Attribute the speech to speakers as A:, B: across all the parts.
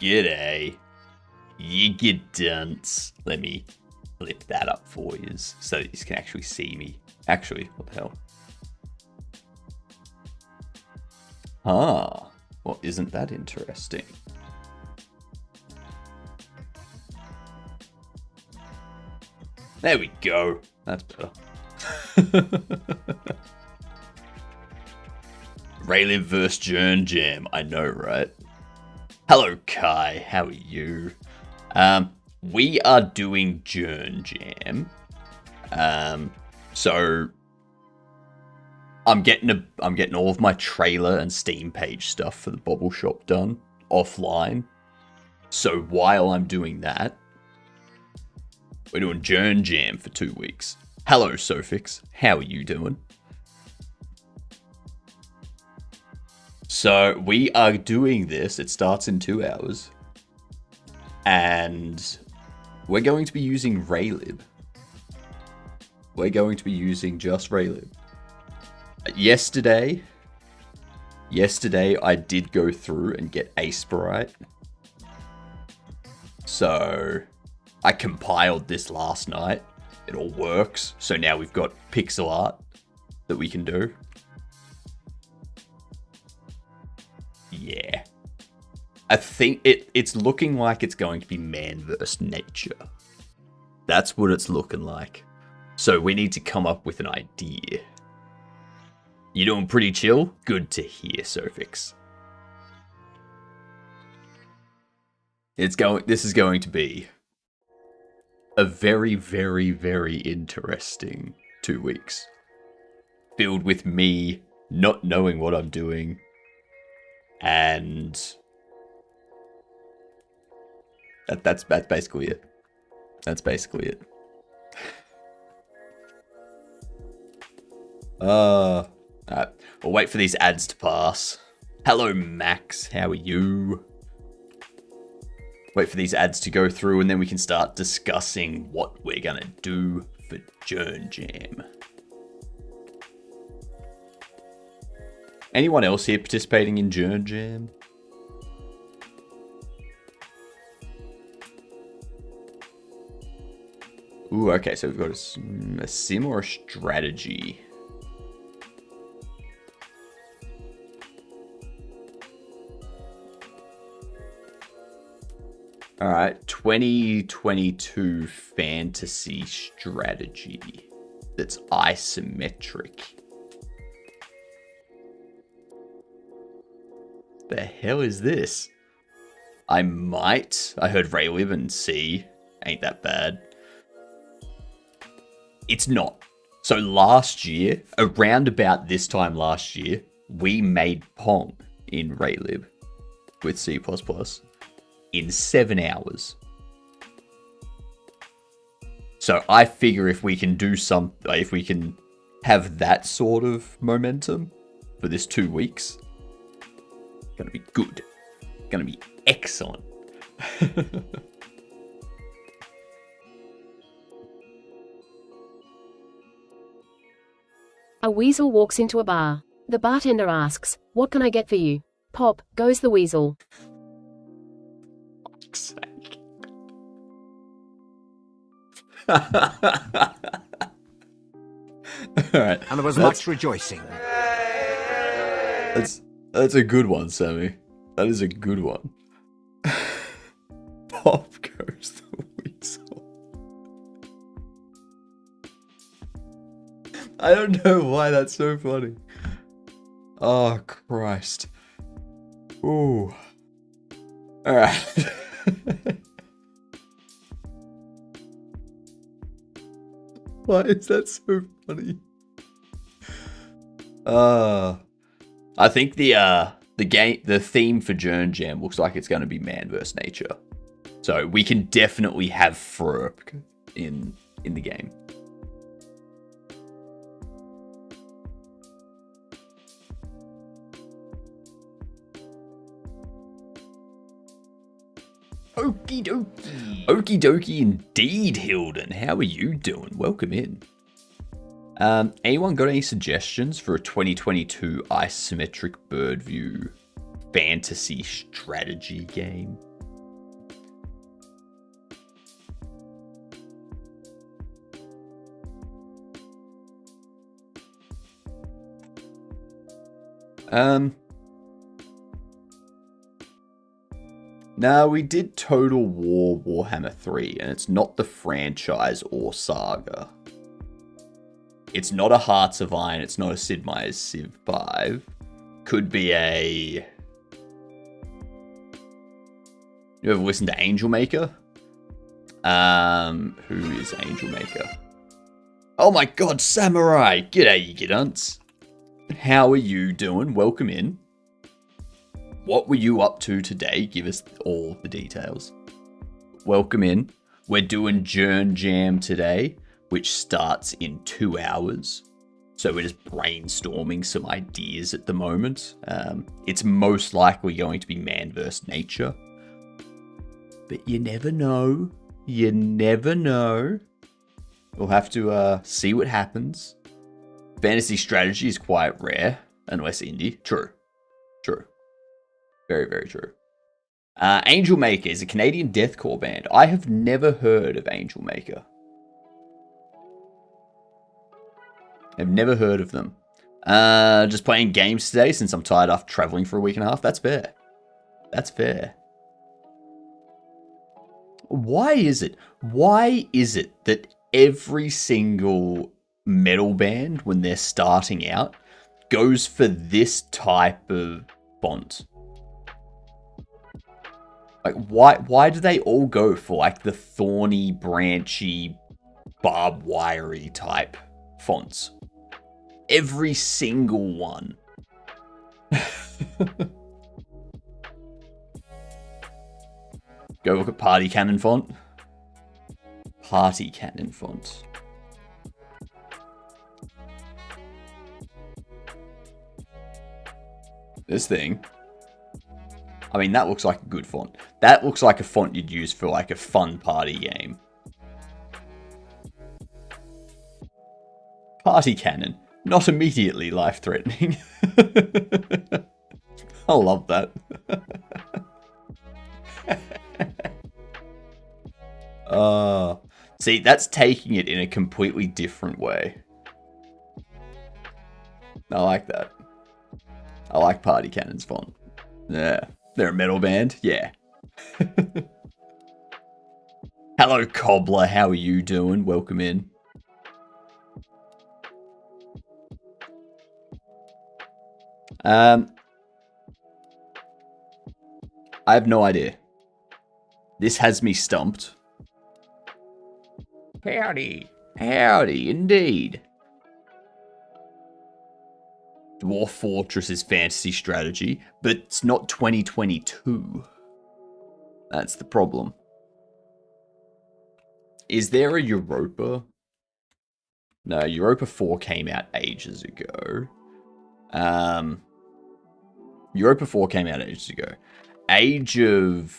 A: G'day. You get dunce. Let me flip that up for you so that you can actually see me. Actually, what the hell? Ah, well, isn't that interesting? There we go. That's better. RayLib vs JernJam. I know, right? Hello, Kai. How are you? We are doing JernJam. So I'm getting all of my trailer and Steam page stuff for the Bobble Shop done offline. So while I'm doing that, we're doing JernJam for 2 weeks. Hello, Sofix. How are you doing? So we are doing this. It starts in 2 hours. And we're going to be using RayLib. We're going to be using just RayLib. Yesterday I did go through and get Aspirite. So I compiled this last night. It all works. So now we've got pixel art that we can do. Yeah. I think it's looking like it's going to be man versus nature. That's what it's looking like. So we need to come up with an idea. You doing pretty chill? Good to hear, Sofix. This is going to be a very, very, very interesting 2 weeks. Filled with me not knowing what I'm doing. And that's basically it. That's basically it. Alright, we'll wait for these ads to pass. Hello, Max. How are you? Wait for these ads to go through, and then we can start discussing what we're gonna do for JernJam. Anyone else here participating in JernJam? Ooh, okay, so we've got a sim or a strategy. Alright, 2022 fantasy strategy that's isometric. The hell is this? I heard RayLib and C ain't that bad. It's not. So last year, around about this time last year, we made Pong in RayLib with C++ in 7 hours. So I figure if we can do if we can have that sort of momentum for this 2 weeks, it's gonna be good. It's gonna be excellent.
B: A weasel walks into a bar. The bartender asks, "What can I get for you?" Pop, goes the weasel.
A: Fuck's sake. Alright.
C: And there was much rejoicing.
A: That's a good one, Sammy. That is a good one. Pop goes the weasel. I don't know why that's so funny. Oh, Christ. Ooh. Alright. Why is that so funny? I think the theme for JernJam looks like it's going to be man versus nature. So we can definitely have Frurp in the game. Okie dokie. Okie dokie indeed, Hilden. How are you doing? Welcome in. Anyone got any suggestions for a 2022 isometric bird view fantasy strategy game? No, we did Total War Warhammer 3, and it's not the franchise or saga. It's not a Hearts of Iron, it's not a Sid Meier's Civ 5. Could be a... You ever listen to Angel Maker? Who is Angel Maker? Oh my god, Samurai! G'day, you gidunts. How are you doing? Welcome in. What were you up to today? Give us all the details. Welcome in. We're doing JernJam today, which starts in 2 hours. So we're just brainstorming some ideas at the moment. It's most likely going to be man vs. nature. But you never know. You never know. We'll have to see what happens. Fantasy strategy is quite rare, unless indie. True. True. Very, very true. Angel Maker is a Canadian deathcore band. I have never heard of Angel Maker. I've never heard of them. Just playing games today since I'm tired after traveling for a week and a half. That's fair. That's fair. Why is it? Why is it that every single metal band, when they're starting out, goes for this type of font? Like, why do they all go for, like, the thorny, branchy, barbed wirey type fonts? Every single one. Go look at Party Cannon font. Party Cannon font. This thing. I mean, that looks like a good font. That looks like a font you'd use for, like, a fun party game. Party Cannon. Not immediately life-threatening. I love that. See, that's taking it in a completely different way. I like that. I like Party Cannon's font. Yeah. They're a metal band? Yeah. Hello, Cobbler. How are you doing? Welcome in. I have no idea. This has me stumped. Howdy. Howdy, indeed. Dwarf Fortress is fantasy strategy, but it's not 2022. That's the problem. Is there a Europa? No, Europa 4 came out ages ago. Europa 4 came out ages ago. Age of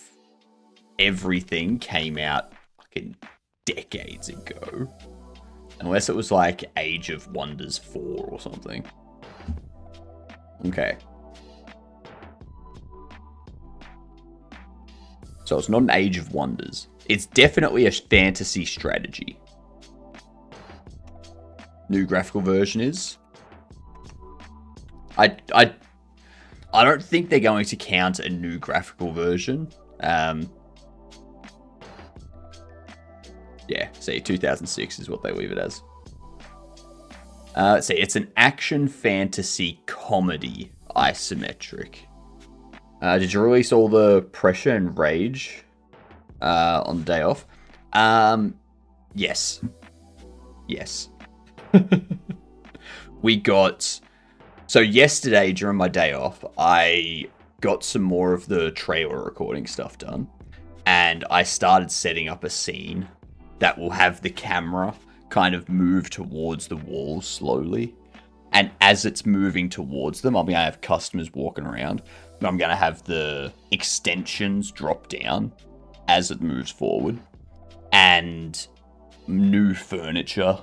A: Everything came out fucking decades ago. Unless it was like Age of Wonders 4 or something. Okay. So it's not an Age of Wonders. It's definitely a fantasy strategy. New graphical version is. I don't think they're going to count a new graphical version. Yeah, see, 2006 is what they leave it as. Let's see, it's an action fantasy comedy isometric. Did you release all the Pressure and Rage on the day off? Yes. Yes. We got... So yesterday, during my day off, I got some more of the trailer recording stuff done. And I started setting up a scene that will have the camera kind of move towards the walls slowly. And as it's moving towards them, I'm going to have customers walking around. But I'm going to have the extensions drop down as it moves forward. And new furniture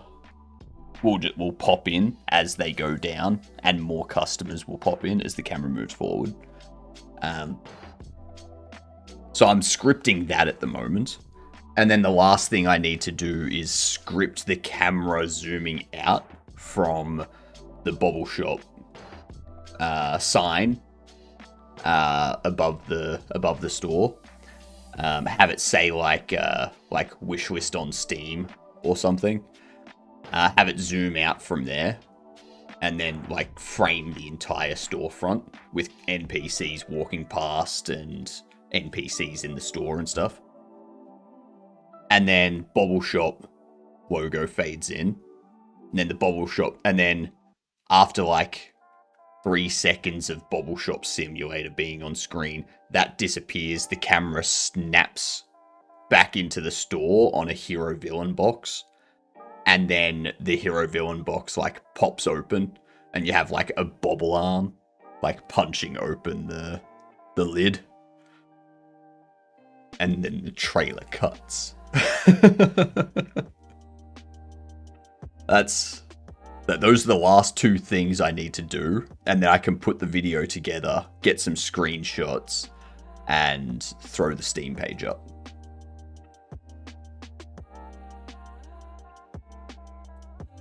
A: will pop in as they go down. And more customers will pop in as the camera moves forward. So I'm scripting that at the moment. And then the last thing I need to do is script the camera zooming out from the Bobble Shop sign above the store. Have it say like wish list on Steam or something. Have it zoom out from there, and then like frame the entire storefront with NPCs walking past and NPCs in the store and stuff. And then Bobble Shop logo fades in. And then the Bobble Shop, and then after like 3 seconds of Bobble Shop Simulator being on screen, that disappears. The camera snaps back into the store on a hero villain box. And then the hero villain box like pops open, and you have like a bobble arm like punching open the lid. And then the trailer cuts. Those are the last 2 things I need to do, and then I can put the video together, get some screenshots, and throw the Steam page up.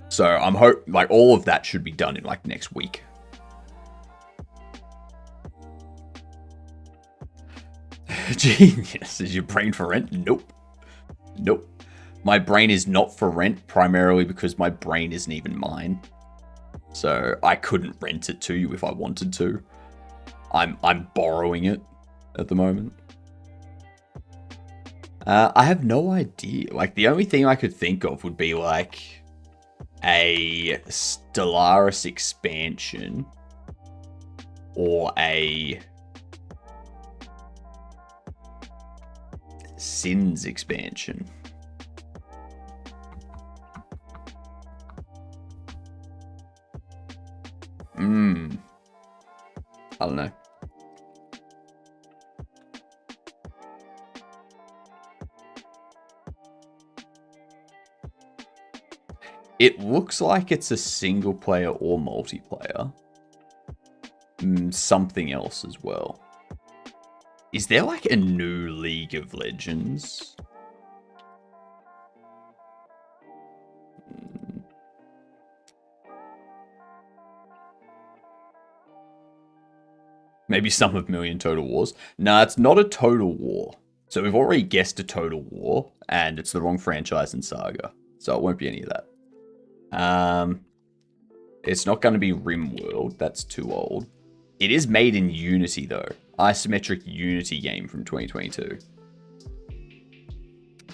A: So I'm like all of that should be done in like next week. Genius. Is your brain for rent? Nope. My brain is not for rent, primarily because my brain isn't even mine. So I couldn't rent it to you if I wanted to. I'm borrowing it at the moment. I have no idea. Like, the only thing I could think of would be like a Stellaris expansion or a Sins expansion. I don't know. It looks like it's a single player or multiplayer. Something else as well. Is there like a new League of Legends? Maybe some of Million Total Wars. Nah, it's not a Total War. So we've already guessed a Total War, and it's the wrong franchise in Saga. So it won't be any of that. It's not going to be RimWorld. That's too old. It is made in Unity, though. Isometric Unity game from 2022.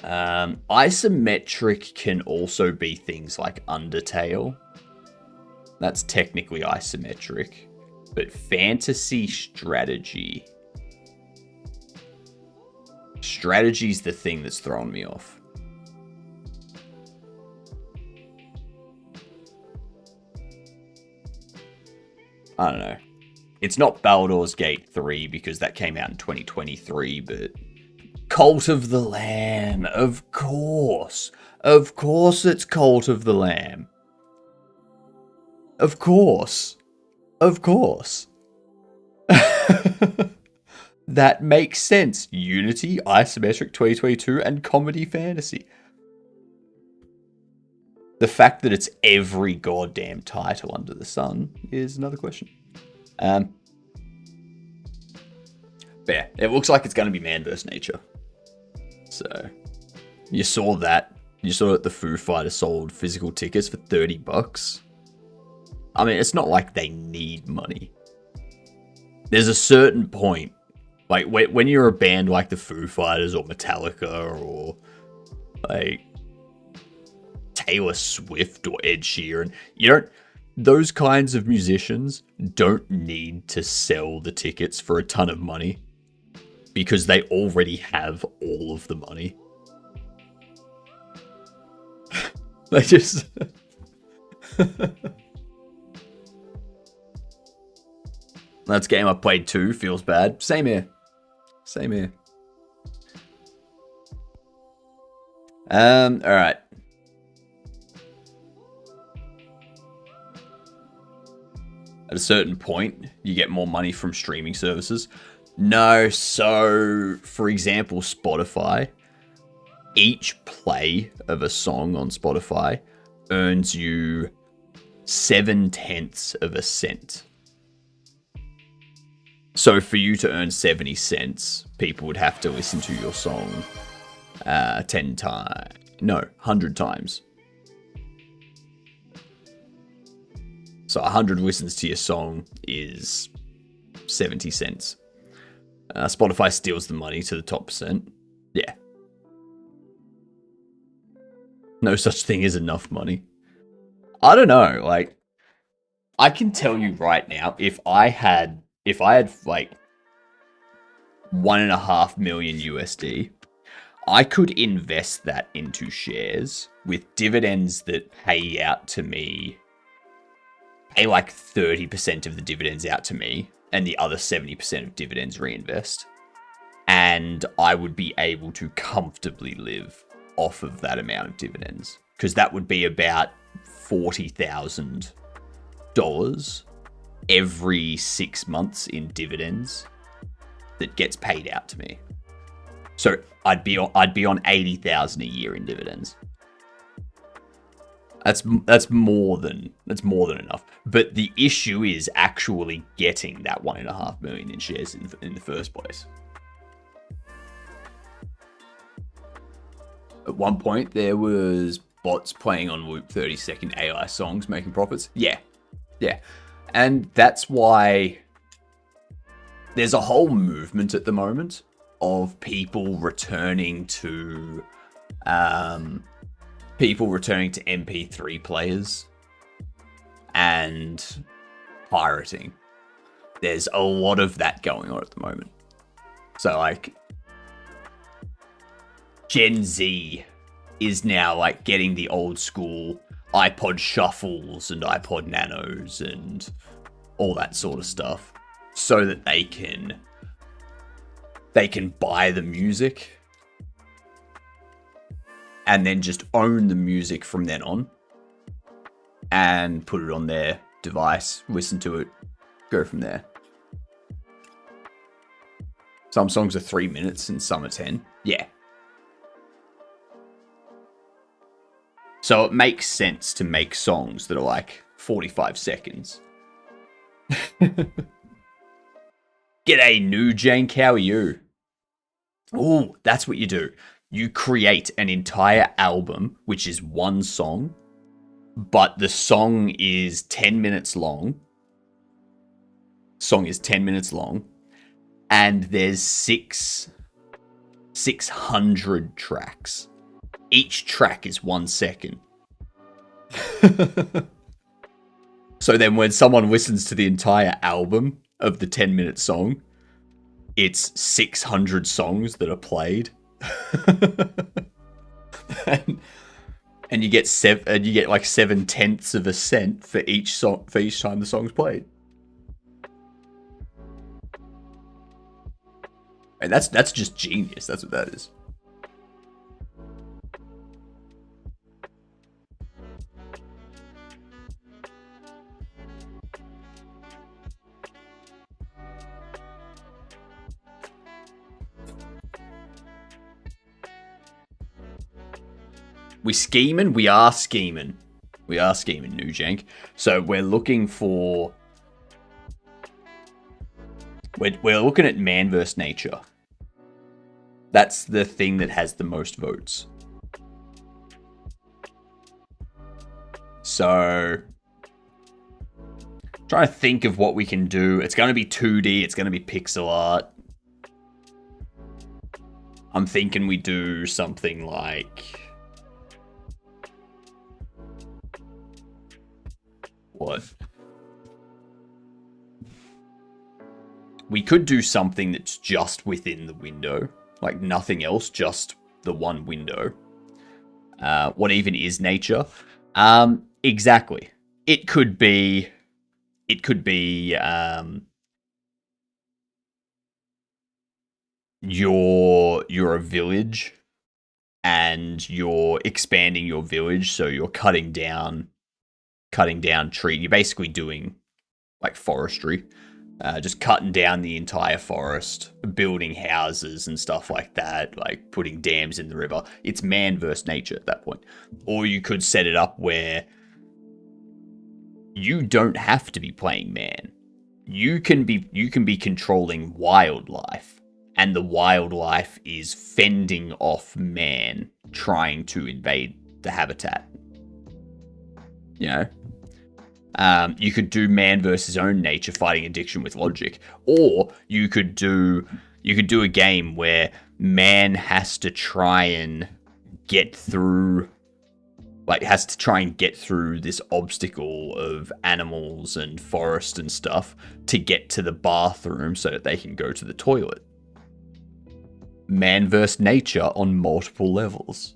A: Isometric can also be things like Undertale. That's technically isometric. But fantasy strategy. Strategy's the thing that's thrown me off. I don't know. It's not Baldur's Gate 3 because that came out in 2023, but Cult of the Lamb, of course. Of course it's Cult of the Lamb. Of course. Of course. That makes sense. Unity, Isometric 2022, and Comedy Fantasy. The fact that it's every goddamn title under the sun is another question. But yeah, it looks like it's going to be Man vs. Nature. So, you saw that. You saw that the Foo Fighters sold physical tickets for $30. I mean, it's not like they need money. There's a certain point, like when you're a band like the Foo Fighters or Metallica or like Taylor Swift or Ed Sheeran, those kinds of musicians don't need to sell the tickets for a ton of money because they already have all of the money. They just... That's game I played too. Feels bad. Same here. Same here. Alright. At a certain point, you get more money from streaming services. No, so, for example, Spotify. Each play of a song on Spotify earns you 0.7 of a cent. So for you to earn 70 cents, people would have to listen to your song 10 times. No, 100 times. So 100 listens to your song is 70 cents. Spotify steals the money to the top percent. Yeah. No such thing as enough money. I don't know, like, I can tell you right now, if I had like 1.5 million USD, I could invest that into shares with dividends that pay out to me, pay like 30% of the dividends out to me, and the other 70% of dividends reinvest. And I would be able to comfortably live off of that amount of dividends, because that would be about $40,000 every 6 months in dividends that gets paid out to me. So I'd be on 80,000 a year in dividends. That's more than enough. But the issue is actually getting that 1.5 million in shares in the first place. At one point, there was bots playing on loop 30-second AI songs, making profits. Yeah. And that's why there's a whole movement at the moment of people returning to MP3 players and pirating. There's a lot of that going on at the moment. So, like, Gen Z is now, like, getting the old school iPod shuffles and iPod nanos and all that sort of stuff, so that they can buy the music and then just own the music from then on and put it on their device, listen to it, go from there. Some songs are 3 minutes and some are 10. Yeah. So it makes sense to make songs that are like 45 seconds. G'day, new Jank, how are you? Oh, that's what you do. You create an entire album, which is one song, but the song is 10 minutes long. Song is 10 minutes long, and there's 600 tracks. Each track is 1 second. So then when someone listens to the entire album of the 10-minute song, it's 600 songs that are played. and you get like 0.7 of a cent for each song, for each time the song's played. And that's just genius. That's what that is. We scheming? We are scheming. We are scheming, new jank. So we're looking for... We're looking at man versus nature. That's the thing that has the most votes. So... trying to think of what we can do. It's going to be 2D. It's going to be pixel art. I'm thinking we do something like... what? We could do something that's just within the window. Like nothing else, just the one window. What even is nature? Exactly. It could be... you're a village and you're expanding your village, so you're cutting down tree. You're basically doing like forestry, just cutting down the entire forest, building houses and stuff like that, like putting dams in the river. It's man versus nature at that point. Or you could set it up where you don't have to be playing man. you can be controlling wildlife, and the wildlife is fending off man trying to invade the habitat. You know? You could do man versus own nature fighting addiction with logic. Or you could do a game where man has to try and get through this obstacle of animals and forest and stuff to get to the bathroom so that they can go to the toilet. Man versus nature on multiple levels.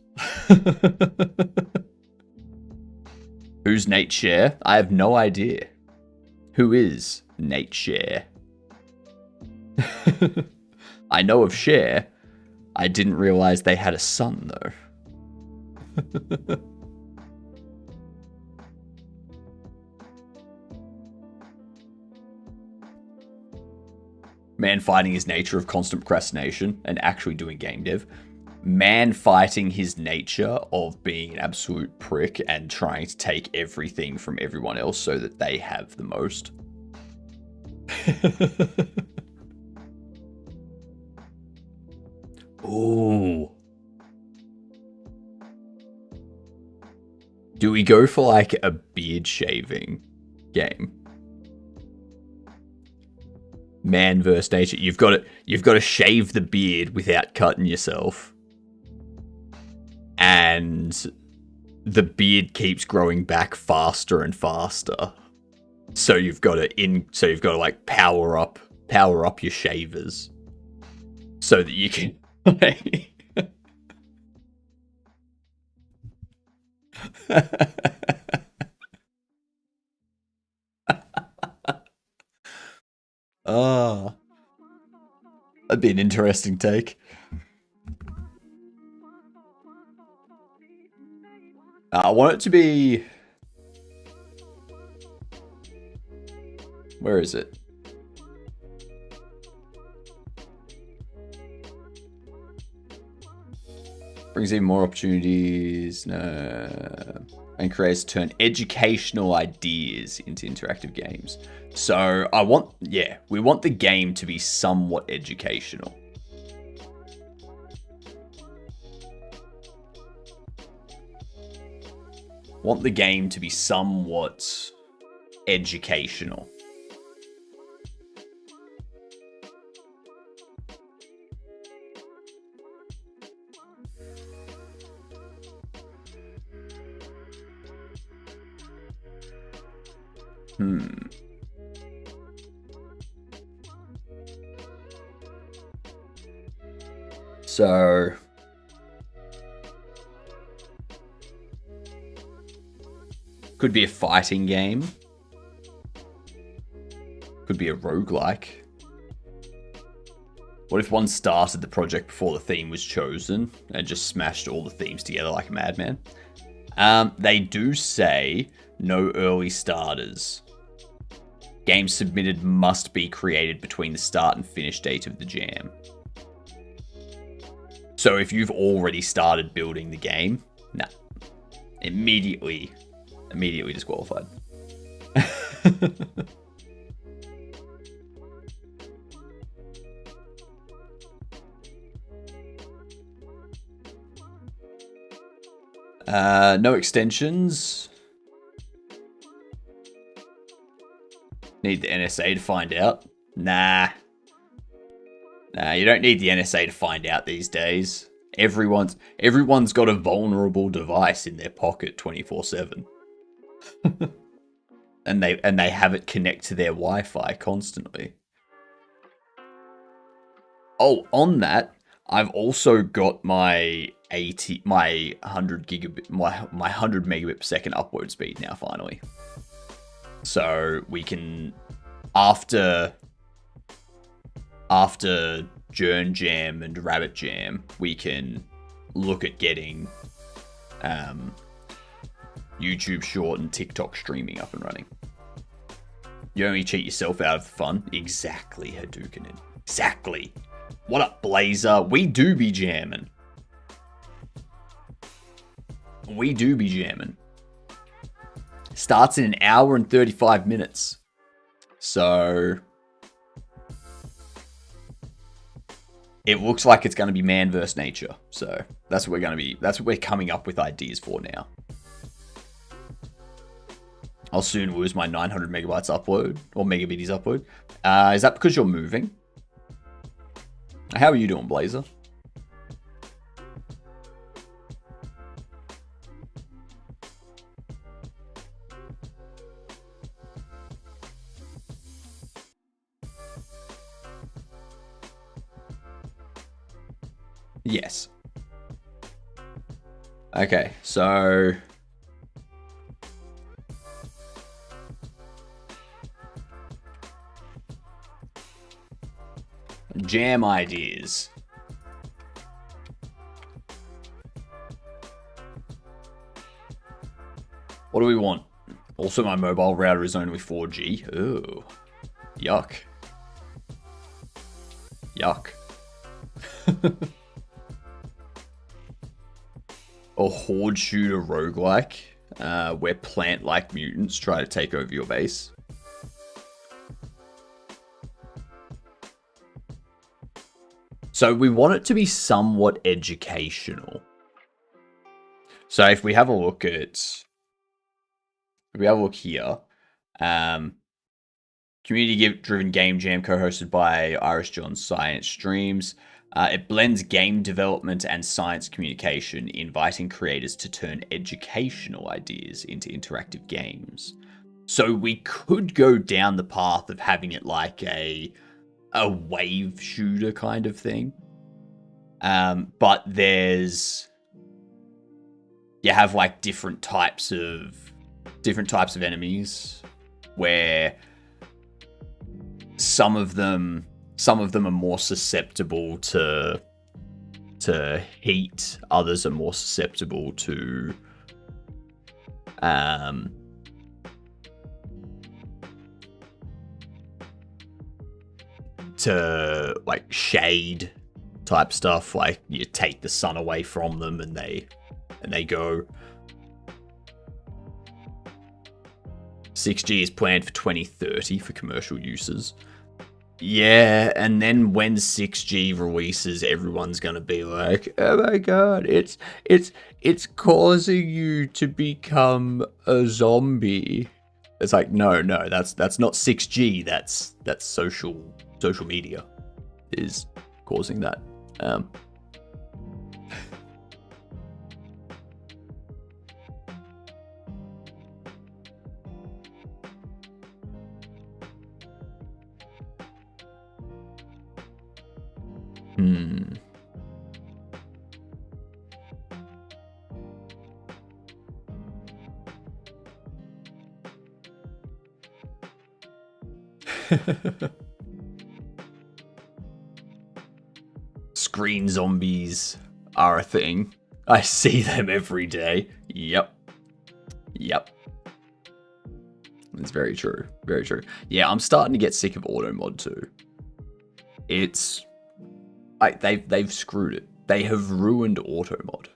A: Who's Nate Share? I have no idea. Who is Nate Share? I know of Cher. I didn't realize they had a son, though. Man fighting his nature of constant procrastination and actually doing game dev. Man fighting his nature of being an absolute prick and trying to take everything from everyone else so that they have the most. Ooh. Do we go for like a beard shaving game? Man versus nature. You've got to shave the beard without cutting yourself. And the beard keeps growing back faster and faster. So you've got to like power up your shavers so that you can Ah, that'd be an interesting take. I want it to be... Where is it? Brings even more opportunities. No. And creates turn educational ideas into interactive games. So we want the game to be somewhat educational. Want the game to be somewhat educational. So could be a fighting game. Could be a roguelike. What if one started the project before the theme was chosen and just smashed all the themes together like a madman? They do say no early starters. Games submitted must be created between the start and finish date of the jam. So if you've already started building the game, nah. Immediately disqualified. No extensions. Need the NSA to find out? Nah, you don't need the NSA to find out these days. Everyone's got a vulnerable device in their pocket 24/7. and they have it connect to their Wi-Fi constantly. Oh, on that, I've also got my 100 megabit per second upload speed now finally. So we can, after JernJam and RabbitJam, we can look at getting YouTube Short and TikTok streaming up and running. You only cheat yourself out of the fun. Exactly, Hadouken. Exactly. What up, Blazer? We do be jamming. Starts in an hour and 35 minutes. So it looks like it's going to be man versus nature. So that's what we're going to be. That's what we're coming up with ideas for now. I'll soon lose my 900 megabytes upload or megabits upload. Is that because you're moving? How are you doing, Blazer? Yes. Okay, so jam ideas. What do we want? Also, my mobile router is only 4G. Ooh. Yuck. Yuck. A horde shooter roguelike, where plant-like mutants try to take over your base. So we want it to be somewhat educational. So if we have a look at, here, community-driven game jam co-hosted by Irish John Science Streams. It blends game development and science communication, inviting creators to turn educational ideas into interactive games. So we could go down the path of having it like a wave shooter kind of thing. But you have like different types of enemies, where some of them are more susceptible to heat, others are more susceptible to like shade type stuff, like you take the sun away from them and they go. 6G is planned for 2030 for commercial uses. Yeah, and then when 6G releases, everyone's gonna be like, "Oh my god, it's causing you to become a zombie." It's like, no, that's not 6G. That's social media is causing that. Screen zombies are a thing. I see them every day. Yep. It's very true. Very true. Yeah, I'm starting to get sick of auto mod too. It's they've screwed it. They have ruined auto mod.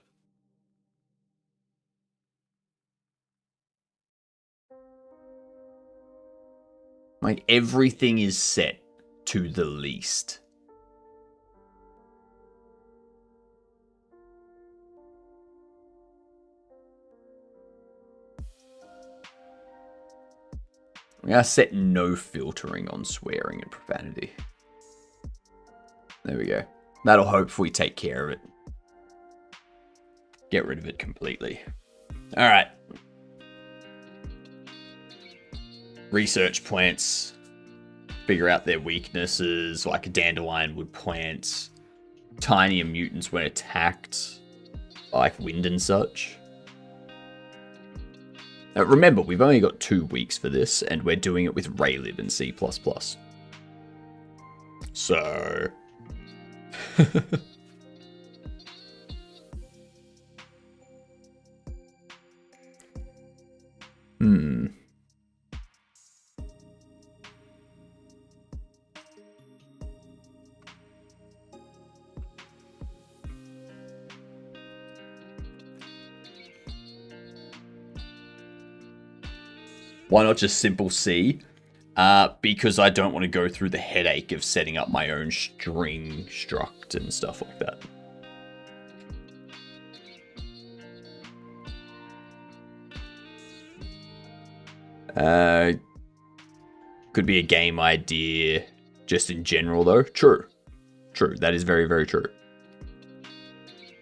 A: Like, everything is set to the least. I'm gonna set no filtering on swearing and profanity. There we go. That'll hopefully take care of it. Get rid of it completely. Alright. Research plants. Figure out their weaknesses, like a dandelion would plant tinier mutants when attacked, like wind and such. Now, remember, we've only got 2 weeks for this, and we're doing it with RayLib and C++. So... Why not just simple C? Because I don't want to go through the headache of setting up my own string struct and stuff like that. Could be a game idea just in general, though. True. True. That is very, very true.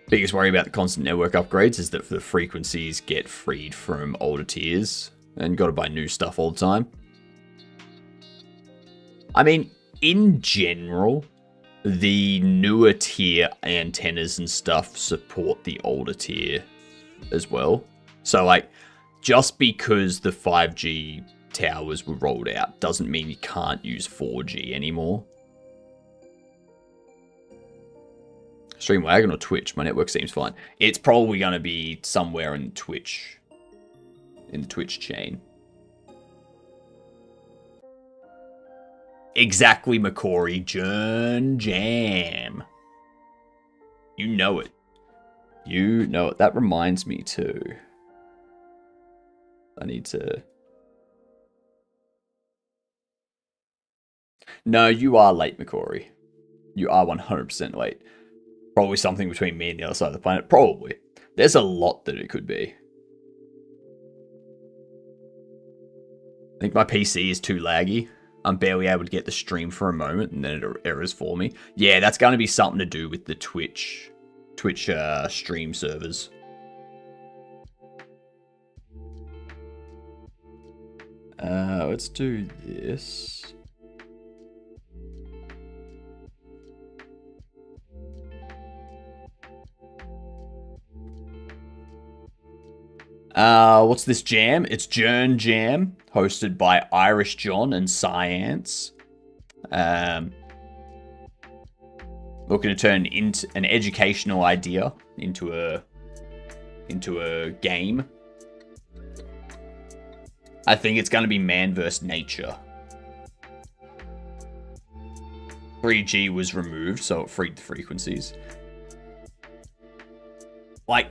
A: Biggest worry about the constant network upgrades is that the frequencies get freed from older tiers and got to buy new stuff all the time. I mean, in general, the newer tier antennas and stuff support the older tier as well. So, like, just because the 5G towers were rolled out doesn't mean you can't use 4G anymore. Streamwagon or Twitch? My network seems fine. It's probably going to be somewhere in Twitch. In the Twitch chain. Exactly, McCory. JernJam. You know it. You know it. That reminds me too. I need to... No, you are late, McCory. You are 100% late. Probably something between me and the other side of the planet. Probably. There's a lot that it could be. I think my PC is too laggy. I'm barely able to get the stream for a moment, and then it errors for me. Yeah, that's going to be something to do with the Twitch stream servers. Let's do this. What's this jam? It's JernJam, hosted by Irish John and Science. Looking to turn into an educational idea into a game. I think it's going to be man versus nature. 3G was removed, so it freed the frequencies. Like,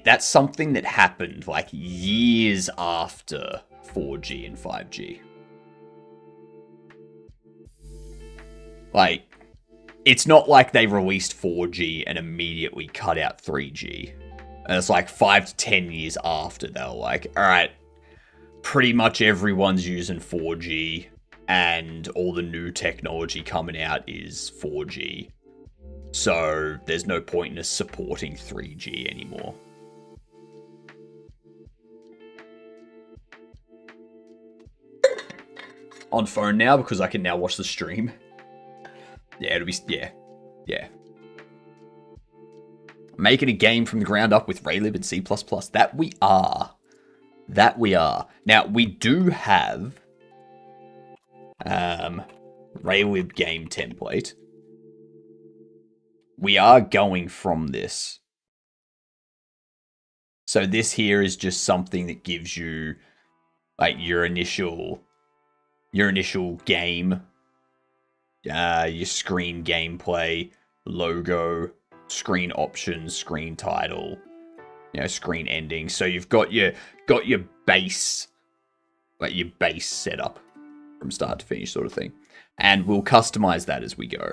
A: that's something that happened, like, years after 4G and 5G. Like, it's not like they released 4G and immediately cut out 3G. And it's like 5 to 10 years after, they were like, alright, pretty much everyone's using 4G, and all the new technology coming out is 4G. So there's no point in us supporting 3G anymore. On phone now, because I can now watch the stream. Yeah, it'll be... Yeah. Making a game from the ground up with RayLib and C++. That we are. Now, we do have... RayLib game template. We are going from this. So this here is just something that gives you, like, your initial game, your screen gameplay, logo, screen options, screen title, screen ending. So you've got your base, like your base setup from start to finish sort of thing. And we'll customize that as we go.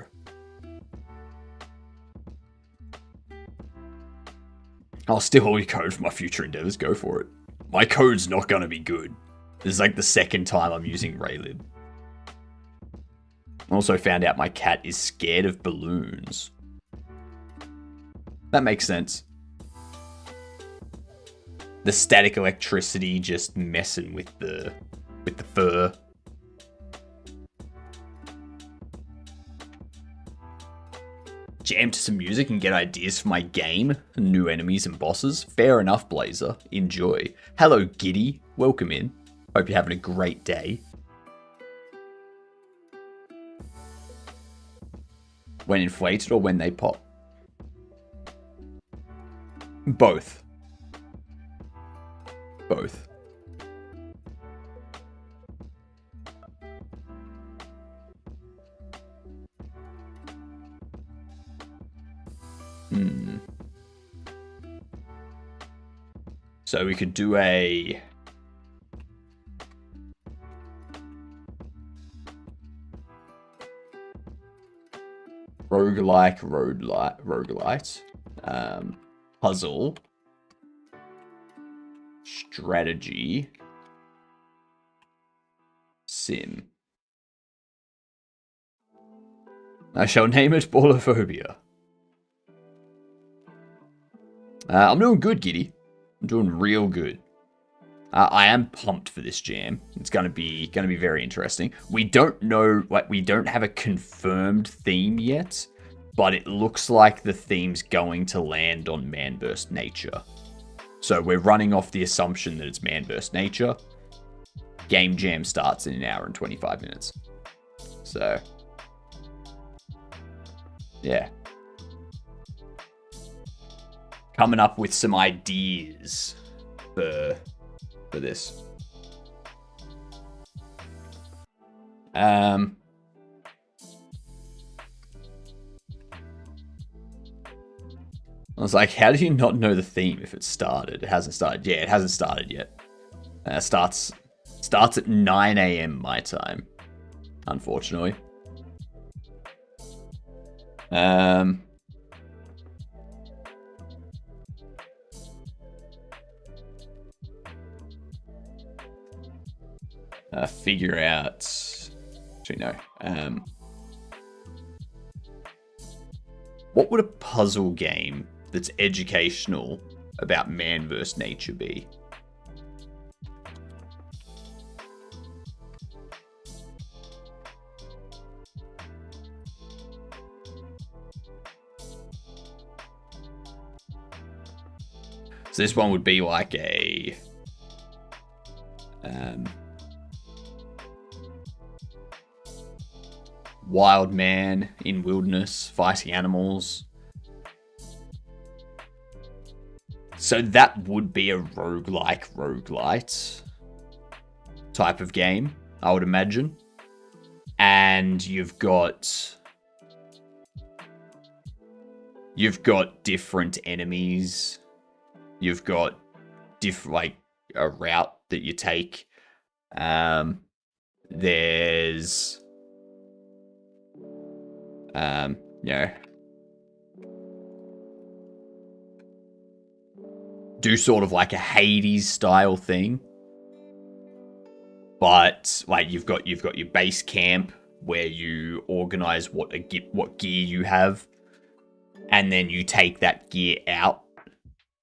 A: I'll steal all your code for my future endeavors. Go for it. My code's not going to be good. This is like the second time I'm using RayLib. Also found out my cat is scared of balloons. That makes sense. The static electricity just messing with the fur. Jam to some music and get ideas for my game. New enemies and bosses. Fair enough, Blazer. Enjoy. Hello, Giddy. Welcome in. Hope you're having a great day. When inflated or when they pop? Both. Both. So we could do a... roguelite, puzzle, strategy, sim. I shall name it Ballophobia. I'm doing good, Giddy. I'm doing real good. I am pumped for this jam. It's gonna be very interesting. We don't know, like, we don't have a confirmed theme yet, but it looks like the theme's going to land on man vs. nature. So we're running off the assumption that it's man vs. nature. Game jam starts in 1 hour and 25 minutes. So, yeah. Coming up with some ideas for this. I was like, how do you not know the theme if it started? It hasn't started. Yeah, it hasn't started yet. Starts at 9 a.m. my time, unfortunately. Figure out. Actually, no. What would a puzzle game that's educational about man versus nature be? So this one would be like a wild man in wilderness fighting animals. So that would be a roguelite type of game, I would imagine. And you've got different enemies. You've got like a route that you take. There's do sort of like a Hades style thing, but like you've got your base camp where you organize what gear you have, and then you take that gear out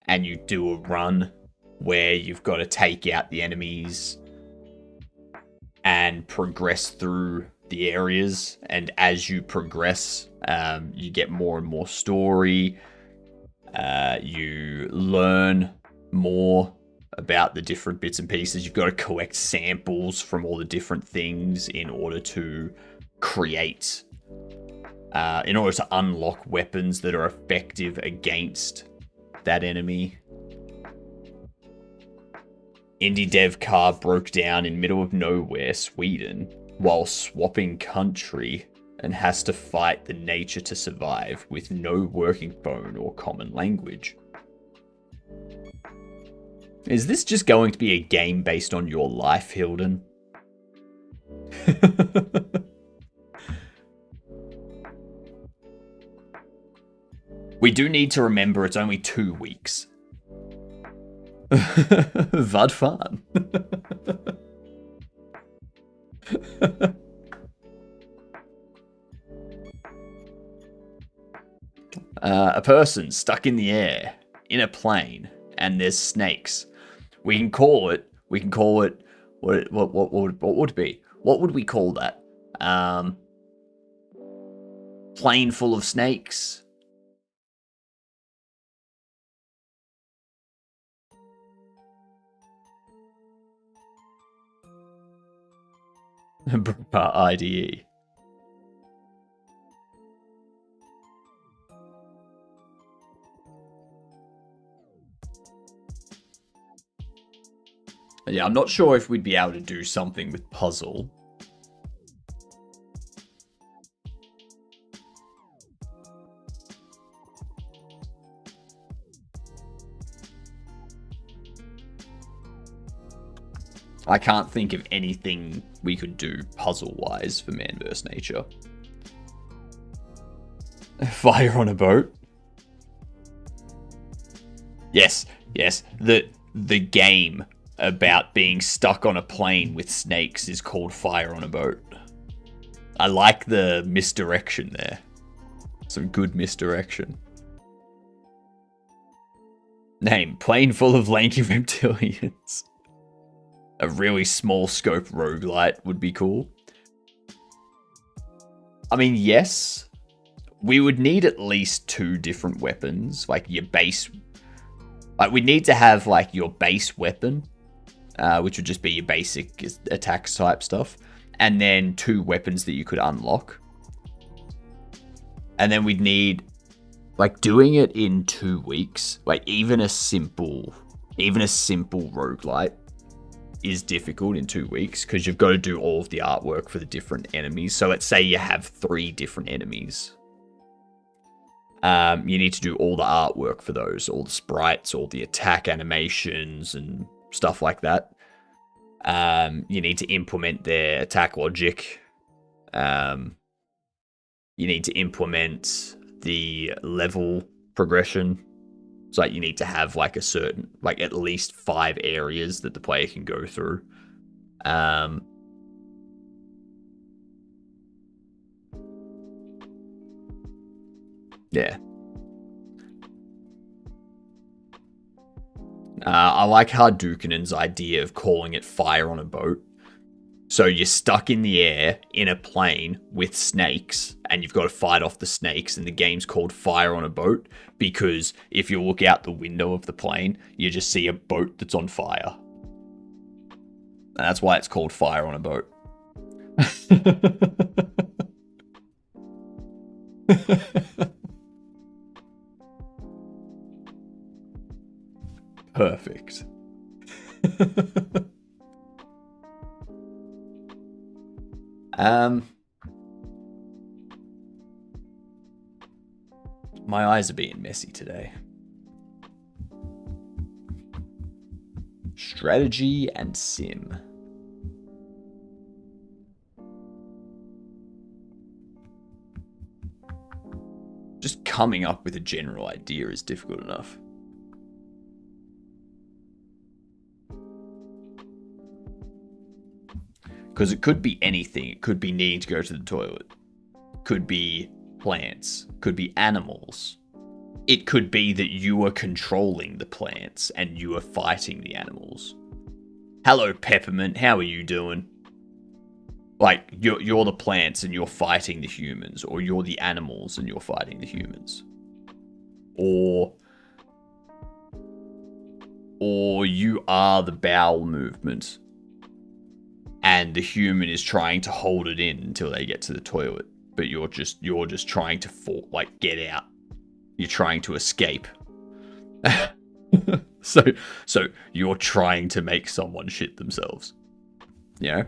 A: and you do a run where you've got to take out the enemies and progress through the areas. And as you progress, you get more and more story. You learn more about the different bits and pieces. You've got to collect samples from all the different things in order to create, in order to unlock weapons that are effective against that enemy. Indie dev car broke down in middle of nowhere, Sweden, while swapping country and has to fight the nature to survive with no working phone or common language. Is this just going to be a game based on your life, Hilden? We do need to remember it's only 2 weeks. Vad fan. A person stuck in the air in a plane and there's snakes. We can call it what would it be? What would we call that? Plane full of snakes. IDE. Yeah, I'm not sure if we'd be able to do something with puzzle. I can't think of anything we could do puzzle-wise for man vs. nature. Fire on a boat. Yes, yes. The game about being stuck on a plane with snakes is called Fire on a Boat. I like the misdirection there. Some good misdirection. Name, plane full of lanky reptilians. A really small scope roguelite would be cool. I mean, yes. We would need at least 2 different weapons. Like your base... Like, we need to have, like, your base weapon. Which would just be your basic attack type stuff. And then 2 weapons that you could unlock. And then we'd need... Like, doing it in 2 weeks, like, even a simple roguelite is difficult in 2 weeks, because you've got to do all of the artwork for the different enemies. So let's say you have 3 different enemies. You need to do all the artwork for those, all the sprites, all the attack animations, and stuff like that. You need to implement their attack logic. You need to implement the level progression. So like you need to have like a certain, like at least 5 areas that the player can go through. Yeah. I like Hadoukenen's idea of calling it Fire on a Boat. So you're stuck in the air in a plane with snakes, and you've got to fight off the snakes, and the game's called Fire on a Boat because if you look out the window of the plane, you just see a boat that's on fire. And that's why it's called Fire on a Boat. Perfect. My eyes are being messy today. Strategy and sim. Just coming up with a general idea is difficult enough. Because it could be anything. It could be needing to go to the toilet. Could be plants. Could be animals. It could be that you are controlling the plants and you are fighting the animals. Hello, Peppermint. How are you doing? Like, you're the plants and you're fighting the humans. Or you're the animals and you're fighting the humans. Or you are the bowel movement. And the human is trying to hold it in until they get to the toilet. But you're just trying to get out. You're trying to escape. So you're trying to make someone shit themselves. You know?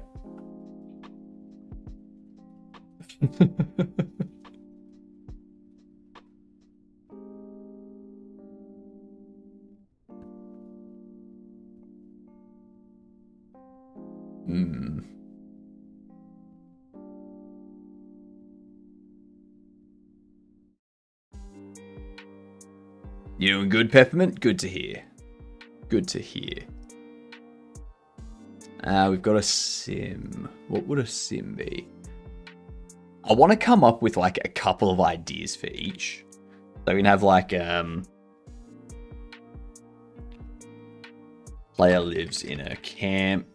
A: You doing good, Peppermint? Good to hear. Good to hear. We've got a sim. What would a sim be? I want to come up with like a couple of ideas for each. So we can have like player lives in a camp.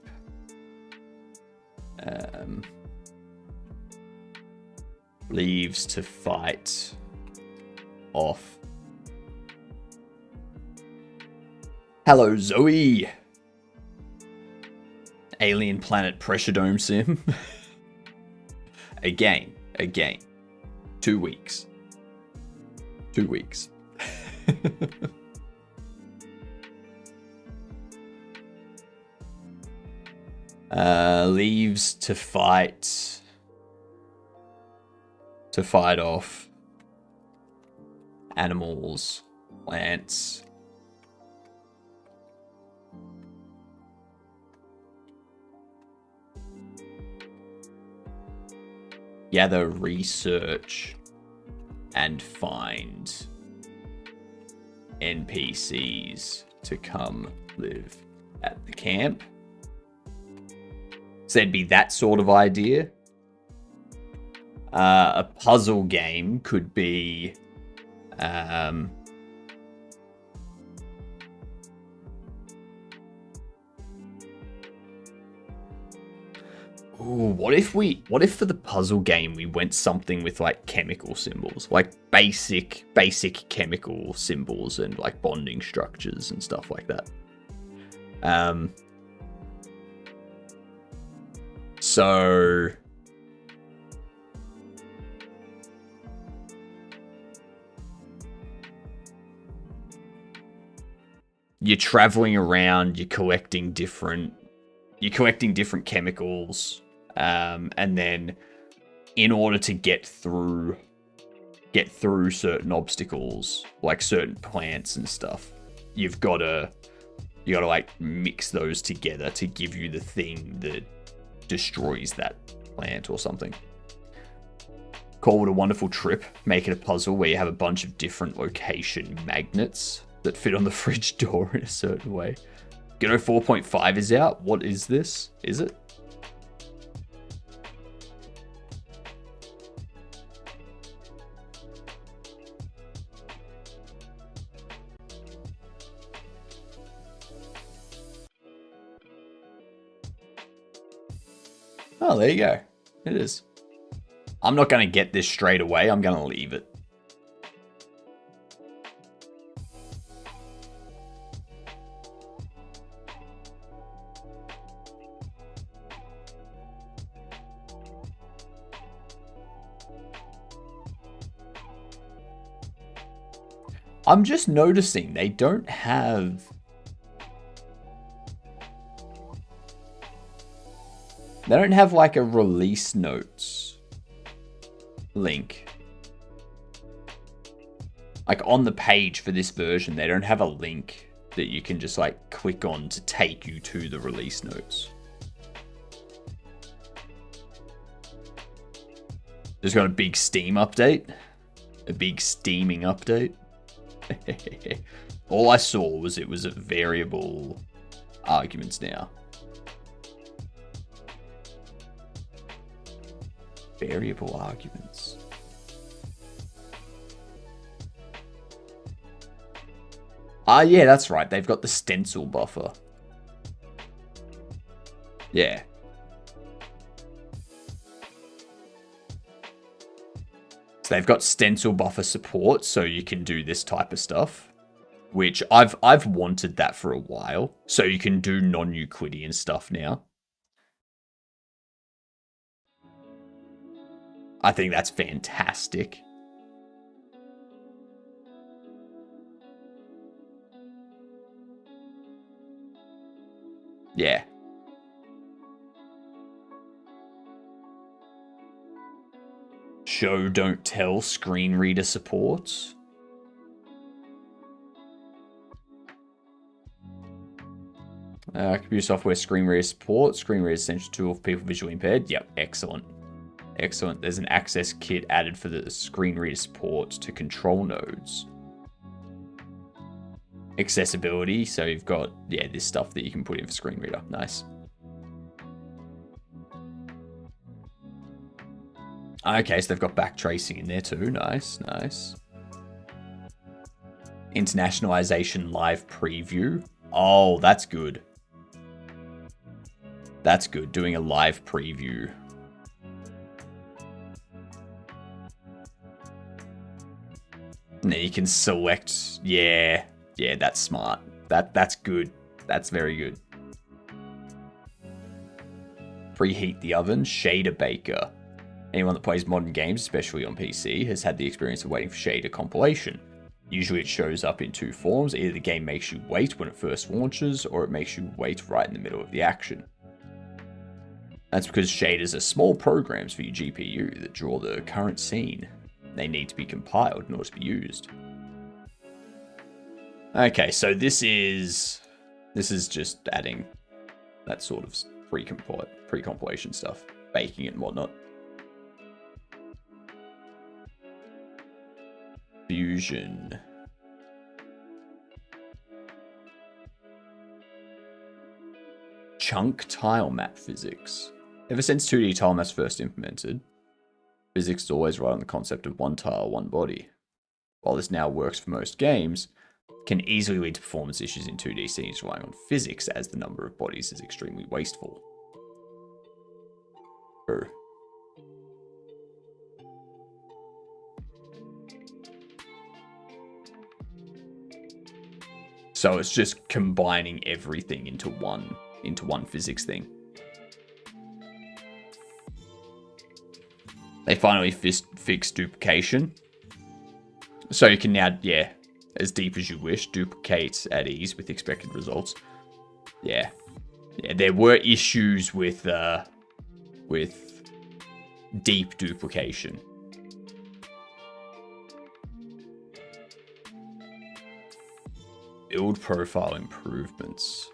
A: Leaves to fight off. Hello, Zoe. Alien Planet Pressure Dome Sim. Again. 2 weeks. 2 weeks. Leaves to fight off animals, plants. Gather research and find NPCs to come live at the camp. So there'd be that sort of idea. A puzzle game could be... Ooh, what if for the puzzle game we went something with like chemical symbols, like basic chemical symbols and like bonding structures and stuff like that. So you're traveling around, you're collecting different chemicals. And then in order to get through certain obstacles, like certain plants and stuff, you gotta like mix those together to give you the thing that destroys that plant or something. Call it a wonderful trip. Make it a puzzle where you have a bunch of different location magnets that fit on the fridge door in a certain way. Ghetto 4.5 is out. What is this? Is it? Oh, there you go. It is. I'm not going to get this straight away. I'm going to leave it. I'm just noticing they don't have... They don't have like a release notes link. Like on the page for this version, they don't have a link that you can just like click on to take you to the release notes. There's got a big Steam update. A big steaming update. All I saw was it was at variable arguments now. Variable arguments. Yeah, that's right. They've got the stencil buffer. Yeah. So they've got stencil buffer support, so you can do this type of stuff, which I've wanted that for a while. So you can do non-Euclidean stuff now. I think that's fantastic. Yeah. Show don't tell screen reader supports. Computer software screen reader support. Screen reader is essential tool for people visually impaired. Yep, excellent. Excellent. There's an access kit added for the screen reader support to control nodes. Accessibility. So you've got, yeah, this stuff that you can put in for screen reader. Nice. Okay, so they've got back tracing in there too. Nice, nice. Internationalization live preview. Oh, that's good. That's good. Doing a live preview. Now you can select. Yeah, yeah, that's smart. That's good. That's very good. Preheat the oven. Shader baker. Anyone that plays modern games, especially on PC, has had the experience of waiting for shader compilation. Usually it shows up in two forms. Either the game makes you wait when it first launches, or it makes you wait right in the middle of the action. That's because shaders are small programs for your GPU that draw the current scene. They need to be compiled in order to be used. Okay, so this is just adding that sort of pre-compilation stuff, baking it and whatnot. fusion. Chunk tile map physics. Ever since 2D tile maps first implemented, physics is always right on the concept of one tile, one body. While this now works for most games, it can easily lead to performance issues in 2D scenes relying on physics as the number of bodies is extremely wasteful. True. So it's just combining everything into one physics thing. They finally fixed duplication. So you can now, yeah, as deep as you wish, duplicate at ease with expected results. Yeah. Yeah, there were issues with deep duplication. Build profile improvements.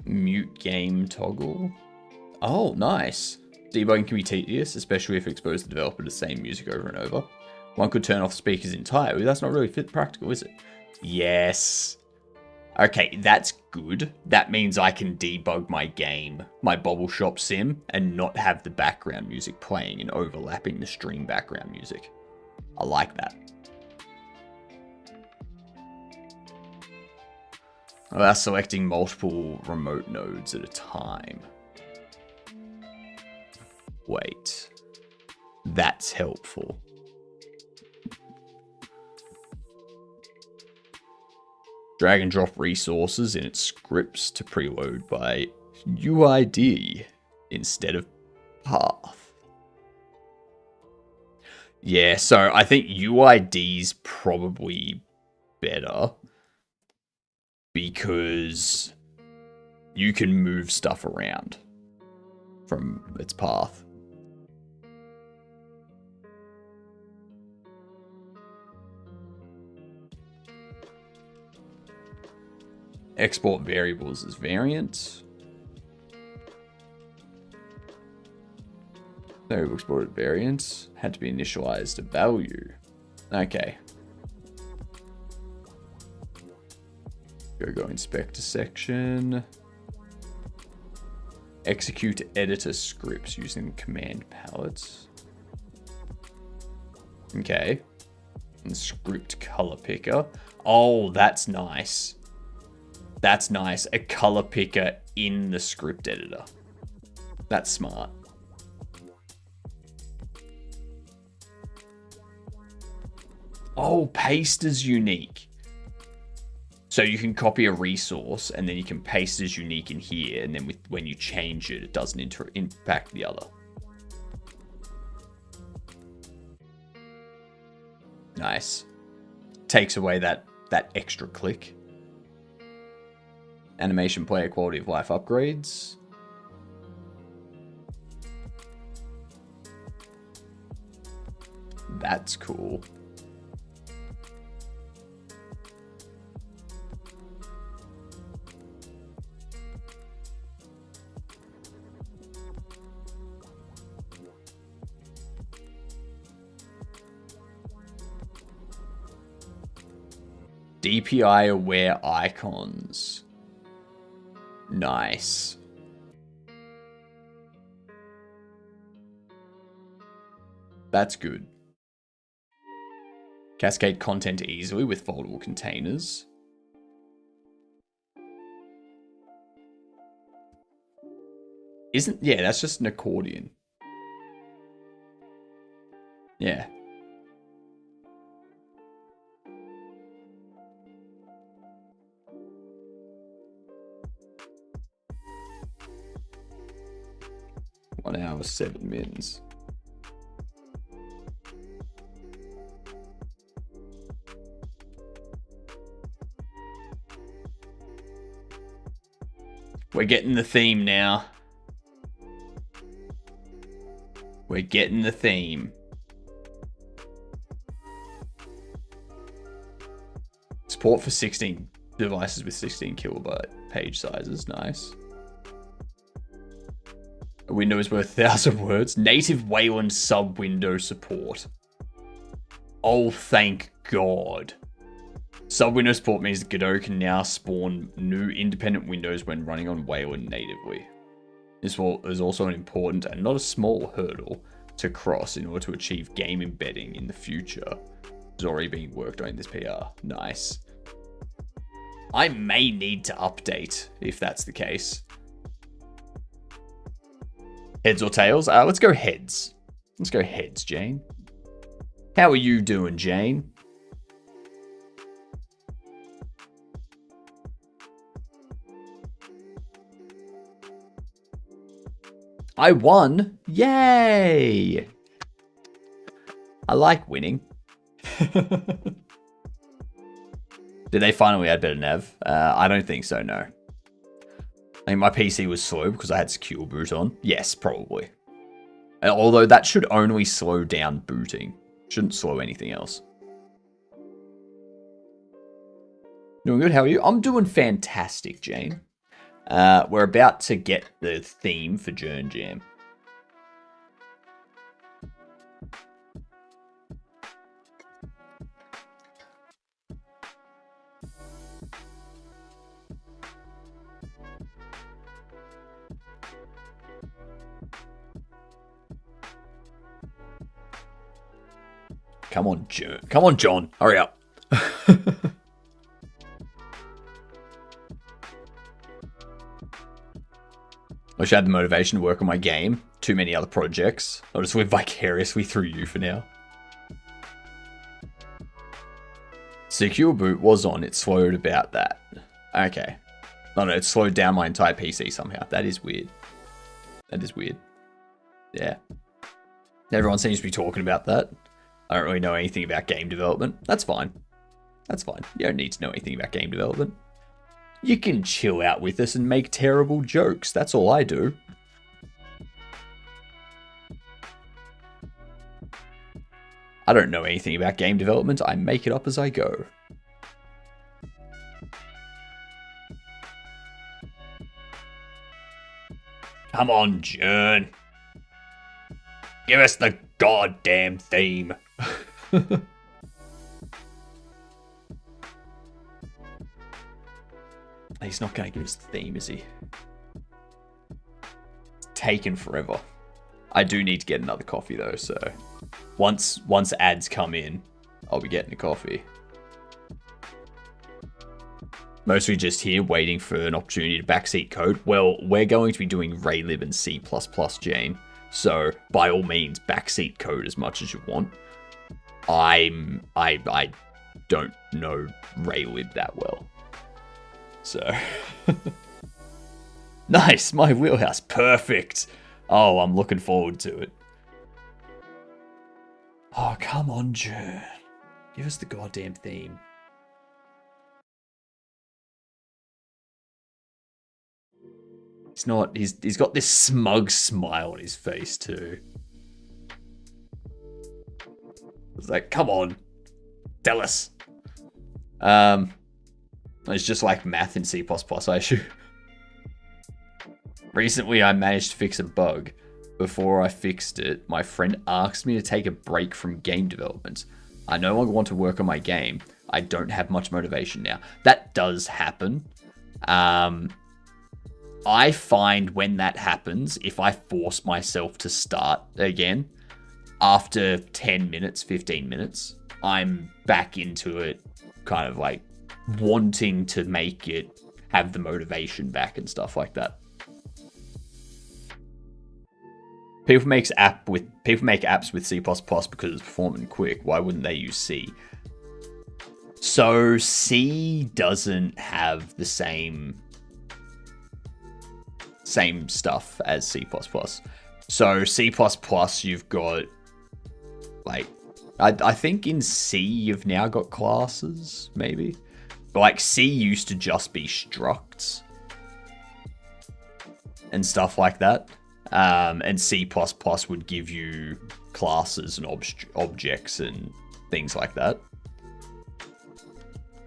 A: Mute game toggle. Oh, nice. Debugging can be tedious, especially if it exposes the developer to the same music over and over. One could turn off speakers entirely. That's not really practical, is it? Yes. Okay, that's good. That means I can debug my game, my Bobble Shop Sim, and not have the background music playing and overlapping the stream background music. I like that. Allow selecting multiple remote nodes at a time. Wait. That's helpful. Drag and drop resources in its scripts to preload by UID instead of path. Yeah, so I think UID's probably better because you can move stuff around from its path. Export variables as variant. Variable exported variant had to be initialized a value. Okay. Go inspector section. Execute editor scripts using command palettes. Okay. And script color picker. Oh, that's nice. That's nice. A color picker in the script editor. That's smart. Oh, paste is unique. So you can copy a resource and then you can paste as unique in here. And then when you change it, it doesn't impact the other. Nice. Takes away that extra click. Animation player quality of life upgrades. That's cool. DPI aware icons. Nice. That's good. Cascade content easily with foldable containers. Yeah, that's just an accordion. Yeah. One hour, 7 mins. We're getting the theme now. We're getting the theme. Support for 16 devices with 16 kilobyte page sizes. Nice. window is worth 1,000 words. Native Wayland sub-window support. Oh, thank God. Sub-window support means that Godot can now spawn new independent windows when running on Wayland natively. This is also an important and not a small hurdle to cross in order to achieve game embedding in the future. It's already being worked on in this PR. Nice. I may need to update if that's the case. Heads or tails? Let's go heads. Let's go heads, Jane. How are you doing, Jane? I won. Yay. I like winning. Did they finally add better nav? I don't think so, no. I mean, my PC was slow because I had secure boot on. Yes, probably. Although that should only slow down booting. Shouldn't slow anything else. Doing good, how are you? I'm doing fantastic, Jane. We're about to get the theme for JernJam. Come on, Jern. Come on, John. Hurry up. Wish I had the motivation to work on my game. Too many other projects. I'll just live vicariously through you for now. Secure boot was on. It slowed about that. Okay. No, it slowed down my entire PC somehow. That is weird. That is weird. Yeah. Everyone seems to be talking about that. I don't really know anything about game development. That's fine. That's fine. You don't need to know anything about game development. You can chill out with us and make terrible jokes. That's all I do. I don't know anything about game development. I make it up as I go. Come on, Jern. Give us the goddamn theme. He's not going to give us the theme, is he? It's taken forever. I do need to get another coffee though, so once ads come in, I'll be getting a coffee. Mostly just here waiting for an opportunity to backseat code. Well, we're going to be doing RayLib and C++, Jane. So by all means, backseat code as much as you want. I don't know RayLib that well. So nice, my wheelhouse, perfect. Oh, I'm looking forward to it. Oh, come on, Jern. Give us the goddamn theme. He's not, he's got this smug smile on his face too. It's like, come on, tell us. It's just like math in C++, I assume. Recently, I managed to fix a bug. Before I fixed it, my friend asked me to take a break from game development. I no longer want to work on my game. I don't have much motivation now. That does happen. I find when that happens, if I force myself to start again, after 10 minutes, 15 minutes, I'm back into it, kind of like wanting to make it have the motivation back and stuff like that. People make apps with C++ because it's performant and quick. Why wouldn't they use C? So C doesn't have the same stuff as C++. So C++, you've got like I think in C you've now got classes, maybe. But like C used to just be structs and stuff like that. And C++ would give you classes and objects and things like that.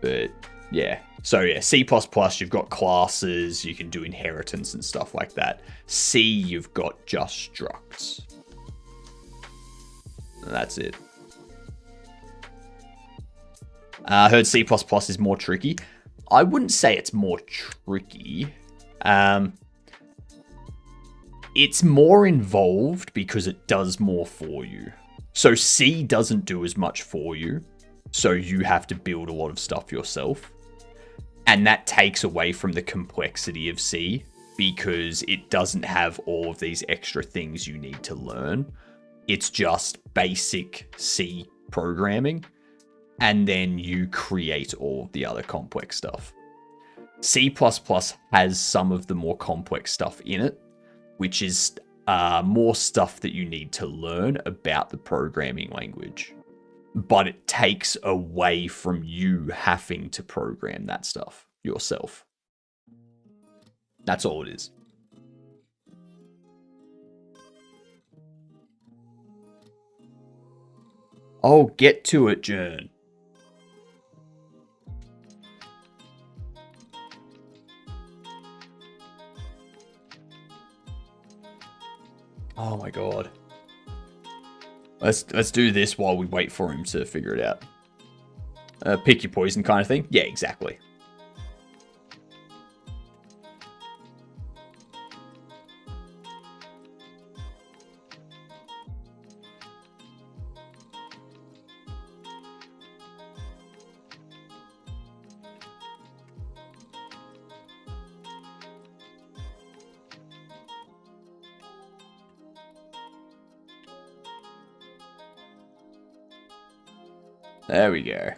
A: But Yeah. So yeah, C++, you've got classes, you can do inheritance and stuff like that. C, you've got just structs. And that's it. I heard C++ is more tricky. I wouldn't say it's more tricky. It's more involved because it does more for you. So C doesn't do as much for you. So you have to build a lot of stuff yourself. And that takes away from the complexity of C because it doesn't have all of these extra things you need to learn. It's just basic C programming. And then you create all of the other complex stuff. C++ has some of the more complex stuff in it, which is more stuff that you need to learn about the programming language. But it takes away from you having to program that stuff yourself. That's all it is. Oh, get to it, Jern. Oh my god. Let's do this while we wait for him to figure it out. Pick your poison kind of thing? Yeah, exactly. There we go.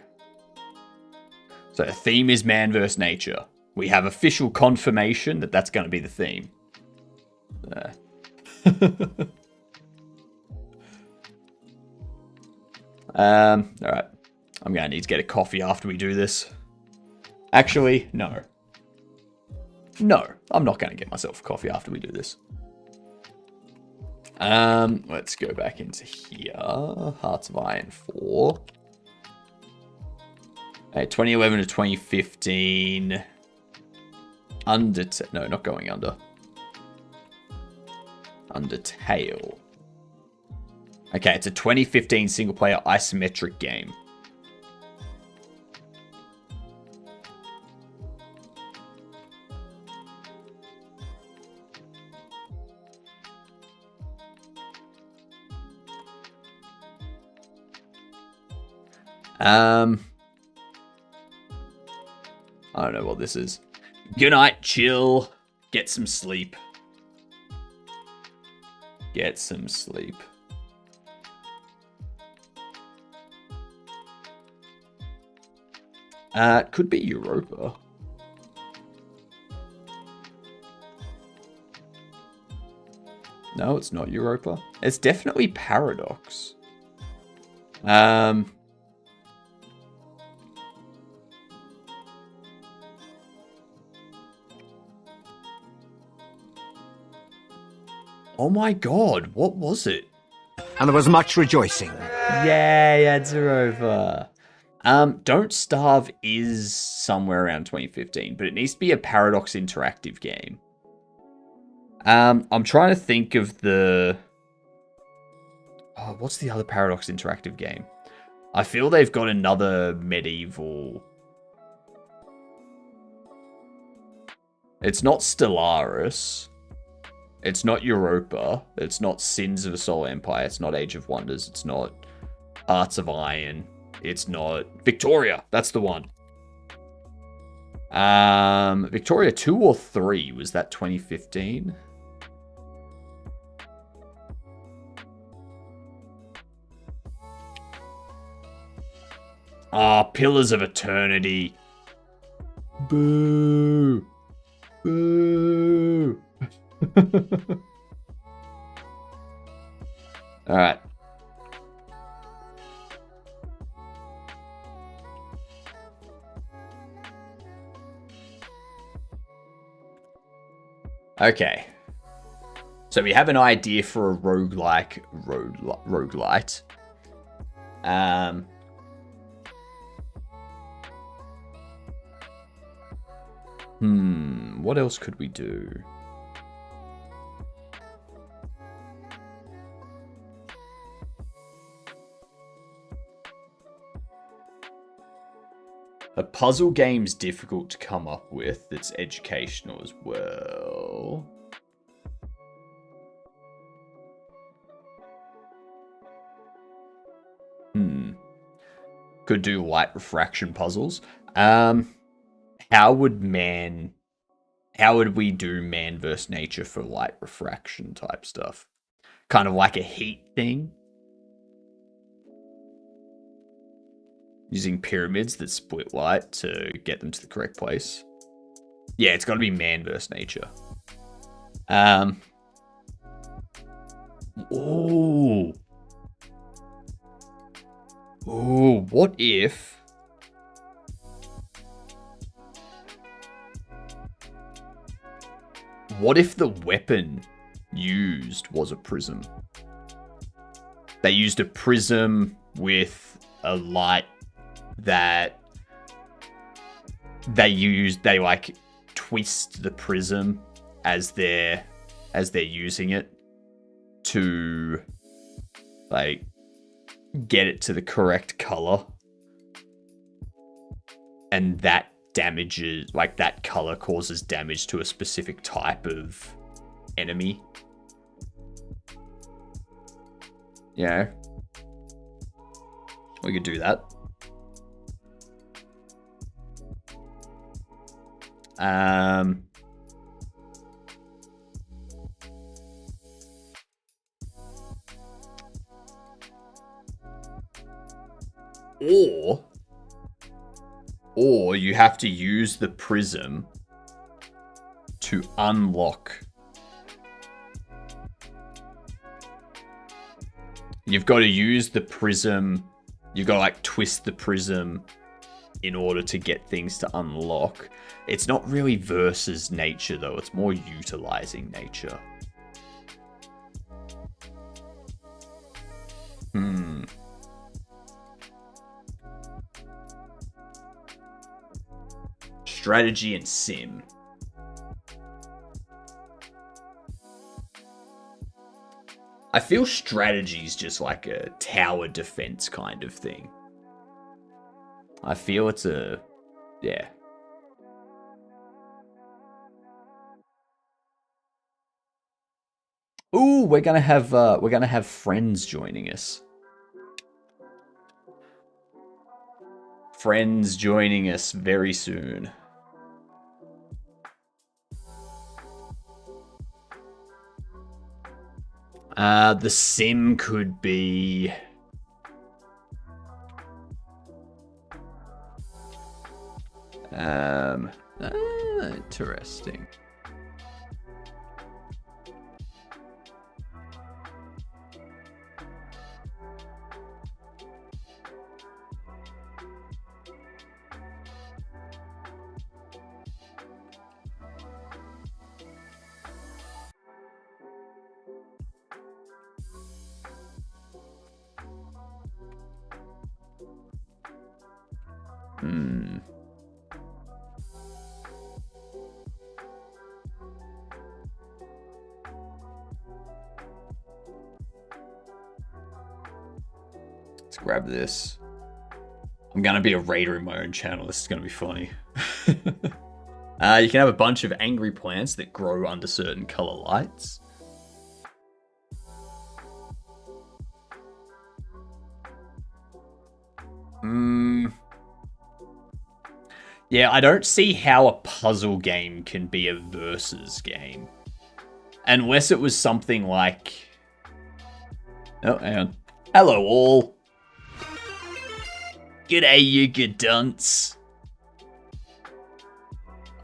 A: So the theme is man versus nature. We have official confirmation that that's going to be the theme. All right. I'm going to need to get a coffee after we do this. Actually, no. No, I'm not going to get myself a coffee after we do this. Let's go back into here. Hearts of Iron 4. 2011 to 2015. No, not going under. Undertale. Okay, it's a 2015 single-player isometric game. I don't know what this is. Good night, chill. Get some sleep. Get some sleep. It could be Europa. No, it's not Europa. It's definitely Paradox. Oh my god, what was it?
C: And there was much rejoicing.
A: Yay, it's over. Don't Starve is somewhere around 2015, but it needs to be a Paradox interactive game. I'm trying to think of the... Oh, what's the other Paradox interactive game? I feel they've got another medieval... It's not Stellaris. It's not Europa. It's not Sins of the Solar Empire. It's not Age of Wonders. It's not Hearts of Iron. It's not Victoria. That's the one. Victoria 2 or 3? Was that 2015? Ah, Pillars of Eternity. Boo. Boo. All right. Okay. So we have an idea for a roguelite. What else could we do? A puzzle game's difficult to come up with that's educational as well. Could do light refraction puzzles. How would we do man versus nature for light refraction type stuff? Kind of like a heat thing? Using pyramids that split light to get them to the correct place. Yeah, it's got to be man versus nature. Ooh, what if... What if the weapon used was a prism? They used a prism with a light that they like twist the prism as they're using it to like get it to the correct color, and that damages, like that color causes damage to a specific type of enemy. Yeah, we could do that. Or you have to use the prism to unlock. You've got to use the prism. You've got to like twist the prism in order to get things to unlock. It's not really versus nature though. It's more utilizing nature. Strategy and sim. I feel strategy's just like a tower defense kind of thing. I feel it's a... yeah. Ooh, we're gonna have friends joining us. Friends joining us very soon. The sim could be... interesting. Let's grab this. I'm gonna be a raider in my own channel. This is gonna be funny. You can have a bunch of angry plants that grow under certain color lights. Yeah, I don't see how a puzzle game can be a versus game. Unless it was something like... oh, hang on. Hello, all. G'day, you good dunce.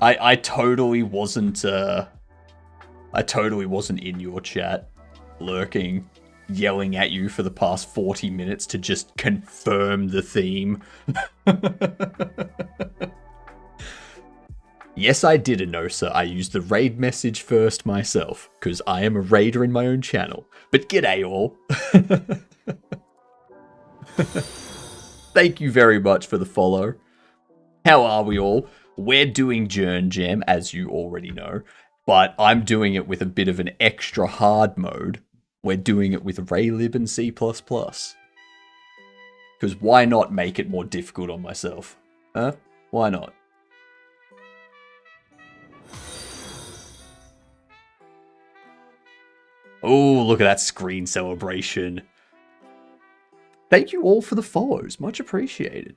A: I totally wasn't in your chat, lurking, yelling at you for the past 40 minutes to just confirm the theme. Yes, I did, Anosa. I used the raid message first myself, because I am a raider in my own channel. But g'day all. Thank you very much for the follow. How are we all? we're doing JernJam, as you already know, but I'm doing it with a bit of an extra hard mode. We're doing it with RayLib and C++. Because why not make it more difficult on myself? Huh? Why not? Oh, look at that screen celebration. Thank you all for the follows. Much appreciated.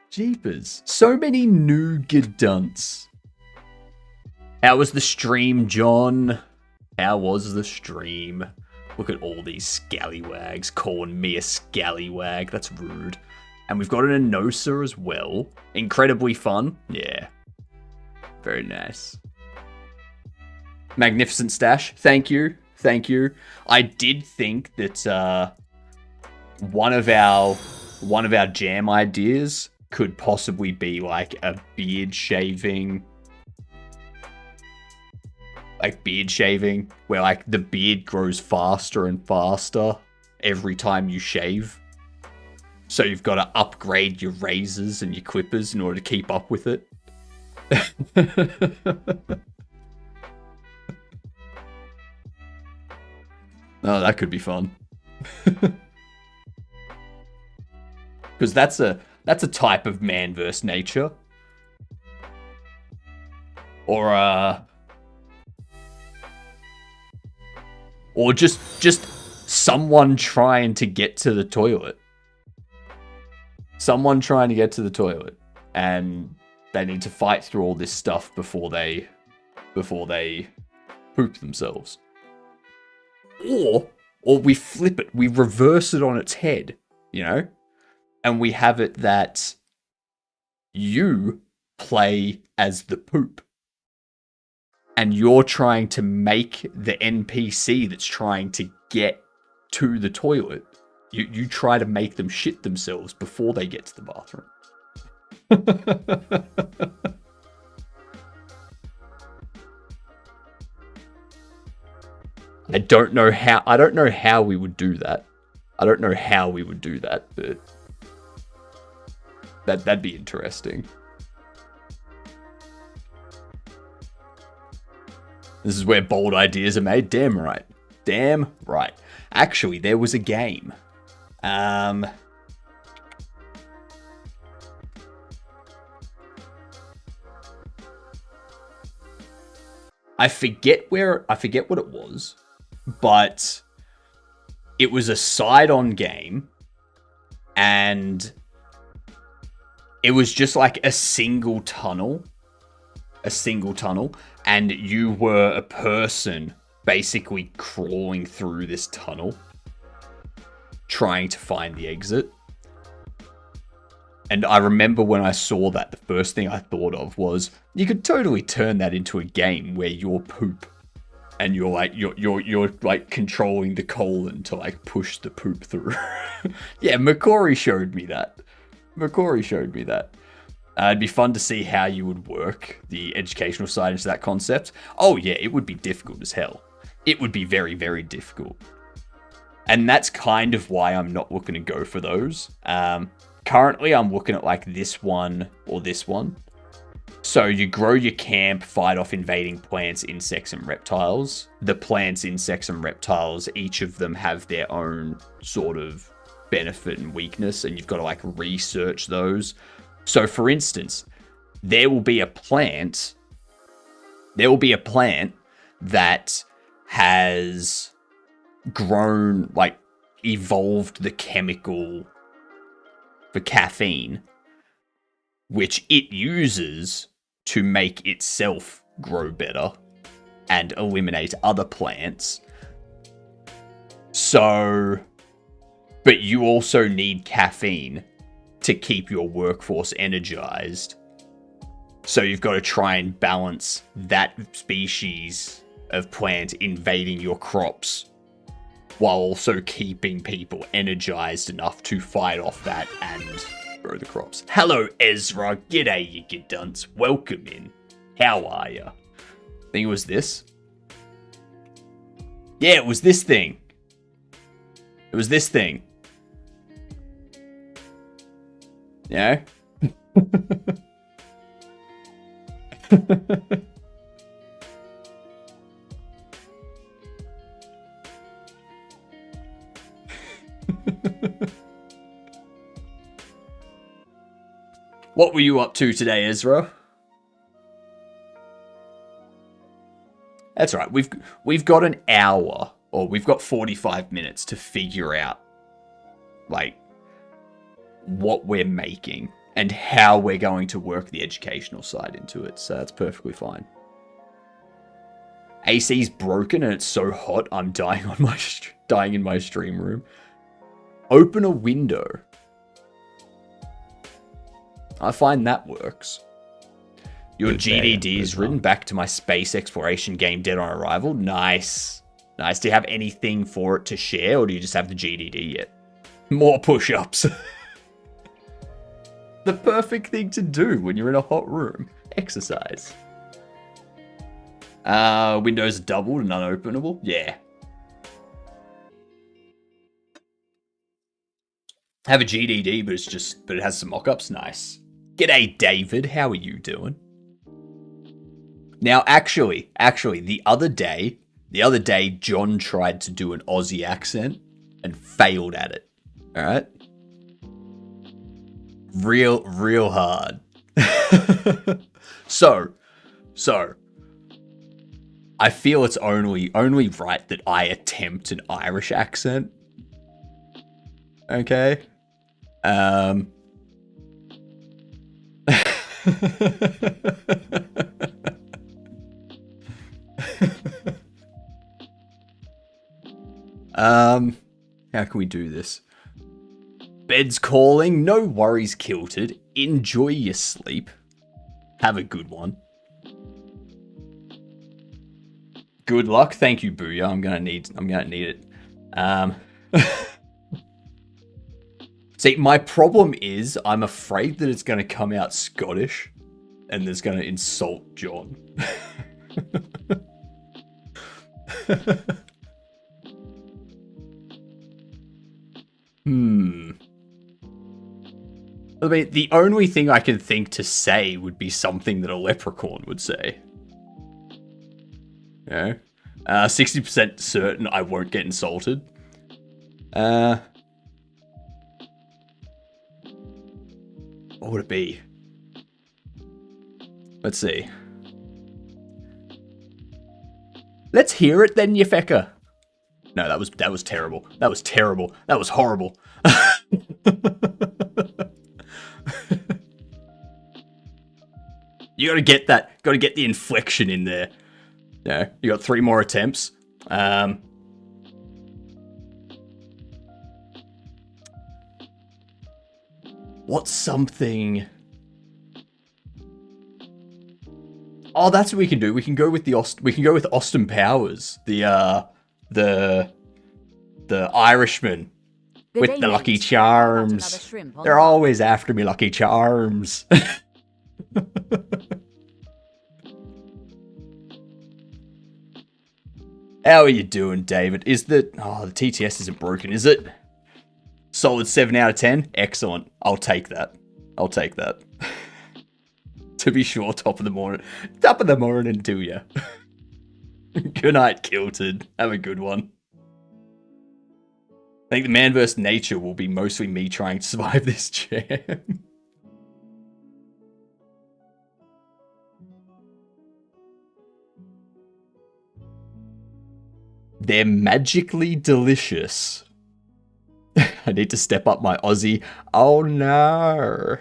A: Jeepers. So many new gidunts. How was the stream, John? How was the stream? Look at all these scallywags calling me a scallywag. That's rude. And we've got an Enosa as well. Incredibly fun. Yeah. Very nice. Magnificent stash. Thank you. Thank you. I did think that one of our jam ideas could possibly be like a beard shaving. Like beard shaving, where like the beard grows faster and faster every time you shave. So you've got to upgrade your razors and your clippers in order to keep up with it. Oh, that could be fun. Because that's a type of man versus nature. Or just someone trying to get to the toilet. Someone trying to get to the toilet. And they need to fight through all this stuff before they poop themselves. Or we flip it. We reverse it on its head, you know? And we have it that you play as the poop. And you're trying to make the NPC that's trying to get to the toilet. You try to make them shit themselves before they get to the bathroom. I don't know how we would do that. But that'd be interesting. This is where bold ideas are made. Damn right. Damn right. Actually, there was a game. I forget what it was, but it was a side-on game, and it was just like a single tunnel, and you were a person basically crawling through this tunnel, trying to find the exit. And I remember when I saw that, the first thing I thought of was, you could totally turn that into a game where you're poop, and you're like controlling the colon to like push the poop through. Yeah, Makori showed me that. It'd be fun to see how you would work the educational side into that concept. Oh yeah, it would be difficult as hell. It would be very, very difficult. And that's kind of why I'm not looking to go for those. Currently, I'm looking at like this one or this one. So you grow your camp, fight off invading plants, insects, and reptiles. The plants, insects, and reptiles, each of them have their own sort of benefit and weakness, and you've got to like research those. So for instance, there will be a plant that has grown, like evolved the chemical for caffeine, which it uses to make itself grow better and eliminate other plants. So, but you also need caffeine to keep your workforce energized. So you've got to try and balance that species of plant invading your crops while also keeping people energized enough to fight off that and grow the crops. Hello, Ezra. G'day, you gidunts. Welcome in. How are ya? I think it was this. Yeah, it was this thing. You know? What were you up to today, Ezra? That's right. We've got an hour, or we've got 45 minutes to figure out, like, what we're making and how we're going to work the educational side into it. So that's perfectly fine. AC's broken and it's so hot I'm dying in my stream room. Open a window. I find that works. Your GDD is written back to my space exploration game Dead on Arrival. Nice. Nice. Do you have anything for it to share, or do you just have the GDD yet? More push-ups. The perfect thing to do when you're in a hot room. Exercise. Windows doubled and unopenable. Yeah. Have a GDD, but it has some mock-ups. Nice. G'day, David. How are you doing? Now, actually, the other day, John tried to do an Aussie accent and failed at it. All right. Real hard. So, I feel it's only right that I attempt an Irish accent. Okay. How can we do this? Bed's calling. No worries, Kilted. Enjoy your sleep. Have a good one. Good luck. Thank you, Booyah. I'm gonna need it. See, my problem is I'm afraid that it's gonna come out Scottish and it's gonna insult John. I mean, the only thing I can think to say would be something that a leprechaun would say. Yeah. 60% certain I won't get insulted. What would it be? Let's see. Let's hear it then, you fecker. No, that was terrible. That was terrible. That was horrible. You gotta get that. Gotta get the inflection in there. Yeah, you got 3 more attempts. What's something? Oh, that's what we can do. We can go with Austin Powers, the Irishman with the Lucky Charms. They're always after me, Lucky Charms. How are you doing, David? The TTS isn't broken, is it? Solid 7 out of 10? Excellent. I'll take that. To be sure, top of the morning to ya. Good night, Kilted. Have a good one. I think the Man vs. Nature will be mostly me trying to survive this jam. They're magically delicious. I need to step up my Aussie. Oh no.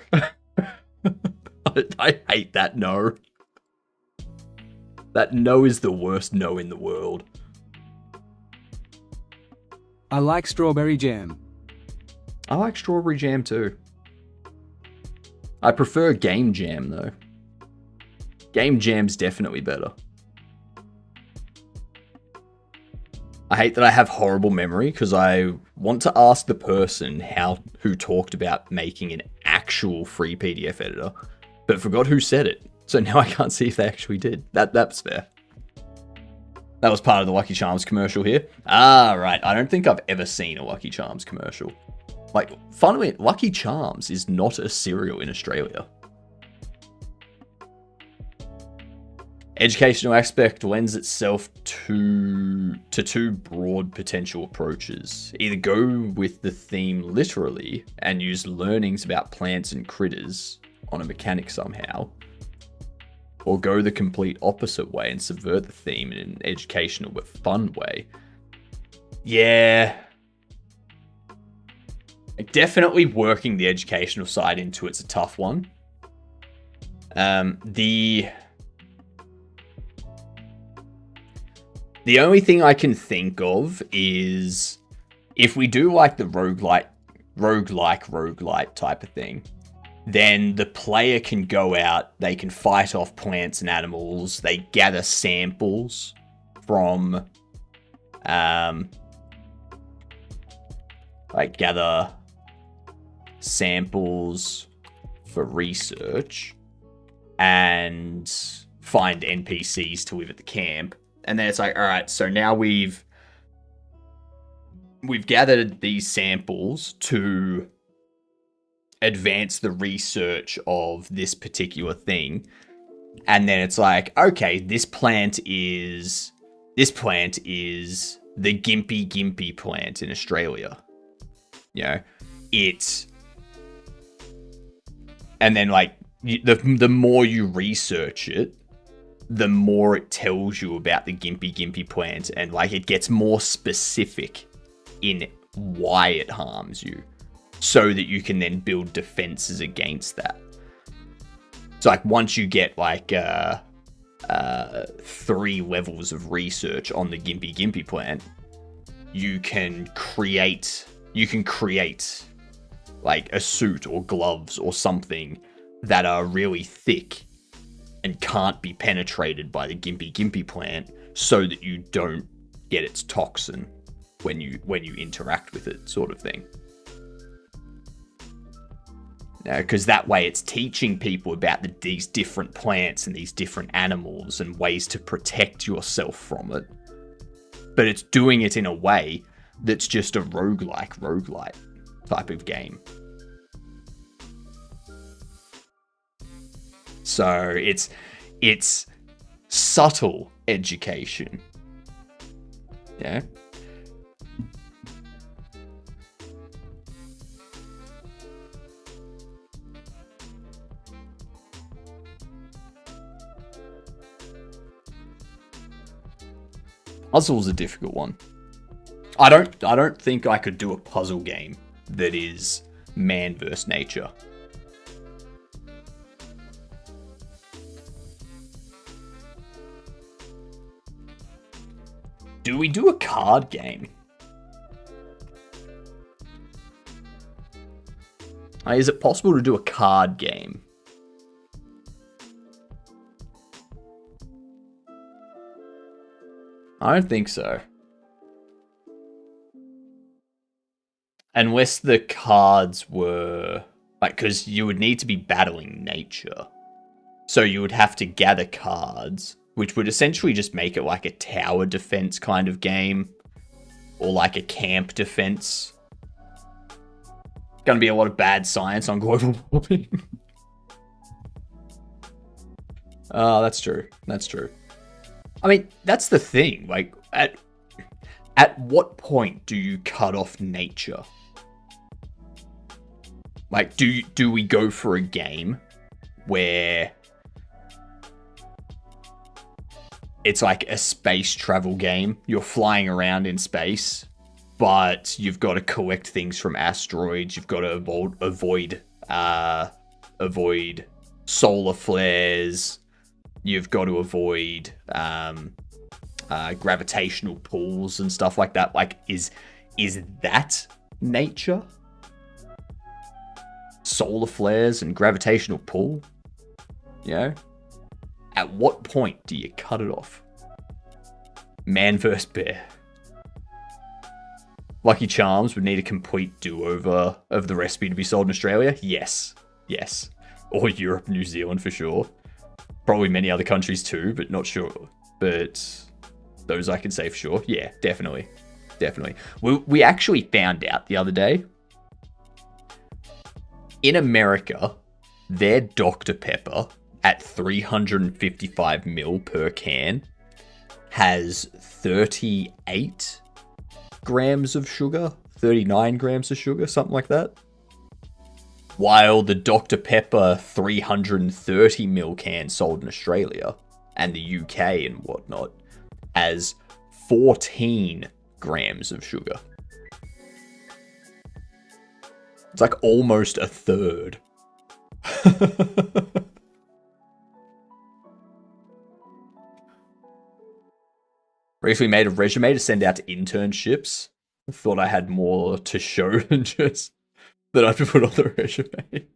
A: I hate that no. That no is the worst no in the world.
D: I like strawberry jam.
A: I like strawberry jam too. I prefer game jam though. Game jam's definitely better. I hate that I have horrible memory because I want to ask the person who talked about making an actual free PDF editor, but forgot who said it. So now I can't see if they actually did. That's fair. That was part of the Lucky Charms commercial here. Ah, right. I don't think I've ever seen a Lucky Charms commercial. Like, funnily, Lucky Charms is not a cereal in Australia. Educational aspect lends itself to two broad potential approaches. Either go with the theme literally and use learnings about plants and critters on a mechanic somehow, or go the complete opposite way and subvert the theme in an educational but fun way. Yeah. Definitely working the educational side into it's a tough one. The only thing I can think of is if we do like the roguelite type of thing, then the player can go out, they can fight off plants and animals, they gather samples from, gather samples for research and find NPCs to live at the camp. And then it's like, all right, so now we've gathered these samples to advance the research of this particular thing. And then it's like, okay, this plant is the Gimpy plant in Australia. You know, and then like the more you research it, the more it tells you about the Gimpy plant, and like it gets more specific in why it harms you, so that you can then build defenses against that. So like once you get like 3 levels of research on the Gimpy plant, you can create like a suit or gloves or something that are really thick and can't be penetrated by the Gimpy plant, so that you don't get its toxin when you interact with it, sort of thing. Because that way it's teaching people about these different plants and these different animals and ways to protect yourself from it. But it's doing it in a way that's just a roguelite type of game. So it's subtle education. Yeah. Puzzle's a difficult one. I don't think I could do a puzzle game that is man versus nature. Do we do a card game? Is it possible to do a card game? I don't think so. Unless the cards were... like, because you would need to be battling nature. So you would have to gather cards, which would essentially just make it like a tower defense kind of game. Or like a camp defense. Gonna be a lot of bad science on global warming. That's true. That's true. I mean, that's the thing. Like, at what point do you cut off nature? Like, do we go for a game where it's like a space travel game? You're flying around in space, but you've got to collect things from asteroids. You've got to avoid solar flares. You've got to avoid gravitational pulls and stuff like that. Like, is that nature? Solar flares and gravitational pull? You know? At what point do you cut it off? Man versus bear. Lucky Charms would need a complete do-over of the recipe to be sold in Australia? Yes. Yes. Or Europe, New Zealand for sure. Probably many other countries too, but not sure. But those I can say for sure. Yeah, definitely. Definitely. We actually found out the other day. In America, their Dr. Pepper at 355 mil per can has 38 grams of sugar, 39 grams of sugar, something like that. While the Dr. Pepper 330 mil can sold in Australia and the UK and whatnot has 14 grams of sugar. It's like almost a third. Recently made a resume to send out to internships. Thought I had more to show than just that I have to put on the resume.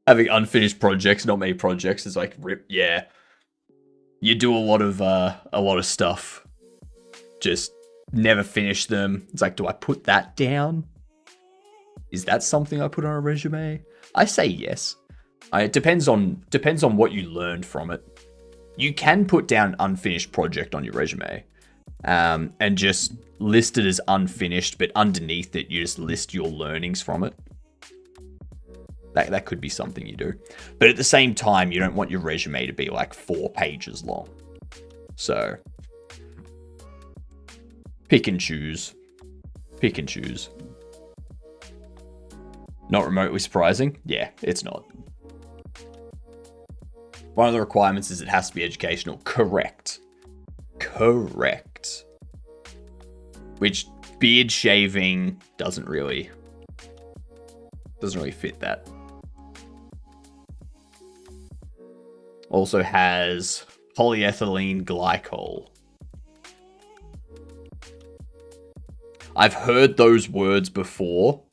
A: Having unfinished projects, not many projects, is like rip. Yeah, you do a lot of stuff, just never finish them. It's like, do I put that down? Is that something I put on a resume? I say yes. It depends on what you learned from it. You can put down unfinished project on your resume, and just list it as unfinished, but underneath it you just list your learnings from it. That could be something you do. But at the same time, you don't want your resume to be like 4 pages long. So pick and choose. Pick and choose. Not remotely surprising? Yeah, it's not. One of the requirements is it has to be educational. Correct. Correct. Which beard shaving doesn't really fit that. Also has polyethylene glycol. I've heard those words before.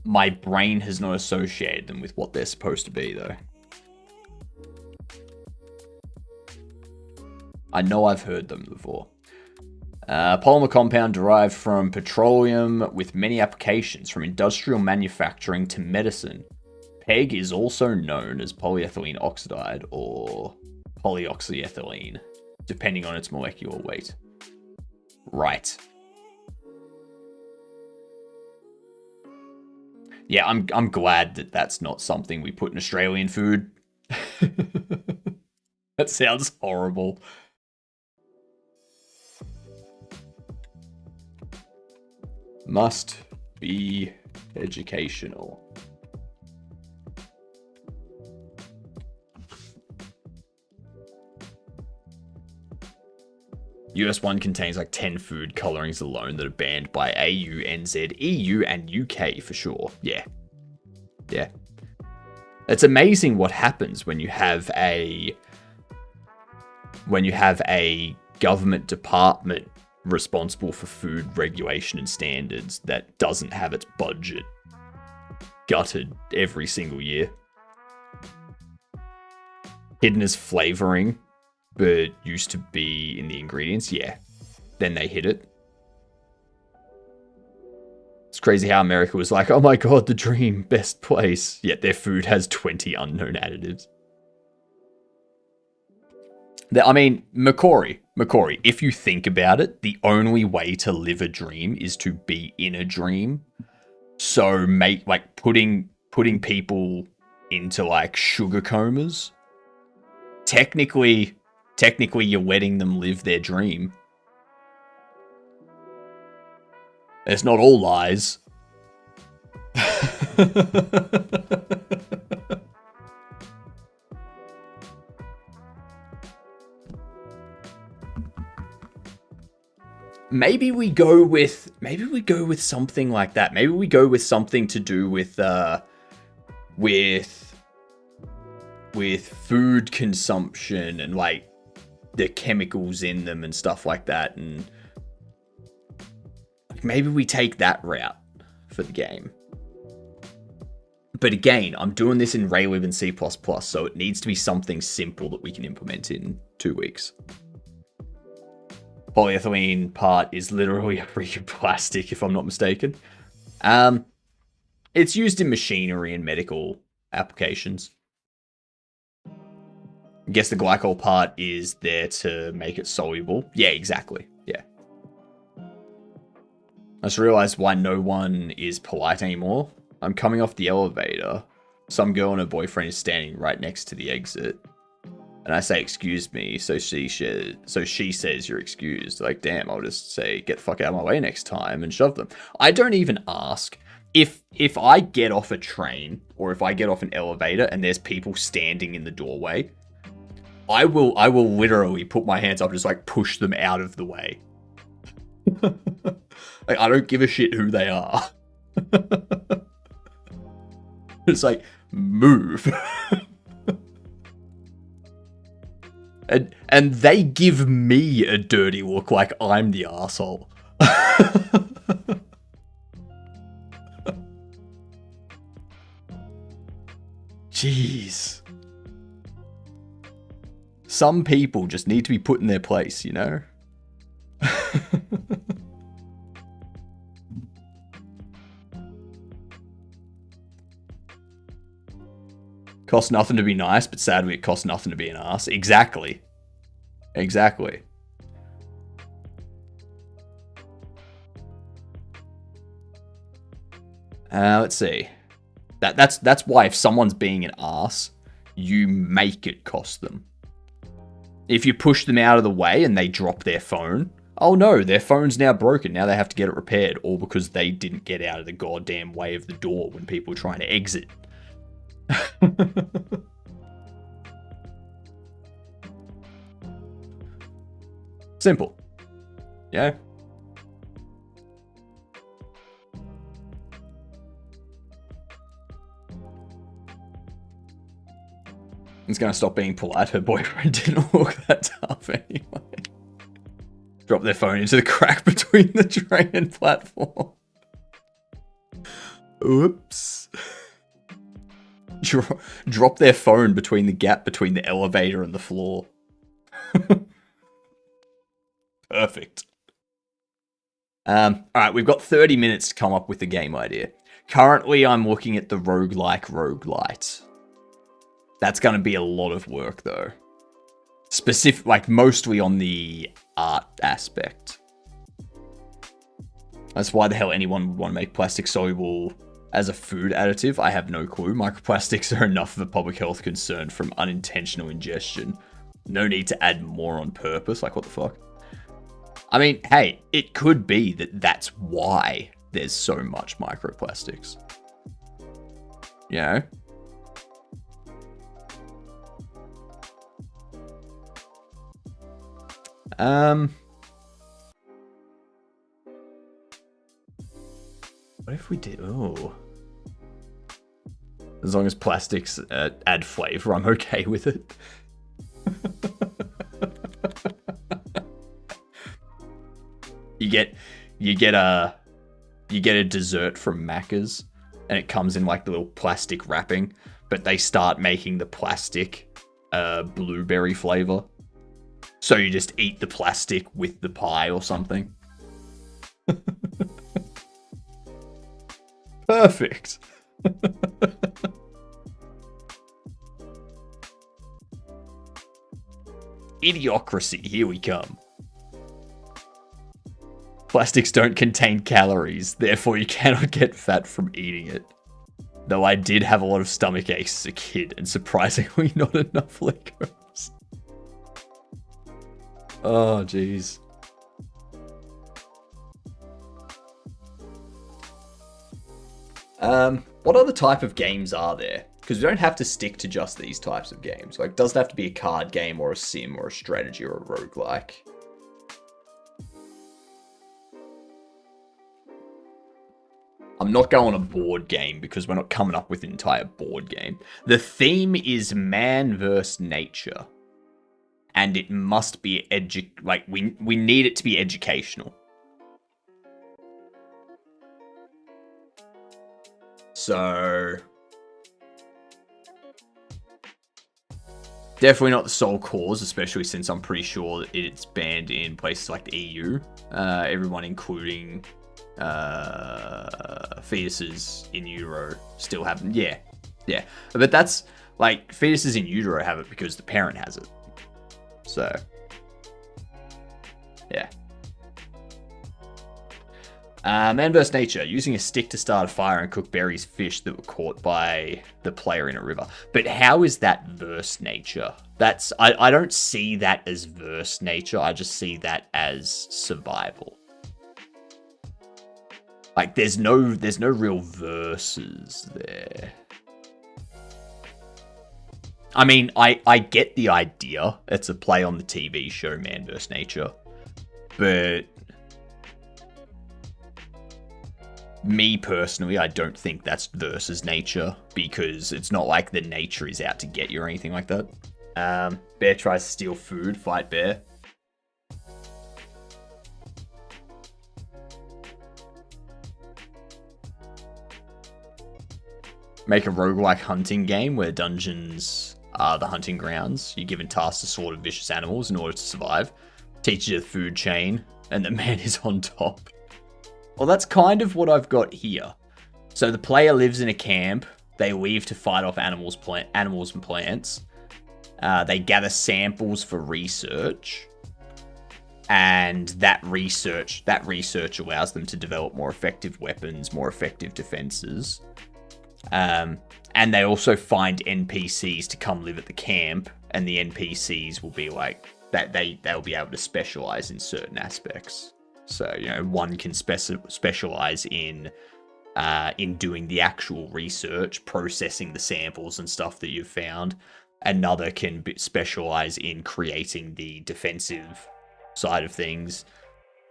A: My brain has not associated them with what they're supposed to be, though. I know I've heard them before. Polymer compound derived from petroleum with many applications, from industrial manufacturing to medicine. PEG is also known as polyethylene oxide or polyoxyethylene, depending on its molecular weight. Right. Yeah, I'm glad that that's not something we put in Australian food. That sounds horrible. Must be educational. US 1 contains like 10 food colorings alone that are banned by AU, NZ, EU, and UK for sure. Yeah. Yeah. It's amazing what happens when you have a government department responsible for food regulation and standards that doesn't have its budget gutted every single year. Hidden as flavoring, but used to be in the ingredients. Yeah. Then they hid it. It's crazy how America was like, oh my god, the dream, best place. Yet their food has 20 unknown additives. I mean, Macquarie, if you think about it, the only way to live a dream is to be in a dream. So putting people into like sugar comas. Technically you're letting them live their dream. It's not all lies. Maybe we go with something like that. Maybe we go with something to do with food consumption and like the chemicals in them and stuff like that, and maybe we take that route for the game. But again, I'm doing this in RayLib and C++, so it needs to be something simple that we can implement in 2 weeks. Polyethylene part is literally a freaking plastic, if I'm not mistaken. It's used in machinery and medical applications. I guess the glycol part is there to make it soluble. Yeah, exactly. Yeah. I just realized why no one is polite anymore. I'm coming off the elevator. some girl and her boyfriend is standing right next to the exit. And I say, excuse me, so she says you're excused. Like, damn, I'll just say, get the fuck out of my way next time and shove them. I don't even ask. If I get off a train or if I get off an elevator and there's people standing in the doorway, I will literally put my hands up and just like push them out of the way. Like, I don't give a shit who they are. It's like, move. And they give me a dirty look like I'm the asshole. Jeez. Some people just need to be put in their place, you know? Costs nothing to be nice, but sadly it costs nothing to be an ass. Exactly. Exactly. Let's see. That's why if someone's being an ass, you make it cost them. If you push them out of the way and they drop their phone, oh no, their phone's now broken. Now they have to get it repaired, all because they didn't get out of the goddamn way of the door when people were trying to exit. Simple. Yeah. It's gonna stop being polite. Her boyfriend didn't look that tough anyway. Drop their phone into the crack between the train and platform. Oops. Drop their phone between the gap between the elevator and the floor. Perfect. Alright, we've got 30 minutes to come up with a game idea. Currently, I'm looking at the roguelite. That's going to be a lot of work, though. Like, mostly on the art aspect. That's why the hell anyone would want to make plastic soluble as a food additive. I have no clue. Microplastics are enough of a public health concern from unintentional ingestion. No need to add more on purpose. Like, what the fuck? I mean, hey, it could be that that's why there's so much microplastics. You know? What if we did? Oh. As long as plastics add flavor, I'm okay with it. You get a dessert from Macca's, and it comes in like the little plastic wrapping, but they start making the plastic blueberry flavor. So you just eat the plastic with the pie or something. Perfect. Idiocracy, here we come. Plastics don't contain calories, therefore you cannot get fat from eating it. Though I did have a lot of stomach aches as a kid, and surprisingly not enough Legos. Oh, jeez. What other type of games are there? Because we don't have to stick to just these types of games. Like, it doesn't have to be a card game or a sim or a strategy or a roguelike. I'm not going a board game because we're not coming up with an entire board game. The theme is man versus nature. And it must be we need it to be educational. So definitely not the sole cause, especially since I'm pretty sure that it's banned in places like the EU. Everyone, including fetuses in utero, still have them. Yeah. But that's like fetuses in utero have it because the parent has it. So, yeah. Man vs. Nature. Using a stick to start a fire and cook berries, fish that were caught by the player in a river. But how is that verse nature? I don't see that as verse nature. I just see that as survival. Like, there's no real verses there. I mean, I get the idea. It's a play on the TV show Man vs. Nature. But me personally, I don't think that's versus nature, because it's not like the nature is out to get you or anything like that. Bear tries to steal food, fight bear. Make a roguelike hunting game where dungeons are the hunting grounds. You're given tasks to slaughter vicious animals in order to survive. Teaches you the food chain, and the man is on top. Well, that's kind of what I've got here. So the player lives in a camp. They leave to fight off animals and plants. They gather samples for research. And that research allows them to develop more effective weapons, more effective defenses. And they also find NPCs to come live at the camp, and the NPCs will be like that. They'll be able to specialize in certain aspects. So, you know, one can specialize in doing the actual research, processing the samples and stuff that you've found. Another can specialize in creating the defensive side of things.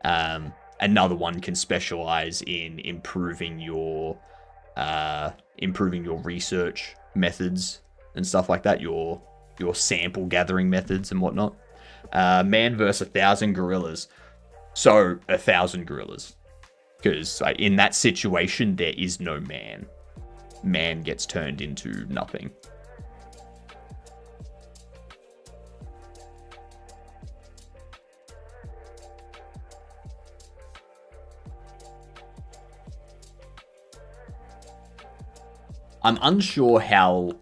A: Another one can specialize in improving your research methods and stuff like that, your sample gathering methods and whatnot. Man versus 1,000 gorillas. So 1,000 gorillas, because in that situation there is no man. Man gets turned into nothing. I'm unsure how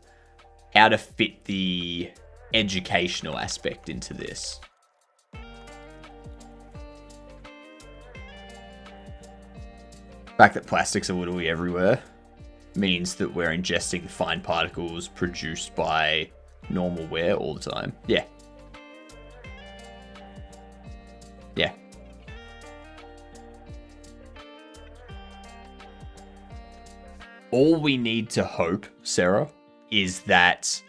A: to fit the educational aspect into this. The fact that plastics are literally everywhere means that we're ingesting the fine particles produced by normal wear all the time. Yeah. Yeah. All we need to hope, Sarah, is that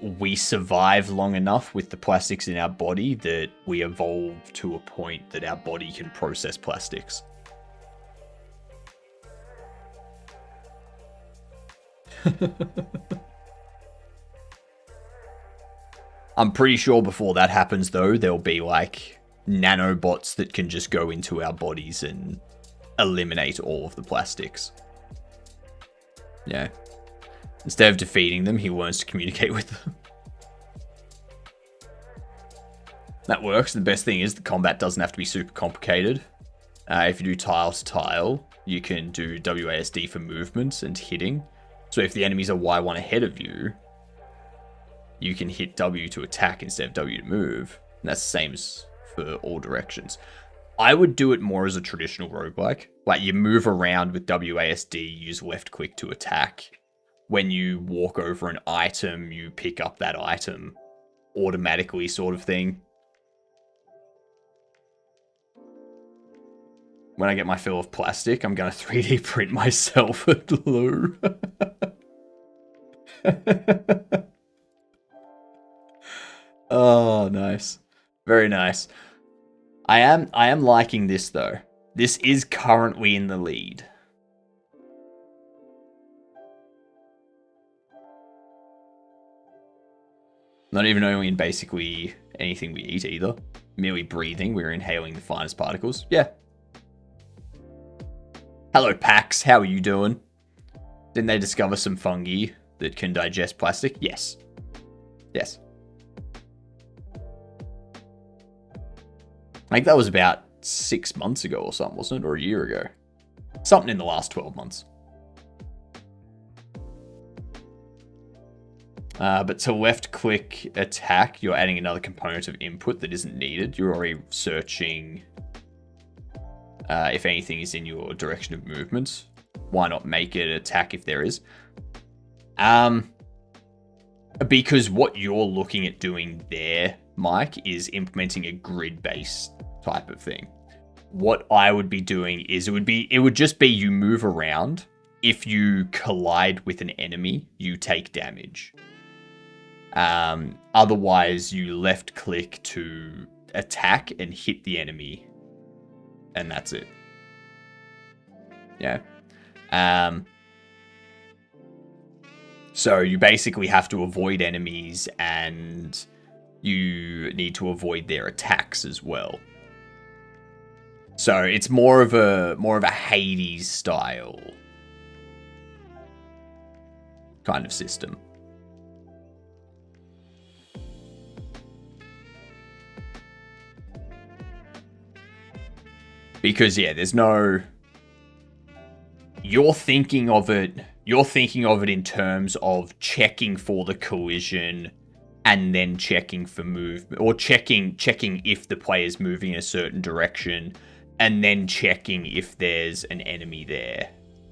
A: we survive long enough with the plastics in our body that we evolve to a point that our body can process plastics. I'm pretty sure before that happens, though, there'll be like nanobots that can just go into our bodies and eliminate all of the plastics. Yeah. Instead of defeating them, he learns to communicate with them. That works. The best thing is the combat doesn't have to be super complicated. If you do tile to tile, you can do WASD for movements and hitting. So if the enemies are Y1 ahead of you, you can hit W to attack instead of W to move. And that's the same as for all directions. I would do it more as a traditional roguelike. Like, you move around with WASD, use left click to attack. When you walk over an item, you pick up that item automatically, sort of thing. When I get my fill of plastic, I'm going to 3D print myself a glue. Oh, nice. Very nice. I am liking this, though. This is currently in the lead. Not even only in basically anything we eat either. Merely breathing, we're inhaling the finest particles. Yeah. Hello, Pax. How are you doing? Didn't they discover some fungi that can digest plastic? Yes. Yes. I think that was about 6 months ago or something, wasn't it? Or a year ago. Something in the last 12 months. But to left-click attack, you're adding another component of input that isn't needed. You're already searching if anything is in your direction of movement. Why not make it attack if there is? Because what you're looking at doing there, Mike, is implementing a grid-based type of thing. What I would be doing is it would just be you move around. If you collide with an enemy, you take damage. Otherwise, you left click to attack and hit the enemy, and that's it. Yeah. So you basically have to avoid enemies, and you need to avoid their attacks as well. So it's more of a Hades style kind of system. Because yeah, there's no... You're thinking of it in terms of checking for the collision and then checking for movement, or checking if the player's moving in a certain direction and then checking if there's an enemy there.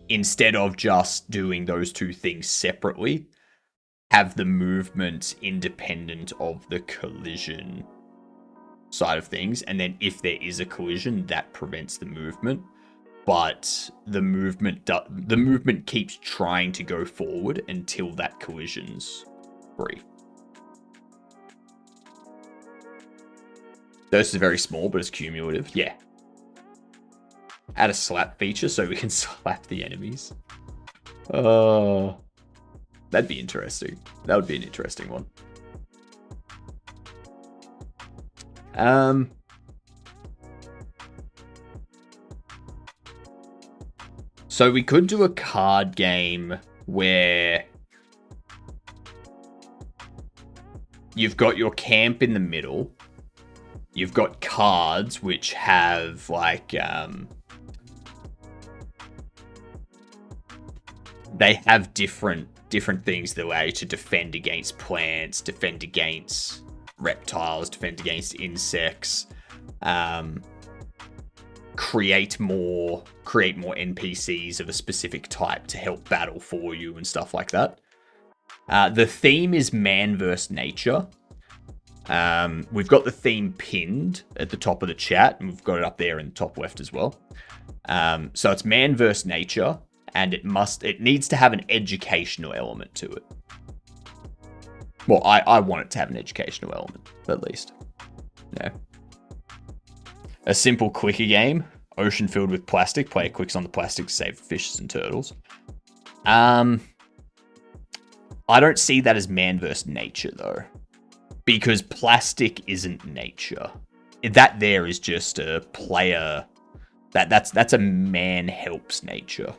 A: Instead of just doing those two things separately, have the movement independent of the collision side of things, and then if there is a collision, that prevents the movement. But the movement keeps trying to go forward until that collision's free. This is very small, but it's cumulative. Yeah. Add a slap feature so we can slap the enemies. That'd be interesting. That would be an interesting one. So we could do a card game where you've got your camp in the middle. You've got cards which have like they have different things that allow you to defend against plants, defend against reptiles, defend against insects, create more NPCs of a specific type to help battle for you and stuff like that. The theme is man versus nature. We've got the theme pinned at the top of the chat, and we've got it up there in the top left as well. So it's man versus nature, and it needs to have an educational element to it. Well, I want it to have an educational element, at least. Yeah. A simple clicker game. Ocean filled with plastic. Player clicks on the plastic to save fishes and turtles. I don't see that as man versus nature, though. Because plastic isn't nature. That there is just a player... That's a man helps nature.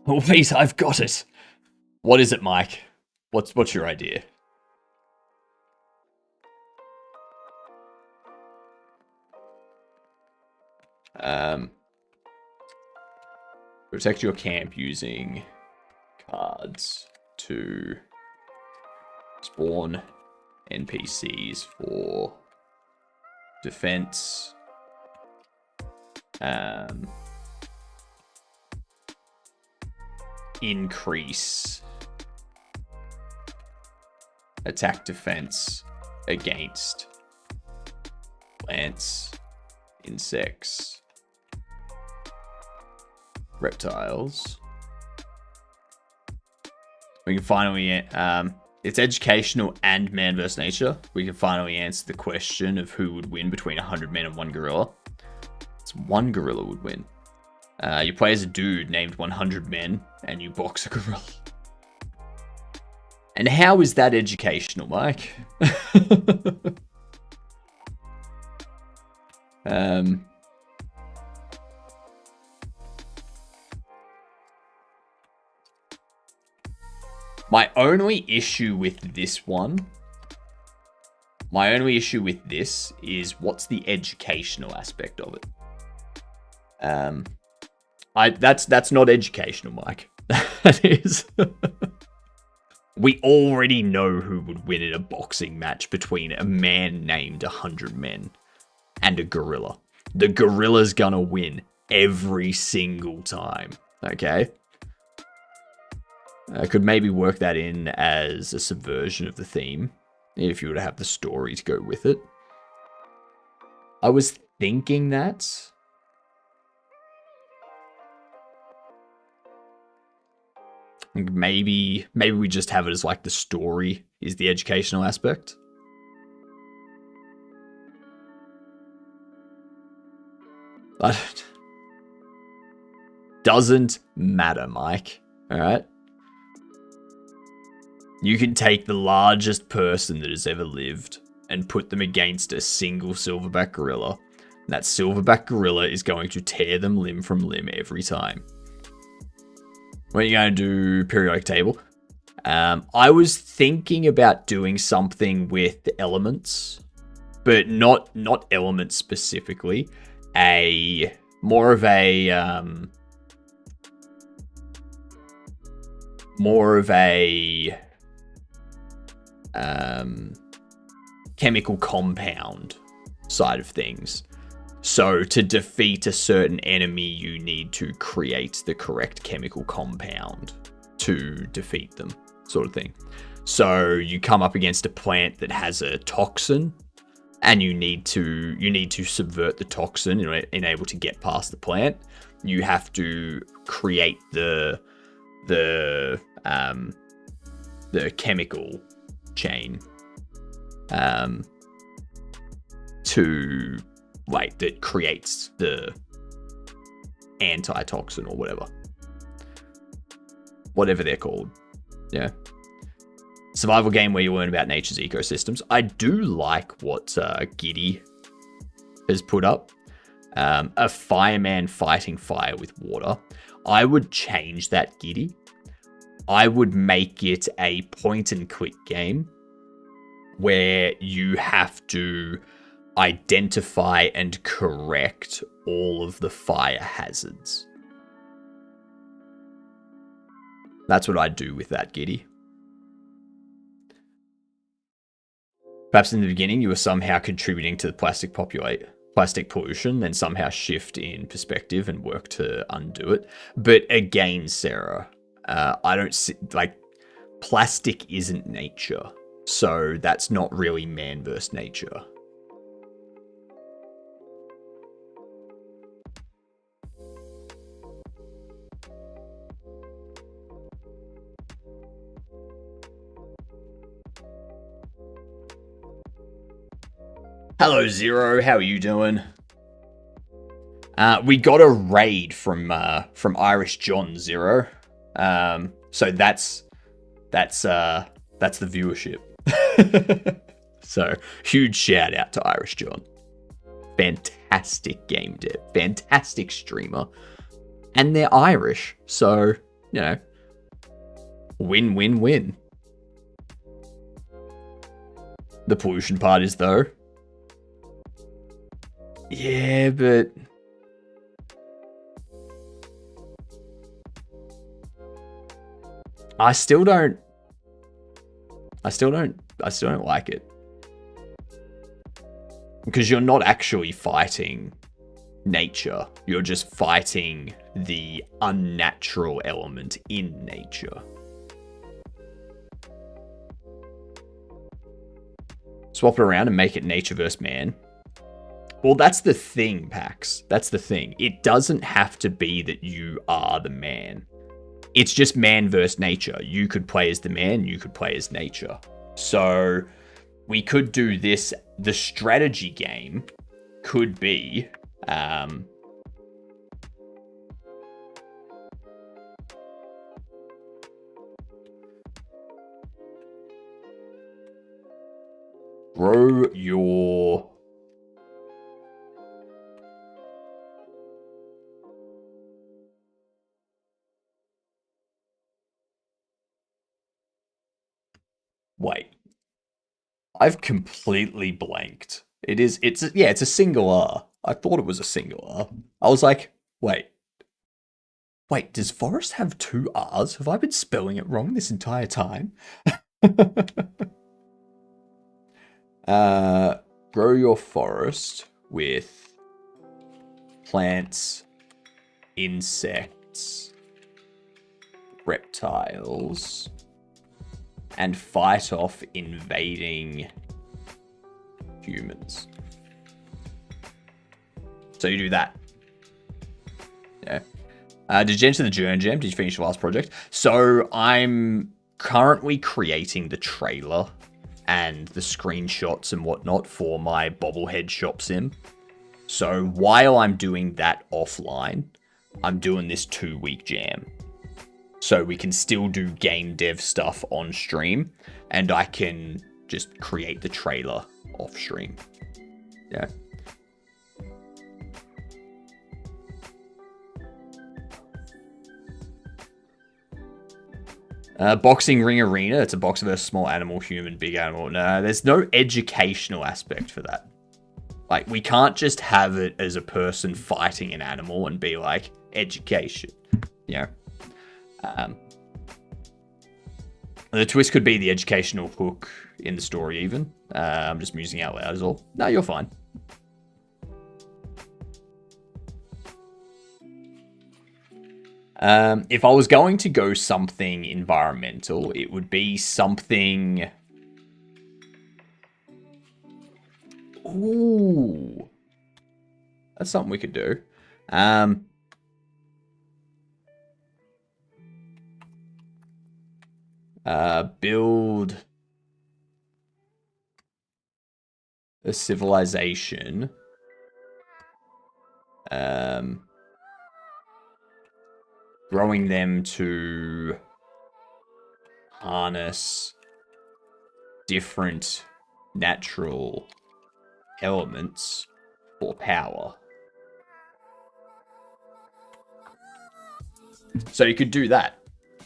A: Oh, wait, I've got it. What is it, Mike? What's your idea? Protect your camp using cards to spawn NPCs for defense. Increase attack defense against plants, insects, reptiles. We can finally, it's educational and man versus nature. We can finally answer the question of who would win between 100 men and one gorilla. It's one gorilla would win. You play as a dude named 100 Men, and you box a gorilla. And how is that educational, Mike? My only issue with this is what's the educational aspect of it? That's not educational, Mike. That is. We already know who would win in a boxing match between a man named 100 Men and a gorilla. The gorilla's gonna win every single time, okay? I could maybe work that in as a subversion of the theme, if you were to have the story to go with it. I was thinking that. Maybe we just have it as like the story is the educational aspect. But doesn't matter, Mike. All right. You can take the largest person that has ever lived and put them against a single silverback gorilla. And that silverback gorilla is going to tear them limb from limb every time. What are you going to do? Periodic table. I was thinking about doing something with the elements, but not elements specifically. More of a chemical compound side of things. So to defeat a certain enemy, you need to create the correct chemical compound to defeat them, sort of thing. So you come up against a plant that has a toxin, and you need to subvert the toxin in able to get past the plant. You have to create the chemical chain that creates the antitoxin or whatever they're called. Yeah. Survival game where you learn about nature's ecosystems. I do like what Giddy has put up. A fireman fighting fire with water. I would change that, Giddy. I would make it a point and click game where you have to identify and correct all of the fire hazards. That's what I'd do with that, Giddy. Perhaps in the beginning you were somehow contributing to the plastic pollution, then somehow shift in perspective and work to undo it. But again, Sarah, I don't see, plastic isn't nature. So that's not really man versus nature. Hello, Zero. How are you doing? We got a raid from Irish John, Zero. So that's the viewership. So huge shout out to Irish John. Fantastic game dev, fantastic streamer, and they're Irish, so win-win-win. The pollution part is though. Yeah, but I still don't like it. Because you're not actually fighting nature. You're just fighting the unnatural element in nature. Swap it around and make it nature versus man. Well, that's the thing, Pax. That's the thing. It doesn't have to be that you are the man. It's just man versus nature. You could play as the man, you could play as nature. So we could do this. The strategy game could be grow your wait. I've completely blanked. It's a single R. I thought it was a single R. I was like, wait. Wait, does forest have two R's? Have I been spelling it wrong this entire time? Grow your forest with plants, insects, reptiles, and fight off invading humans. So you do that. Yeah. Did you enter the JernJam? Did you finish the last project? So I'm currently creating the trailer and the screenshots and whatnot for my Bobblehead Shop Sim. So while I'm doing that offline, I'm doing this 2-week jam. So we can still do game dev stuff on stream, and I can just create the trailer off stream. Yeah. Boxing ring arena. It's a box versus small animal, human, big animal. No, there's no educational aspect for that. Like, we can't just have it as a person fighting an animal and be like, education. You know? The twist could be the educational hook in the story even. I'm just musing out loud is all. No, you're fine. If I was going to go something environmental, it would be something... Ooh. That's something we could do. Build a civilization. Growing them to harness different natural elements for power. So you could do that.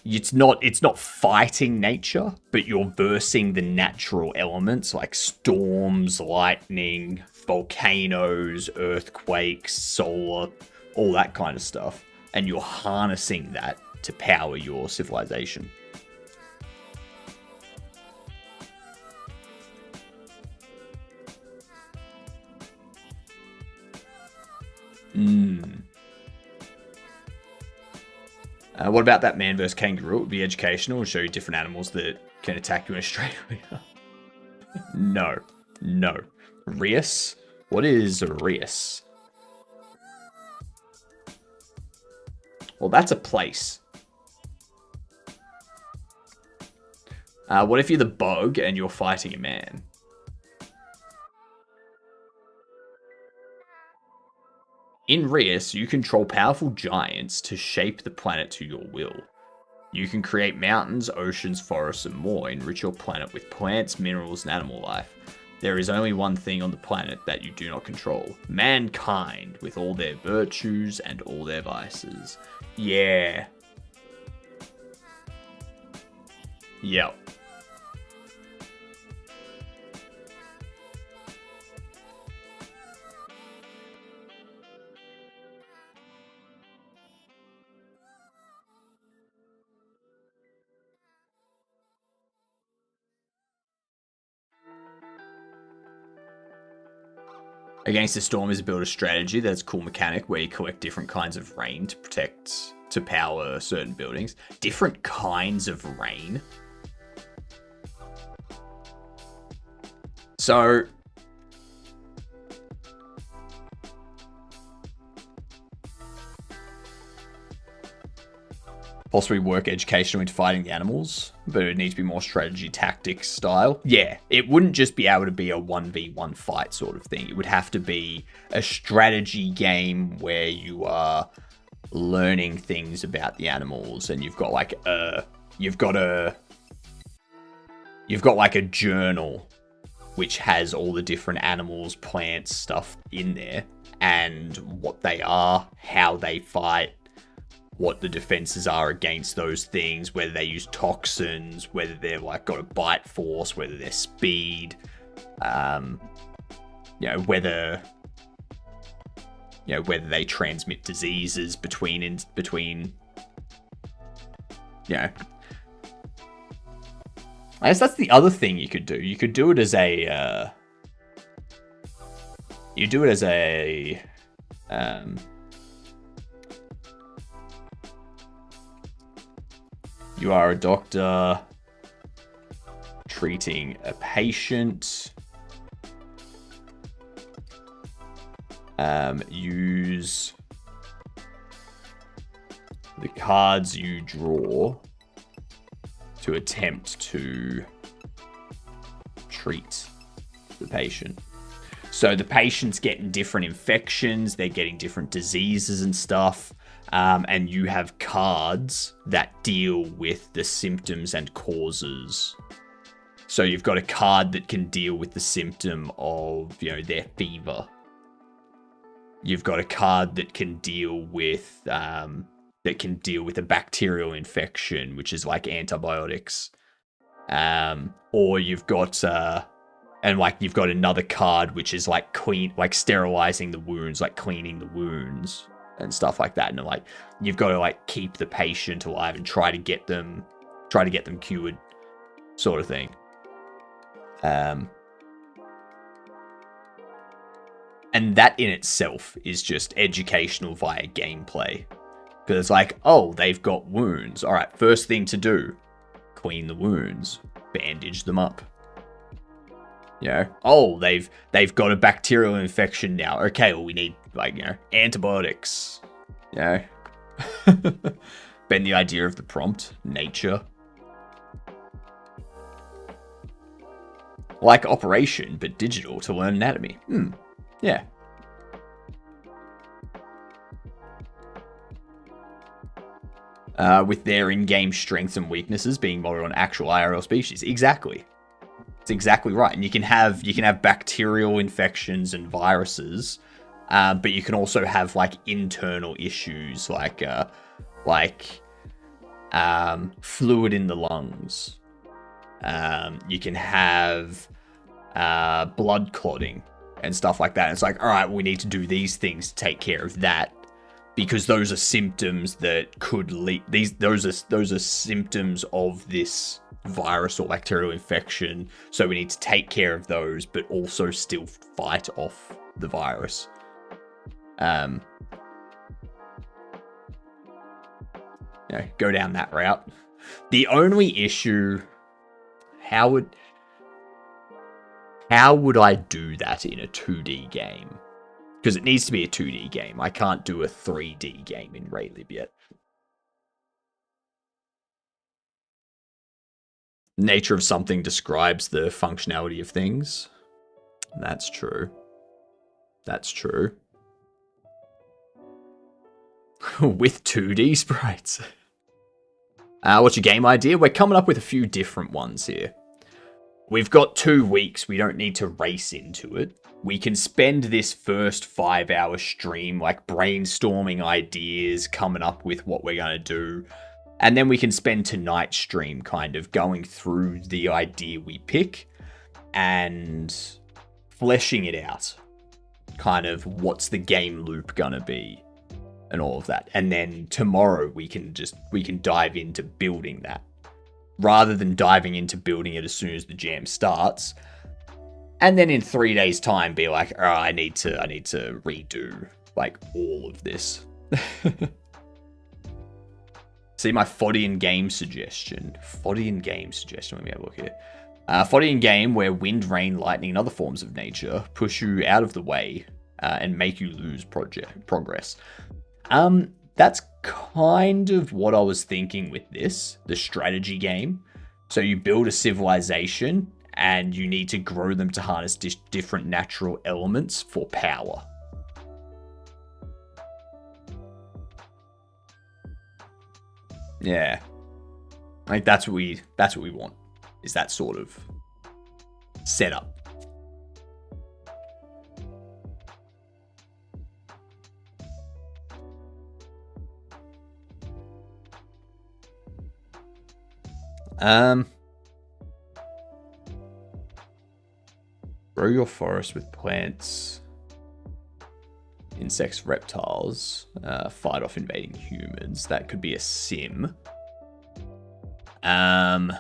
A: It's not fighting nature, but you're versing the natural elements like storms, lightning, volcanoes, earthquakes, solar, all that kind of stuff. And you're harnessing that to power your civilization. What about that man versus kangaroo? It would be educational and show you different animals that can attack you in Australia. No. Reus? What is Reus? Well, that's a place. What if you're the bug and you're fighting a man? In Reus, you control powerful giants to shape the planet to your will. You can create mountains, oceans, forests, and more. Enrich your planet with plants, minerals, and animal life. There is only one thing on the planet that you do not control. Mankind, with all their virtues and all their vices. Yeah. Yep. Against the storm is build a strategy. That's a cool mechanic where you collect different kinds of rain to power certain buildings. Different kinds of rain. So possibly work educational into fighting the animals, but it needs to be more strategy tactics style. Yeah, it wouldn't just be able to be a 1v1 fight sort of thing. It would have to be a strategy game where you are learning things about the animals, and you've got like a journal which has all the different animals, plants, stuff in there, and what they are, how they fight, what the defenses are against those things, whether they use toxins, whether they're like got a bite force, whether they're speed, whether they transmit diseases between you know, I guess that's the other thing you could do. You could do it as a, you do it as a, you are a doctor treating a patient. Use the cards you draw to attempt to treat the patient. So the patient's getting different infections, they're getting different diseases and stuff, and you have cards that deal with the symptoms and causes. So you've got a card that can deal with the symptom of, you know, their fever. You've got a card that can deal with a bacterial infection, which is like antibiotics. Or you've got you've got another card which is like sterilizing the wounds, like cleaning the wounds and stuff like that. And like you've got to like keep the patient alive and try to get them cured, sort of thing. And that in itself is just educational via gameplay. Because it's like, oh, they've got wounds. All right, first thing to do, clean the wounds, bandage them up. You know, oh, they've got a bacterial infection now. Okay, well, we need, like, you know, antibiotics. You know? Bend the idea of the prompt, nature. Like Operation, but digital to learn anatomy. Yeah. With their in-game strengths and weaknesses being modeled on actual IRL species. Exactly. It's exactly right. And you can have bacterial infections and viruses, but you can also have like internal issues like fluid in the lungs. You can have blood clotting and stuff like that. And it's like, all right, we need to do these things to take care of that, because those are symptoms that could lead. Those are symptoms of this virus or bacterial infection. So we need to take care of those, but also still fight off the virus. Go down that route. The only issue, how would I do that in a 2D game? Because it needs to be a 2D game. I can't do a 3D game in RayLib yet. Nature of something describes the functionality of things. That's true. That's true. With 2D sprites. What's your game idea? We're coming up with a few different ones here. We've got 2 weeks. We don't need to race into it. We can spend this first 5-hour stream like brainstorming ideas, coming up with what we're going to do. And then we can spend tonight's stream kind of going through the idea we pick and fleshing it out. Kind of what's the game loop going to be and all of that. And then tomorrow we can dive into building that, rather than diving into building it as soon as the jam starts. And then in 3 days' time, be like, oh, I need to redo like all of this. See my Fodian game suggestion. Let me have a look here. Fodian game where wind, rain, lightning, and other forms of nature push you out of the way and make you lose progress. That's kind of what I was thinking with this, the strategy game. So you build a civilization and you need to grow them to harness different natural elements for power. Yeah. Like that's what we want, is that sort of setup. Grow your forest with plants, insects, reptiles, fight off invading humans. That could be a sim. That'd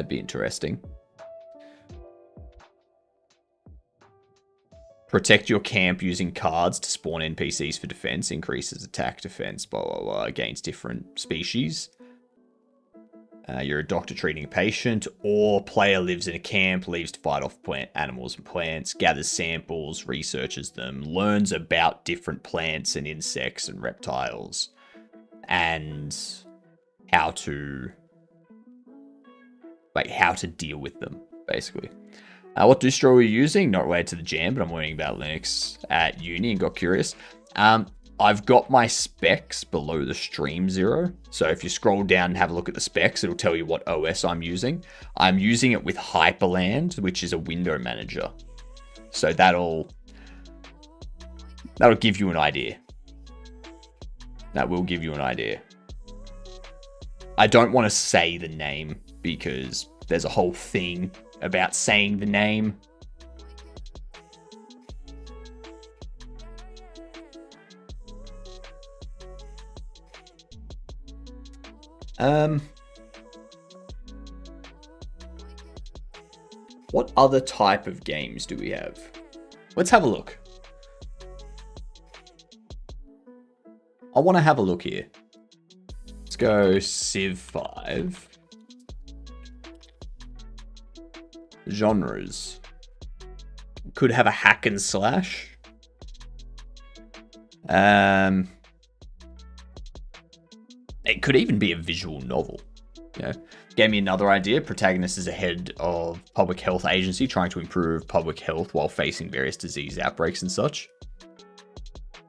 A: be interesting. Protect your camp using cards to spawn NPCs for defense. Increases attack, defense, blah, blah, blah, against different species. You're a doctor treating a patient, or player lives in a camp, leaves to fight off animals and plants, gathers samples, researches them, learns about different plants and insects and reptiles, and how to deal with them, basically. What distro are you using? Not related to the jam, but I'm learning about Linux at uni and got curious. I've got my specs below the stream zero. So if you scroll down and have a look at the specs, it'll tell you what OS I'm using. I'm using it with Hyperland, which is a window manager. So that'll give you an idea. That will give you an idea. I don't want to say the name because there's a whole thing about saying the name. What other type of games do we have? Let's have a look. I want to have a look here. Let's go Civ 5. Genres. Could have a hack and slash. It could even be a visual novel. Yeah. Gave me another idea. Protagonist is a head of public health agency trying to improve public health while facing various disease outbreaks and such.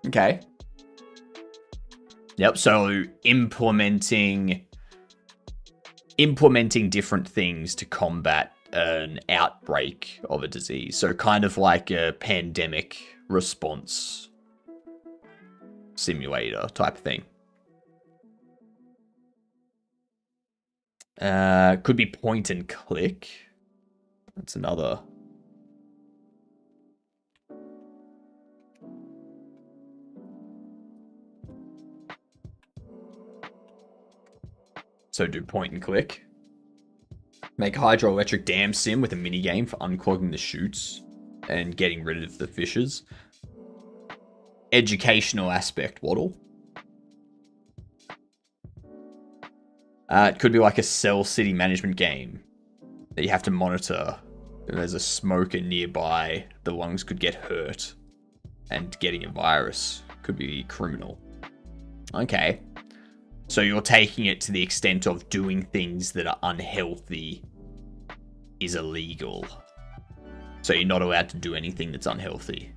A: Okay. Yep, so implementing different things to combat an outbreak of a disease. So kind of like a pandemic response simulator type of thing. Could be point and click. That's another. So do point and click. Make a hydroelectric dam sim with a minigame for unclogging the chutes and getting rid of the fissures. Educational aspect, Waddle. It could be like a cell city management game that you have to monitor. If there's a smoker nearby, the lungs could get hurt, and getting a virus could be criminal. Okay. So you're taking it to the extent of doing things that are unhealthy is illegal. So you're not allowed to do anything that's unhealthy.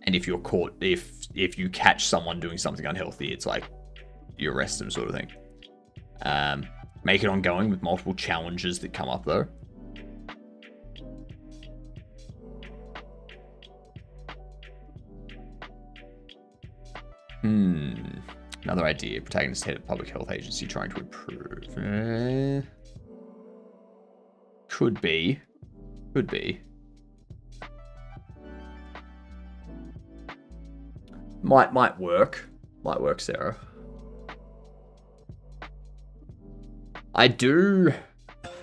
A: And if you're caught, if you catch someone doing something unhealthy, it's like you arrest them, sort of thing. Make it ongoing with multiple challenges that come up though. Another idea. Protagonist head of public health agency trying to improve. Could be. Might work. Might work, Sarah. I do.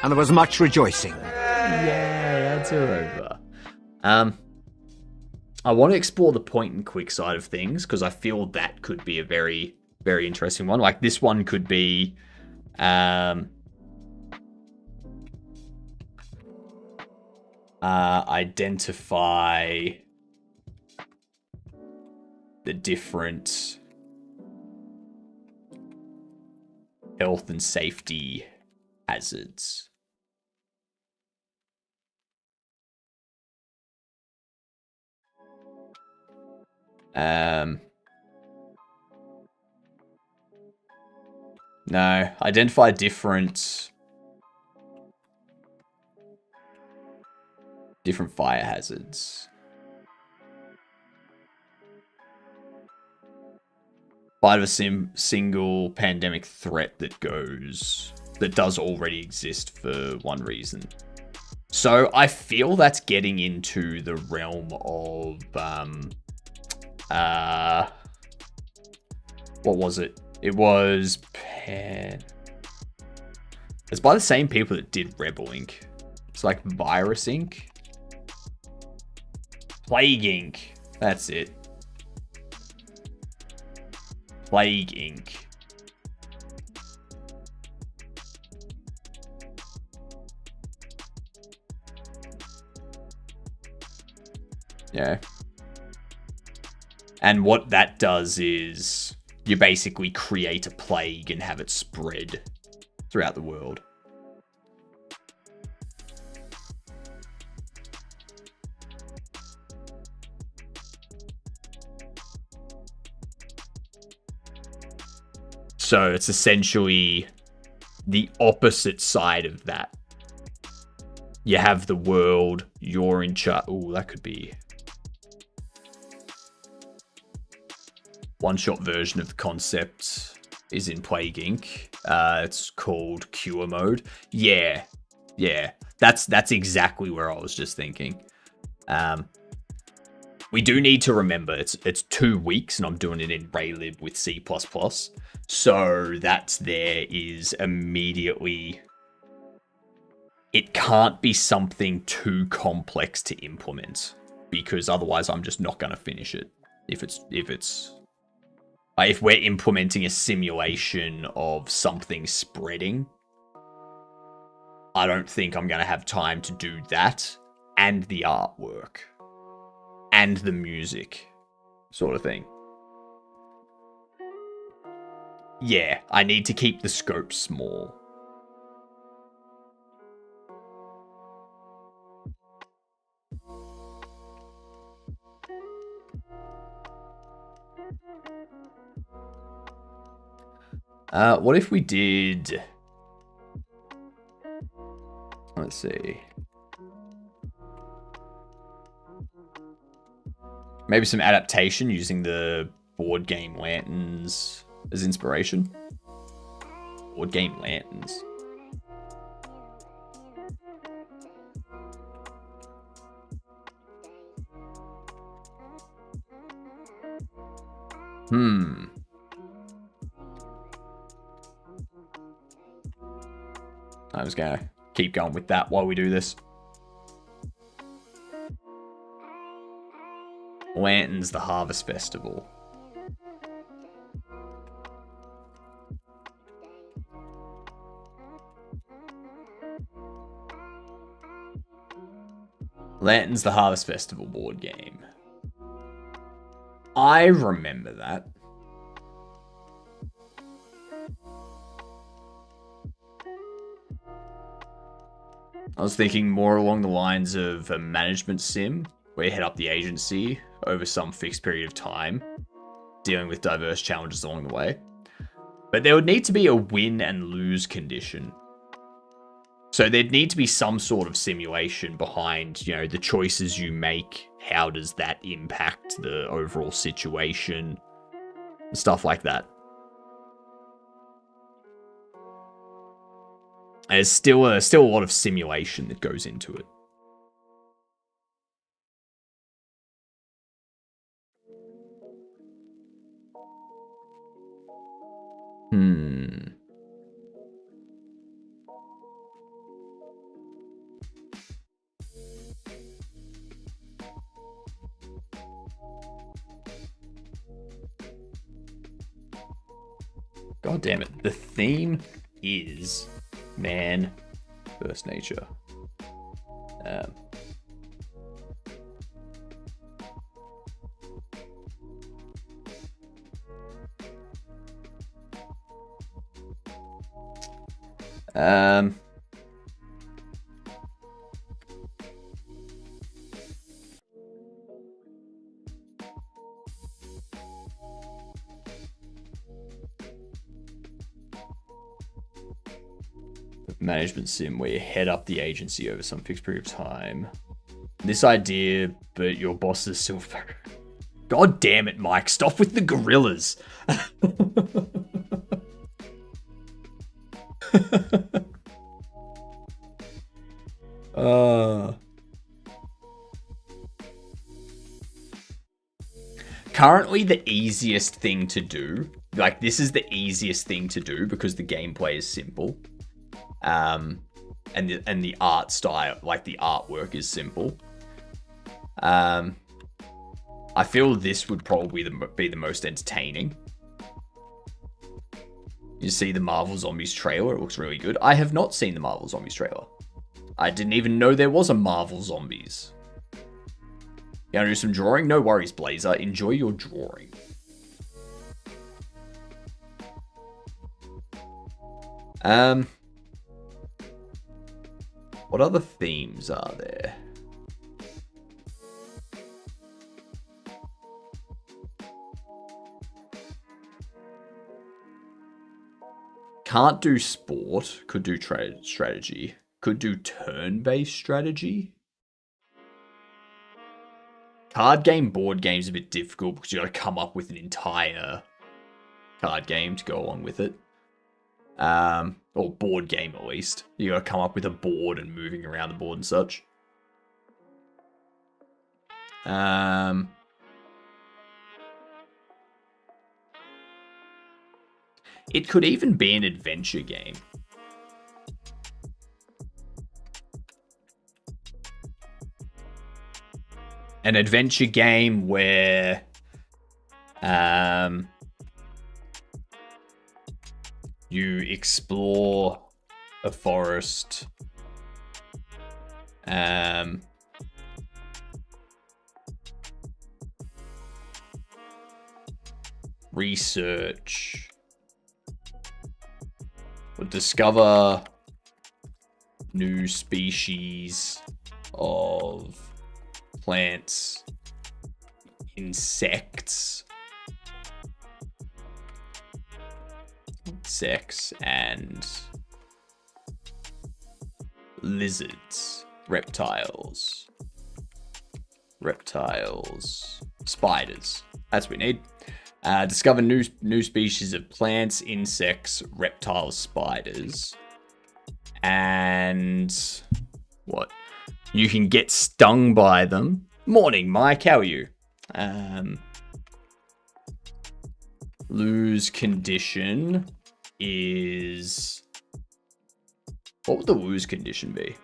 C: And there was much rejoicing.
A: Yeah, that's over. I want to explore the point and click side of things because I feel that could be a very, very interesting one. Like this one could be, identify the different health and safety hazards. No, identify different fire hazards. Fight of a single pandemic threat that does already exist for one reason. So I feel that's getting into the realm of What was it? It was... It's by the same people that did Rebel Inc. It's like Virus Inc. Plague Inc. That's it. Plague Inc. Yeah. And what that does is you basically create a plague and have it spread throughout the world. So it's essentially the opposite side of that. You have the world, you're in charge. Oh, that could be one-shot version of the concept is in Plague Inc. It's called Cure Mode. Yeah. That's exactly where I was just thinking. We do need to remember it's 2 weeks, and I'm doing it in RayLib with C++. So that's there is immediately. It can't be something too complex to implement, because otherwise I'm just not going to finish it. If we're implementing a simulation of something spreading, I don't think I'm going to have time to do that and the artwork and the music sort of thing. Yeah, I need to keep the scope small. What if we did... Let's see. Maybe some adaptation using the board game lanterns as inspiration. Board game lanterns. I'm just gonna keep going with that while we do this. Lanterns, the Harvest Festival. Lanterns, the Harvest Festival board game. I remember that. I was thinking more along the lines of a management sim, where you head up the agency over some fixed period of time, dealing with diverse challenges along the way. But there would need to be a win and lose condition. So there'd need to be some sort of simulation behind, you know, the choices you make. How does that impact the overall situation? Stuff like that. There's still a lot of simulation that goes into it. God damn it. The theme is man versus nature. Management sim where you head up the agency over some fixed period of time. This idea, but your boss is silver. God damn it, Mike. Stop with the gorillas. currently the easiest thing to do. Like, this is the easiest thing to do because the gameplay is simple. And the art style, like the artwork is simple. I feel this would probably be the most entertaining. You see the Marvel Zombies trailer, it looks really good. I have not seen the Marvel Zombies trailer. I didn't even know there was a Marvel Zombies. You wanna do some drawing? No worries, Blazer. Enjoy your drawing. What other themes are there? Can't do sport. Could do strategy. Could do turn-based strategy. Card game, board game's a bit difficult because you gotta come up with an entire card game to go along with it. Or board game at least. You gotta come up with a board and moving around the board and such. It could even be an adventure game. An adventure game where you explore a forest, research, or discover new species of plants, insects, and lizards, reptiles, spiders. That's what we need. Discover new species of plants, insects, reptiles, spiders, and what? You can get stung by them. Morning, Mike. How are you? Lose condition is... What would the lose condition be?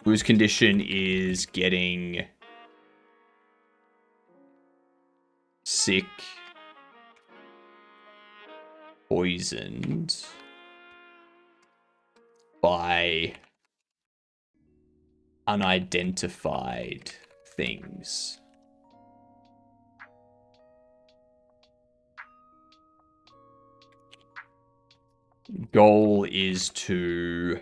A: Lose condition is getting sick, poisoned by unidentified things. Goal is to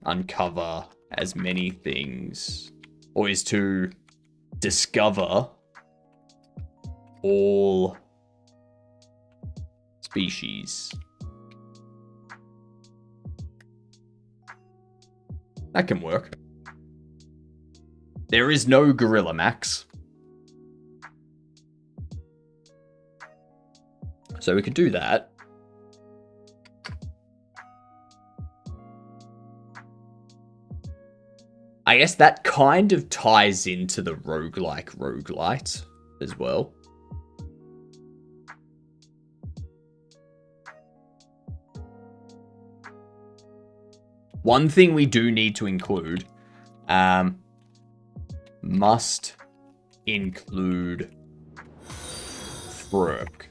A: uncover as many things, or is to discover all species. That can work. There is no Gorilla Max, so we could do that. I guess that kind of ties into the roguelite as well. One thing we do need to include, must include Frurk.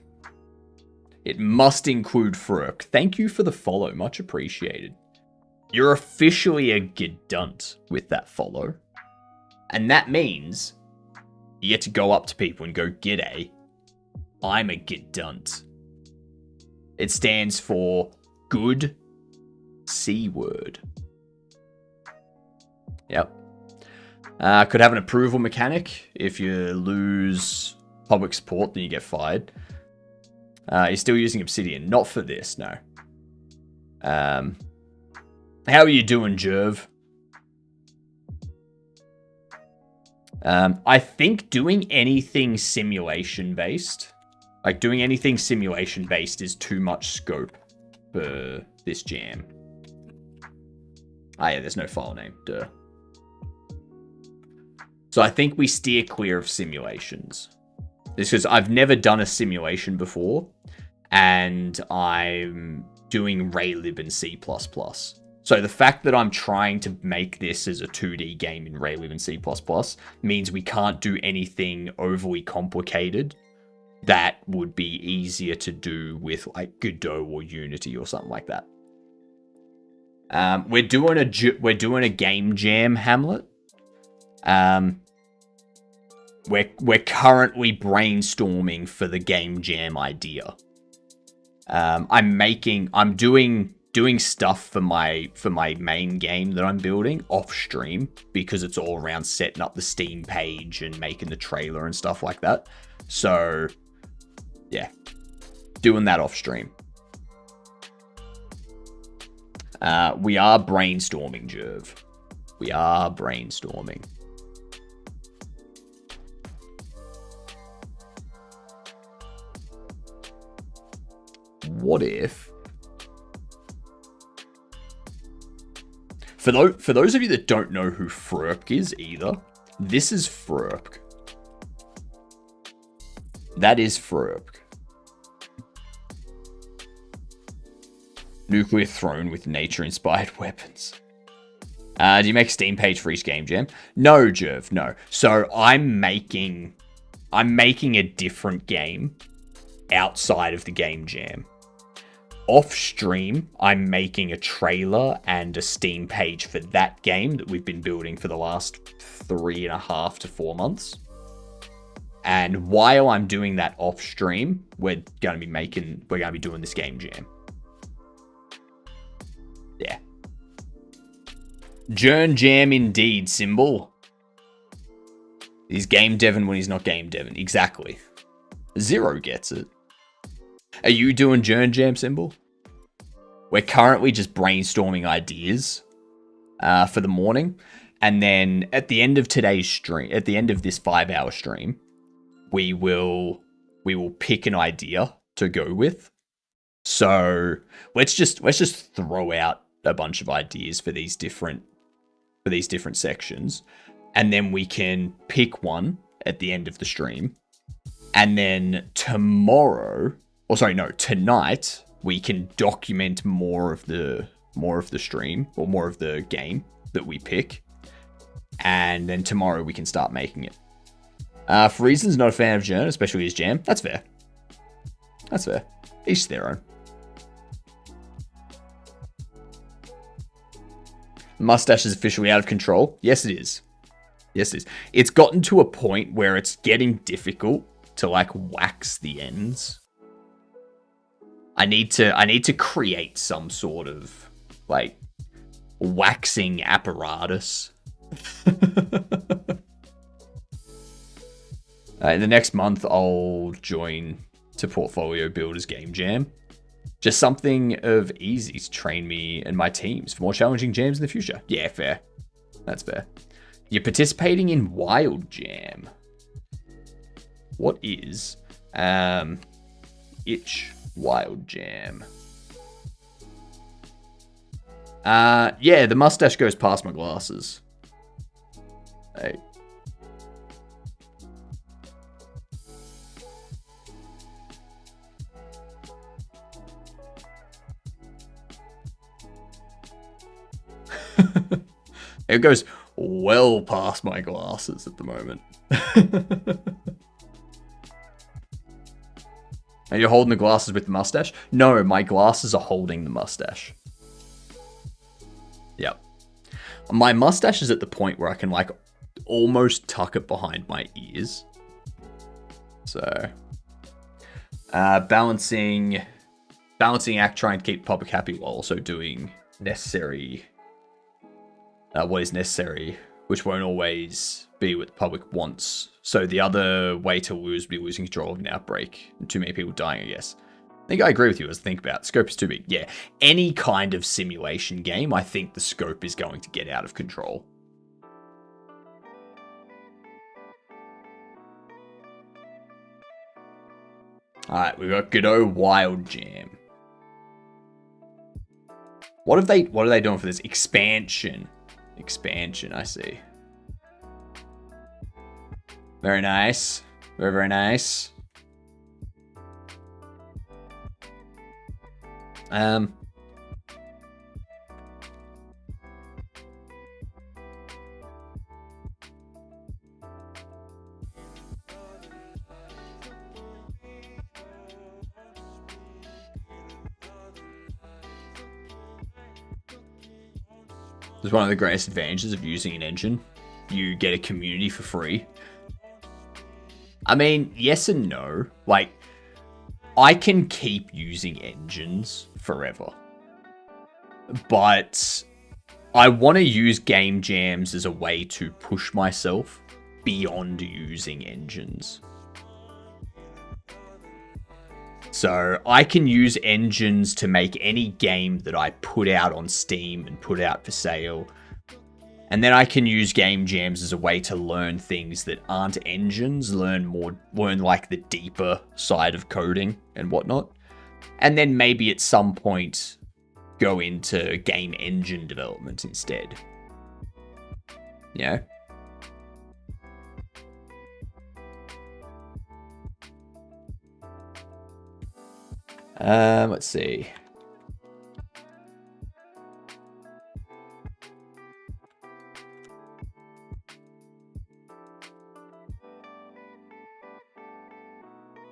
A: It must include Frurk. Thank you for the follow, much appreciated. You're officially a Gedunt with that follow. And that means you get to go up to people and go, "G'day, I'm a Gedunt." It stands for good C word. Yep. Could have an approval mechanic. If you lose public support, then you get fired. You're still using Obsidian. Not for this, no. How are you doing, Jerv? I think doing anything simulation-based, is too much scope for this jam. Ah, yeah, there's no file name. Duh. So I think we steer clear of simulations. This is, I've never done a simulation before, and I'm doing RayLib in C++. So the fact that I'm trying to make this as a 2D game in RayLib and C++ means we can't do anything overly complicated that would be easier to do with like Godot or Unity or something like that. We're doing a game jam, Hamlet. We're currently brainstorming for the game jam idea. I'm doing stuff for my main game that I'm building off stream because it's all around setting up the Steam page and making the trailer and stuff like that. So yeah, doing that off stream. We are brainstorming, Jerv. We are brainstorming. What if... For those of you that don't know who Frerpk is either, this is Frerpk. That is Frerpk. Nuclear throne with nature-inspired weapons. Do you make a Steam page for each game jam? No, Jerv, no. So I'm making a different game outside of the game jam. Off stream, I'm making a trailer and a Steam page for that game that we've been building for the last 3.5 to 4 months. And while I'm doing that off stream, we're going to be doing this game jam. Yeah. JernJam indeed, Symbol. He's game devin when he's not game devin. Exactly. Zero gets it. Are you doing JernJam, Symbol? We're currently just brainstorming ideas for the morning. And then at the end of today's stream, at the end of this 5-hour stream, we will pick an idea to go with. So let's just throw out a bunch of ideas for these different sections, and then we can pick one at the end of the stream, and then tonight we can document more of the stream or more of the game that we pick, and then tomorrow we can start making it. For reasons not a fan of Jern, especially his jam. That's fair. That's fair. Each their own. Mustache is officially out of control. Yes, it is. Yes, it is. It's gotten to a point where it's getting difficult to like wax the ends. I need to create some sort of like waxing apparatus. In the next month, I'll join to Portfolio Builders Game Jam. Just something of easy to train me and my teams for more challenging jams in the future. Yeah, fair. That's fair. You're participating in Wild Jam. What is Itch Wild Jam? Yeah, the mustache goes past my glasses. Hey. It goes well past my glasses at the moment. Are you holding the glasses with the mustache? No, my glasses are holding the mustache. Yep. My mustache is at the point where I can like almost tuck it behind my ears. So, balancing act, trying to keep the public happy while also doing necessary. What is necessary, which won't always be what the public wants. So the other way to lose would be losing control of an outbreak. And too many people dying, I guess. I think I agree with you as I think about it. Scope is too big. Yeah, any kind of simulation game, I think the scope is going to get out of control. Alright, we've got Godot Wild Jam. What are they doing for this? Expansion, I see. Very nice. Very, very nice. It's one of the greatest advantages of using an engine. You get a community for free. I mean, yes and no. Like, I can keep using engines forever. But I want to use game jams as a way to push myself beyond using engines. So I can use engines to make any game that I put out on Steam and put out for sale. And then I can use game jams as a way to learn things that aren't engines, learn like the deeper side of coding and whatnot. And then maybe at some point go into game engine development instead. Yeah. Let's see.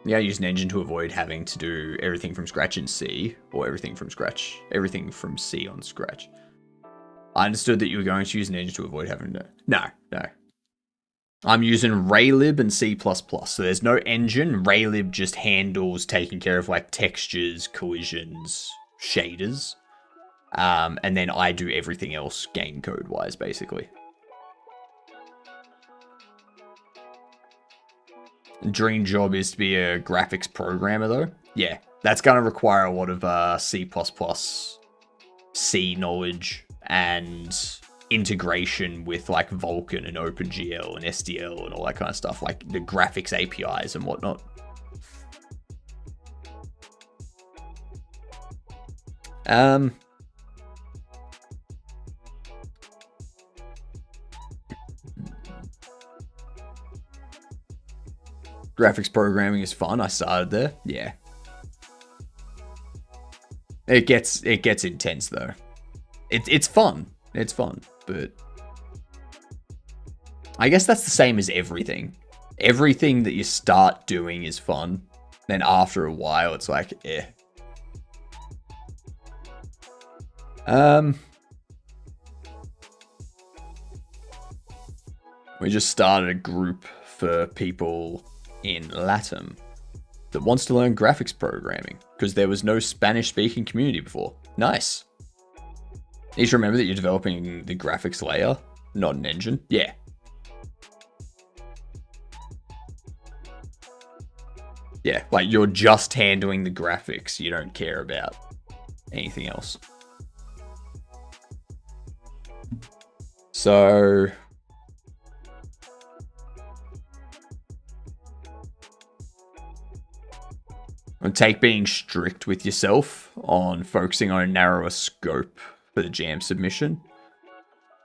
A: Yeah, I use an engine to avoid having to do everything from scratch in C, or everything from C on Scratch. I understood that you were going to use an engine to avoid having to... No. I'm using RayLib and C++, so there's no engine. RayLib just handles taking care of like textures, collisions, shaders. And then I do everything else game code-wise, basically. Dream job is to be a graphics programmer, though. Yeah, that's going to require a lot of C++, C knowledge, and integration with like Vulkan and OpenGL and SDL and all that kind of stuff, like the graphics APIs and whatnot. Graphics programming is fun. I started there. Yeah. It gets intense though. It's fun. It's fun, but I guess that's the same as everything. Everything that you start doing is fun. Then after a while, it's like, eh. We just started a group for people in LATAM that wants to learn graphics programming because there was no Spanish-speaking community before. Nice. Need to remember that you're developing the graphics layer, not an engine. Yeah. Yeah, like you're just handling the graphics. You don't care about anything else. So... and take being strict with yourself on focusing on a narrower scope for the jam submission.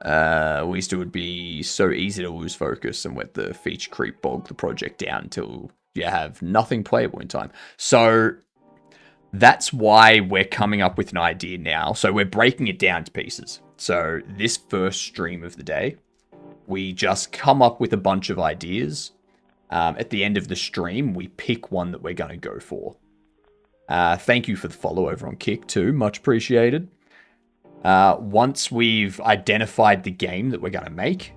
A: At least it would be so easy to lose focus and let the feature creep bog the project down until you have nothing playable in time. So that's why we're coming up with an idea now. So we're breaking it down to pieces. So this first stream of the day, we just come up with a bunch of ideas. At the end of the stream, we pick one that we're going to go for. Thank you for the follow over on Kick too. Much appreciated. Once we've identified the game that we're going to make,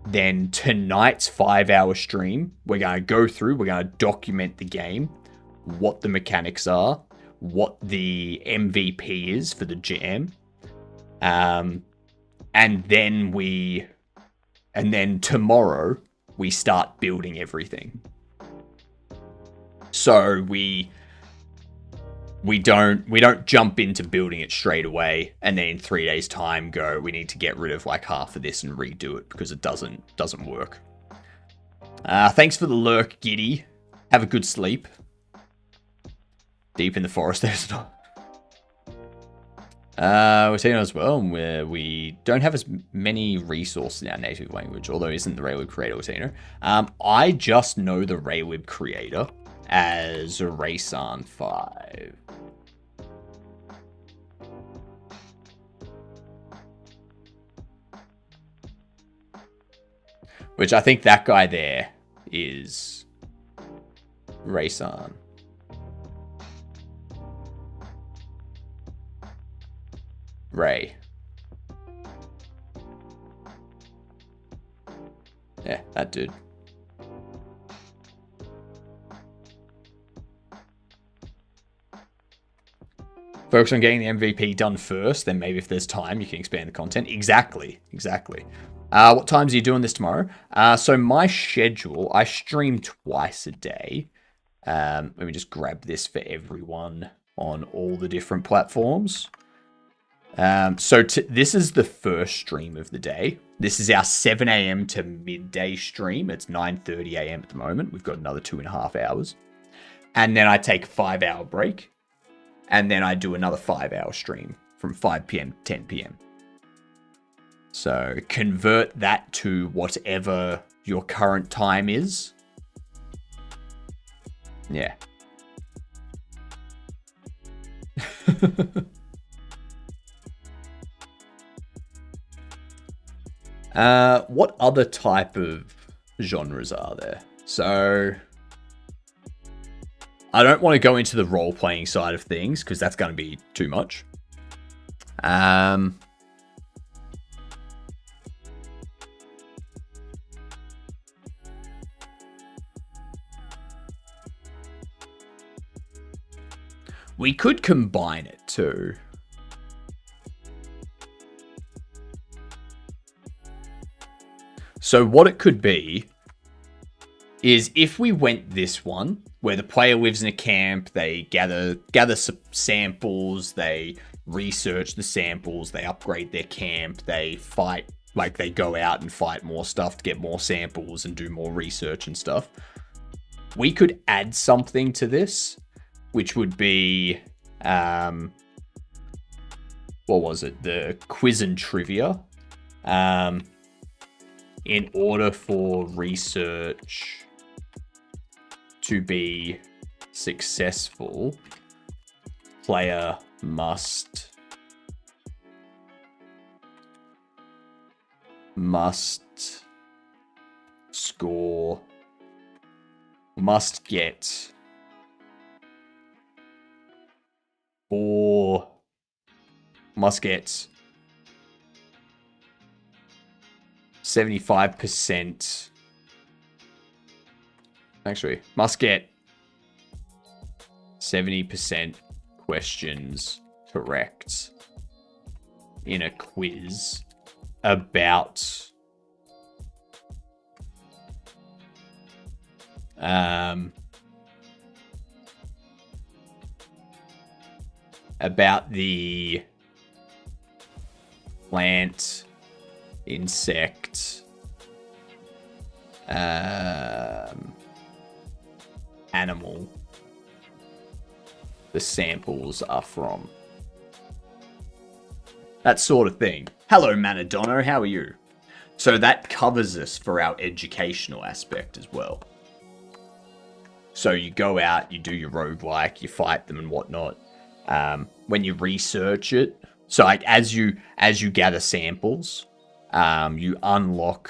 A: then tonight's 5-hour stream, we're going to go through, we're going to document the game, what the mechanics are, what the MVP is for the jam, and then tomorrow we start building everything. So we don't jump into building it straight away and then in 3 days time go, we need to get rid of like half of this and redo it because it doesn't work. Thanks for the lurk, Giddy. Have a good sleep. Deep in the forest, there's not. We're saying as well, where we don't have as many resources in our native language, although isn't the RayLib creator Latino. I just know the RayLib creator as Raysan5. Which I think that guy there is Raysan. Ray. Yeah, that dude. Focus on getting the MVP done first, then maybe if there's time, you can expand the content. Exactly. What times are you doing this tomorrow? So my schedule, I stream twice a day. Let me just grab this for everyone on all the different platforms. So this is the first stream of the day. This is our 7 a.m. to midday stream. It's 9:30 a.m. at the moment. We've got another 2.5 hours. And then I take a 5-hour break. And then I do another 5-hour stream from 5 p.m. to 10 p.m. So convert that to whatever your current time is. Yeah. What other type of genres are there? So I don't want to go into the role-playing side of things because that's going to be too much. We could combine it too. So what it could be is if we went this one, where the player lives in a camp, they gather some samples, they research the samples, they upgrade their camp, they fight, like they go out and fight more stuff to get more samples and do more research and stuff. We could add something to this, which would be, what was it? The quiz and trivia. In order for research to be successful, player must score, must get 75%. Actually, must get 70% questions correct in a quiz about the plant, insect, animal the samples are from. That sort of thing. Hello, Manadono, how are you? So that covers us for our educational aspect as well. So you go out, you do your roguelike, you fight them and whatnot. When you research it, so like as you gather samples, you unlock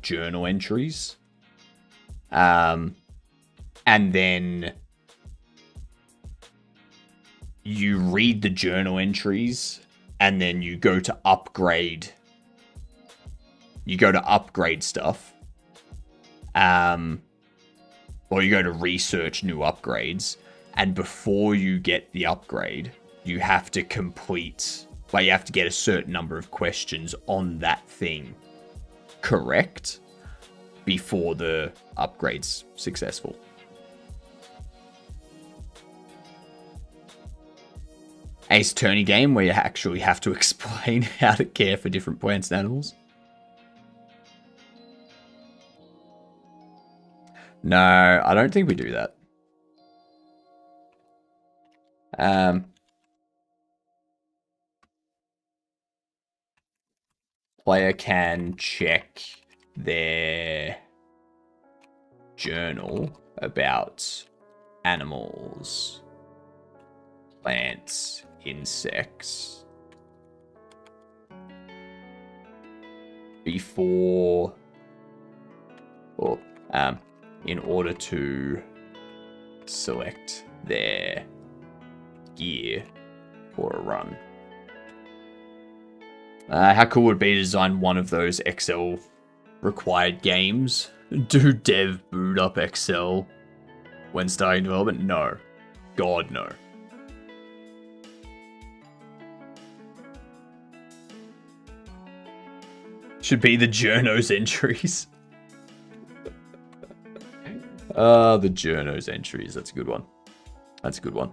A: journal entries, and then you read the journal entries, and then you go to upgrade. You go to upgrade stuff, or you go to research new upgrades, and before you get the upgrade, you have to complete, like you have to get a certain number of questions on that thing correct before the upgrade's successful. Ace Attorney game where you actually have to explain how to care for different plants and animals. No, I don't think we do that. player can check their journal about animals, plants, insects before or in order to select their gear for a run. How cool would it be to design one of those Excel required games? Do dev boot up Excel when starting development? No. God, no. Should be the journos entries. The journos entries. That's a good one. That's a good one.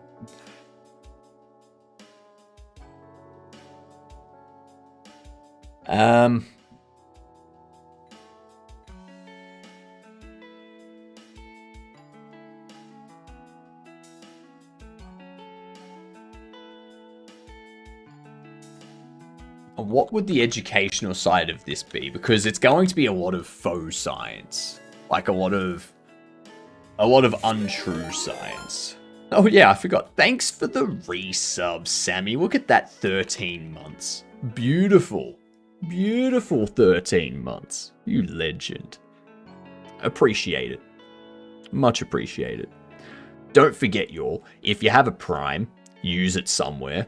A: What would the educational side of this be? Because it's going to be a lot of faux science. Like a lot of untrue science. Oh yeah, I forgot. Thanks for the resub, Sammy. Look at that 13 months. Beautiful. Beautiful 13 months. You legend. Appreciate it. Much appreciated. Don't forget, y'all, if you have a Prime, use it somewhere.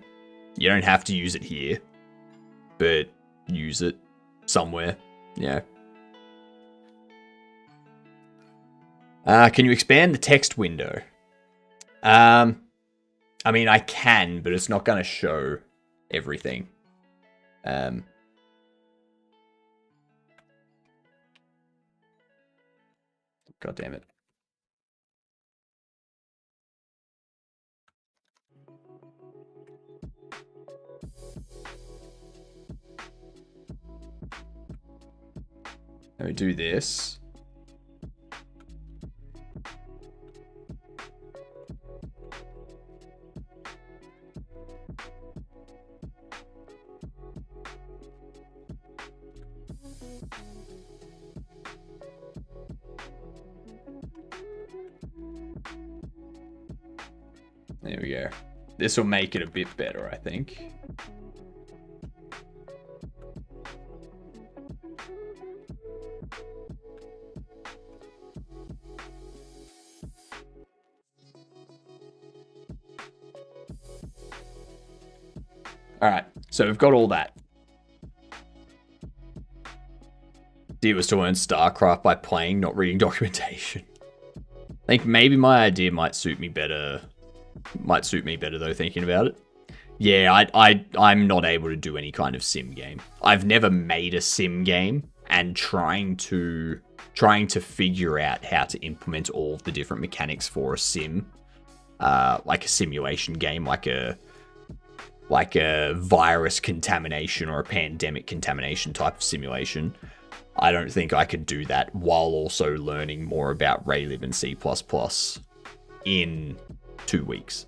A: You don't have to use it here, but use it somewhere. Yeah. Can you expand the text window? I mean, I can, but it's not going to show everything. God damn it. Let me do this. There we go. This will make it a bit better, I think. Alright, so we've got all that. Idea was to learn StarCraft by playing, not reading documentation. I think maybe my idea might suit me better. Might suit me better though, thinking about it. Yeah, I'm not able to do any kind of sim game. I've never made a sim game, and trying to figure out how to implement all of the different mechanics for a sim, like a simulation game, like a virus contamination or a pandemic contamination type of simulation. I don't think I could do that while also learning more about RayLib and C++ in 2 weeks.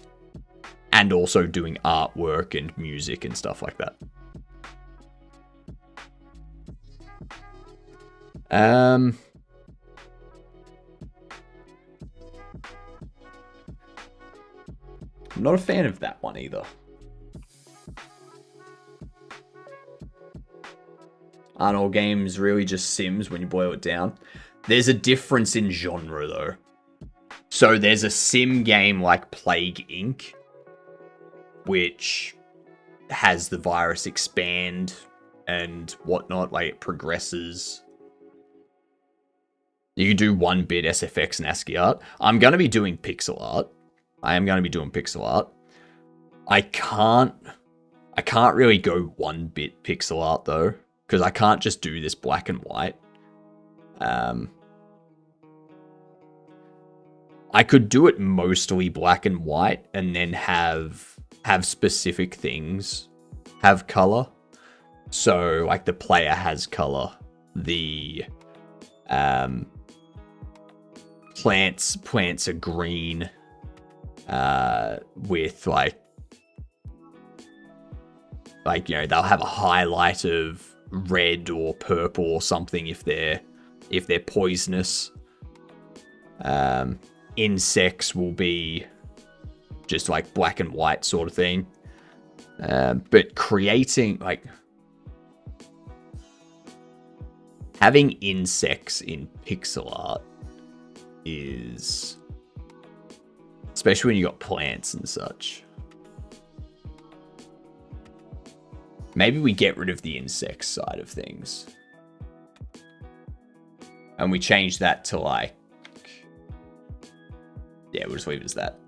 A: And also doing artwork and music and stuff like that. I'm not a fan of that one either. Aren't all games really just Sims when you boil it down? There's a difference in genre though. So there's a sim game like Plague Inc., which has the virus expand and whatnot, like it progresses. You can do 1-bit SFX and ASCII art. I'm going to be doing pixel art. I am going to be doing pixel art. I can't really go 1-bit pixel art though, because I can't just do this black and white. I could do it mostly black and white and then have specific things have color. So like the player has color, the plants are green, with like, you know, they'll have a highlight of red or purple or something if they're poisonous. Insects will be just like black and white sort of thing. But creating, like, having insects in pixel art is, especially when you got plants and such. Maybe we get rid of the insect side of things. And we change that to like, yeah, we'll just leave it as that.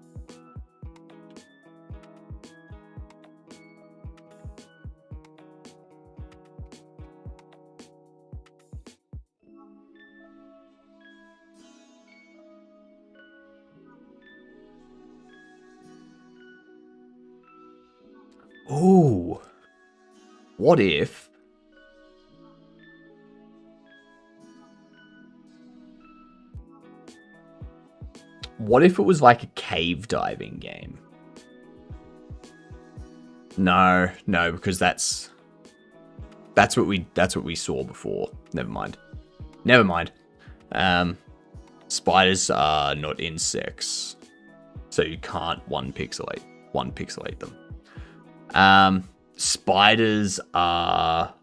A: Ooh. What if... What if it was like a cave diving game? No, because that's what we saw before. Never mind. Spiders are not insects, so you can't one pixelate them. Spiders are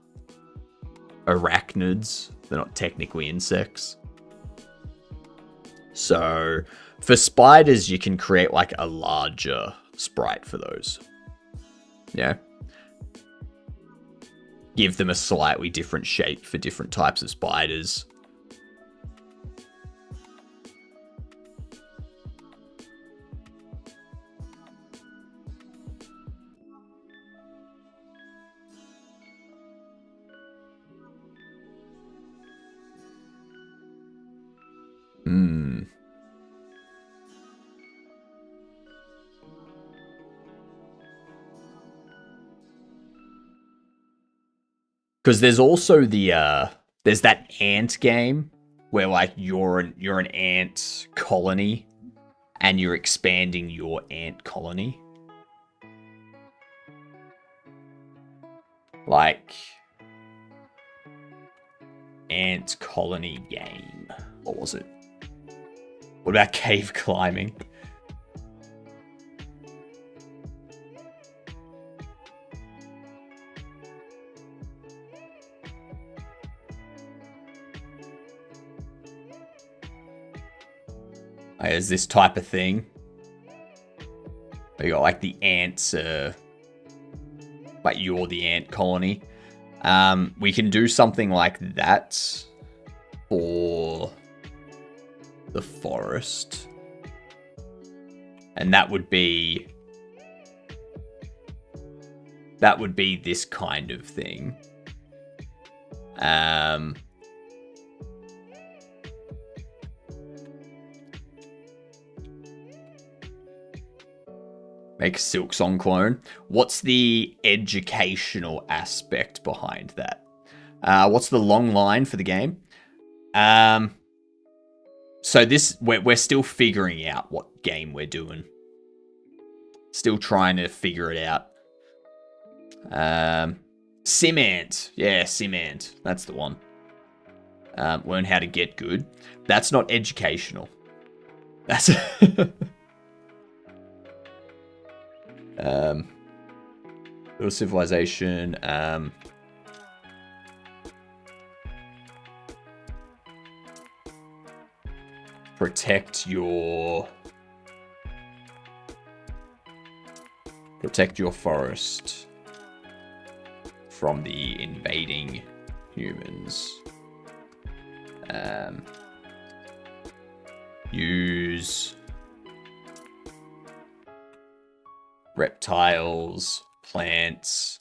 A: arachnids. They're not technically insects. So for spiders, you can create like a larger sprite for those. Yeah. Give them a slightly different shape for different types of spiders. Because there's also the there's that ant game where like you're an ant colony and you're expanding your ant colony. Like ant colony game. What was it? What about cave climbing? There's this type of thing. You got like the ants, like you're the ant colony. We can do something like that for the forest. And that would be this kind of thing. Make a Silk Song clone. What's the educational aspect behind that? What's the long line for the game? So this, we're still figuring out what game we're doing. Still trying to figure it out. Simant. Yeah, Simant. That's the one. Learn how to get good. That's not educational. That's... little civilization. Protect your forest from the invading humans. Use reptiles, plants,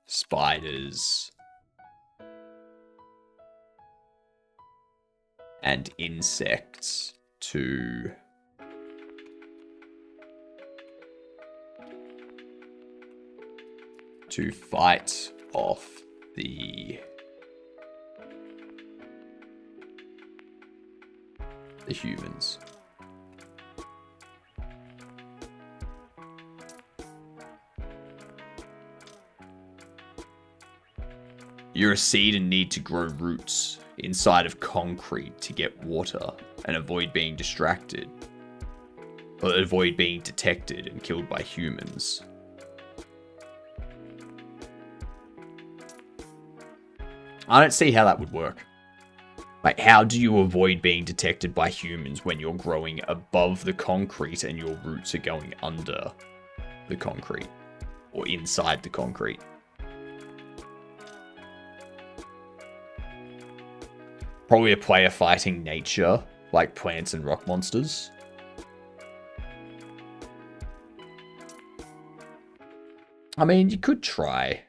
A: spiders, and insects to fight off the humans. You're a seed and need to grow roots inside of concrete to get water and avoid being distracted. Or avoid being detected and killed by humans. I don't see how that would work. Like, how do you avoid being detected by humans when you're growing above the concrete and your roots are going under the concrete? Or inside the concrete? Probably a player fighting nature, like plants and rock monsters. I mean, you could try.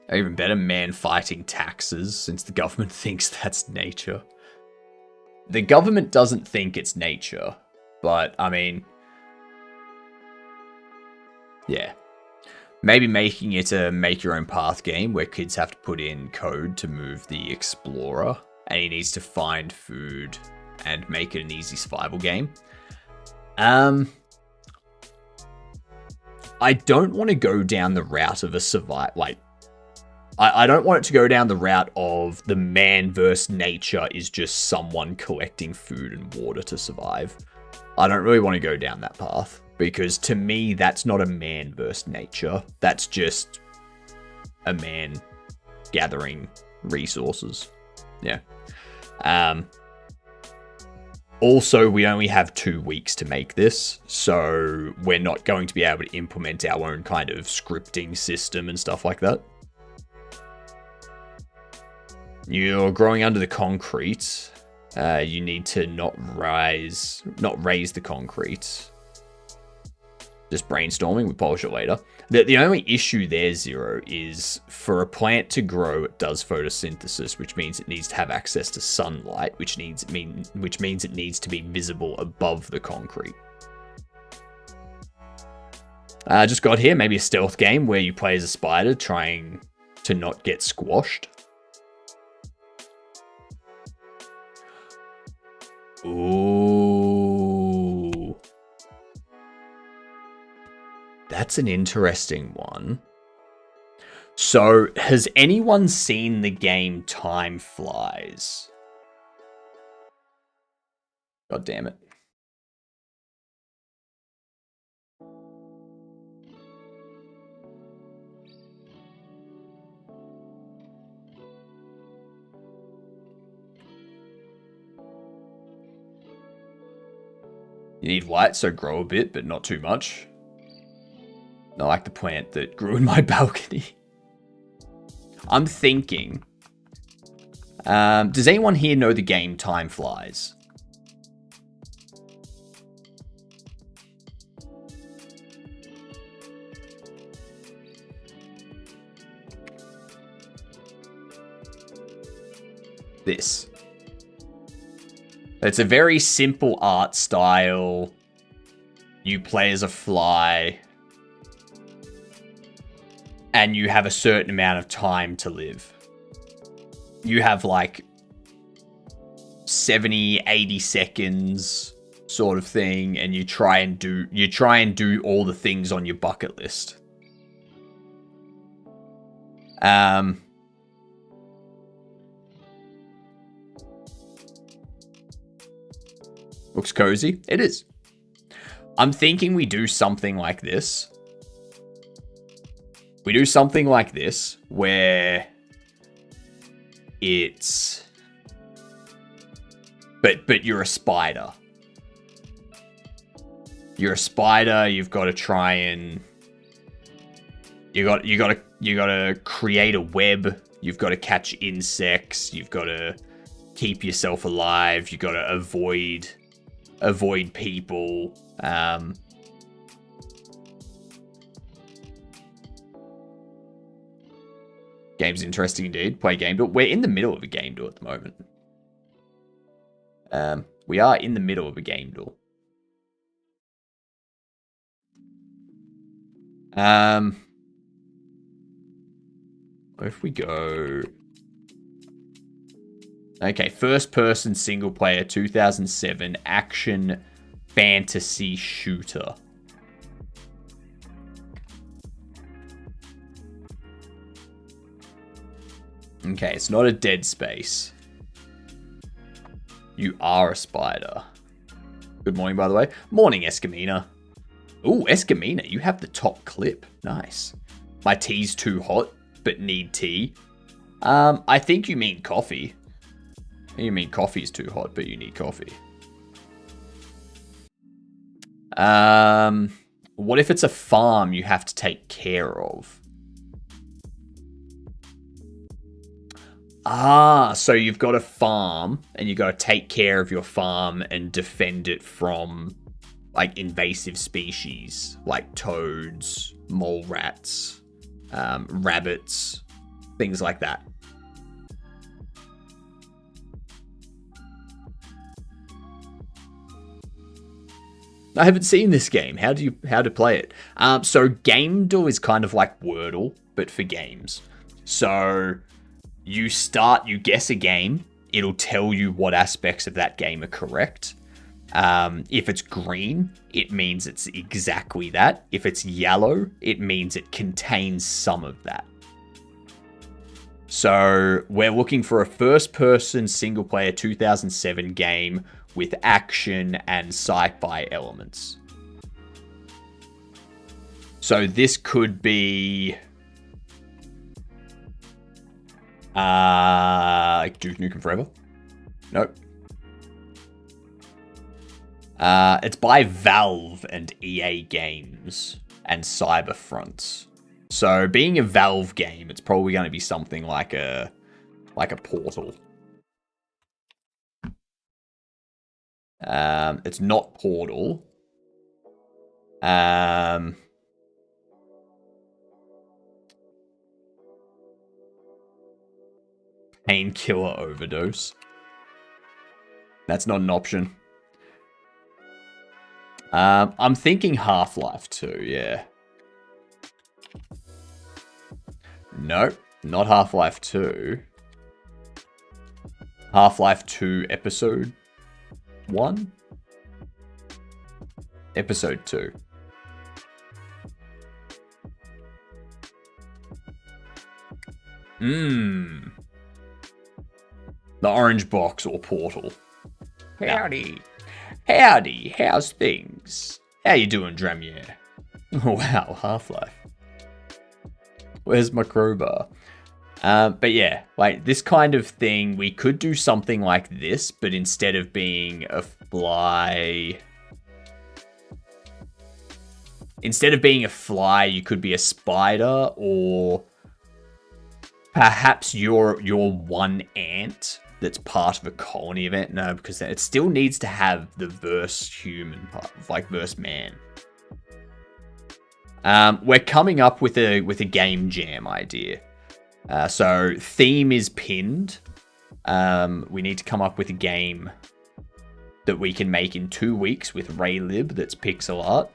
A: Or even better, man fighting taxes, since the government thinks that's nature. The government doesn't think it's nature, but, I mean... yeah. Maybe making it a make-your-own-path game where kids have to put in code to move the explorer, and he needs to find food and make it an easy survival game. I don't want to go down the route of a I don't want it to go down the route of the man versus nature is just someone collecting food and water to survive. I don't really want to go down that path, because to me, that's not a man versus nature. That's just a man gathering resources. Yeah. Also, we only have 2 weeks to make this, so we're not going to be able to implement our own kind of scripting system and stuff like that. You're growing under the concrete. You need to not raise the concrete. Just brainstorming, we'll polish it later. The only issue there, Zero, is for a plant to grow, it does photosynthesis, which means it needs to have access to sunlight, which means it needs to be visible above the concrete. Just got here, maybe a stealth game where you play as a spider trying to not get squashed. Ooh. That's an interesting one. So, has anyone seen the game Time Flies? God damn it. You need white, so grow a bit, but not too much. Not like the plant that grew in my balcony. I'm thinking... does anyone here know the game Time Flies? This. It's a very simple art style. You play as a fly. And you have a certain amount of time to live. You have like 70, 80 seconds sort of thing, and you try and do all the things on your bucket list. Looks cozy. It is. I'm thinking we do something like this. We do something like this where it's... But you're a spider. You're a spider, you've got to try and... You got to create a web. You've got to catch insects. You've got to keep yourself alive. You've got to avoid people. Game's interesting indeed. Play game duel. We're in the middle of a game duel at the moment. We are in the middle of a game duel. If we go... Okay, first person single player 2007 action fantasy shooter. Okay, it's not a dead space. You are a spider. Good morning, by the way. Morning, Escamina. Ooh, Escamina, you have the top clip. Nice. My tea's too hot, but need tea. I think you mean coffee. You mean coffee's too hot, but you need coffee. What if it's a farm you have to take care of? So you've got a farm and you've got to take care of your farm and defend it from like invasive species like toads, mole rats, rabbits, things like that. I haven't seen this game. How to play it? So Gamedle is kind of like Wordle, but for games. So you guess a game. It'll tell you what aspects of that game are correct. If it's green, it means it's exactly that. If it's yellow, it means it contains some of that. So we're looking for a first-person single-player 2007 game with action and sci-fi elements. So this could be like Duke Nukem Forever. Nope. It's by Valve and EA Games and Cyberfront. So being a Valve game, it's probably going to be something like a Portal. It's not Portal. Painkiller overdose. That's not an option. I'm thinking Half-Life 2, yeah. Nope, not Half-Life 2. Half-Life 2 Episode 1? Episode 2. The orange box or Portal. Howdy. Howdy, how's things? How you doing, Dramier? Wow, Half-Life. Where's my crowbar? But yeah, like this kind of thing, we could do something like this, but instead of being a fly... Instead of being a fly, you could be a spider, or perhaps you're one ant that's part of a colony event. No, because it still needs to have the verse human part, like verse man. We're coming up with a game jam idea. So theme is pinned. We need to come up with a game that we can make in 2 weeks with RayLib that's pixel art.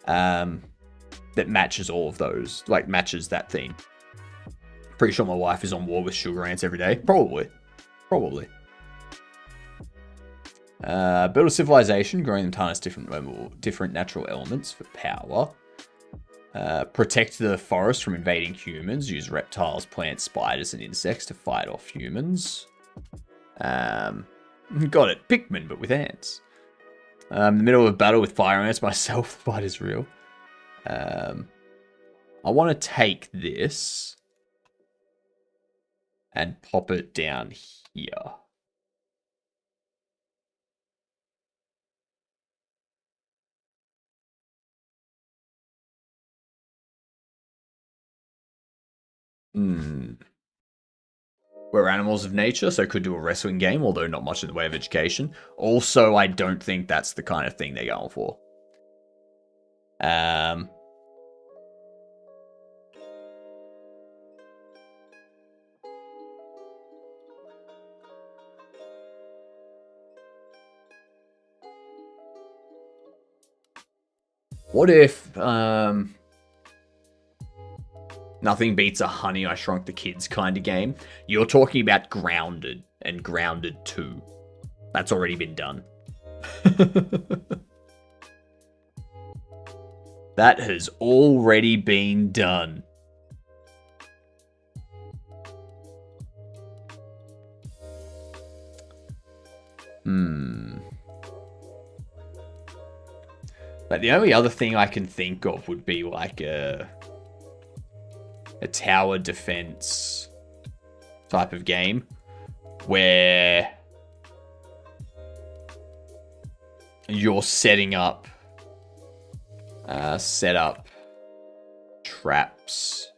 A: That matches all of those, like matches that theme. Pretty sure my wife is on war with sugar ants every day. Probably. Build a civilization, growing them to harness different natural elements for power. Protect the forest from invading humans. Use reptiles, plants, spiders, and insects to fight off humans. Got it. Pikmin, but with ants. In the middle of a battle with fire ants myself. The fight is real. I want to take this and pop it down here. We're animals of nature, so could do a wrestling game, although not much in the way of education. Also, I don't think that's the kind of thing they're going for. What if, nothing beats a Honey, I Shrunk the Kids kind of game? You're talking about Grounded and Grounded 2. That's already been done. That has already been done. But the only other thing I can think of would be like a tower defense type of game where you're setting up traps.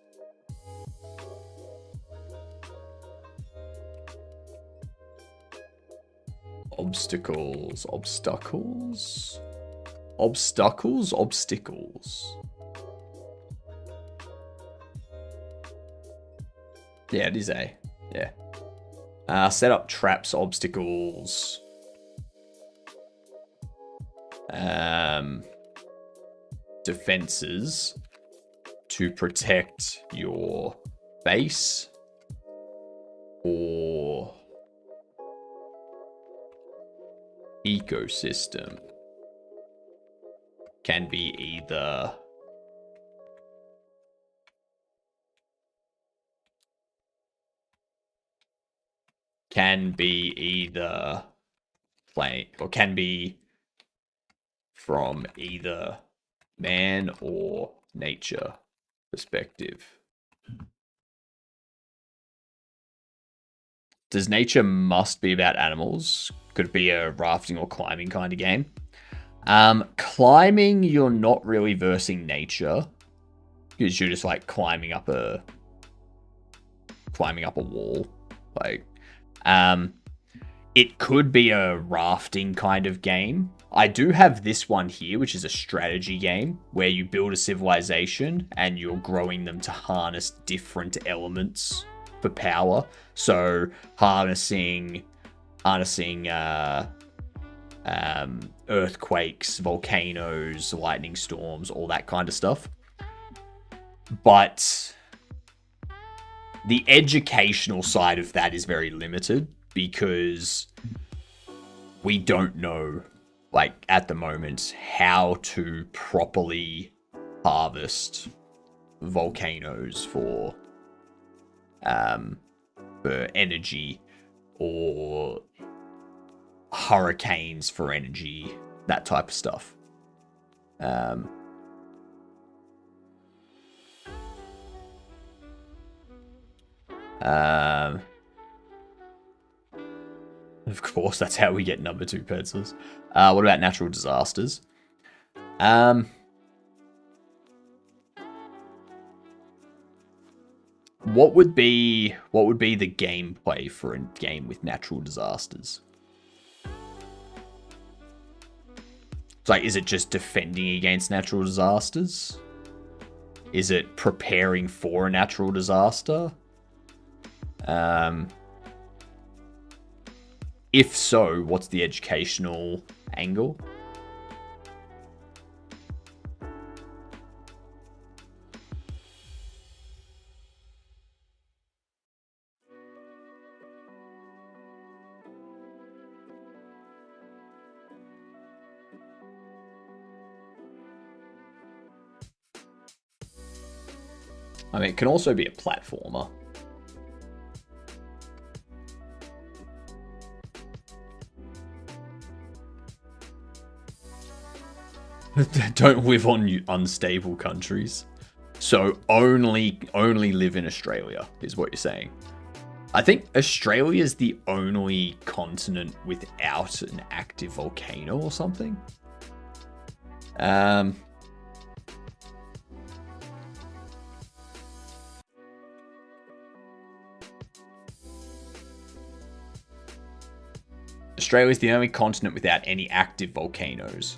A: Obstacles. Yeah, it is a. Yeah. Set up traps, obstacles. Defenses to protect your base or ecosystem. Can be either play or can be from either man or nature perspective. Does nature must be about animals? Could it be a rafting or climbing kind of game? Climbing, you're not really versing nature because you're just like climbing up a wall. Like, it could be a rafting kind of game. I do have this one here, which is a strategy game where you build a civilization and you're growing them to harness different elements for power. So harnessing earthquakes, volcanoes, lightning storms, all that kind of stuff. But the educational side of that is very limited because we don't know, like at the moment, how to properly harvest volcanoes for energy or hurricanes for energy, that type of stuff. Of course, that's how we get number 2 pencils. What about natural disasters? What would be the gameplay for a game with natural disasters? It's like, is it just defending against natural disasters? Is it preparing for a natural disaster? If so, what's the educational angle? I mean, it can also be a platformer. Don't live on unstable countries. So only live in Australia is what you're saying. I think Australia is the only continent without an active volcano or something. Australia is the only continent without any active volcanoes.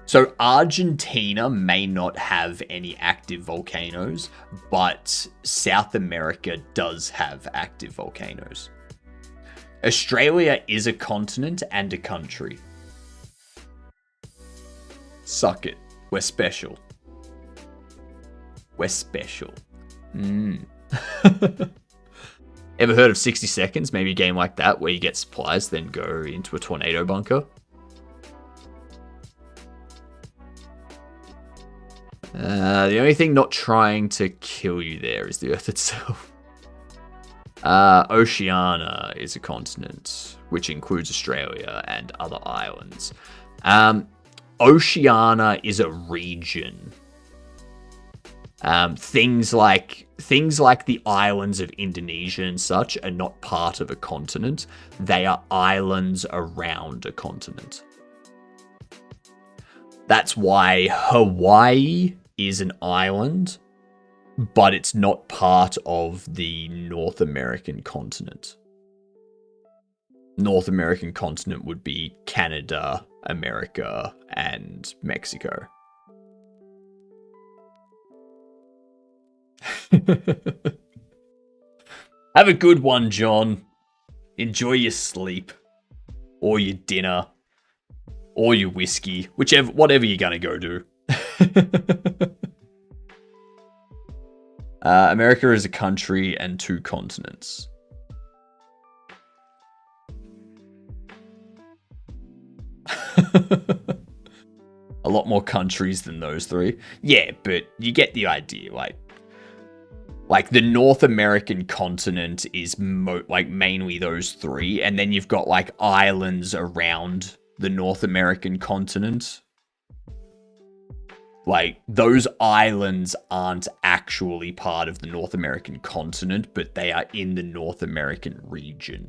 A: So Argentina may not have any active volcanoes, but South America does have active volcanoes. Australia is a continent and a country. Suck it. We're special. We're special. Ever heard of 60 Seconds? Maybe a game like that where you get supplies, then go into a tornado bunker. The only thing not trying to kill you there is the Earth itself. Oceania is a continent, which includes Australia and other islands. Oceania is a region. Things like the islands of Indonesia and such are not part of a continent. They are islands around a continent. That's why Hawaii is an island, but it's not part of the North American continent. North American continent would be Canada, America, and Mexico. Have a good one, John. Enjoy your sleep, or your dinner, or your whiskey, whatever you're gonna go do. America is a country and 2 continents. A lot more countries than those 3. Yeah, but you get the idea. Like the North American continent is mainly those 3, and then you've got like islands around the North American continent. Like those islands aren't actually part of the North American continent, but they are in the North American region.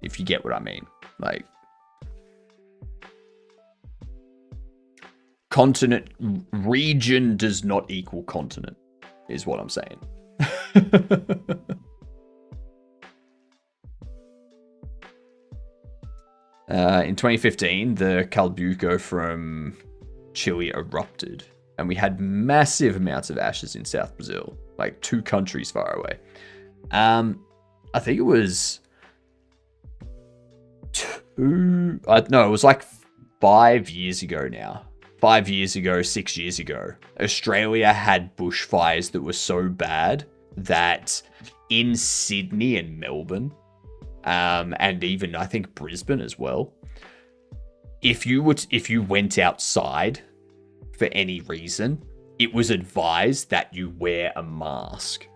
A: If you get what I mean. Like continent region does not equal continent, is what I'm saying. In 2015, the Calbuco from Chile erupted, and we had massive amounts of ashes in South Brazil, like 2 countries far away. I think it was it was like 5 years ago now. 5 years ago, 6 years ago, Australia had bushfires that were so bad that in Sydney and Melbourne, and even I think Brisbane as well, if you went outside for any reason, it was advised that you wear a mask,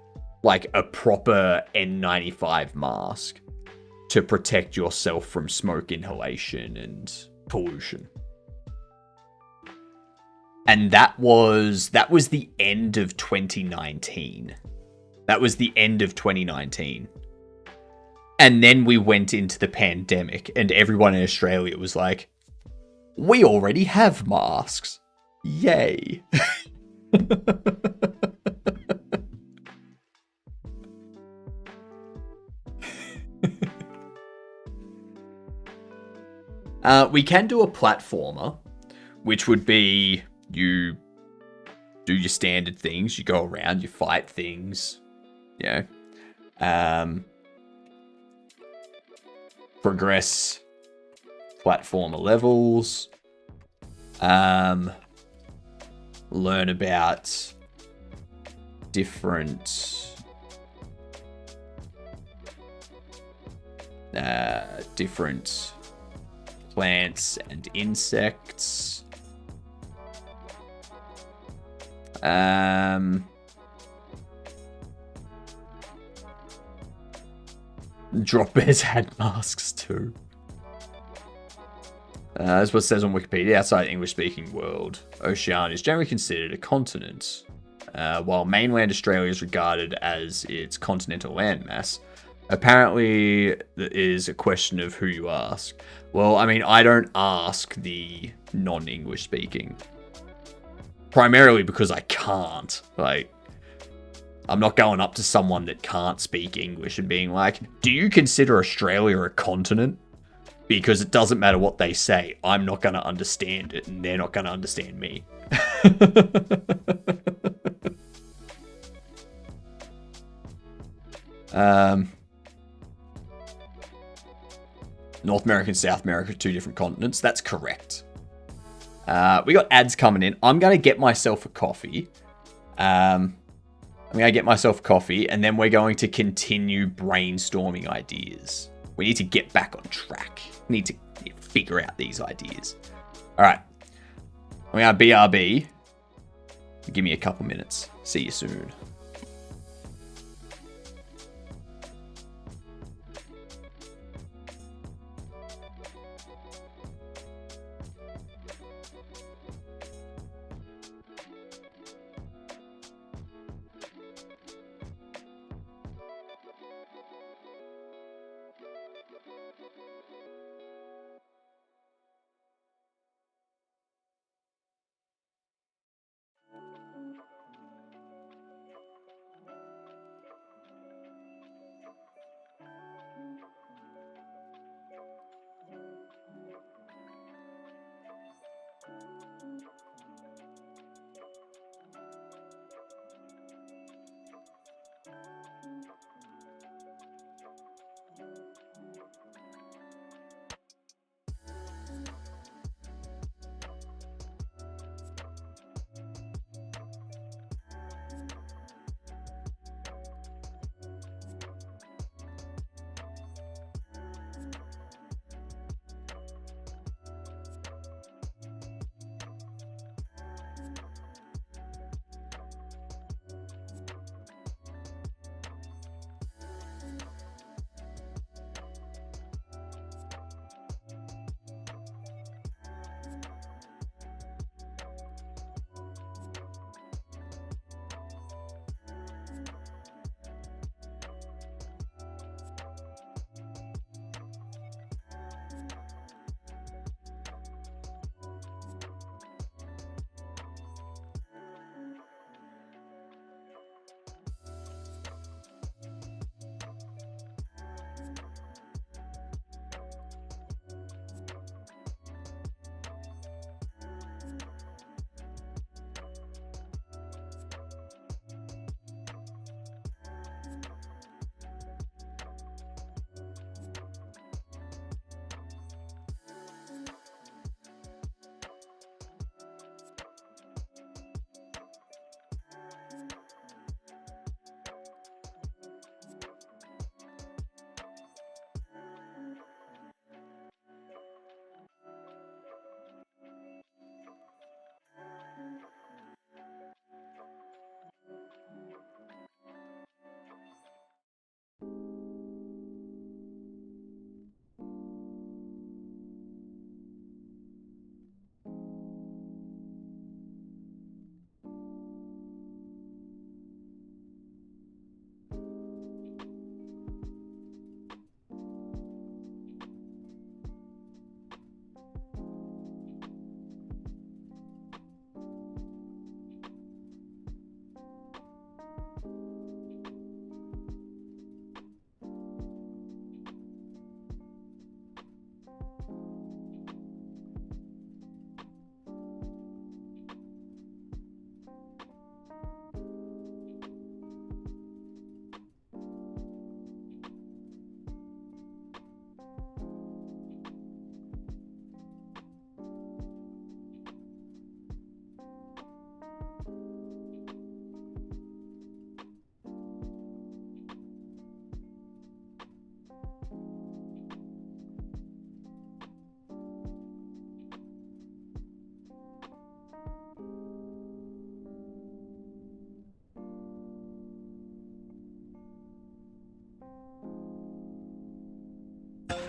A: like a proper N95 mask, to protect yourself from smoke inhalation and pollution. And that was the end of 2019. That was the end of 2019. And then we went into the pandemic, and everyone in Australia was like, we already have masks. Yay. We can do a platformer, which would be you do your standard things. You go around, you fight things, progress platformer levels, learn about different plants and insects. Drop bears had masks too. That's what it says on Wikipedia. Outside the English-speaking world, Oceania is generally considered a continent, while mainland Australia is regarded as its continental landmass. Apparently, it is a question of who you ask. Well, I mean, I don't ask the non-English speaking. Primarily because I can't. Like, I'm not going up to someone that can't speak English and being like, do you consider Australia a continent? Because it doesn't matter what they say. I'm not going to understand it, and they're not going to understand me. North America and South America are 2 different continents. That's correct. We got ads coming in. I'm going to get myself a coffee. And then we're going to continue brainstorming ideas. We need to get back on track. We need to figure out these ideas. All right. I'm going to BRB. Give me a couple minutes. See you soon.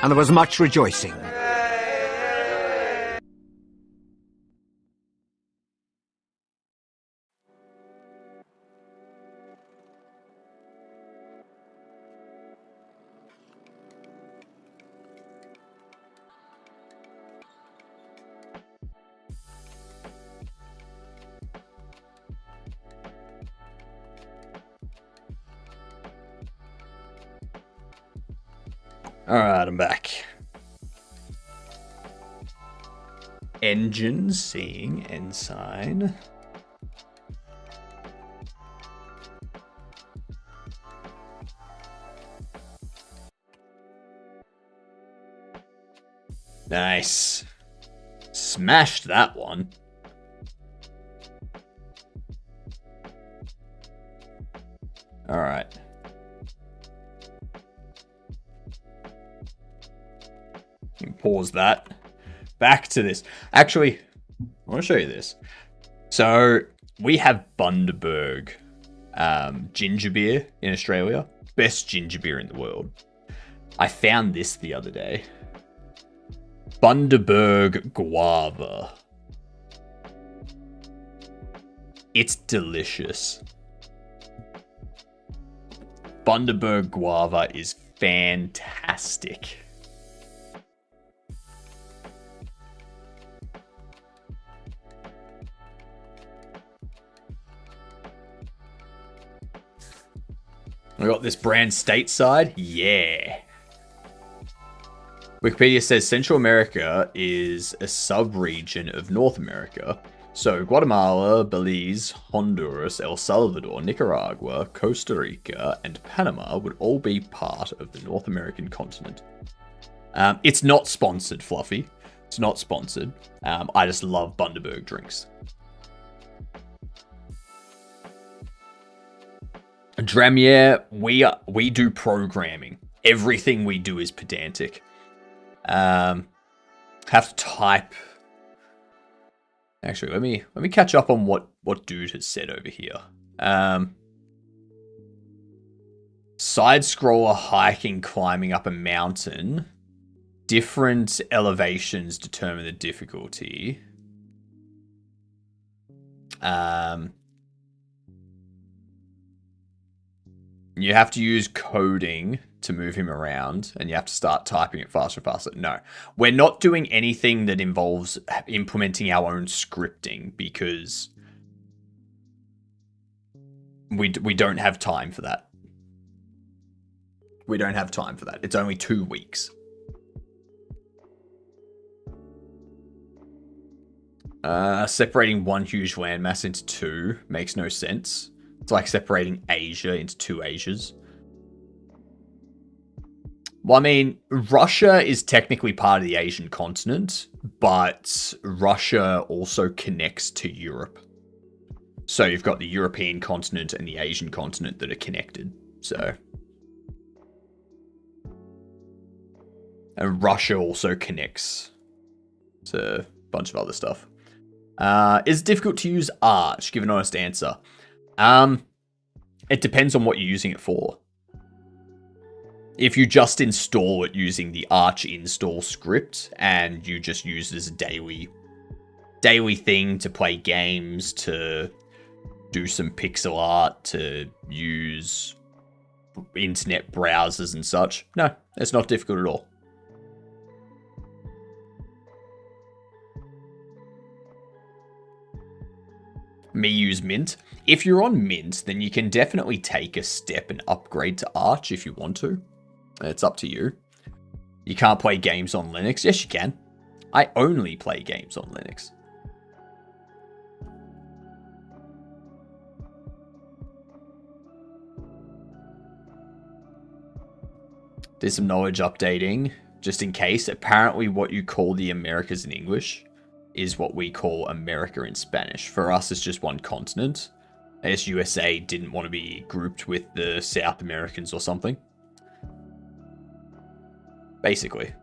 C: And there was much rejoicing.
A: Alright, I'm back. Engine seeing ensign. Nice. Smashed that one. Alright. Pause that. Back to this. Actually, I want to show you this. So, we have Bundaberg ginger beer in Australia. Best ginger beer in the world. I found this the other day. Bundaberg Guava. It's delicious. Bundaberg Guava is fantastic. We got this brand stateside. Yeah. Wikipedia says Central America is a sub-region of North America. So Guatemala, Belize, Honduras, El Salvador, Nicaragua, Costa Rica, and Panama would all be part of the North American continent. It's not sponsored, Fluffy. It's not sponsored. I just love Bundaberg drinks. Dramier, we do programming. Everything we do is pedantic. Have to type. Actually, let me catch up on what dude has said over here. Side scroller hiking, climbing up a mountain. Different elevations determine the difficulty. You have to use coding to move him around, and you have to start typing it faster and faster. No, we're not doing anything that involves implementing our own scripting because we don't have time for that. We don't have time for that. It's only 2 weeks. Separating one huge landmass into two makes no sense. It's like separating Asia into 2 Asias. Well, I mean, Russia is technically part of the Asian continent, but Russia also connects to Europe. So you've got the European continent and the Asian continent that are connected. So, and Russia also connects to a bunch of other stuff. Is it difficult to use Arch? Give an honest answer. It depends on what you're using it for. If you just install it using the Arch install script and you just use it as a daily thing to play games, to do some pixel art, to use internet browsers and such, no, it's not difficult at all. Me use Mint. If you're on Mint, then you can definitely take a step and upgrade to Arch if you want to. It's up to you. You can't play games on Linux. Yes, you can. I only play games on Linux. There's some knowledge updating, just in case. Apparently what you call the Americas in English is what we call America in Spanish. For us, it's just one continent. I guess USA didn't want to be grouped with the South Americans or something. Basically.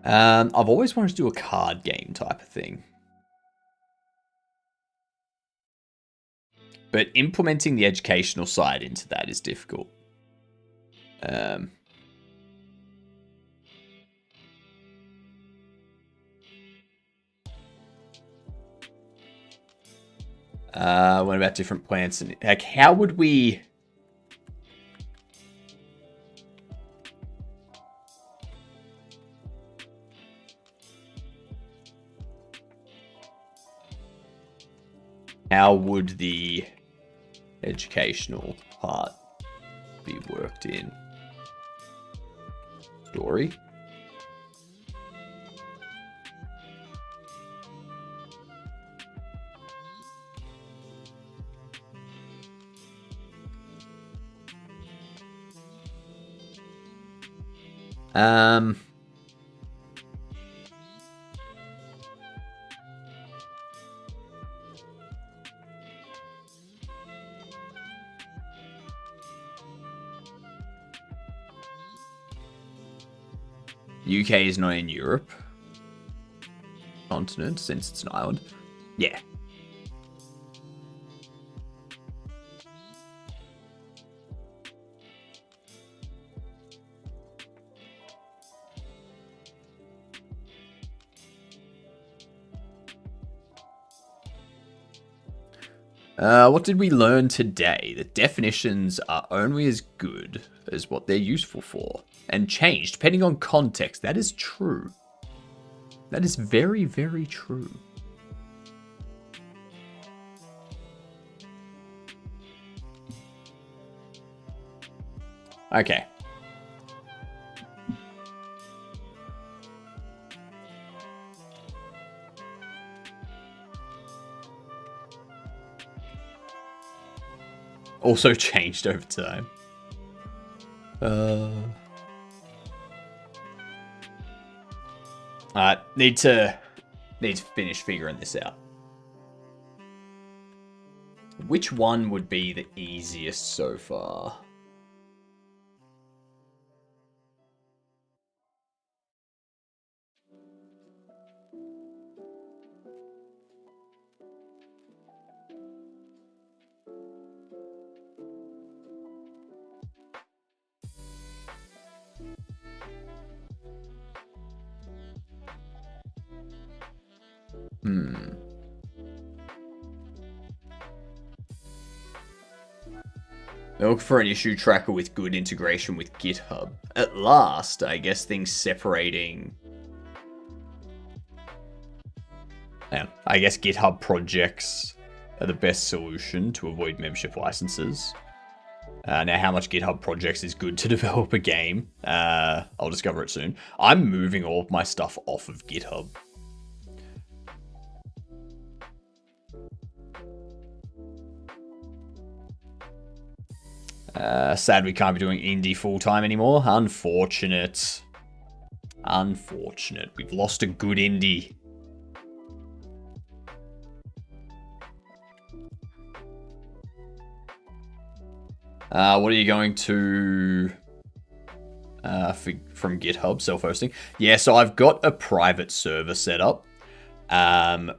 A: I've always wanted to do a card game type of thing. But implementing the educational side into that is difficult. What about different plants? And like, how would we... How would the educational part be worked in? Story? UK is not in Europe. Continent, since it's an island. Yeah. What did we learn today? The definitions are only as good as what they're useful for, and change depending on context. That is true. That is very, very true. Okay. Also changed over time. Need to finish figuring this out. Which one would be the easiest so far? Look for an issue tracker with good integration with GitHub. At last, I guess things separating... Yeah, I guess GitHub projects are the best solution to avoid membership licenses. Now, how much GitHub projects is good to develop a game? I'll discover it soon. I'm moving all of my stuff off of GitHub. Sad we can't be doing indie full-time anymore. Unfortunate. Unfortunate. We've lost a good indie. What are you going to... from GitHub, self-hosting? Yeah, so I've got a private server set up,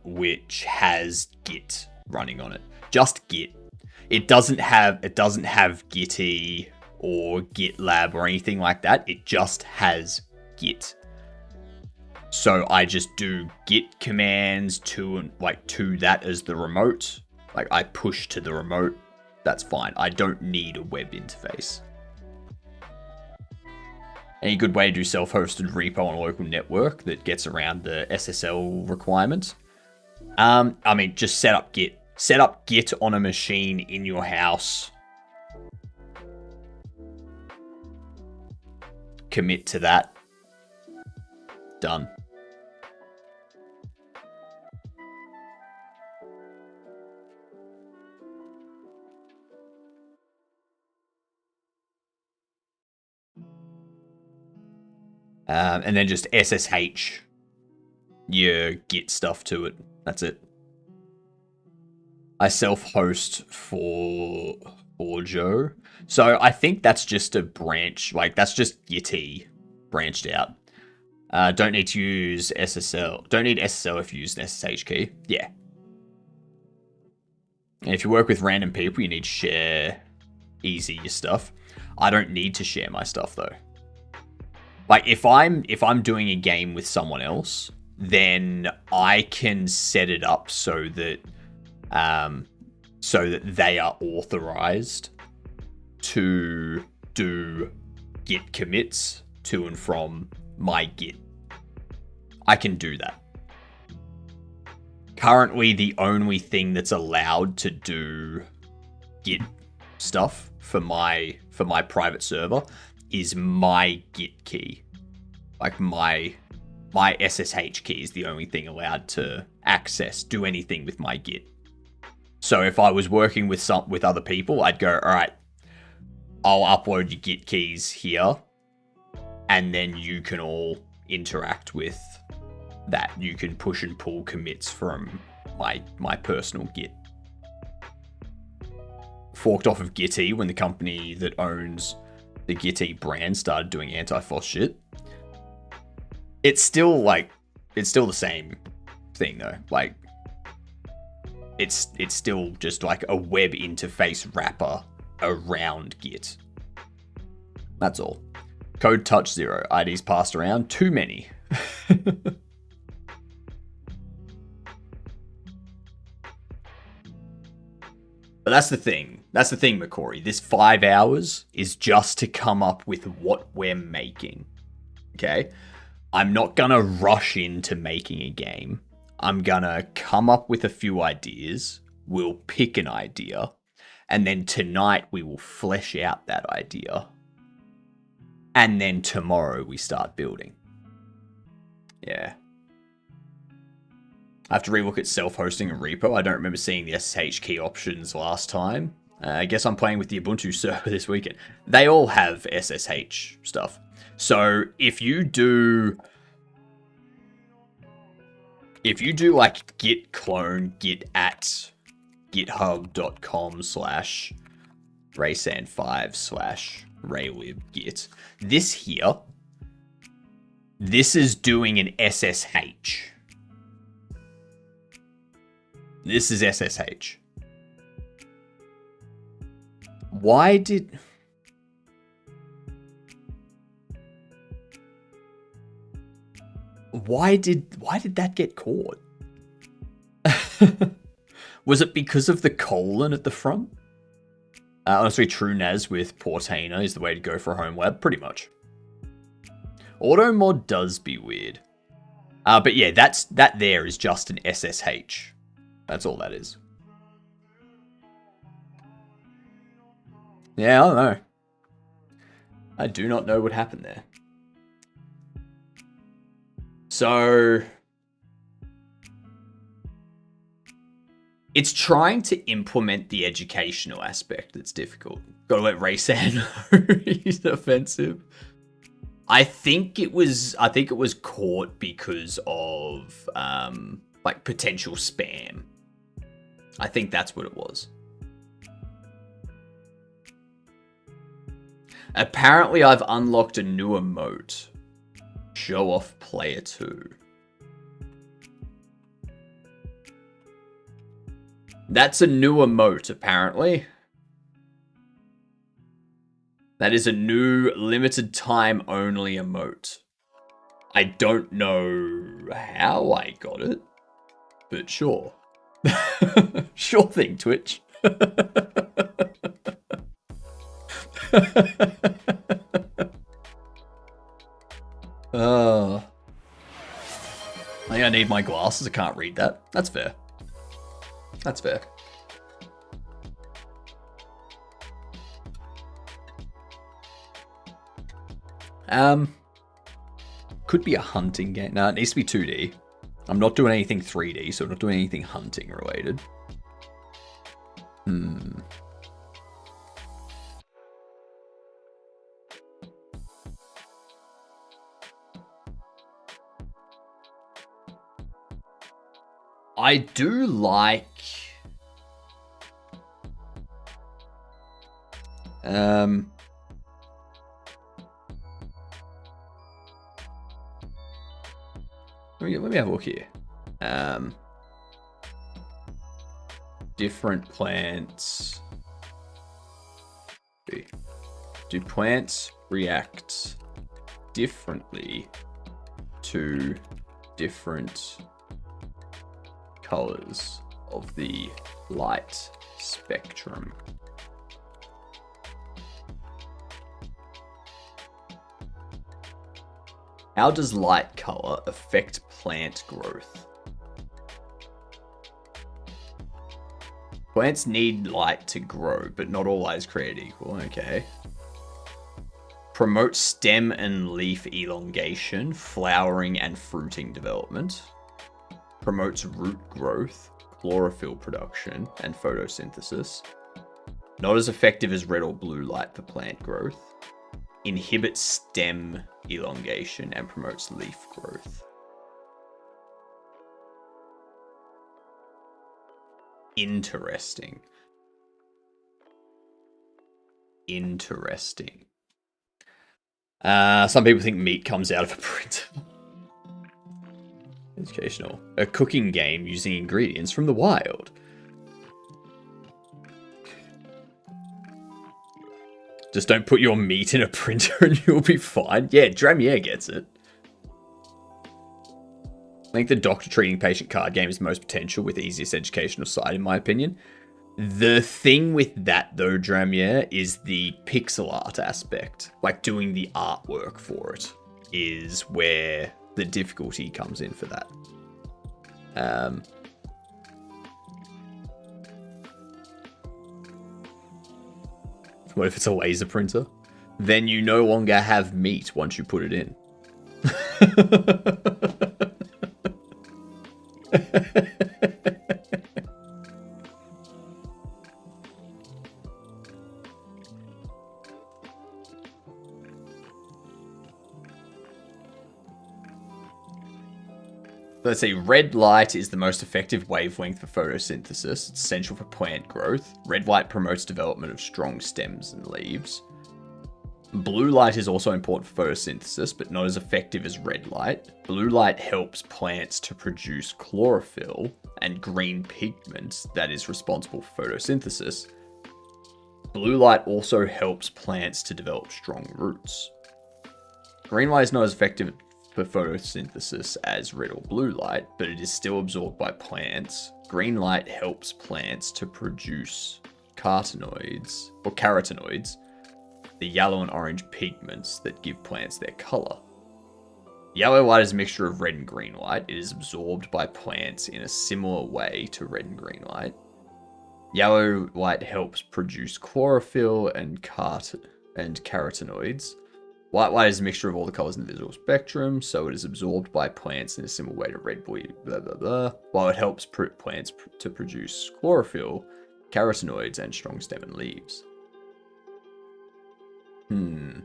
A: which has Git running on it. Just Git. It doesn't have Gitty or GitLab or anything like that. It just has Git. So I just do Git commands to that as the remote. Like I push to the remote. That's fine. I don't need a web interface. Any good way to do self-hosted repo on a local network that gets around the SSL requirement? I mean, just set up Git. Set up Git on a machine in your house. Commit to that. Done. And then just SSH your Git stuff to it. That's it. I self-host for Joe. So I think that's just a branch. Like, that's just Gitty branched out. Don't need to use SSL. Don't need SSL if you use an SSH key. Yeah. And if you work with random people, you need to share easy your stuff. I don't need to share my stuff, though. Like, if I'm doing a game with someone else, then I can set it up so that they are authorized to do Git commits to and from my Git. I can do that. Currently, the only thing that's allowed to do Git stuff for my private server is my Git key. Like my SSH key is the only thing allowed to do anything with my Git. So if I was working with other people, I'd go, all right, I'll upload your Git keys here, and then you can all interact with that. You can push and pull commits from my personal Git. Forked off of Gitty when the company that owns the Gitty brand started doing anti-FOSS shit. It's still like, it's still the same thing though. Like, it's still just like a web interface wrapper around Git. That's all. Code touch 0. IDs passed around. Too many. But that's the thing. That's the thing, McCory. This 5 hours is just to come up with what we're making. Okay? I'm not gonna rush into making a game. I'm gonna come up with a few ideas. We'll pick an idea. And then tonight we will flesh out that idea. And then tomorrow we start building. Yeah. I have to relook at self-hosting and repo. I don't remember seeing the SSH key options last time. I guess I'm playing with the Ubuntu server this weekend. They all have SSH stuff. So if you do like git clone git at github.com/raysan5/RayLib git, this here, this is doing an SSH. This is SSH. Why did that get caught? Was it because of the colon at the front? Honestly, TrueNAS with Portainer is the way to go for a home lab, pretty much. Automod does be weird. But yeah, that there is just an SSH. That's all that is. Yeah, I don't know. I do not know what happened there. So it's trying to implement the educational aspect that's difficult. Gotta let Raysan know he's offensive. I think it was caught because of like potential spam. I think that's what it was. Apparently I've unlocked a new emote. Show off player 2. That's a new emote, apparently. That is a new limited time only emote. I don't know how I got it, but sure. Sure thing, Twitch. I think I need my glasses. I can't read that. That's fair. That's fair. Could be a hunting game. No, it needs to be 2D. I'm not doing anything 3D, so I'm not doing anything hunting related. I do like... Let me have a look here. Different plants. Do plants react differently to different colors of the light spectrum? How does light color affect plant growth? Plants need light to grow, but not all light is created equal. Okay. Promotes stem and leaf elongation, flowering and fruiting development. Promotes root growth, chlorophyll production, and photosynthesis. Not as effective as red or blue light for plant growth. Inhibits stem elongation and promotes leaf growth. Interesting. Interesting. Some people think meat comes out of a printer. Educational. A cooking game using ingredients from the wild. Just don't put your meat in a printer and you'll be fine. Yeah, Dramier gets it. I think the doctor treating patient card game is the most potential with the easiest educational side, in my opinion. The thing with that, though, Dramier, is the pixel art aspect. Like, doing the artwork for it is where the difficulty comes in for that. What if it's a laser printer? Then you no longer have meat once you put it in. Let's see, red light is the most effective wavelength for photosynthesis. It's essential for plant growth. Red light promotes development of strong stems and leaves. Blue light is also important for photosynthesis, but not as effective as red light. Blue light helps plants to produce chlorophyll and green pigment that is responsible for photosynthesis. Blue light also helps plants to develop strong roots. Green light is not as effective for photosynthesis as red or blue light, but it is still absorbed by plants. Green light helps plants to produce carotenoids, the yellow and orange pigments that give plants their color. Yellow light is a mixture of red and green light. It is absorbed by plants in a similar way to red and green light. Yellow light helps produce chlorophyll and carotenoids. White light is a mixture of all the colors in the visual spectrum, so it is absorbed by plants in a similar way to red, blue, blah, blah, blah, while it helps plants to produce chlorophyll, carotenoids, and strong stem and leaves. Learning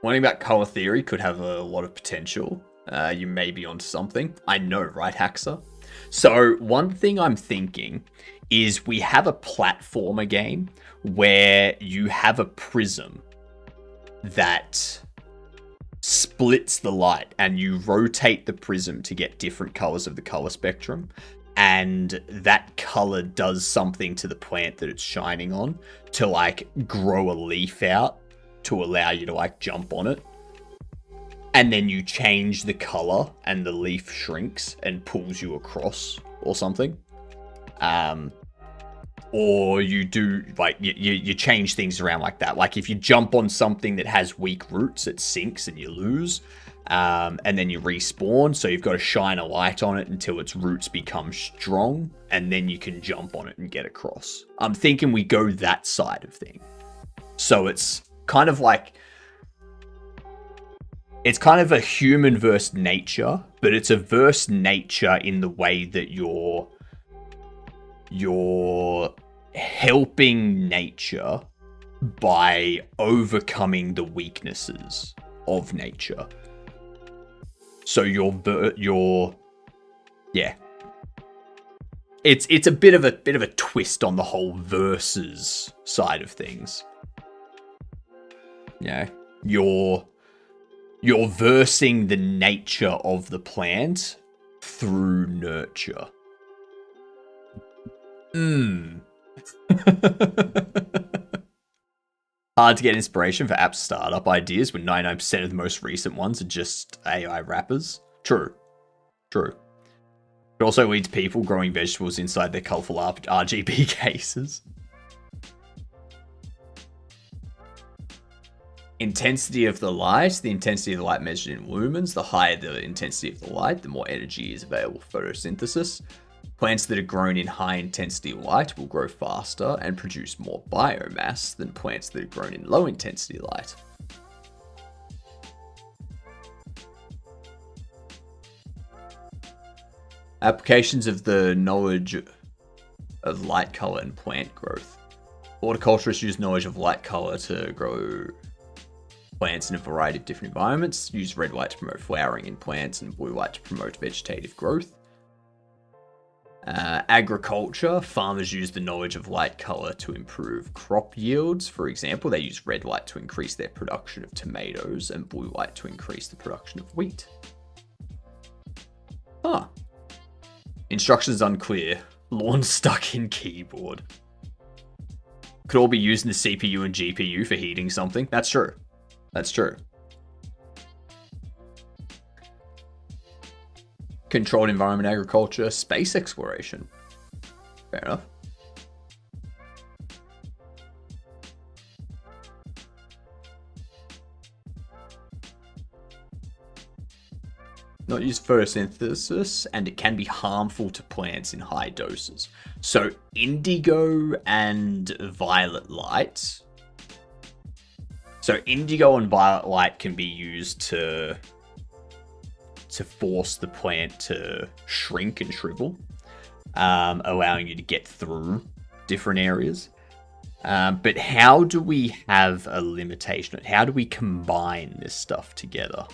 A: about color theory could have a lot of potential. You may be onto something. I know, right, Haxa? So one thing I'm thinking is we have a platformer game where you have a prism that splits the light and you rotate the prism to get different colors of the color spectrum, and that color does something to the plant that it's shining on to like grow a leaf out to allow you to like jump on it, and then you change the color and the leaf shrinks and pulls you across or something. Or you do, like, you change things around like that. Like, if you jump on something that has weak roots, it sinks and you lose. And then you respawn, so you've got to shine a light on it until its roots become strong, and then you can jump on it and get across. I'm thinking we go that side of thing. So it's kind of like... It's kind of a human versus nature, but it's a versus nature in the way that you're helping nature by overcoming the weaknesses of nature. So yeah. It's a bit of a twist on the whole versus side of things. Yeah, you're versing the nature of the plant through nurture. Hard to get inspiration for app startup ideas when 99% of the most recent ones are just AI wrappers. True. It also leads people growing vegetables inside their colourful RGB cases. Intensity of the light. The intensity of the light measured in lumens. The higher the intensity of the light, the more energy is available for photosynthesis. Plants that are grown in high intensity light will grow faster and produce more biomass than plants that are grown in low intensity light. Applications of the knowledge of light color and plant growth. Horticulturists use knowledge of light color to grow plants in a variety of different environments. Use red light to promote flowering in plants and blue light to promote vegetative growth. Agriculture, farmers use the knowledge of light color to improve crop yields. For example, they use red light to increase their production of tomatoes and blue light to increase the production of wheat. Instructions unclear. Lawn stuck in keyboard. Could all be using the CPU and GPU for heating something. That's true. That's true. Controlled environment agriculture, space exploration. Fair enough. Not use photosynthesis, and it can be harmful to plants in high doses. So indigo and violet light. So indigo and violet light can be used to force the plant to shrink and shrivel, allowing you to get through different areas. But how do we have a limitation? How do we combine this stuff together?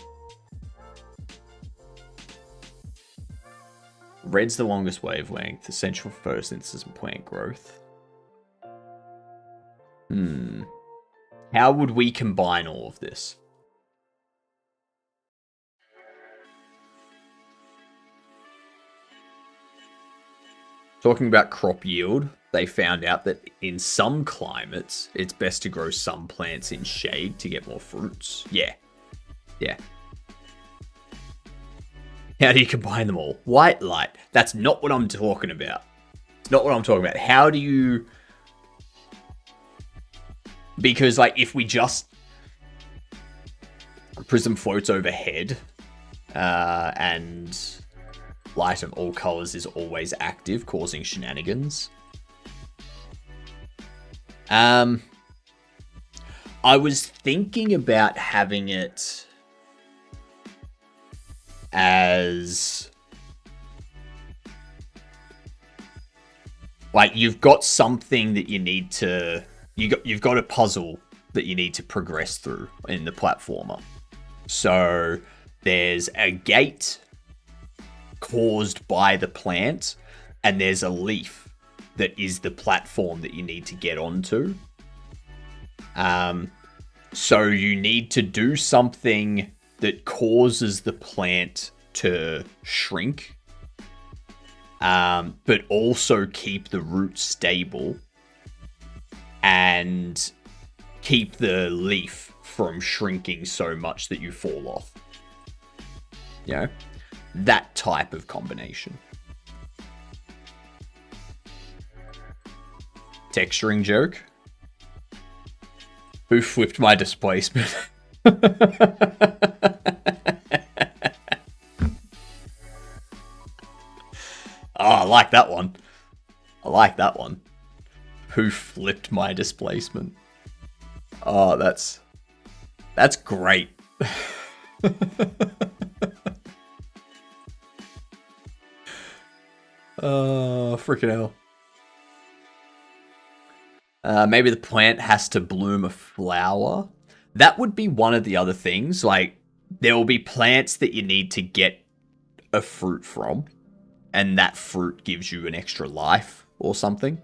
A: Red's the longest wavelength, essential for photosynthesis and plant growth. How would we combine all of this? Talking about crop yield, they found out that in some climates, it's best to grow some plants in shade to get more fruits. Yeah. How do you combine them all? White light. That's not what I'm talking about. It's not what I'm talking about. How do you... Because, like, if we just... Prism floats overhead, and light of all colors is always active, causing shenanigans. I was thinking about having it as like you've got something that you need to you've got a puzzle that you need to progress through in the platformer. So there's a gate caused by the plant, and there's a leaf that is the platform that you need to get onto. So you need to do something that causes the plant to shrink, but also keep the roots stable and keep the leaf from shrinking so much that you fall off. You know, that type of combination. Texturing joke. Who flipped my displacement? Oh, I like that one. I like that one. Who flipped my displacement? Oh, that's great. Oh, freaking hell. Maybe the plant has to bloom a flower. That would be one of the other things. Like, there will be plants that you need to get a fruit from, and that fruit gives you an extra life or something.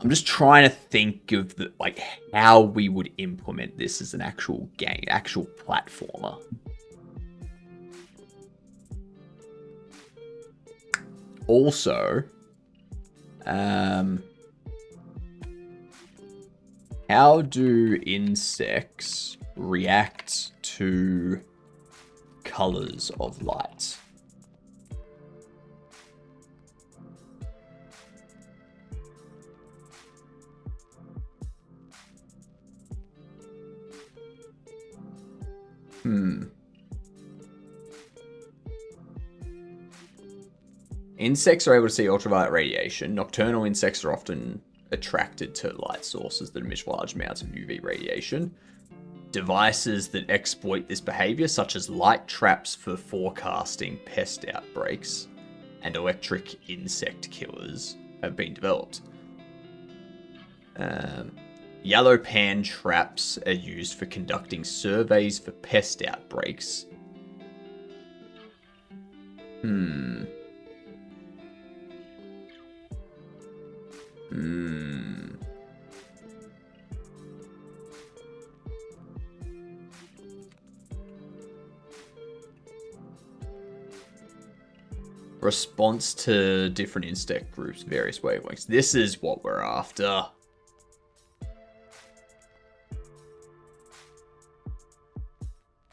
A: I'm just trying to think of how we would implement this as an actual game, actual platformer. Also, how do insects react to colors of light? Insects are able to see ultraviolet radiation. Nocturnal insects are often attracted to light sources that emit large amounts of UV radiation. Devices that exploit this behavior, such as light traps for forecasting pest outbreaks and electric insect killers, have been developed. Yellow pan traps are used for conducting surveys for pest outbreaks. Hmm. Response to different insect groups, various wavelengths. This is what we're after.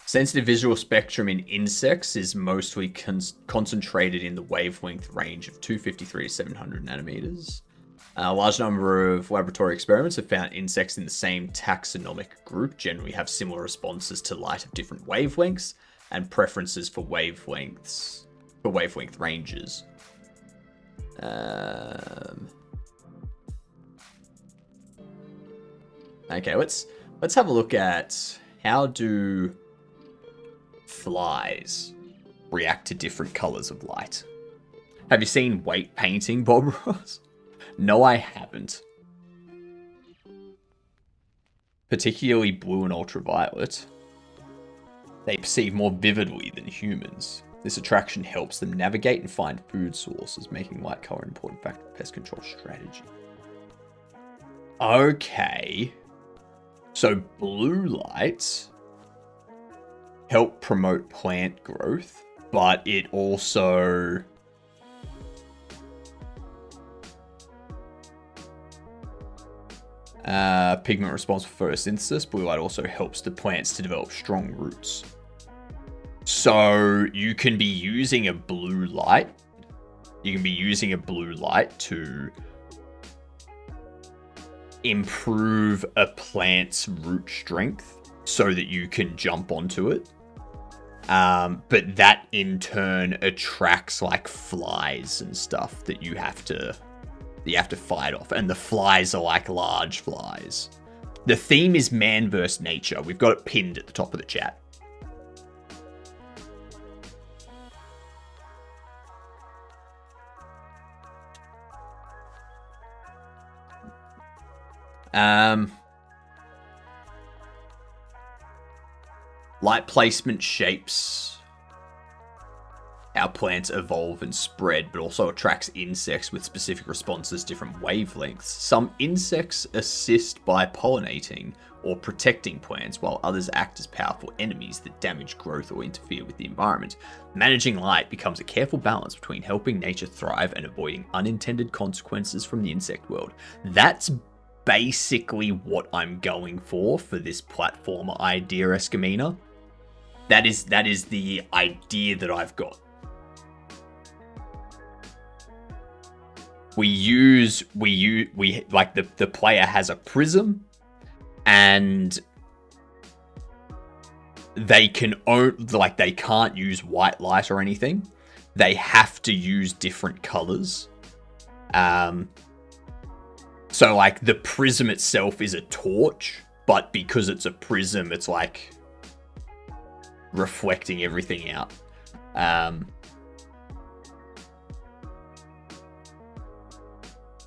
A: Sensitive visual spectrum in insects is mostly concentrated in the wavelength range of 253 to 700 nanometers. A large number of laboratory experiments have found insects in the same taxonomic group generally have similar responses to light of different wavelengths and preferences for wavelength ranges. Okay, let's have a look at how do flies react to different colors of light. Have you seen weight painting, Bob Ross? No, I haven't. Particularly blue and ultraviolet. They perceive more vividly than humans. This attraction helps them navigate and find food sources, making light color an important factor of pest control strategy. Okay. So blue lights help promote plant growth, but it also pigment responsible for photosynthesis. Blue light also helps the plants to develop strong roots. So you can be using a blue light. You can be using a blue light to improve a plant's root strength so that you can jump onto it. But that in turn attracts like flies and stuff that you have to fight off. And the flies are like large flies. The theme is man versus nature. We've got it pinned at the top of the chat. Light placement shapes how plants evolve and spread, but also attracts insects with specific responses, different wavelengths. Some insects assist by pollinating or protecting plants, while others act as powerful enemies that damage growth or interfere with the environment. Managing light becomes a careful balance between helping nature thrive and avoiding unintended consequences from the insect world. That's basically what I'm going for this platformer idea, Escamina. That is the idea that I've got. We like the player has a prism, and they can't use white light or anything. They have to use different colors. So like the prism itself is a torch, but because it's a prism, it's like reflecting everything out.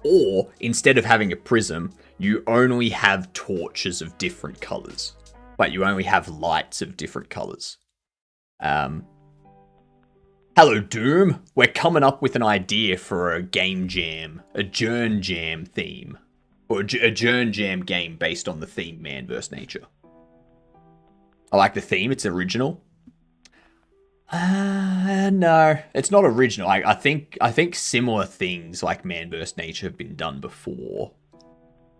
A: Or instead of having a prism, you only have torches of different colors, but you only have lights of different colors. Hello, Doom. We're coming up with an idea for a game jam, a JernJam theme, or a JernJam game based on the theme man vs. nature. I like the theme. It's original. No, it's not original. I think similar things like man vs. nature have been done before.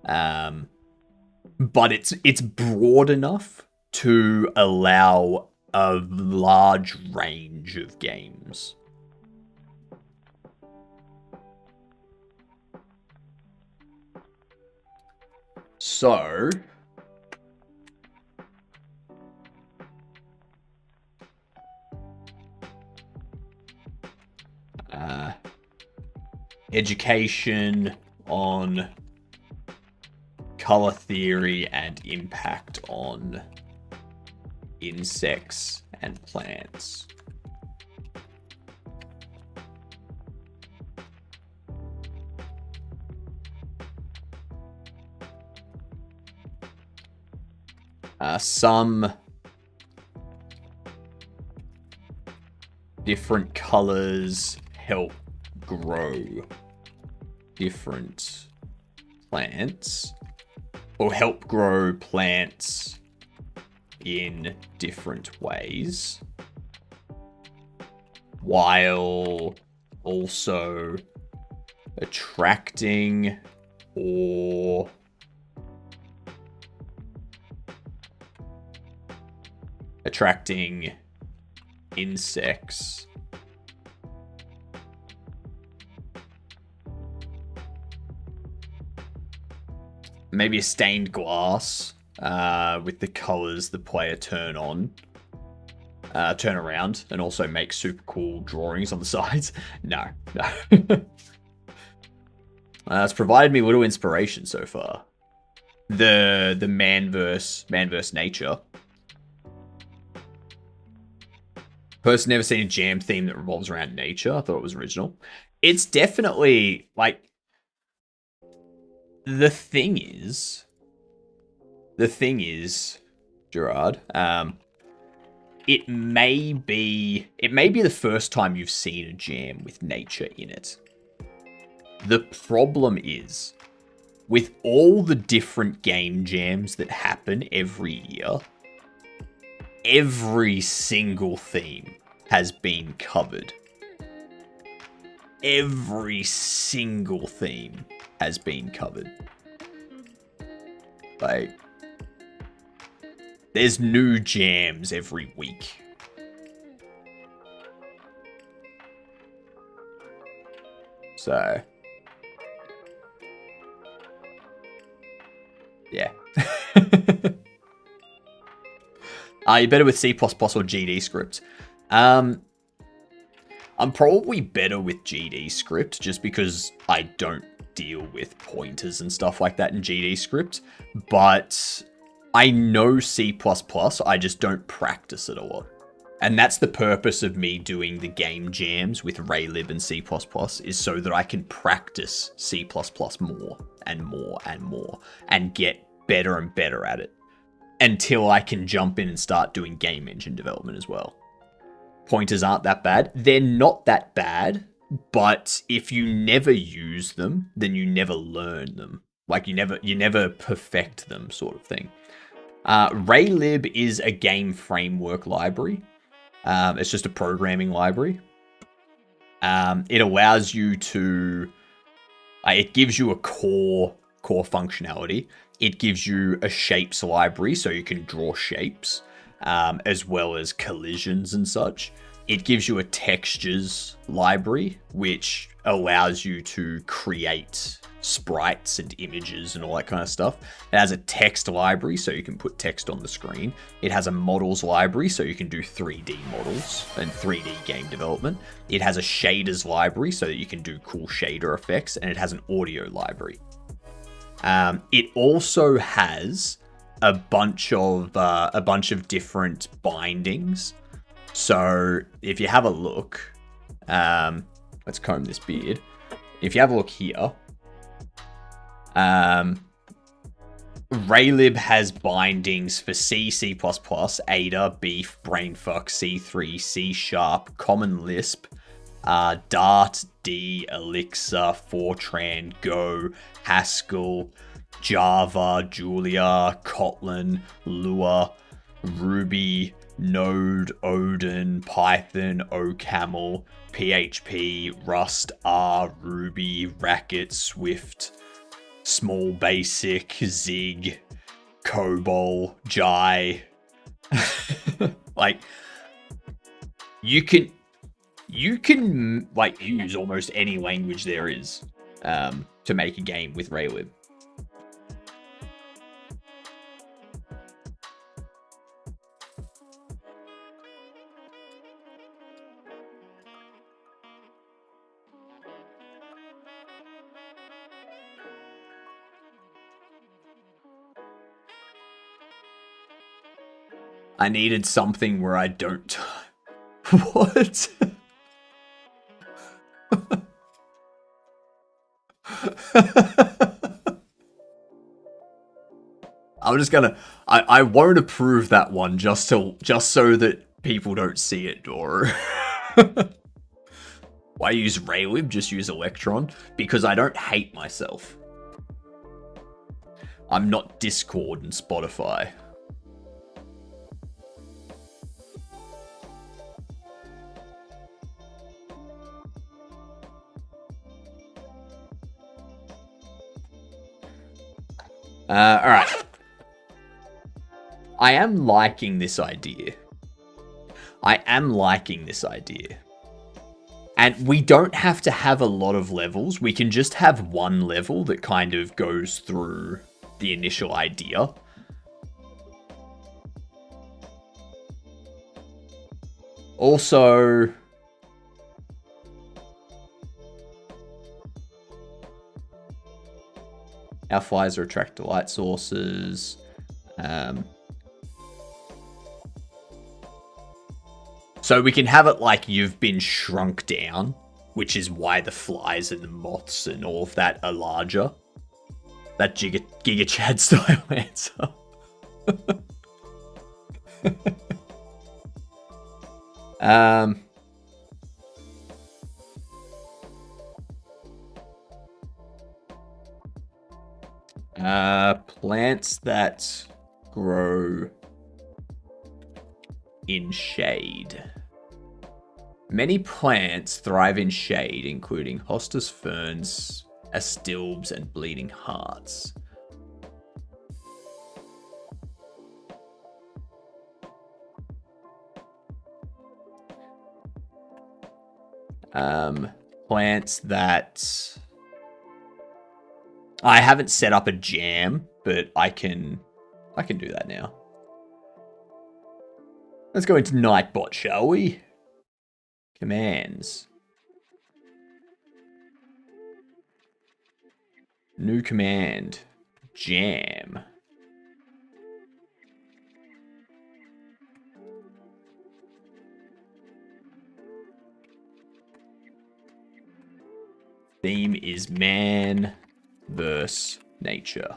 A: But it's broad enough to allow a large range of games. So education on color theory and impact on insects and plants. Some different colors help grow different plants, or help grow plants in different ways, while also attracting or insects. Maybe a stained glass with the colors the player turn around, and also make super cool drawings on the sides. No. It's provided me little inspiration so far. The man versus nature. Person never seen a jam theme that revolves around nature. I thought it was original. It's definitely like the thing is, Gerard. It may be the first time you've seen a jam with nature in it. The problem is, with all the different game jams that happen every year, every single theme has been covered. Every single theme has been covered. Like, there's new jams every week. So, yeah. You're better with C++ or GD script. I'm probably better with GD script just because I don't deal with pointers and stuff like that in GD script. But I know C++, I just don't practice it a lot. And that's the purpose of me doing the game jams with RayLib and C++, is so that I can practice C++ more and more and more and get better and better at it until I can jump in and start doing game engine development as well. Pointers aren't that bad. They're not that bad, but if you never use them, then you never learn them. Like you never perfect them, sort of thing. RayLib is a game framework library. It's just a programming library. It allows you to... it gives you a core functionality. It gives you a shapes library, so you can draw shapes, as well as collisions and such. It gives you a textures library, which allows you to create sprites and images and all that kind of stuff. It has a text library, so you can put text on the screen. It has a models library, so you can do 3D models and 3D game development. It has a shaders library, so that you can do cool shader effects, and it has an audio library. It also has a bunch of different bindings. So if you have a look, let's comb this beard. If you have a look here, RayLib has bindings for C, C++, Ada, Beef, Brainfuck, C3, C#, Common Lisp, Dart, D, Elixir, Fortran, Go, Haskell, Java, Julia, Kotlin, Lua, Ruby, Node, Odin, Python, OCaml, PHP, Rust, R, Ruby, Racket, Swift, Small Basic, Zig, COBOL, Jai. Like, you can like use almost any language there is to make a game with RayLib. I needed something where I don't... What? I'm just gonna... I won't approve that one just so that people don't see it, Dora. Why use RayLib? Just use Electron? Because I don't hate myself. I'm not Discord and Spotify. Alright. I am liking this idea. And we don't have to have a lot of levels. We can just have one level that kind of goes through the initial idea. Also, our flies are attracted to light sources. So we can have it like you've been shrunk down, which is why the flies and the moths and all of that are larger. That Giga Chad style answer. Plants that grow in shade. Many plants thrive in shade, including hostas ferns, astilbes, and bleeding hearts. Plants that... I haven't set up a jam, but I can do that now. Let's go into Nightbot, shall we? Commands. New command. Jam. Theme is man versus nature.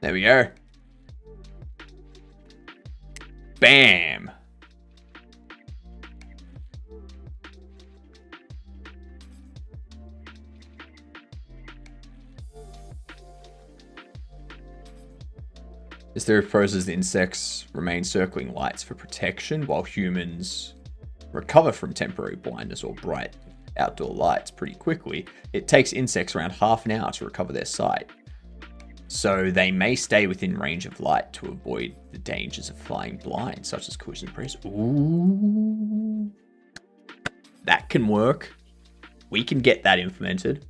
A: There we go. Bam. This theory proposes the insects remain circling lights for protection while humans recover from temporary blindness or bright outdoor lights pretty quickly. It takes insects around half an hour to recover their sight. So they may stay within range of light to avoid the dangers of flying blind, such as collision press. Ooh. That can work. We can get that implemented.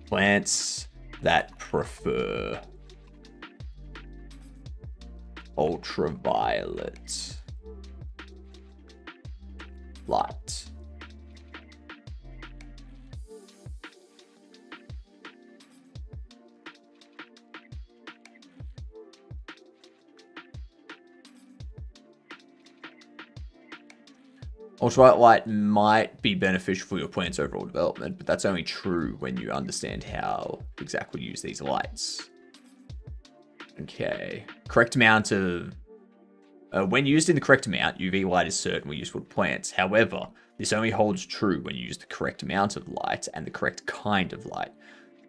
A: Plants that prefer ultraviolet light. Ultraviolet light might be beneficial for your plant's overall development, but that's only true when you understand how exactly to use these lights. Okay. Correct amount of... when used in the correct amount, UV light is certainly useful to plants. However, this only holds true when you use the correct amount of light and the correct kind of light.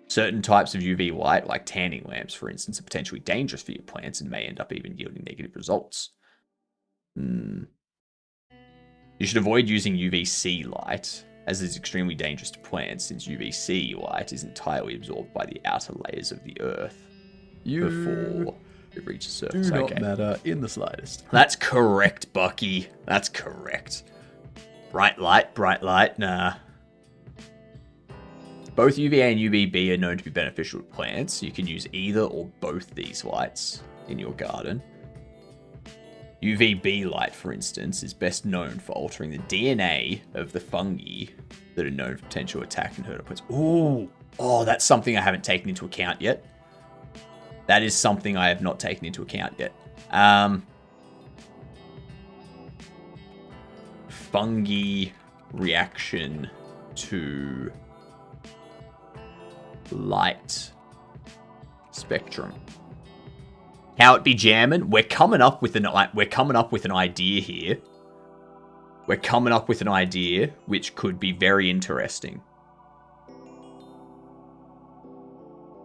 A: Certain types of UV light, like tanning lamps, for instance, are potentially dangerous for your plants and may end up even yielding negative results. You should avoid using UVC light, as it is extremely dangerous to plants, since UVC light is entirely absorbed by the outer layers of the earth before it reaches the surface.
E: Do not matter in the slightest.
A: That's correct, Bucky. That's correct. Bright light, nah. Both UVA and UVB are known to be beneficial to plants. You can use either or both these lights in your garden. UVB light, for instance, is best known for altering the DNA of the fungi that are known for potential attack and hurt of plants. Ooh, oh, that's something I haven't taken into account yet. That is something I have not taken into account yet. Fungi reaction to light spectrum. How it be jamming? We're coming up with an idea here. We're coming up with an idea which could be very interesting.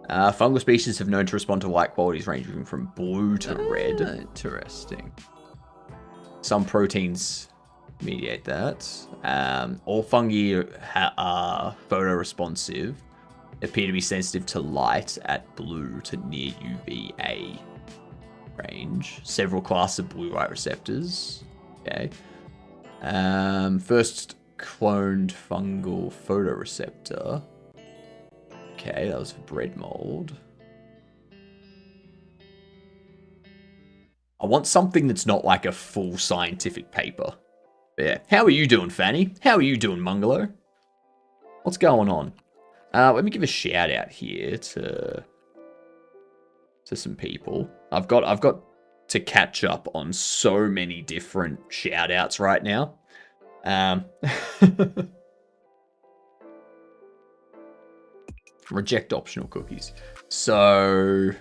A: Fungal species have known to respond to light qualities ranging from blue to red.
E: Interesting.
A: Some proteins mediate that. All fungi are photoresponsive. Appear to be sensitive to light at blue to near UVA range. Several classes of blue light receptors. Okay. First cloned fungal photoreceptor. Okay, that was for bread mold. I want something that's not like a full scientific paper. But yeah. How are you doing, Fanny? How are you doing, Mungalo? What's going on? Let me give a shout out here to some people. I've got to catch up on so many different shout outs right now. Reject optional cookies. So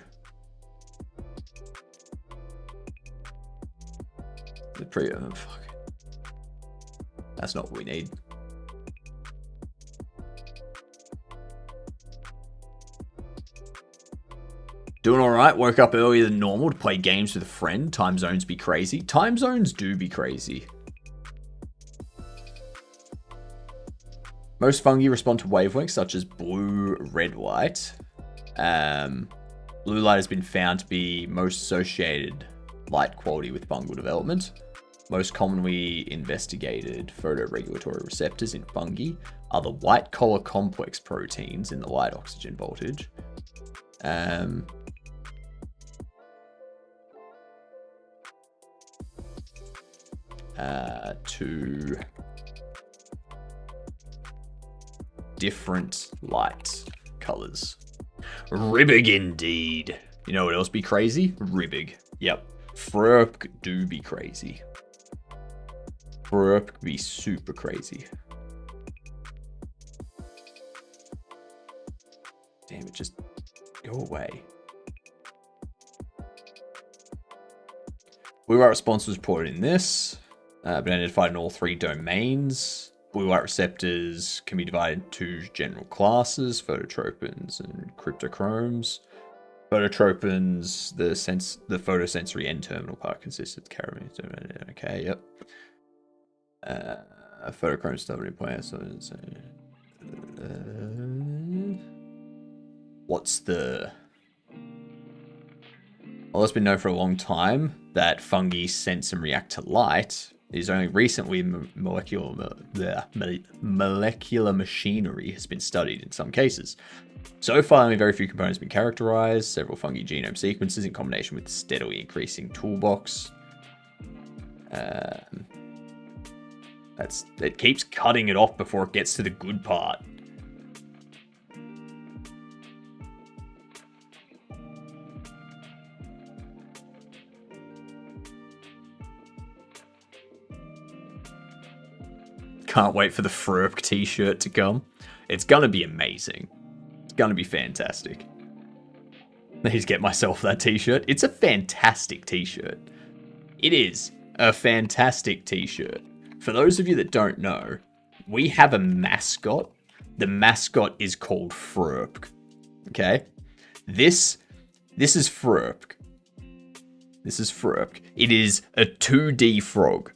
A: the fuck. That's not what we need. Doing alright, woke up earlier than normal to play games with a friend. Time zones be crazy. Time zones do be crazy. Most fungi respond to wavelengths such as blue, red light. Blue light has been found to be most associated light quality with fungal development. Most commonly investigated photoregulatory receptors in fungi are the white collar complex proteins in the light oxygen voltage. To different light colors. Ribbig indeed. You know what else be crazy? Ribbig. Yep. Frurp do be crazy. Frurp be super crazy. Damn it, just go away. Blue light response was reported in this. Been identified in all three domains. Blue light receptors can be divided into general classes, phototropins and cryptochromes. Phototropins, the photosensory N-terminal part consists of carotene. Okay, yep. Photochromes stubborn plants. What's the... Well, it's been known for a long time that fungi sense and react to light. It is only recently molecular machinery has been studied in some cases. So far, only very few components have been characterized. Several fungi genome sequences in combination with steadily increasing toolbox. It keeps cutting it off before it gets to the good part. Can't wait for the Frurp t-shirt to come. It's gonna be amazing. It's gonna be fantastic. I need to get myself that t-shirt. It's a fantastic t-shirt. It is a fantastic t-shirt. For those of you that don't know, we have a mascot. The mascot is called Frurp. Okay? This is Frurp. This is Frurp. It is a 2D frog.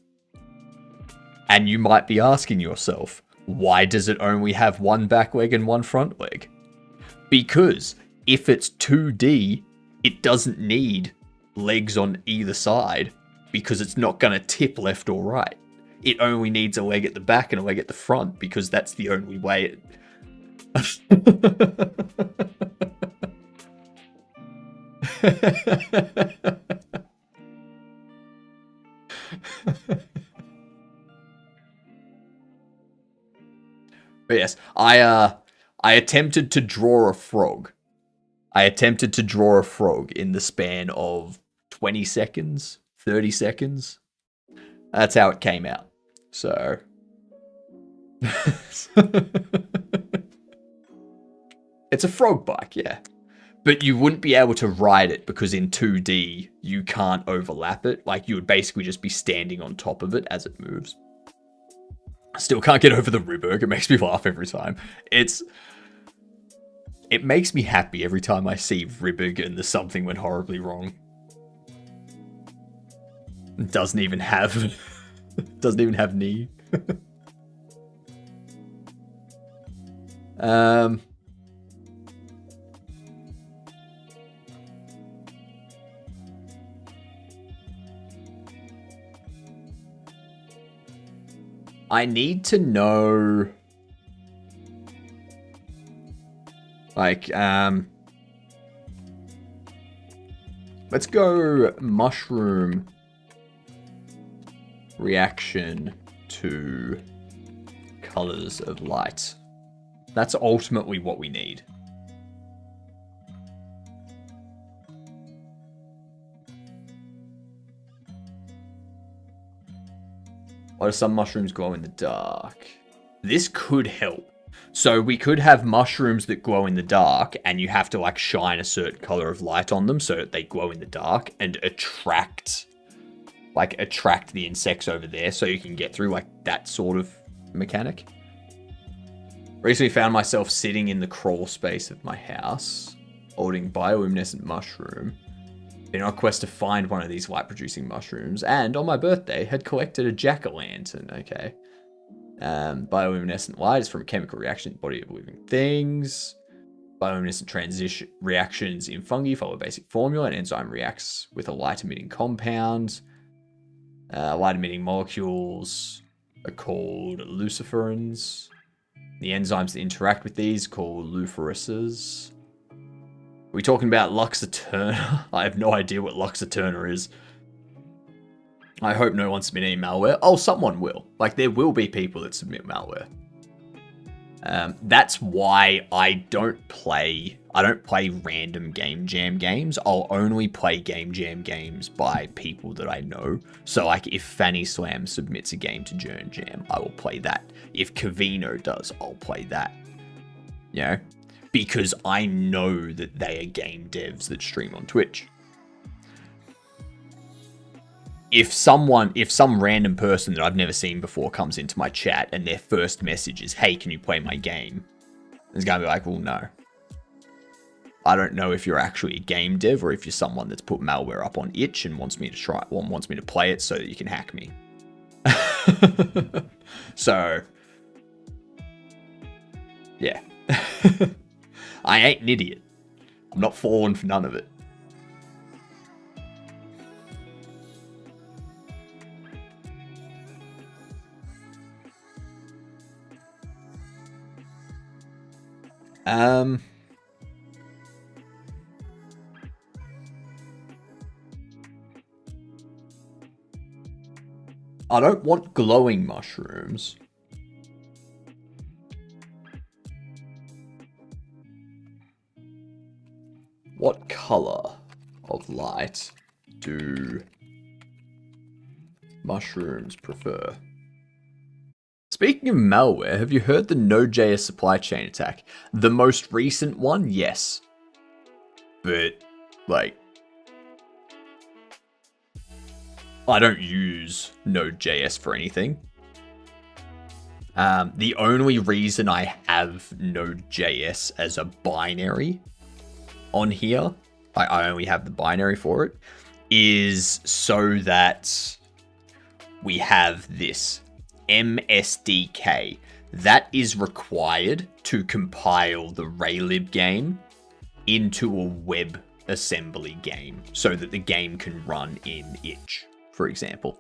A: And you might be asking yourself, why does it only have one back leg and one front leg? Because if it's 2D, it doesn't need legs on either side because it's not going to tip left or right. It only needs a leg at the back and a leg at the front because that's the only way But yes, I attempted to draw a frog. I attempted to draw a frog in the span of 20 seconds, 30 seconds. That's how it came out. So it's a frog bike, yeah. But you wouldn't be able to ride it because in 2D, you can't overlap it. Like, you would basically just be standing on top of it as it moves. Still can't get over the Ribberg. It makes me laugh every time. It makes me happy every time I see Ribberg and the something went horribly wrong. It doesn't even have knee. I need to know, like, let's go mushroom reaction to colors of light. That's ultimately what we need. Why do some mushrooms glow in the dark? This could help. So we could have mushrooms that glow in the dark, and you have to like shine a certain color of light on them so that they glow in the dark and attract the insects over there so you can get through, like that sort of mechanic. Recently found myself sitting in the crawl space of my house, holding bioluminescent mushroom. Been on a quest to find one of these light-producing mushrooms, and on my birthday had collected a jack-o'-lantern. Okay. Bioluminescent light is from a chemical reaction in the body of living things. Bioluminescent transition reactions in fungi follow a basic formula. An enzyme reacts with a light-emitting compound. Light-emitting molecules are called luciferins. The enzymes that interact with these are called luciferases. Are we talking about Lux Eterna? I have no idea what Lux Eterna is. I hope no one submit any malware. Oh, someone will. Like, there will be people that submit malware. That's why I don't play random Game Jam games. I'll only play Game Jam games by people that I know. So, like, if Fanny Slam submits a game to JernJam, I will play that. If Kavino does, I'll play that. You know? Because I know that they are game devs that stream on Twitch. If some random person that I've never seen before comes into my chat and their first message is, hey, can you play my game? It's going to be like, well, no. I don't know if you're actually a game dev or if you're someone that's put malware up on itch and wants me to play it so that you can hack me. So, yeah. I ain't an idiot. I'm not falling for none of it. I don't want glowing mushrooms. What color of light do mushrooms prefer? Speaking of malware, have you heard the Node.js supply chain attack? The most recent one, yes. But, like, I don't use Node.js for anything. The only reason I have Node.js as a binary on here, I only have the binary for it, is so that we have this MSDK that is required to compile the RayLib game into a WebAssembly game so that the game can run in itch, for example.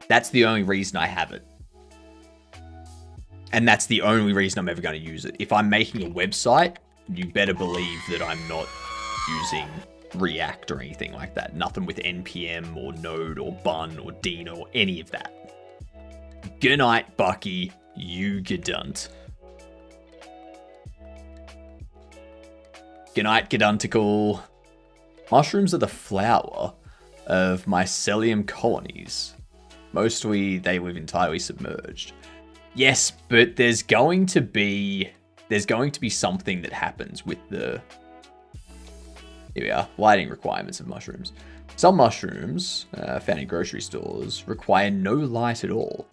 A: That's the only reason I have it. And that's the only reason I'm ever going to use it. If I'm making a website, you better believe that I'm not using React or anything like that. Nothing with NPM or Node or Bun or Dino or any of that. Good night, Bucky. You gedunt. Good night, Gedunticle. Mushrooms are the flower of mycelium colonies. Mostly they live entirely submerged. Yes, but there's going to be something that happens with the Here we are. Lighting requirements of mushrooms. Some mushrooms, found in grocery stores, require no light at all.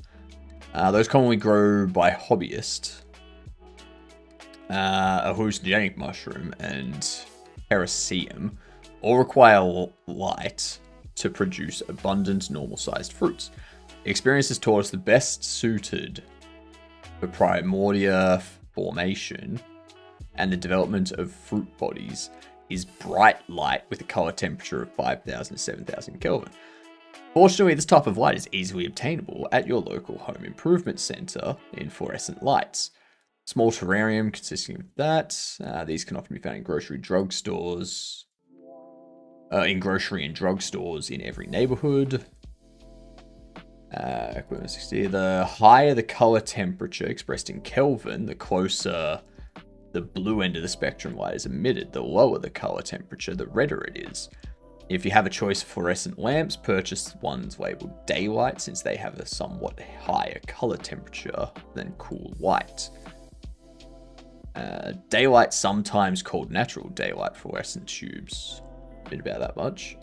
A: Those commonly grow by hobbyists. A hallucinogenic mushroom and Hericium all require light to produce abundant, normal-sized fruits. Experience has taught us the best suited for primordia formation and the development of fruit bodies is bright light with a color temperature of 5,000 to 7,000 Kelvin. Fortunately, this type of light is easily obtainable at your local home improvement center in fluorescent lights. Small terrarium consisting of that. These can often be found in grocery and drug stores in every neighborhood. Equipment 60. The higher the color temperature expressed in Kelvin, the closer the blue end of the spectrum light is emitted. The lower the color temperature, the redder it is. If you have a choice of fluorescent lamps, purchase ones labeled daylight since they have a somewhat higher color temperature than cool white. Daylight, sometimes called natural daylight fluorescent tubes. Bit about that much.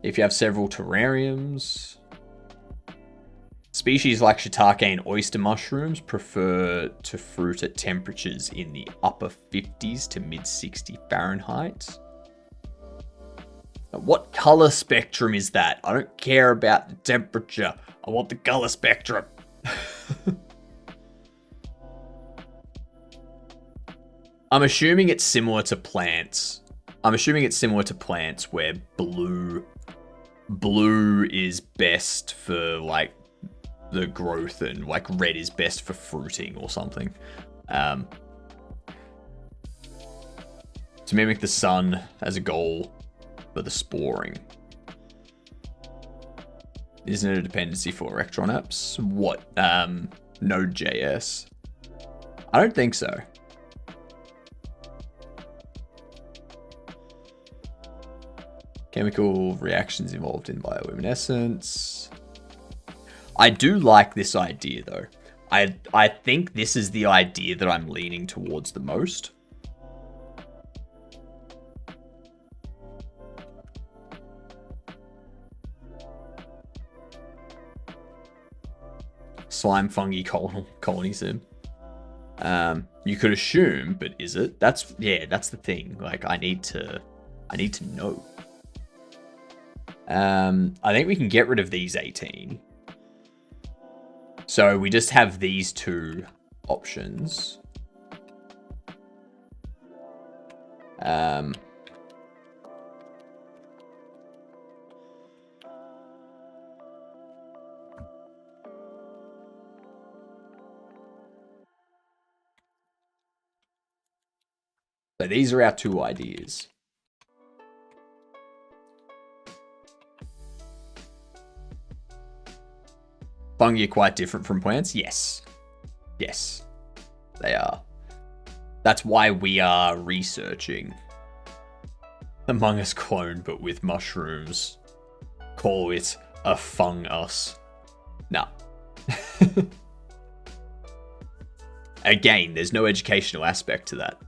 A: If you have several terrariums, species like shiitake and oyster mushrooms prefer to fruit at temperatures in the upper 50s to mid 60 Fahrenheit. Now, what color spectrum is that? I don't care about the temperature. I want the color spectrum. I'm assuming it's similar to plants. Where blue is best for like the growth and like red is best for fruiting or something. To mimic the sun as a goal for the sporing. Isn't it a dependency for Electron apps? What? Node.js? I don't think so. Chemical reactions involved in bioluminescence. I do like this idea though. I think this is the idea that I'm leaning towards the most. Slime fungi colony sim. You could assume, but is it? That's the thing. Like I need to know. I think we can get rid of these 18. So we just have these two options. So these are our two ideas. Fungi are quite different from plants? Yes. Yes, they are. That's why we are researching Among Us clone, but with mushrooms. Call it a fungus. Nah. Again, there's no educational aspect to that.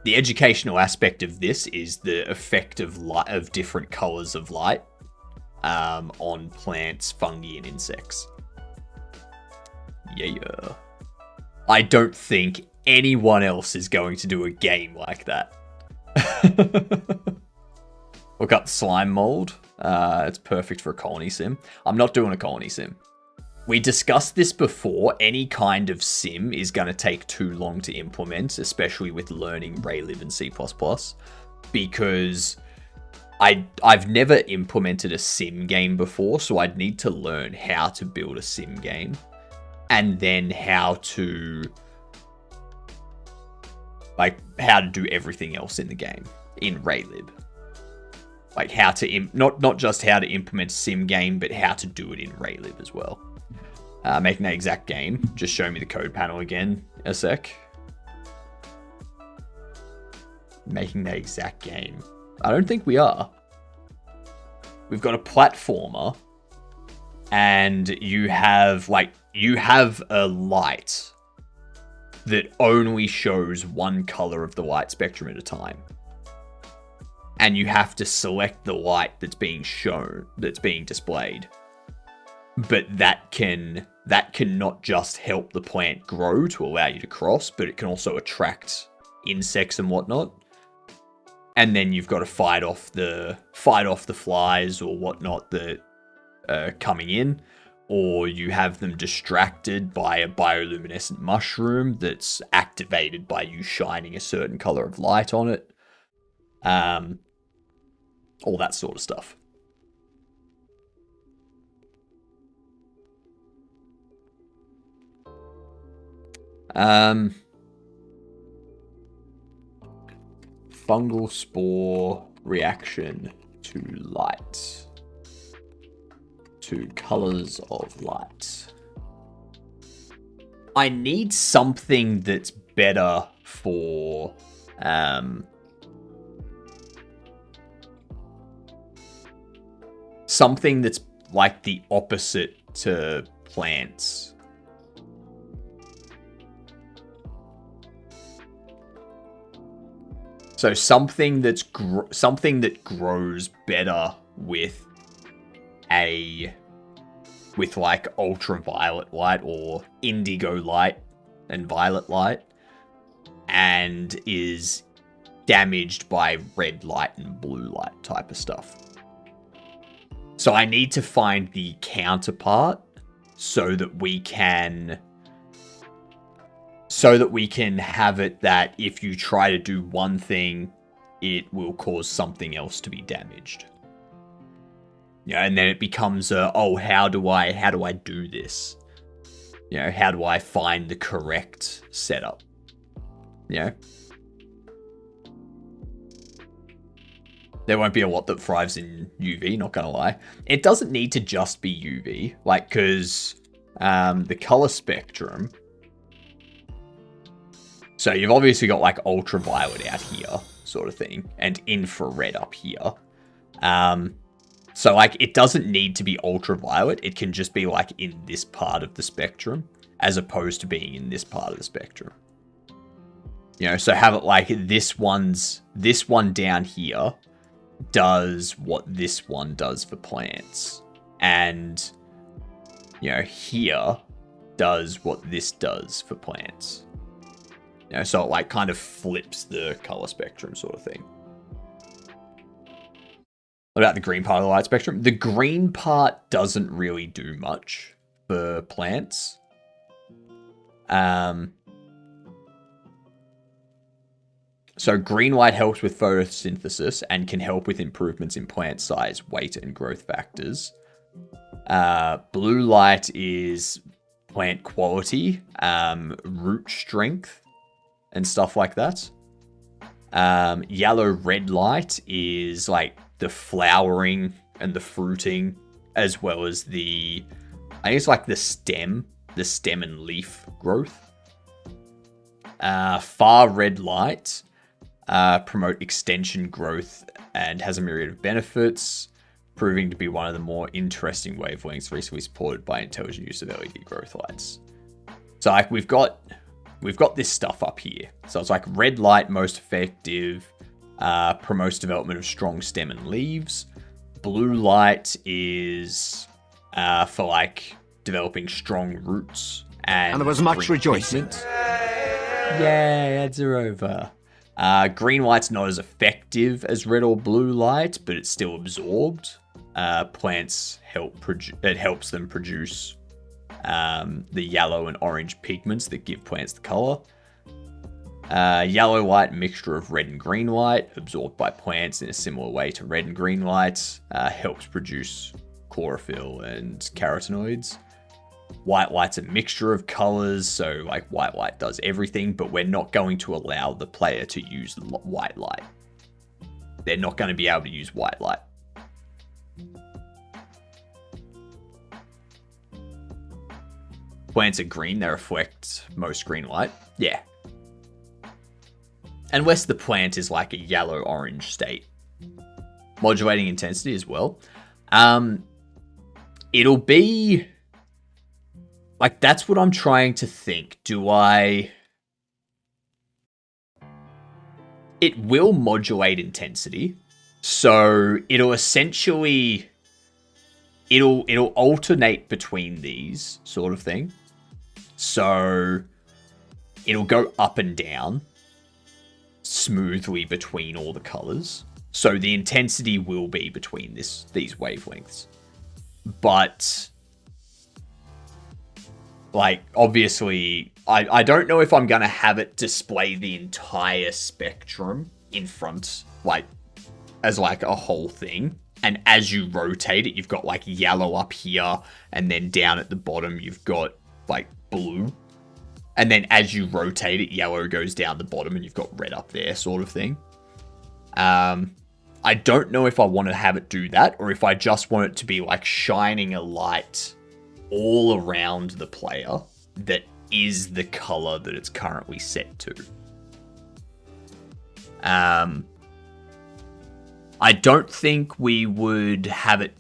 A: The educational aspect of this is the effect of light, of different colors of light on plants, fungi, and insects. Yeah. I don't think anyone else is going to do a game like that. Look up slime mold. It's perfect for a colony sim. I'm not doing a colony sim. We discussed this before. Any kind of sim is going to take too long to implement, especially with learning RayLib and C++, because I've never implemented a sim game before, so I'd need to learn how to build a sim game and then how to do everything else in the game in RayLib. Like how to not just how to implement a sim game, but how to do it in RayLib as well. Making that exact game. Just show me the code panel again a sec. Making that exact game. I don't think we are. We've got a platformer, and you have a light that only shows one color of the light spectrum at a time. and you have to select the light that's being shown, that's being displayed. But that can not just help the plant grow to allow you to cross, but it can also attract insects and whatnot. And then you've got to fight off the flies or whatnot that are coming in, or you have them distracted by a bioluminescent mushroom that's activated by you shining a certain color of light on it. All that sort of stuff. Fungal spore reaction to light. To colors of light. I need something that's better for something that's like the opposite to plants. So something that grows better with like ultraviolet light or indigo light and violet light, and is damaged by red light and blue light type of stuff. So I need to find the counterpart so that we can have it that if you try to do one thing, it will cause something else to be damaged. Yeah, and then it becomes how do I do this? You know, how do I find the correct setup? You know? There won't be a lot that thrives in UV, not gonna lie. It doesn't need to just be UV, like, because the color spectrum. So you've obviously got like ultraviolet out here, sort of thing, and infrared up here. So like it doesn't need to be ultraviolet. It can just be like in this part of the spectrum, as opposed to being in this part of the spectrum. You know, so have it like this one down here does what this one does for plants, and you know, here does what this does for plants. You know, so it like kind of flips the color spectrum sort of thing. What about the green part of the light spectrum? The green part doesn't really do much for plants. So green light helps with photosynthesis and can help with improvements in plant size, weight, and growth factors. Blue light is plant quality, root strength, and stuff like that. Yellow-red light is like the flowering and the fruiting, as well as I think it's like the stem and leaf growth. Far red light promote extension growth and has a myriad of benefits, proving to be one of the more interesting wavelengths recently supported by intelligent use of LED growth lights. So like we've got this stuff up here. So it's like red light, most effective, promotes development of strong stem and leaves. Blue light is for like developing strong roots and
C: there was much rejoicing.
A: Yay, ads are over. Green light's not as effective as red or blue light, but it's still absorbed. Plants helps them produce the yellow and orange pigments that give plants the color. Yellow light, mixture of red and green light, absorbed by plants in a similar way to red and green light, helps produce chlorophyll and carotenoids. White light's a mixture of colors, so like white light does everything, but we're not going to allow the player to use white light. They're not going to be able to use white light. Plants are green, they reflect most green light. Yeah. Unless the plant is like a yellow-orange state. Modulating intensity as well. It'll be... like, that's what I'm trying to think. It will modulate intensity. So it'll essentially it'll alternate between these sort of thing. So it'll go up and down smoothly between all the colors. So the intensity will be between these wavelengths. But like obviously I don't know if I'm gonna have it display the entire spectrum in front, like as like a whole thing. And as you rotate it, you've got like yellow up here, and then down at the bottom you've got like blue. And then as you rotate it, yellow goes down the bottom and you've got red up there, sort of thing. I don't know if I want to have it do that, or if I just want it to be like shining a light all around the player that is the color that it's currently set to. I don't think we would have it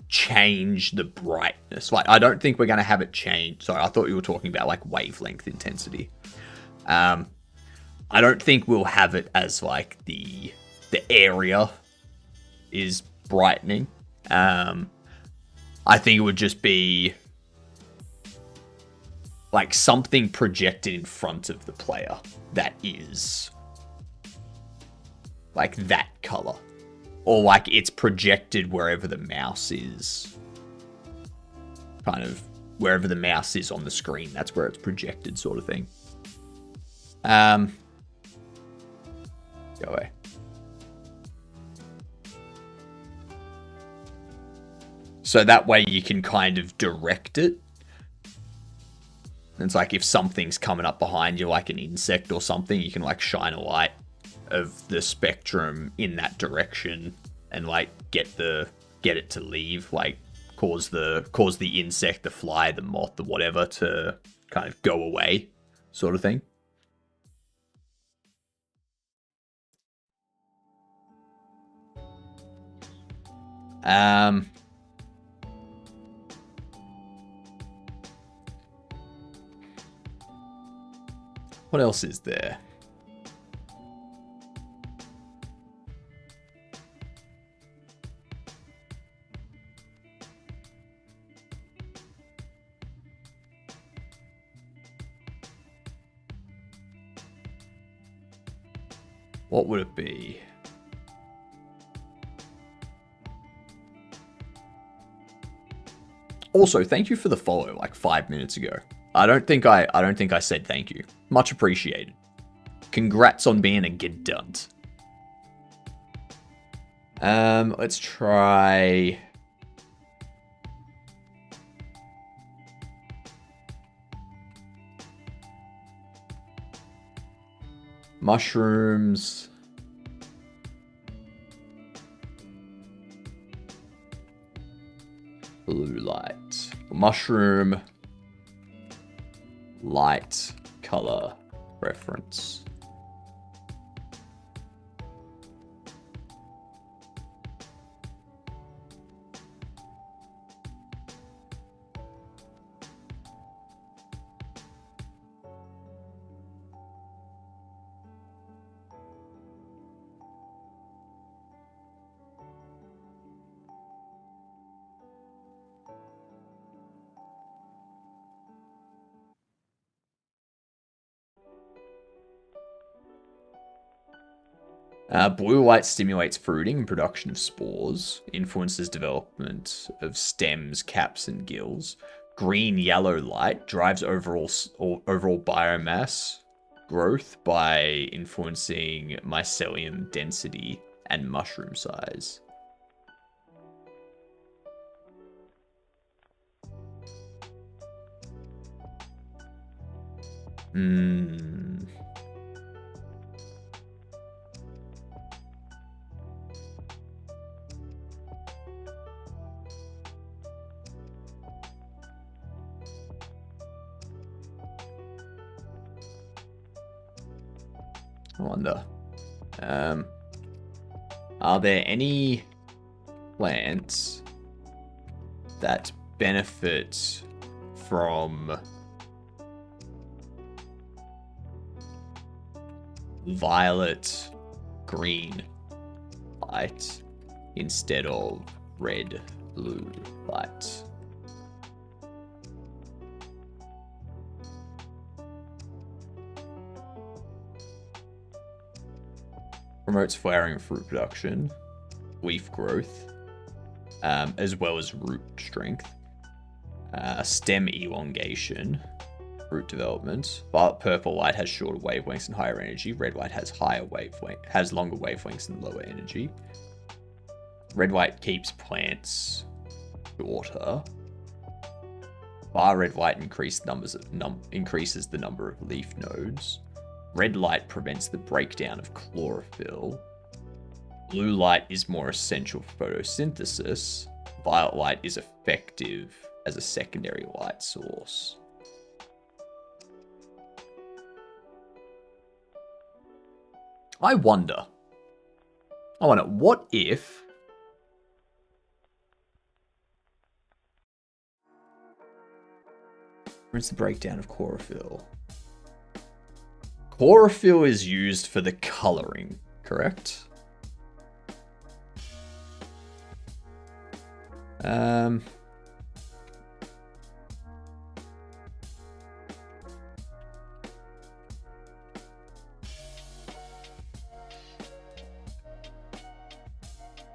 A: change the brightness. Like, I don't think we're going to have it change. Sorry, I thought you were talking about like wavelength intensity. I don't think we'll have it as like the area is brightening. I think it would just be like something projected in front of the player that is like that color. Or like it's projected wherever the mouse is. Kind of wherever the mouse is on the screen, that's where it's projected, sort of thing. Go away. So that way you can kind of direct it. It's like if something's coming up behind you, like an insect or something, you can like shine a light of the spectrum in that direction and like get it to leave, like cause the insect, the fly, the moth, the whatever to kind of go away, sort of thing. What else is there? What would it be? Also, thank you for the follow like 5 minutes ago. I don't think I said thank you. Much appreciated. Congrats on being a good dunt. Let's try mushrooms. Blue light. Mushroom light color reference. Blue light stimulates fruiting and production of spores, influences development of stems, caps, and gills. Green-yellow light drives overall biomass growth by influencing mycelium density and mushroom size. I wonder. Are there any plants that benefit from violet green light instead of red, blue light. Promotes flowering and fruit production, leaf growth, as well as root strength, stem elongation, root development. Violet purple light has shorter wavelengths and higher energy. Red white has longer wavelengths and lower energy. Red white keeps plants shorter. Bar red light increases the number of leaf nodes. Red light prevents the breakdown of chlorophyll. Blue light is more essential for photosynthesis. Violet light is effective as a secondary light source. I wonder, what if prevents the breakdown of chlorophyll? Chlorophyll is used for the coloring, correct?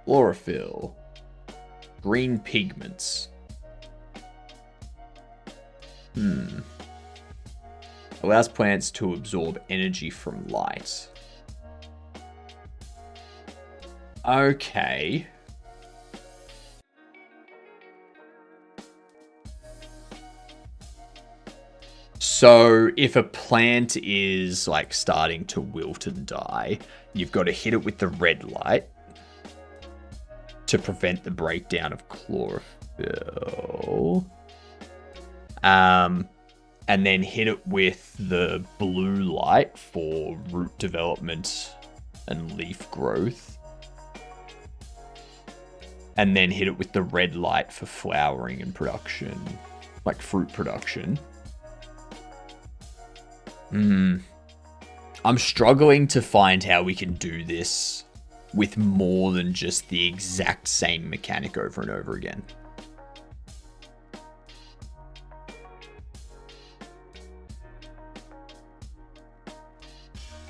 A: Chlorophyll. Green pigments. Allows plants to absorb energy from light. Okay. So if a plant is like starting to wilt and die, you've got to hit it with the red light to prevent the breakdown of chlorophyll. And then hit it with the blue light for root development and leaf growth. And then hit it with the red light for flowering and production, like fruit production. I'm struggling to find how we can do this with more than just the exact same mechanic over and over again.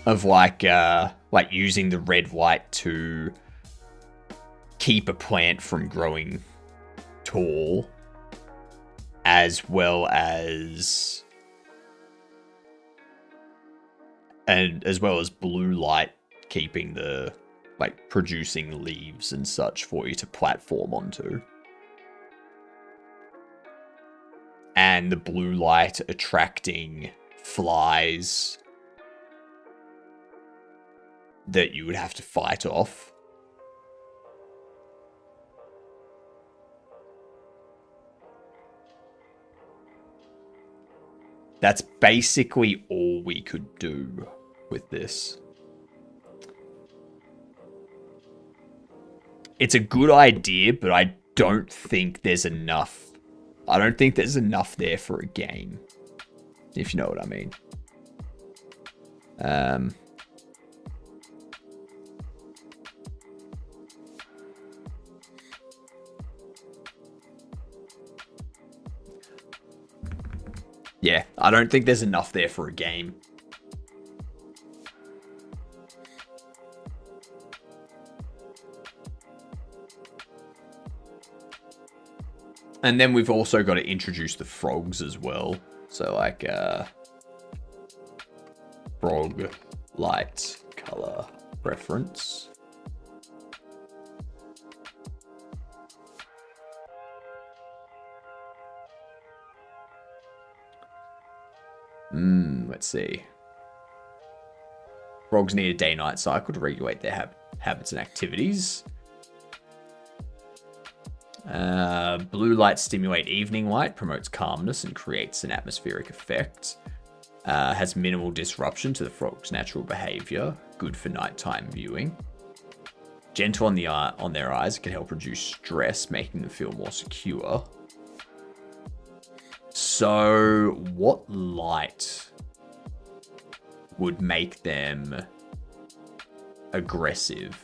A: Of like using the red light to keep a plant from growing tall, as well as blue light keeping the like producing leaves and such for you to platform onto. And the blue light attracting flies that you would have to fight off. That's basically all we could do with this. It's a good idea, but I don't think there's enough. I don't think there's enough there for a game, if you know what I mean. Yeah, I don't think there's enough there for a game. And then we've also got to introduce the frogs as well. So like, frog light color preference. Let's see. Frogs need a day-night cycle to regulate their habits and activities. Blue light stimulate evening light, promotes calmness and creates an atmospheric effect. Has minimal disruption to the frog's natural behavior. Good for nighttime viewing. Gentle on their eyes, it can help reduce stress, making them feel more secure. So, what light would make them aggressive?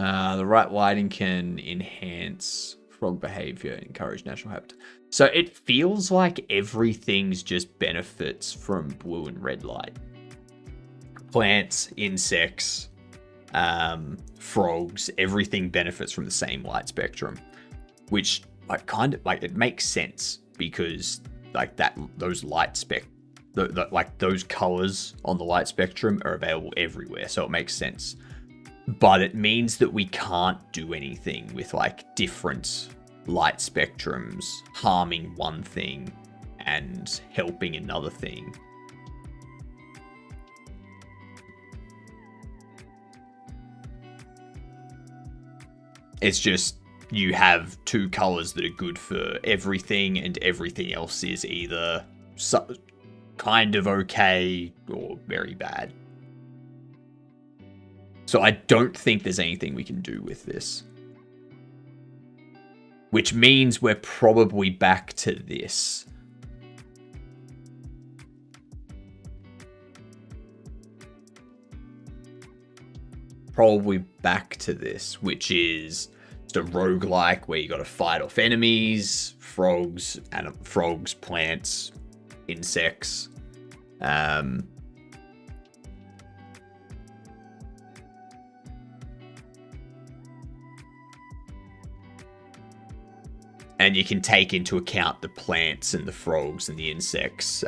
A: The right lighting can enhance frog behavior, encourage natural habitat. So it feels like everything's just benefits from blue and red light. Plants, insects, frogs, everything benefits from the same light spectrum, which like kind of like it makes sense because like those light like those colors on the light spectrum are available everywhere, so it makes sense. But it means that we can't do anything with like different light spectrums harming one thing and helping another thing. It's just you have two colors that are good for everything, and everything else is either kind of okay or very bad. So I don't think there's anything we can do with this. Which means we're probably back to this. Probably back to this, which is just a roguelike where you got to fight off enemies, frogs, plants, insects. And you can take into account the plants and the frogs and the insects.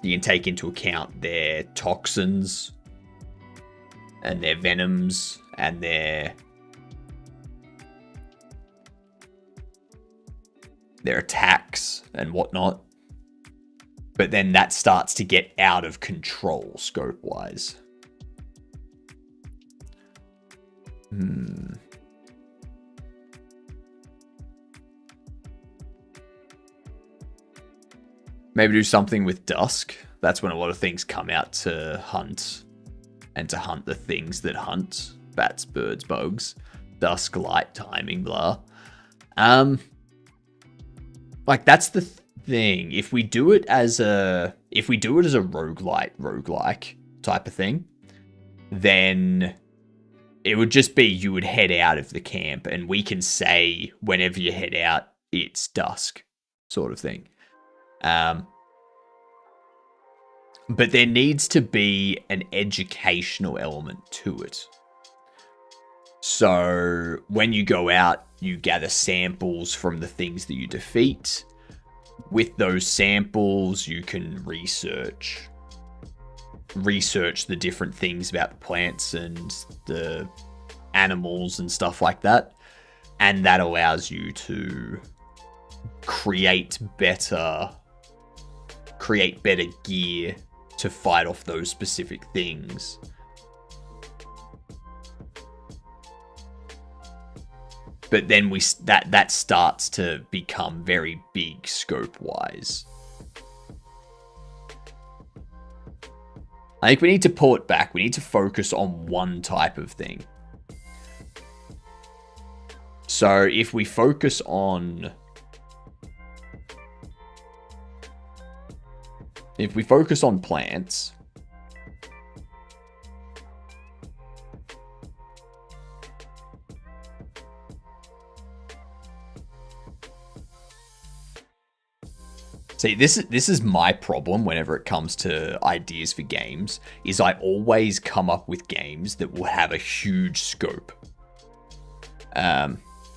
A: You can take into account their toxins and their venoms and their attacks and whatnot. But then that starts to get out of control scope-wise. Maybe do something with dusk. That's when a lot of things come out to hunt. And to hunt the things that hunt. Bats, birds, bugs. Dusk, light, timing, blah. Like, that's the thing. If we do it as a roguelike type of thing, then it would just be you would head out of the camp, and we can say whenever you head out, it's dusk, sort of thing. But there needs to be an educational element to it. So when you go out, you gather samples from the things that you defeat. With those samples, you can research the different things about the plants and the animals and stuff like that. And that allows you to create better gear to fight off those specific things. But then that starts to become very big scope-wise. I think we need to pull it back. We need to focus on one type of thing. So if we focus on plants, see, this is my problem whenever it comes to ideas for games, is I always come up with games that will have a huge scope.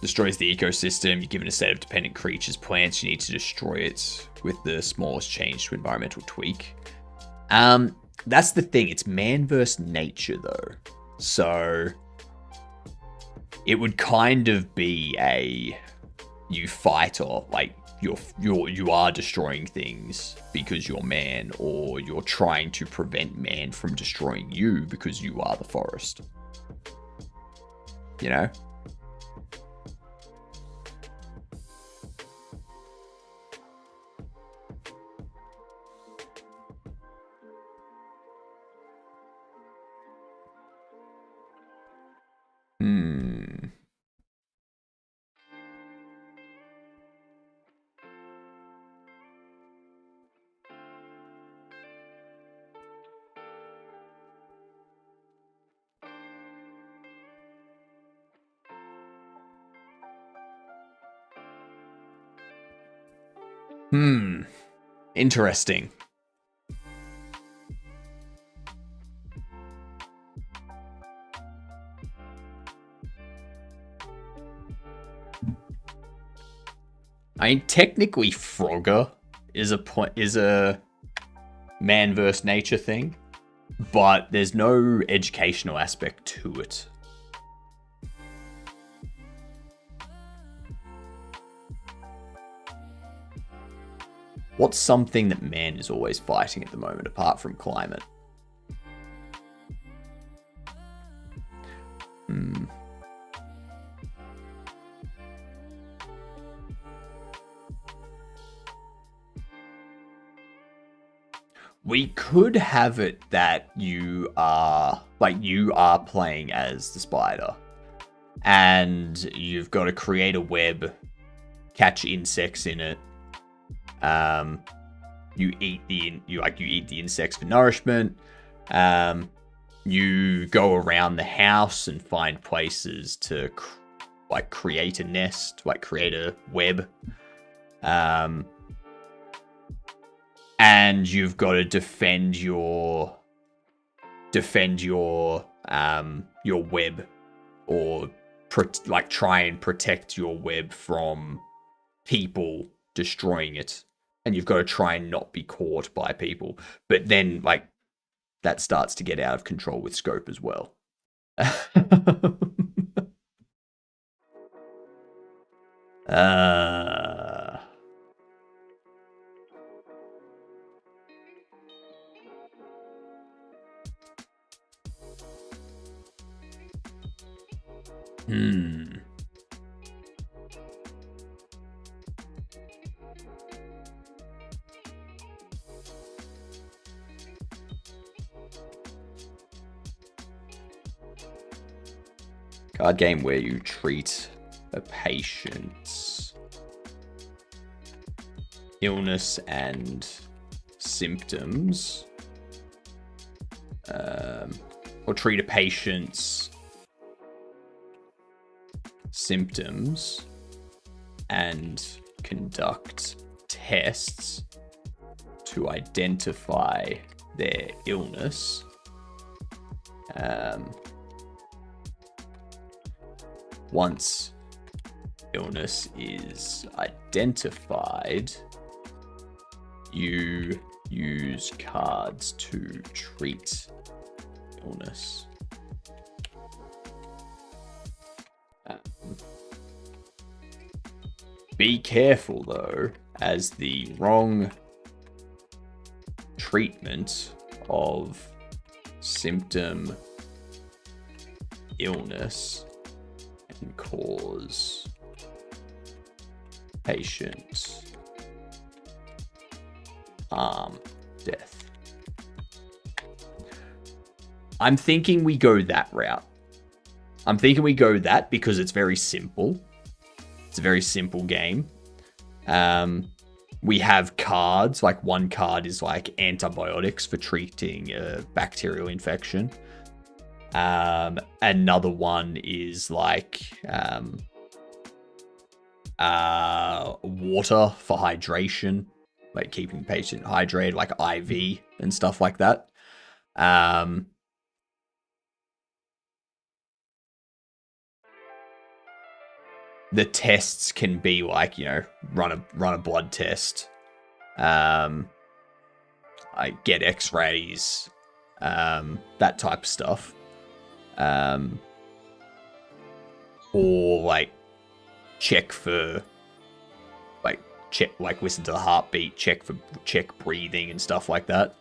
A: Destroys the ecosystem, you're given a set of dependent creatures, plants, you need to destroy it with the smallest change to environmental tweak. That's the thing, it's man versus nature though. So it would kind of be a you fight or like you are destroying things because you're man, or you're trying to prevent man from destroying you because you are the forest. You know? Interesting. I mean, technically, Frogger is a man versus nature thing, but there's no educational aspect to it. What's something that man is always fighting at the moment, apart from climate? We could have it that you are playing as the spider, and you've got to create a web, catch insects in it. You eat the insects for nourishment. You go around the house and find places to create a nest, create a web. And you've got to defend your web, or try and protect your web from people destroying it. And you've got to try and not be caught by people. But then that starts to get out of control with scope as well. Card game where you treat a patient's illness and symptoms, or treat a patient's symptoms and conduct tests to identify their illness. Once illness is identified, you use cards to treat illness. Be careful though, as the wrong treatment of symptom illness can cause patient death. I'm thinking we go that route. I'm thinking we go that because it's very simple. It's a very simple game. We have cards, one card is antibiotics for treating a bacterial infection. Another one is water for hydration, keeping the patient hydrated, IV and stuff like that. The tests can be run a blood test, get X-rays, that type of stuff. Or check for listen to the heartbeat, check breathing and stuff like that.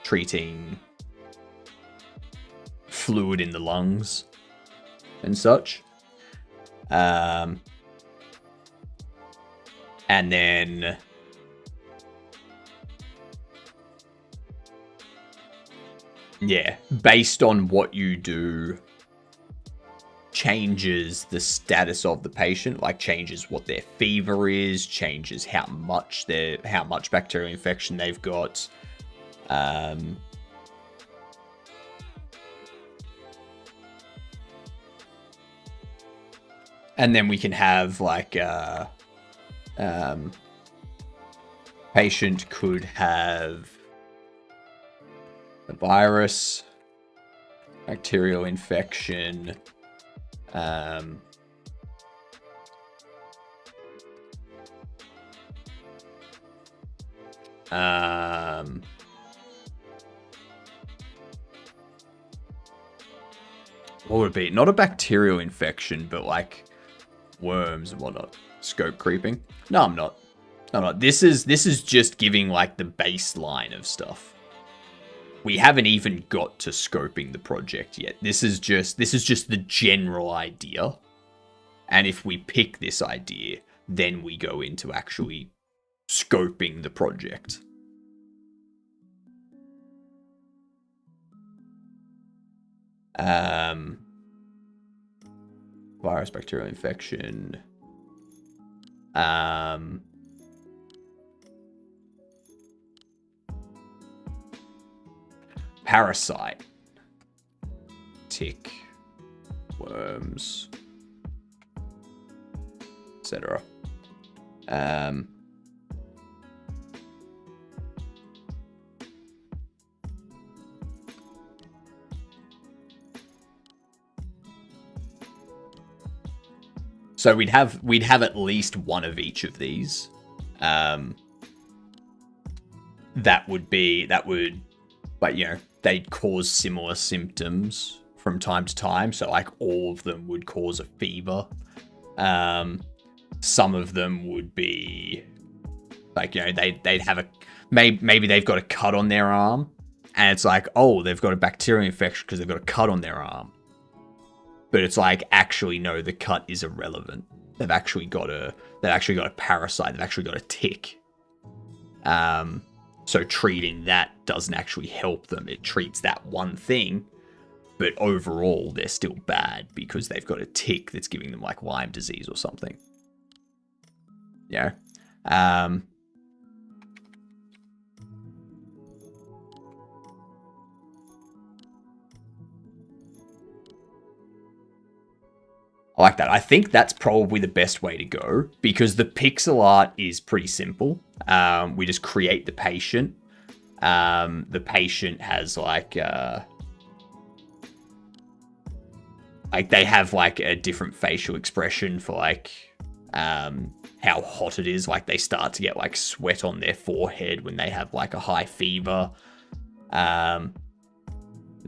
A: Treating fluid in the lungs and such. And then based on what you do, changes the status of the patient, changes what their fever is, changes how much bacterial infection they've got. And then we can have like patient could have a virus, bacterial infection, what would it be? Not a bacterial infection, but like worms and whatnot. Scope creeping. No, I'm not. No, I'm not. This is just giving like the baseline of stuff. We haven't even got to scoping the project yet. This is just the general idea. And if we pick this idea, then we go into actually scoping the project. Virus, bacterial infection. Parasite. Tick. Worms. Etc. So we'd have at least one of each of these. That would, but you know, they'd cause similar symptoms from time to time. So like all of them would cause a fever. Some of them would be like, you know, they'd have a maybe they've got a cut on their arm, and it's like, oh, they've got a bacterial infection because they've got a cut on their arm. But it's like, actually, no, the cut is irrelevant. They've actually got a parasite. They've actually got a tick. So treating that doesn't actually help them. It treats that one thing, but overall they're still bad because they've got a tick that's giving them like Lyme disease or something. Yeah. I like that. I think that's probably the best way to go because the pixel art is pretty simple. We just create the patient. The patient has like they have like a different facial expression for like how hot it is. Like they start to get like sweat on their forehead when they have like a high fever.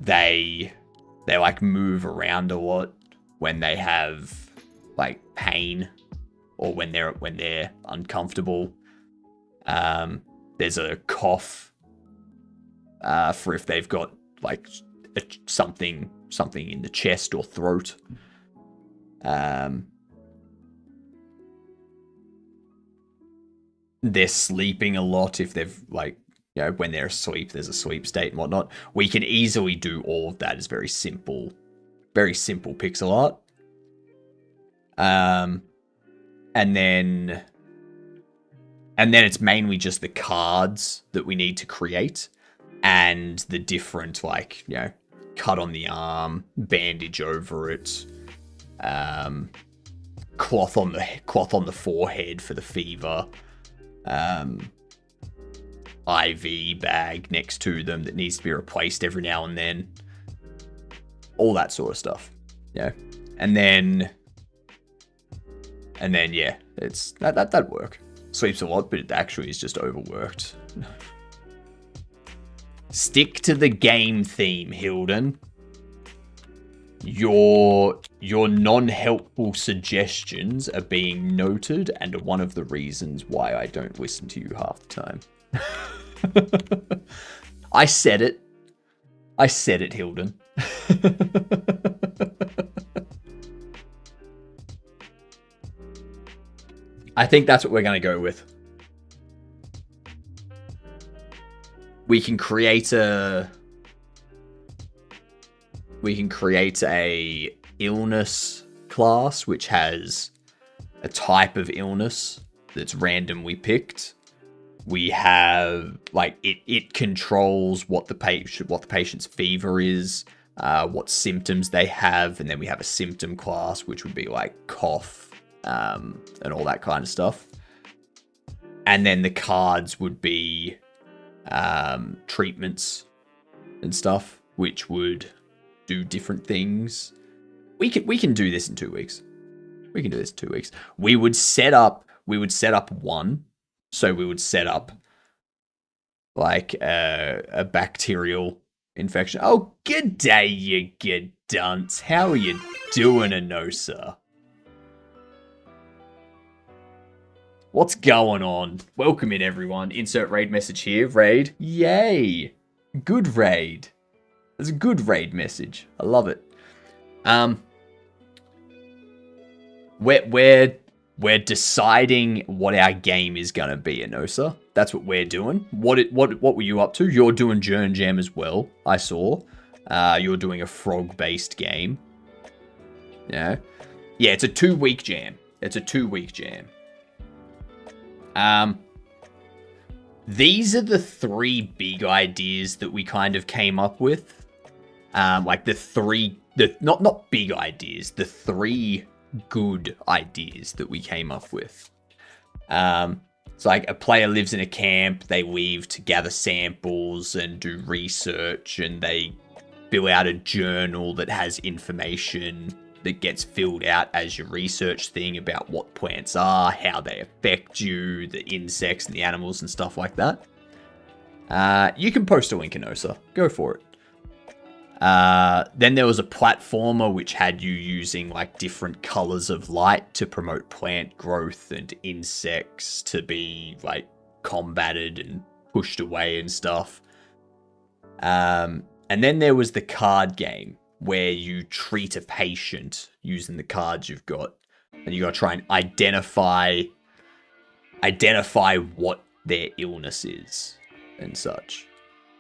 A: They like move around a lot when they have like pain or when they're uncomfortable. There's a cough for if they've got like something in the chest or throat. They're sleeping a lot if they've like, you know, when they're asleep, there's a sleep state and whatnot. We can easily do all of that as very simple pixel art. And then it's mainly just the cards that we need to create and the different, like, you know, cut on the arm, bandage over it, cloth on the forehead for the fever, IV bag next to them that needs to be replaced every now and then. All that sort of stuff. Yeah. And then yeah, it's that'd work. Sleeps a lot, but it actually is just overworked. Stick to the game theme, Hilden. Your non-helpful suggestions are being noted and are one of the reasons why I don't listen to you half the time. I said it, Hilden. I think that's what we're going to go with. We can create a illness class which has a type of illness that's randomly picked. We have like it controls what the patient's fever is, what symptoms they have, and then we have a symptom class, which would be like cough, and all that kind of stuff. And then the cards would be treatments and stuff, which would do different things. We can do this in 2 weeks. We can do this in 2 weeks. We would set up one. So we would set up like a bacterial infection. Oh, good day, you good dunce. How are you doing, Anosa? What's going on? Welcome in, everyone. Insert raid message here. Raid. Yay. Good raid. That's a good raid message. I love it. We're deciding what our game is gonna be, Anosa. That's what we're doing. What were you up to? You're doing JernJam as well, I saw. You're doing a frog-based game. Yeah. Yeah, it's a 2-week jam. It's a 2-week jam. These are the 3 big ideas that we kind of came up with. Like not big ideas, the 3 good ideas that we came up with. It's like a player lives in a camp, they leave to gather samples and do research, and they fill out a journal that has information that gets filled out as your research thing about what plants are, how they affect you, the insects and the animals and stuff like that. You can post a link, Anosa. Go for it. Then there was a platformer which had you using like different colors of light to promote plant growth and insects to be like combated and pushed away and stuff. And then there was the card game where you treat a patient using the cards you've got, and you got to try and identify what their illness is and such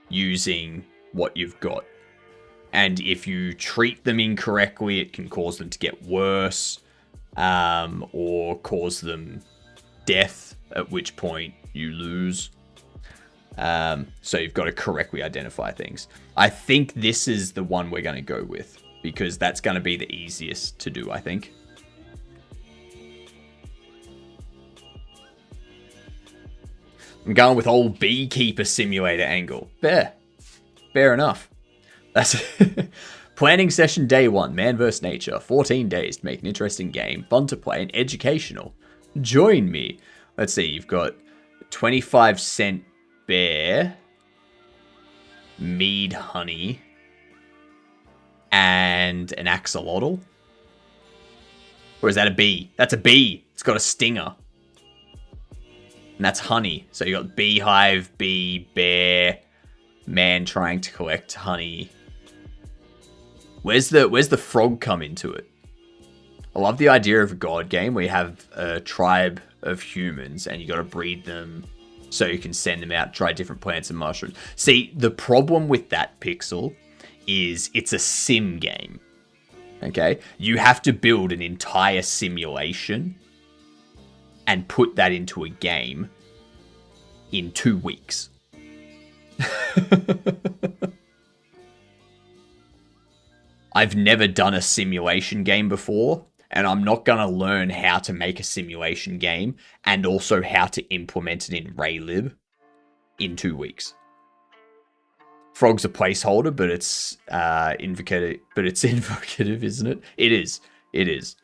A: using what you've got. And if you treat them incorrectly, it can cause them to get worse, or cause them death, at which point you lose. So you've got to correctly identify things. I think this is the one we're going to go with, because that's going to be the easiest to do, I think. I'm going with old Beekeeper Simulator angle. Fair enough. That's planning session day 1, man vs nature. 14 days to make an interesting game, fun to play and educational. Join me. Let's see, you've got 25-cent bear, mead honey, and an axolotl. Or is that a bee? That's a bee. It's got a stinger. And that's honey. So you got beehive, bee, bear, man trying to collect honey. Where's the frog come into it? I love the idea of a god game where you have a tribe of humans and you got to breed them so you can send them out, try different plants and mushrooms. See, the problem with that, Pixel, is it's a sim game. Okay? You have to build an entire simulation and put that into a game in 2 weeks. I've never done a simulation game before, and I'm not going to learn how to make a simulation game and also how to implement it in RayLib in 2 weeks. Frog's a placeholder, but it's invocative, isn't it? It is.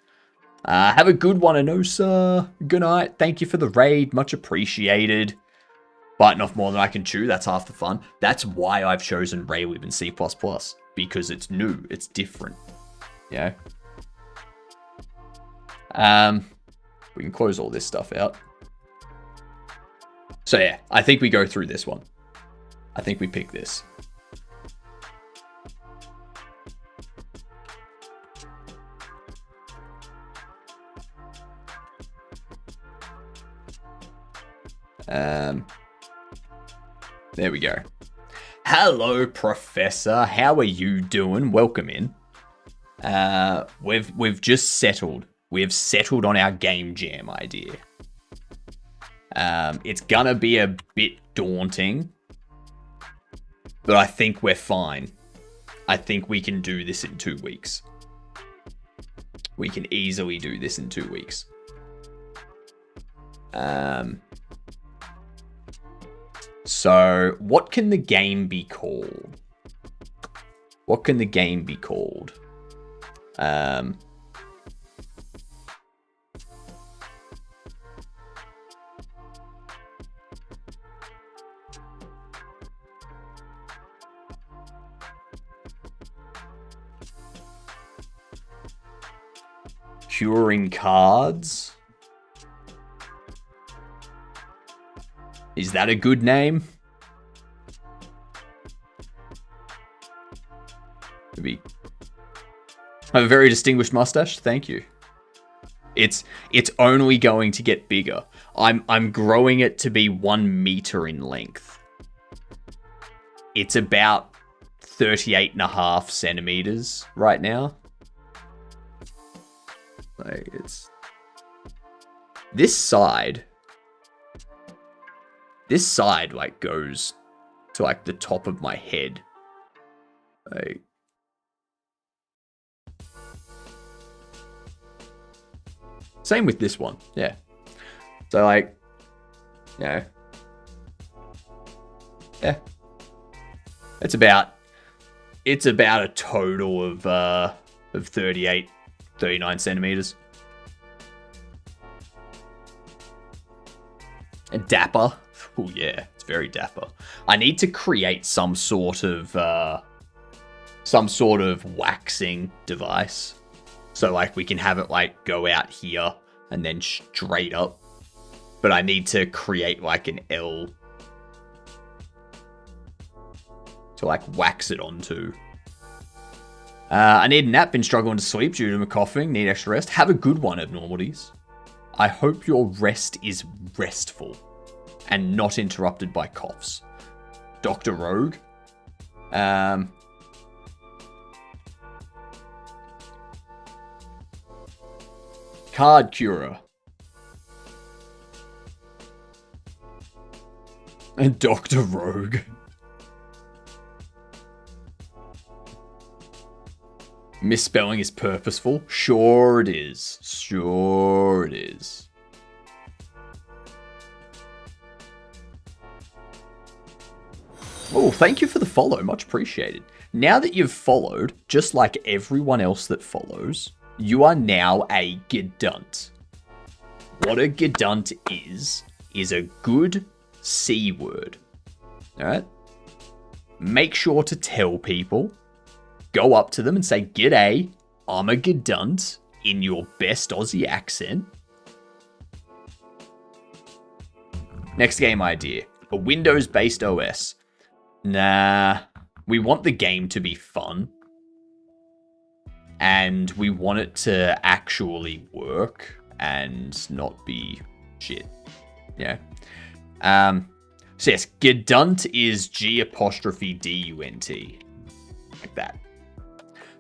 A: Have a good one, Anosa. Good night. Thank you for the raid. Much appreciated. Biting off more than I can chew. That's half the fun. That's why I've chosen RayLib and C++. Because it's new. It's different. Yeah. We can close all this stuff out. So yeah, I think we go through this one. I think we pick this. There we go. Hello, Professor. How are you doing? Welcome in. We've just settled. We've settled on our game jam idea. It's gonna be a bit daunting, but I think we're fine. I think we can do this in 2 weeks. We can easily do this in 2 weeks. So, what can the game be called? What can the game be called? Curing cards? Is that a good name? Maybe. I have a very distinguished mustache. Thank you. It's only going to get bigger. I'm growing it to be 1 meter in length. It's about 38.5 centimeters right now. Like, it's this side like goes to like the top of my head. Like, same with this one. Yeah. So like, you know, yeah. It's about a total of 38, 39 centimeters. And dapper. Oh yeah, it's very dapper. I need to create some sort of waxing device. So like we can have it like go out here and then straight up. But I need to create like an L to like wax it onto. I need a nap. Been struggling to sleep due to my coughing. Need extra rest. Have a good one, Abnormalities. I hope your rest is restful and not interrupted by coughs. Dr. Rogue. Card Curer. And Dr. Rogue. Misspelling is purposeful? Sure it is. Sure it is. Oh, thank you for the follow. Much appreciated. Now that you've followed, just like everyone else that follows, you are now a Gedunt. What a Gedunt is a good C word. Alright? Make sure to tell people. Go up to them and say, "G'day, I'm a Gedunt," in your best Aussie accent. Next game idea. A Windows-based OS. Nah, we want the game to be fun. And we want it to actually work and not be shit. Yeah. So yes, Gedunt is G''D''U''T. Like that.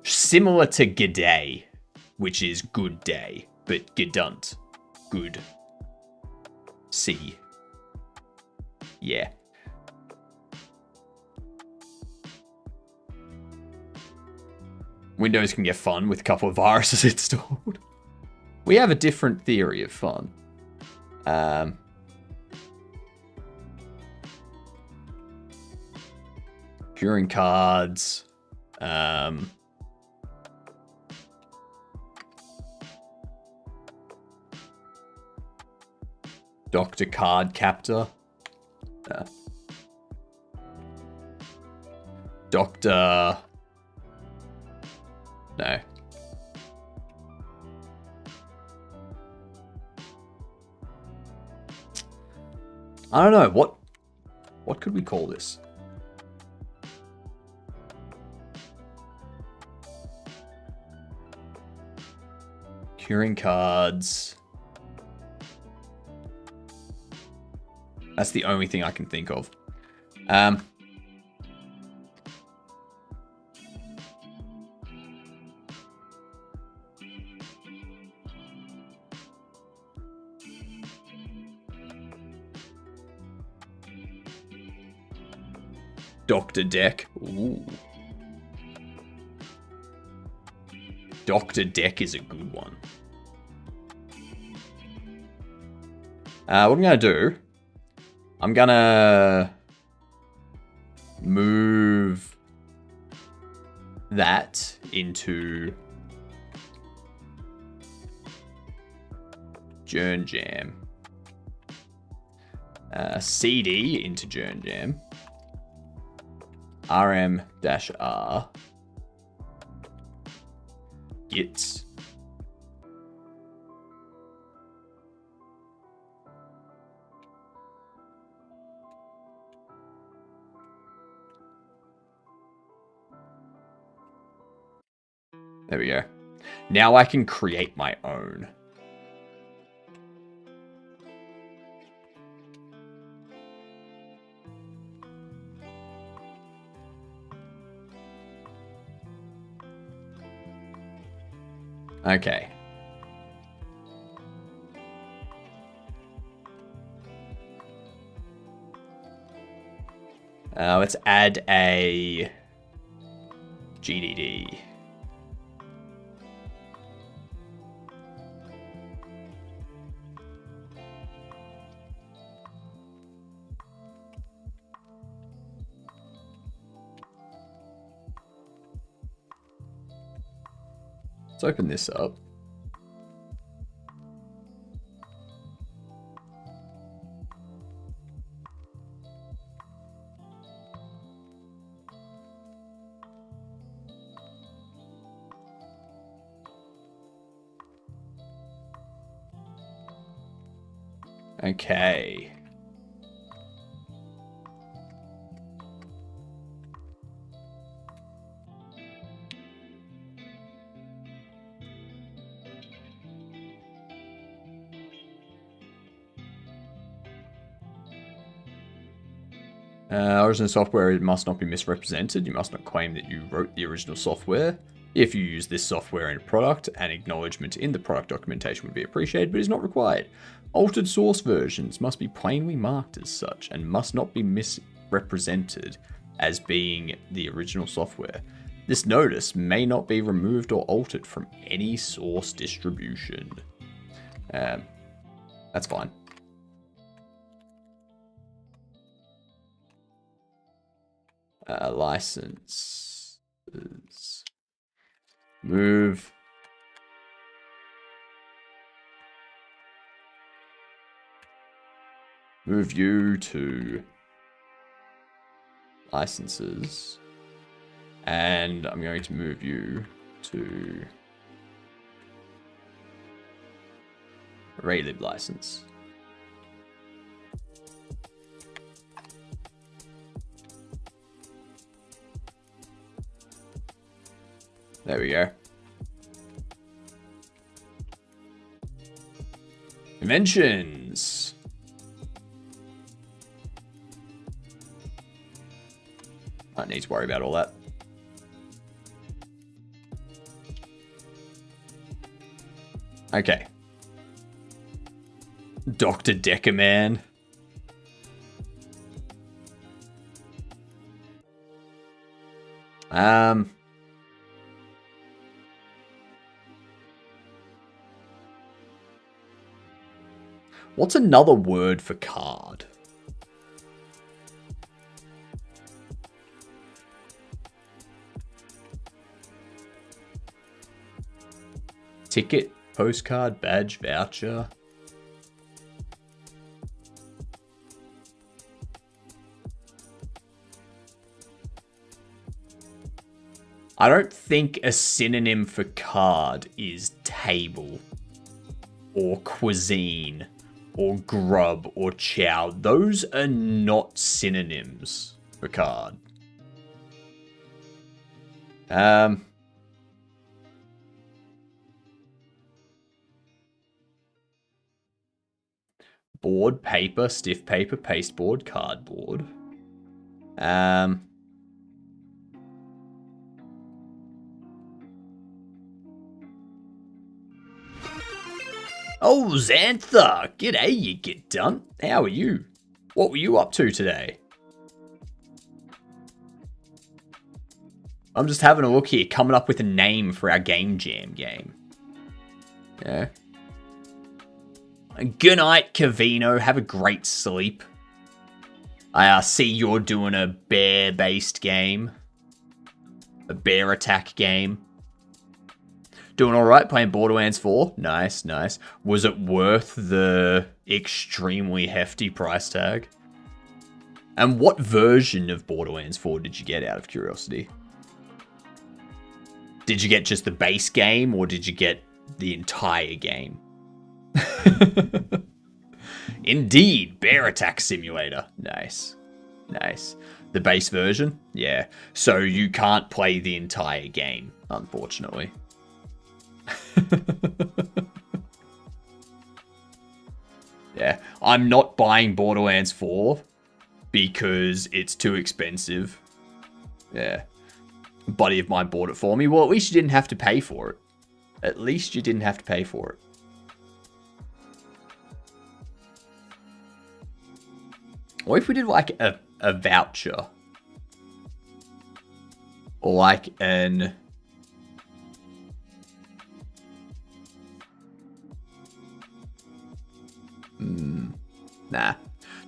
A: Similar to G'day, which is good day, but Gedunt, good. C. Yeah. Windows can get fun with a couple of viruses installed. We have a different theory of fun. Curing cards. Dr. Card Captor. Dr. No. I don't know. What could we call this? Curing cards. That's the only thing I can think of. Dr. Deck. Ooh. Dr. Deck is a good one. What I'm going to do, I'm going to move that into JernJam. CD into JernJam. RM-R. Git. There we go. Now I can create my own. Okay. Let's add a GDD. Let's open this up. Okay. Original software, it must not be misrepresented. You must not claim that you wrote the original software. If you use this software in a product, an acknowledgement in the product documentation would be appreciated, but is not required. Altered source versions must be plainly marked as such and must not be misrepresented as being the original software. This notice may not be removed or altered from any source distribution. That's fine. Licenses. Move. Move you to licenses. And I'm going to move you to RayLib license. There we go. Dimensions. I don't need to worry about all that. Okay. Dr. Deckerman. What's another word for card? Ticket, postcard, badge, voucher. I don't think a synonym for card is table or cuisine or grub or chow. Those are not synonyms for card. Board, paper, stiff paper, pasteboard, cardboard. Oh, Xantha! G'day, you get done. How are you? What were you up to today? I'm just having a look here, coming up with a name for our Game Jam game. Yeah. Good night, Cavino. Have a great sleep. I see you're doing a bear-based game. A bear attack game. Doing alright, playing Borderlands 4. Nice, nice. Was it worth the extremely hefty price tag? And what version of Borderlands 4 did you get, out of curiosity? Did you get just the base game, or did you get the entire game? Indeed, Bear Attack Simulator. Nice. Nice. The base version? Yeah. So you can't play the entire game, unfortunately. Yeah. I'm not buying Borderlands 4 because it's too expensive. Yeah. A buddy of mine bought it for me. Well, at least you didn't have to pay for it. At least you didn't have to pay for it. What if we did like a voucher? Or like an... Nah.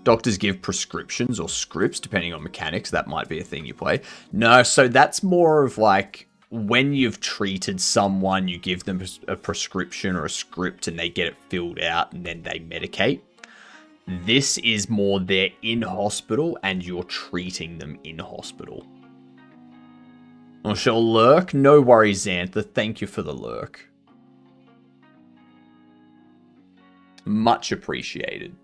A: Doctors give prescriptions or scripts depending on mechanics. That might be a thing you play. No, so that's more of like when you've treated someone, you give them a prescription or a script and they get it filled out and then they medicate. This is more they're in hospital and you're treating them in hospital. Or shall lurk? No worries, Xantha. Thank you for the lurk. Much appreciated.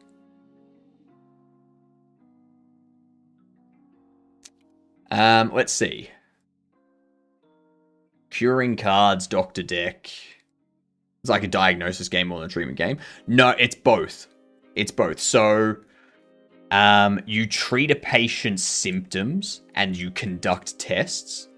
A: Let's see. Curing cards, Dr. Deck. It's like a diagnosis game more than a treatment game. No, it's both. It's both. So, you treat a patient's symptoms and you conduct tests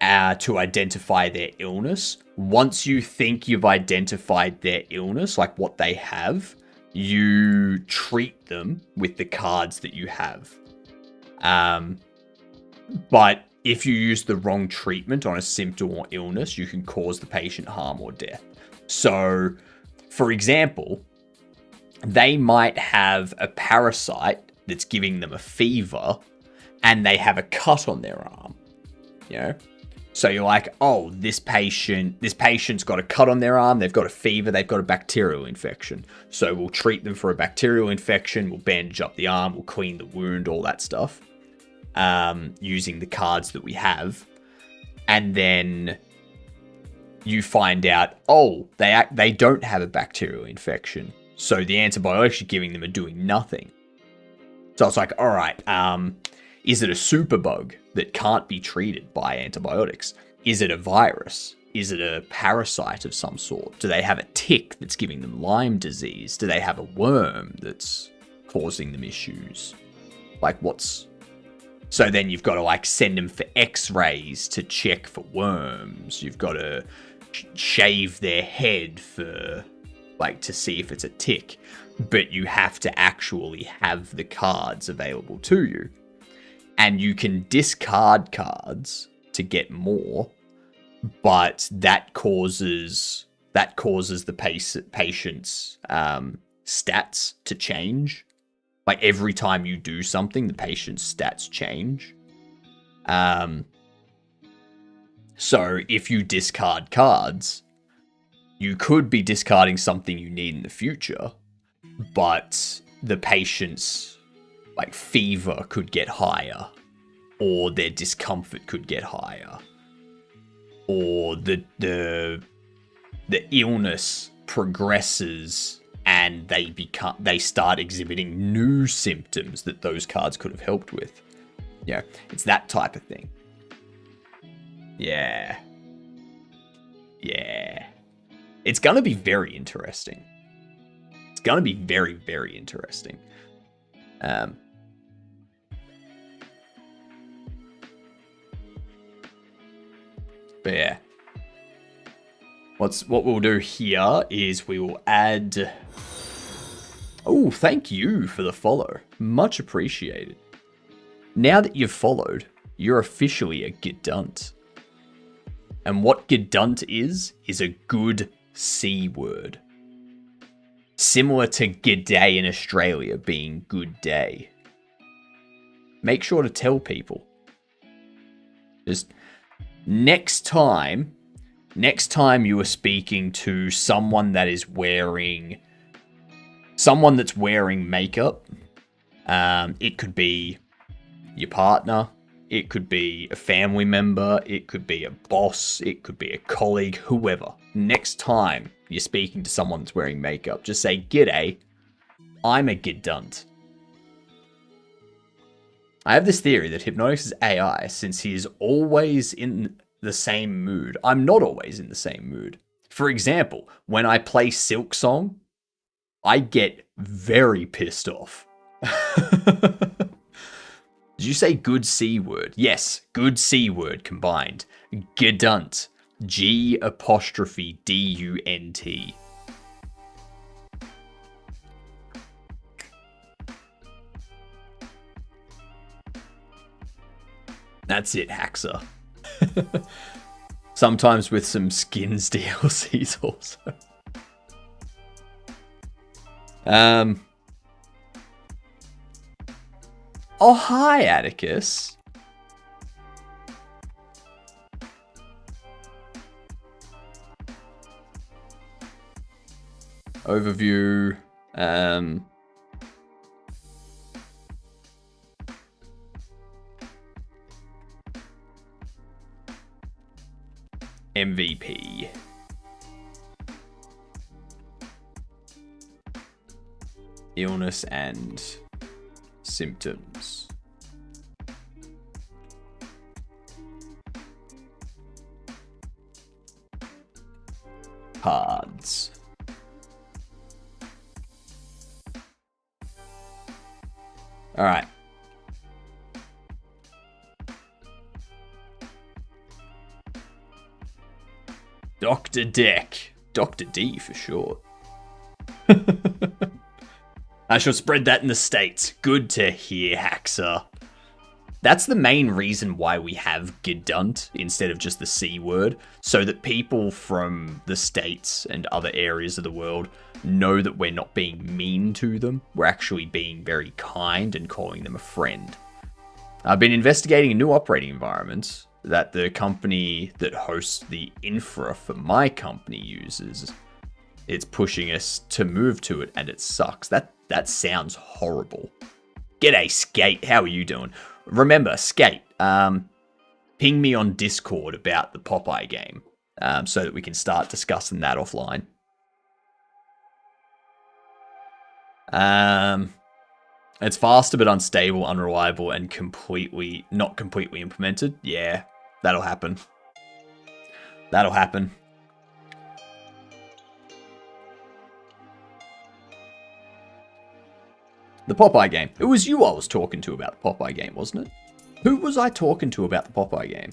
A: to identify their illness. Once you think you've identified their illness, like what they have, you treat them with the cards that you have. But if you use the wrong treatment on a symptom or illness, you can cause the patient harm or death. So, for example, they might have a parasite that's giving them a fever and they have a cut on their arm, you know? So you're like, oh, this patient's got a cut on their arm, they've got a fever, they've got a bacterial infection. So we'll treat them for a bacterial infection, we'll bandage up the arm, we'll clean the wound, all that stuff, using the cards that we have. And then you find out, oh, they don't have a bacterial infection. So the antibiotics you're giving them are doing nothing. So it's like, all right, is it a superbug that can't be treated by antibiotics? Is it a virus? Is it a parasite of some sort? Do they have a tick that's giving them Lyme disease? Do they have a worm that's causing them issues? Like what's... So then you've got to like send them for x-rays to check for worms. You've got to shave their head for like to see if it's a tick. But you have to actually have the cards available to you. And you can discard cards to get more, but that causes the patient's stats to change. Like every time you do something, the patient's stats change. So if you discard cards, you could be discarding something you need in the future, but the patient's like fever could get higher, or their discomfort could get higher, or the illness progresses and they start exhibiting new symptoms that those cards could have helped with. Yeah, it's that type of thing. Yeah. Yeah. It's gonna be very interesting. It's gonna be very, very interesting. But yeah. What we'll do here is we will add... Oh, thank you for the follow. Much appreciated. Now that you've followed, you're officially a Gedunt. And what gedunt is a good C word. Similar to g'day in Australia being good day. Make sure to tell people. Just next time you are speaking to someone that's wearing makeup, it could be your partner, it could be a family member, it could be a boss, it could be a colleague, whoever. Next time you're speaking to someone that's wearing makeup, just say, "G'day, I'm a gedunt." I have this theory that HypnotiK is AI, since he is always in the same mood. I'm not always in the same mood. For example, when I play Silk Song, I get very pissed off. Did you say good C word? Yes, good C word combined. Gedunt. G''DUNT. That's it, Haxa. Sometimes with some skins DLCs also. Oh, hi, Atticus. Overview. MVP. Illness and symptoms. Cards. All right. Dr. Deck. Dr. D for short. I shall spread that in the States. Good to hear, Haxa. That's the main reason why we have gedunt instead of just the C word, so that people from the States and other areas of the world know that we're not being mean to them. We're actually being very kind and calling them a friend. I've been investigating a new operating environment that the company that hosts the infra for my company uses. It's pushing us to move to it, and it sucks. That sounds horrible. G'day, Skate. How are you doing? Remember, Skate, ping me on Discord about the Popeye game, so that we can start discussing that offline. It's faster but unstable, unreliable, and not completely implemented. Yeah, that'll happen. That'll happen. The Popeye game. It was you I was talking to about the Popeye game, wasn't it? Who was I talking to about the Popeye game?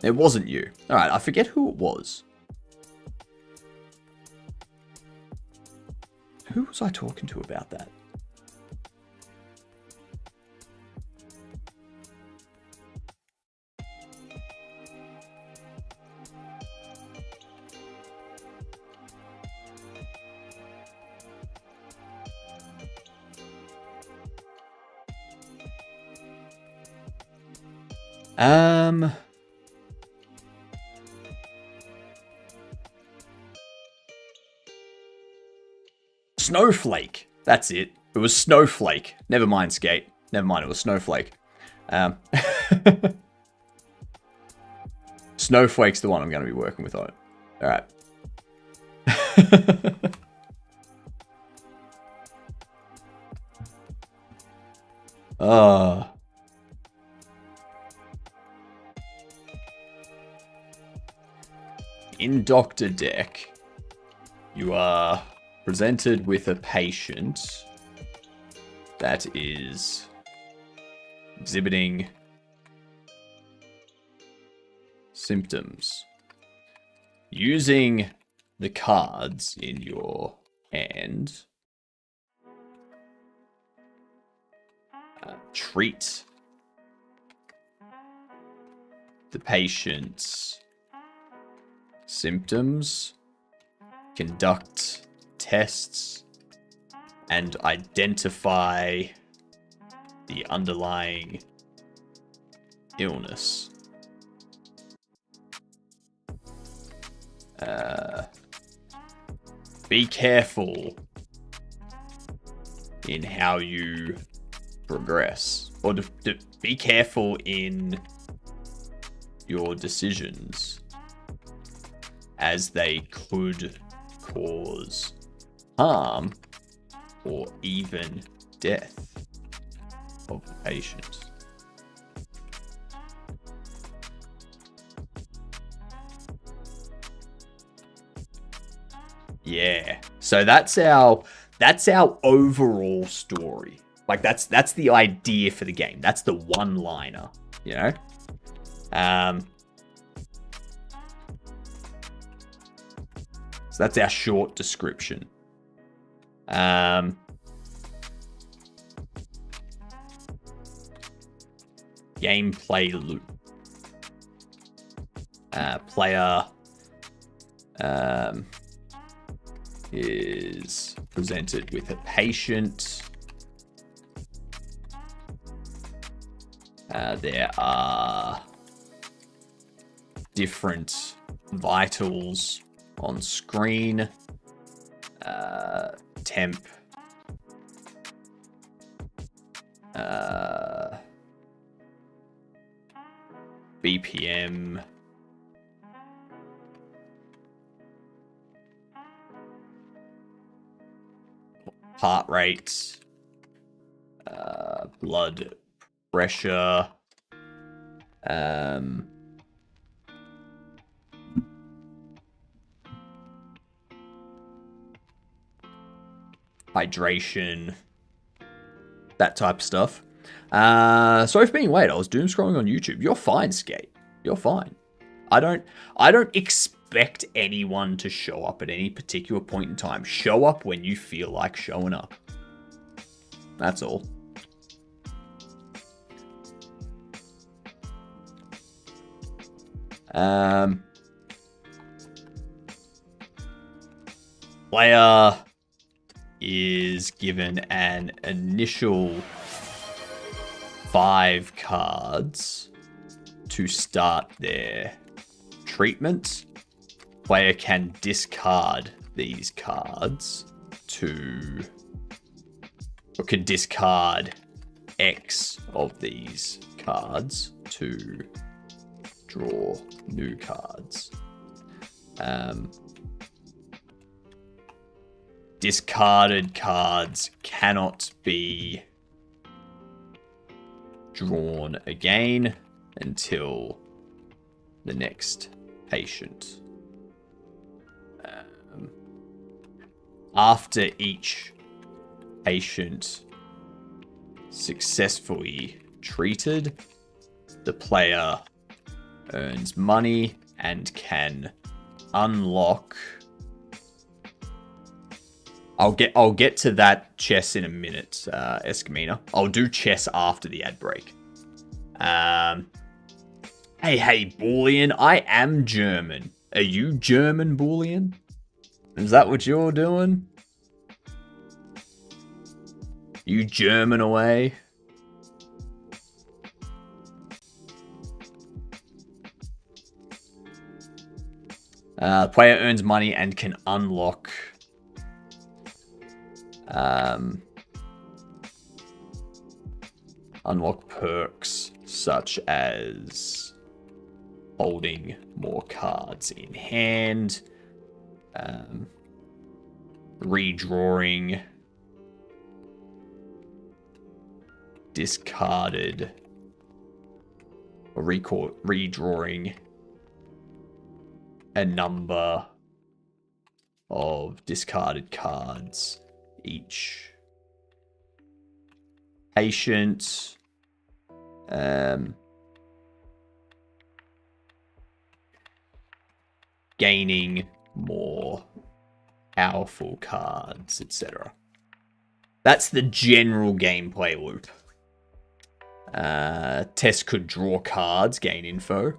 A: It wasn't you. Alright, I forget who it was. Who was I talking to about that? Snowflake. That's it. It was Snowflake. Never mind, Skate. Never mind, it was Snowflake. Snowflake's the one I'm going to be working with on it. Alright. In Dr. Deck, you are presented with a patient that is exhibiting symptoms. Using the cards in your hand, treat the patient's symptoms, conduct tests, and identify the underlying illness. Be careful in how you progress, or be careful in your decisions, as they could cause harm or even death of the patient. Yeah. So that's our overall story. Like that's the idea for the game. That's the one-liner, you know? So that's our short description. Gameplay loop. Player is presented with a patient. There are different vitals on screen. Temp. BPM. Heart rate. Blood pressure. Hydration, that type of stuff. Sorry for being late. I was doom scrolling on YouTube. You're fine, Skate. You're fine. I don't expect anyone to show up at any particular point in time. Show up when you feel like showing up. That's all. Player is given an initial 5 cards to start their treatment. Player can discard these cards or can discard X of these cards to draw new cards. Discarded cards cannot be drawn again until the next patient. After each patient successfully treated, the player earns money and can unlock. I'll get to that chess in a minute, Escamina. I'll do chess after the ad break. Hey, Boolean, I am German. Are you German, Boolean? Is that what you're doing? You German away? The player earns money and can unlock perks such as holding more cards in hand, redrawing discarded or redrawing a number of discarded cards each patient. Gaining more powerful cards, etc. That's the general gameplay loop. Tess could draw cards, gain info.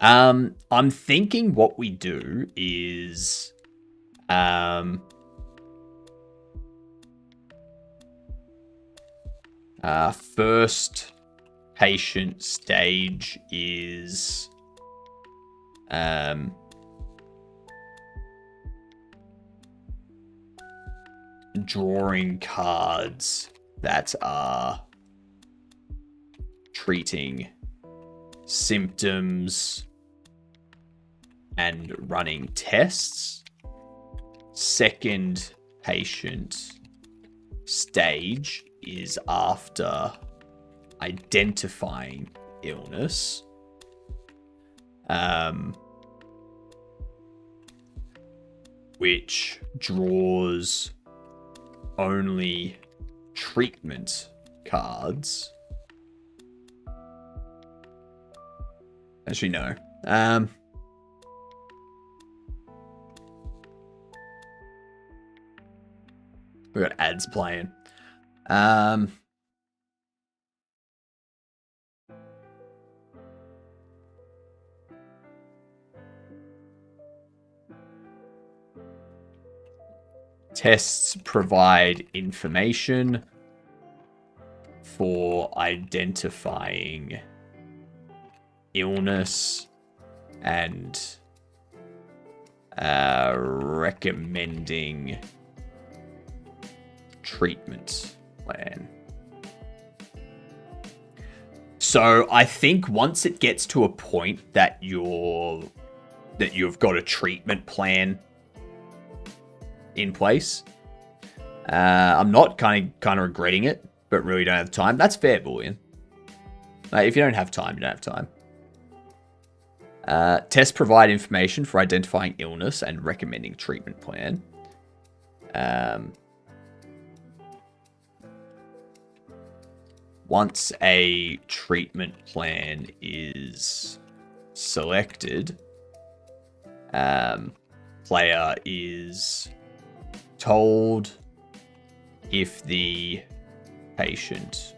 A: I'm thinking what we do is... first patient stage is... drawing cards that are treating symptoms and running tests. Second patient stage is after identifying illness. Which draws only treatment cards. Actually, no. We got ads playing. Tests provide information for identifying illness and recommending treatment plan. So I think once it gets to a point that you've got a treatment plan in place, I'm not kind of regretting it, but really don't have time. That's fair, Bullion. If you don't have time, you don't have time. Tests provide information for identifying illness and recommending treatment plan. Once a treatment plan is selected, player is told if the patient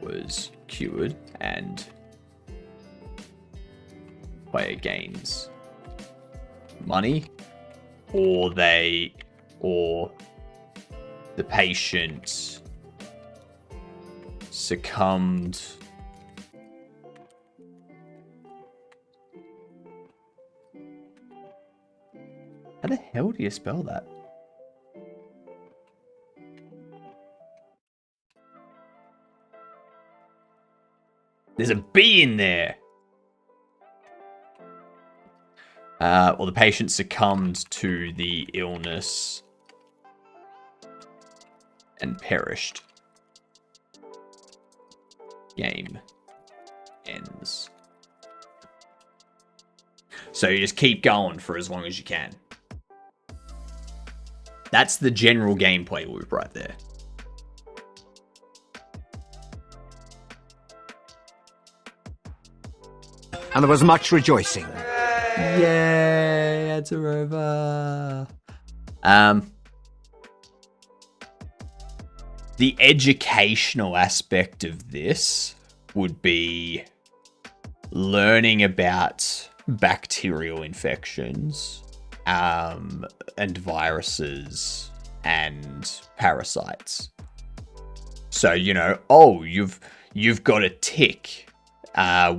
A: was cured, and player gains money, or the patient succumbed. How the hell do you spell that? There's a B in there. Or the patient succumbed to the illness and perished. Game ends. So you just keep going for as long as you can. That's the general gameplay loop right there.
C: And there was much rejoicing.
A: Yay, ads are over. The educational aspect of this would be learning about bacterial infections, and viruses and parasites. So, you've got a tick,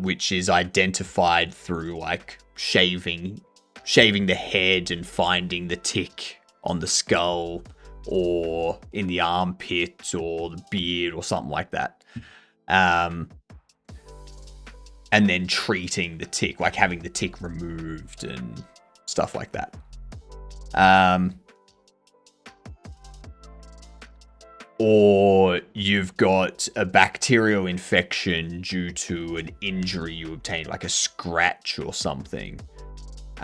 A: which is identified through like shaving the head and finding the tick on the skull or in the armpit or the beard or something like that. And then treating the tick, like having the tick removed and stuff like that. Or you've got a bacterial infection due to an injury you obtained, like a scratch or something.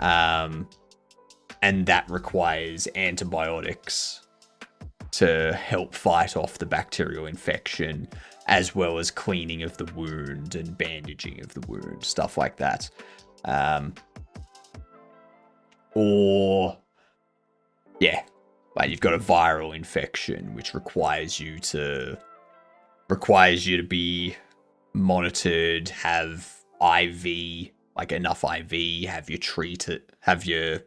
A: And that requires antibiotics to help fight off the bacterial infection, as well as cleaning of the wound and bandaging of the wound, stuff like that. Like you've got a viral infection, which requires you to be monitored, have IV, like enough IV, have your have your,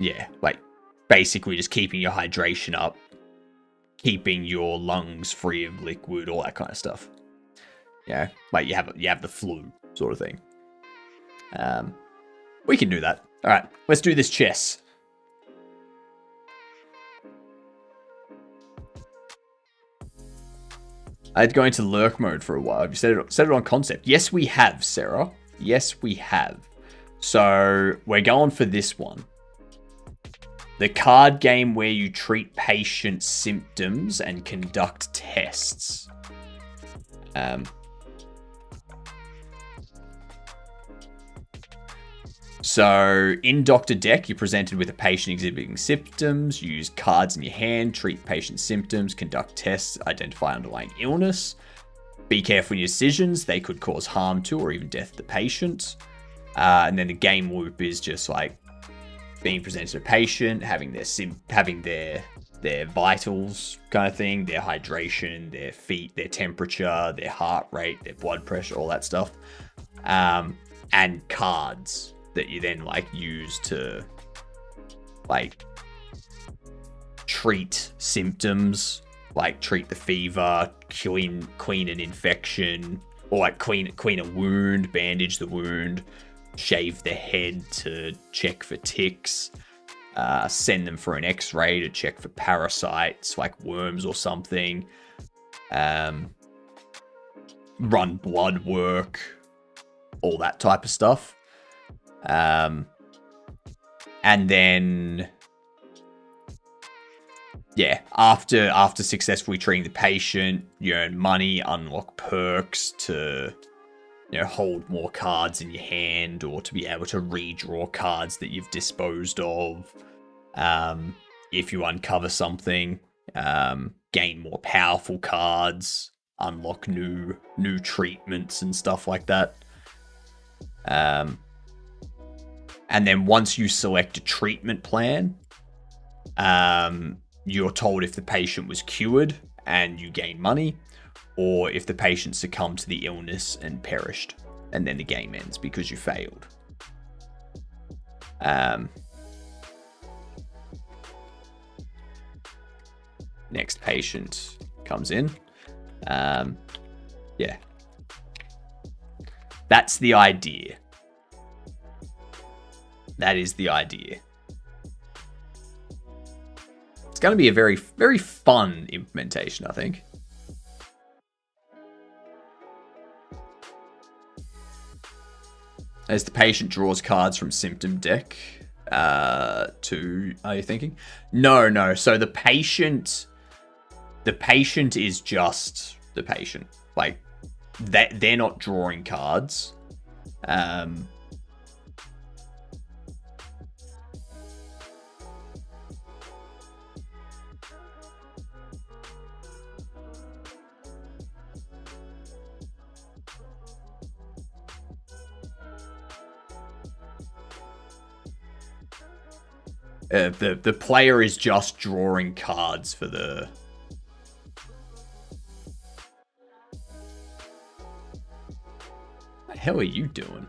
A: yeah, like basically just keeping your hydration up, keeping your lungs free of liquid, all that kind of stuff. Yeah, like you have the flu sort of thing. We can do that. All right, let's do this chess. I had to go into lurk mode for a while. Have you set it on concept? Yes, we have, Sarah. Yes, we have. So we're going for this one. The card game where you treat patient symptoms and conduct tests. So, in Dr. Deck, you're presented with a patient exhibiting symptoms. You use cards in your hand, treat patient symptoms, conduct tests, identify underlying illness. Be careful in your decisions. They could cause harm to or even death to the patient. And then the game loop is just like being presented to a patient, having their vitals kind of thing, their hydration, their feet, their temperature, their heart rate, their blood pressure, all that stuff. And cards that you then like use to like treat symptoms, like treat the fever, clean an infection, or like clean a wound, bandage the wound, shave the head to check for ticks, send them for an x-ray to check for parasites like worms or something, run blood work, all that type of stuff. And then, yeah, after successfully treating the patient, you earn money, unlock perks to, hold more cards in your hand or to be able to redraw cards that you've disposed of. If you uncover something, gain more powerful cards, unlock new treatments and stuff like that. And then once you select a treatment plan, you're told if the patient was cured and you gain money, or if the patient succumbed to the illness and perished. And then the game ends because you failed. Next patient comes in. Yeah. That's the idea. That is the idea. It's going to be a very, very fun implementation, I think. As the patient draws cards from symptom deck, are you thinking? No. So the patient is just the patient. Like, they're not drawing cards. The player is just drawing cards for the... What the hell are you doing?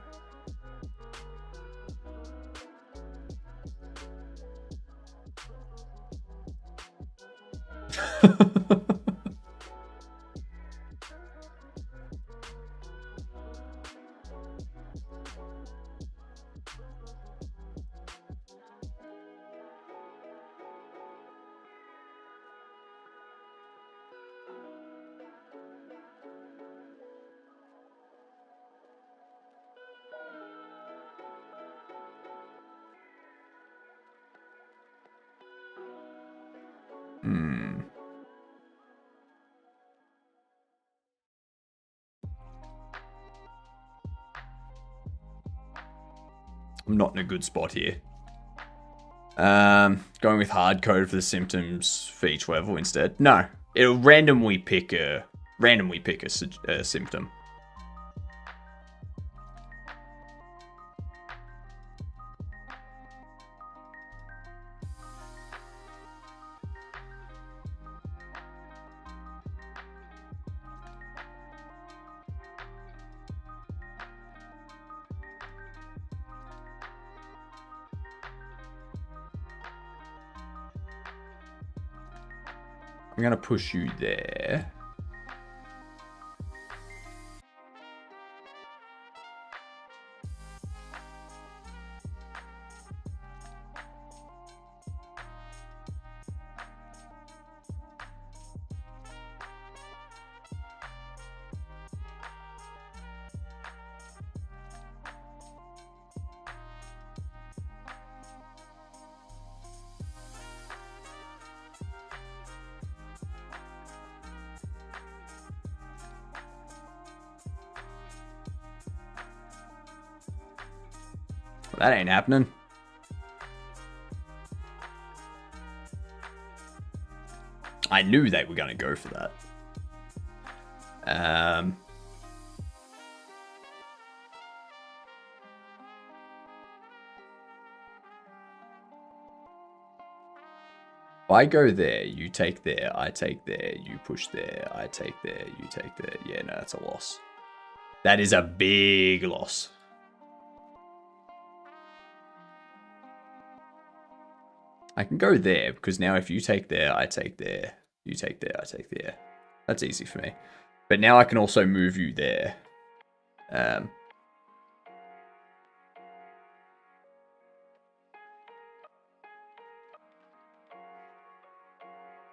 A: I'm not in a good spot here. Going with hard code for the symptoms for each level instead. No, it'll randomly pick a symptom. I'm going to push you there. That ain't happening. I knew they were going to go for that. If I go there, you take there, I take there, you push there, I take there, you take there. Yeah, no, that's a loss. That is a big loss. I can go there, because now if you take there, I take there. You take there, I take there. That's easy for me. But now I can also move you there.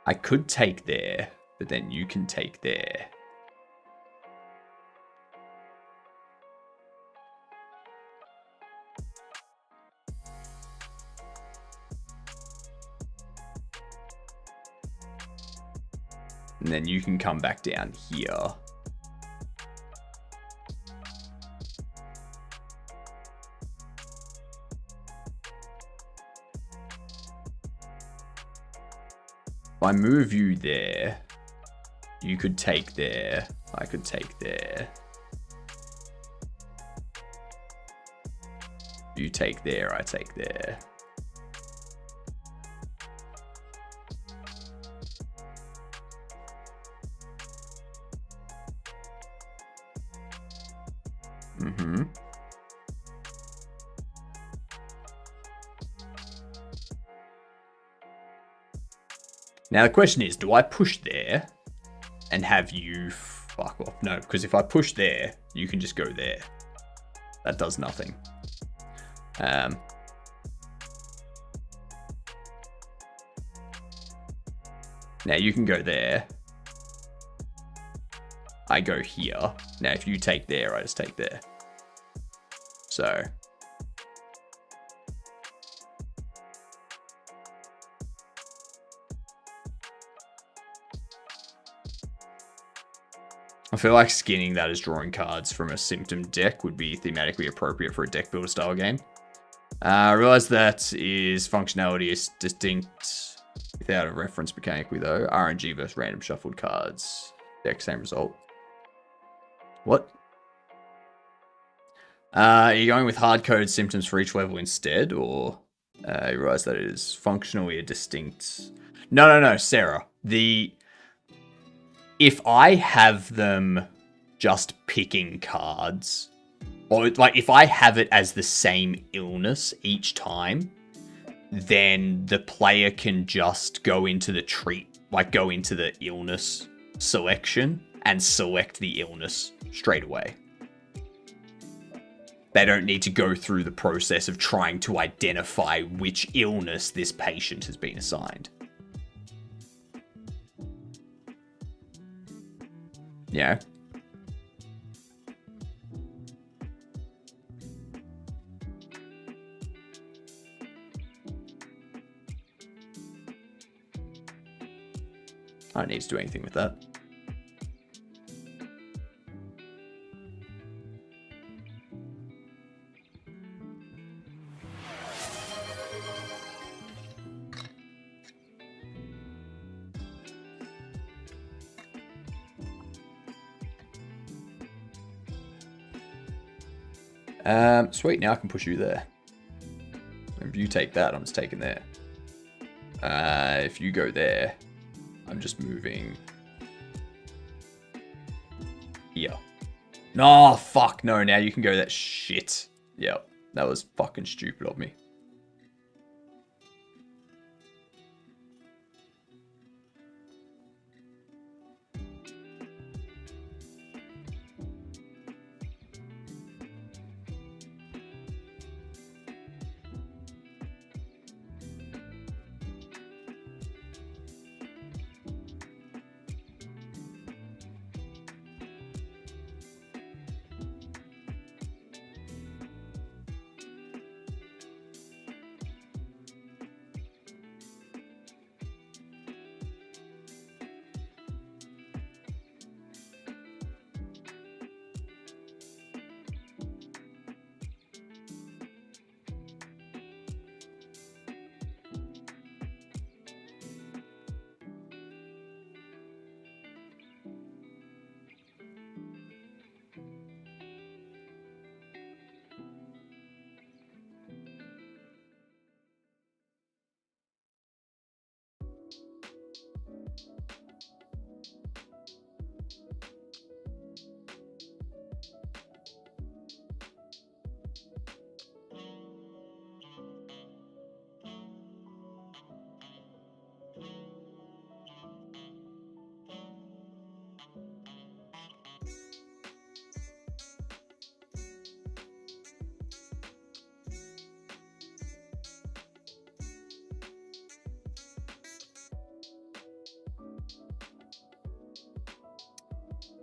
A: I could take there, but then you can take there. And then you can come back down here. If I move you there, you could take there. I could take there. You take there, I take there. Now the question is, do I push there and have you fuck off? No, because if I push there, you can just go there. That does nothing. Now you can go there. I go here. Now if you take there, I just take there. So... I feel like skinning that as drawing cards from a symptom deck would be thematically appropriate for a deck builder style game. I realize that is functionality is distinct without a reference mechanically though. RNG versus random shuffled cards. Deck, same result. What? Are you going with hard-coded symptoms for each level instead, or you realize that it is functionally a distinct... No, Sarah. If I have them just picking cards, or like if I have it as the same illness each time, then the player can just go into the go into the illness selection and select the illness straight away. They don't need to go through the process of trying to identify which illness this patient has been assigned. Yeah. I don't need to do anything with that. Sweet, now I can push you there. If you take that, I'm just taking there. If you go there, I'm just moving here. No, fuck, no, now you can go that shit. Yep, that was fucking stupid of me.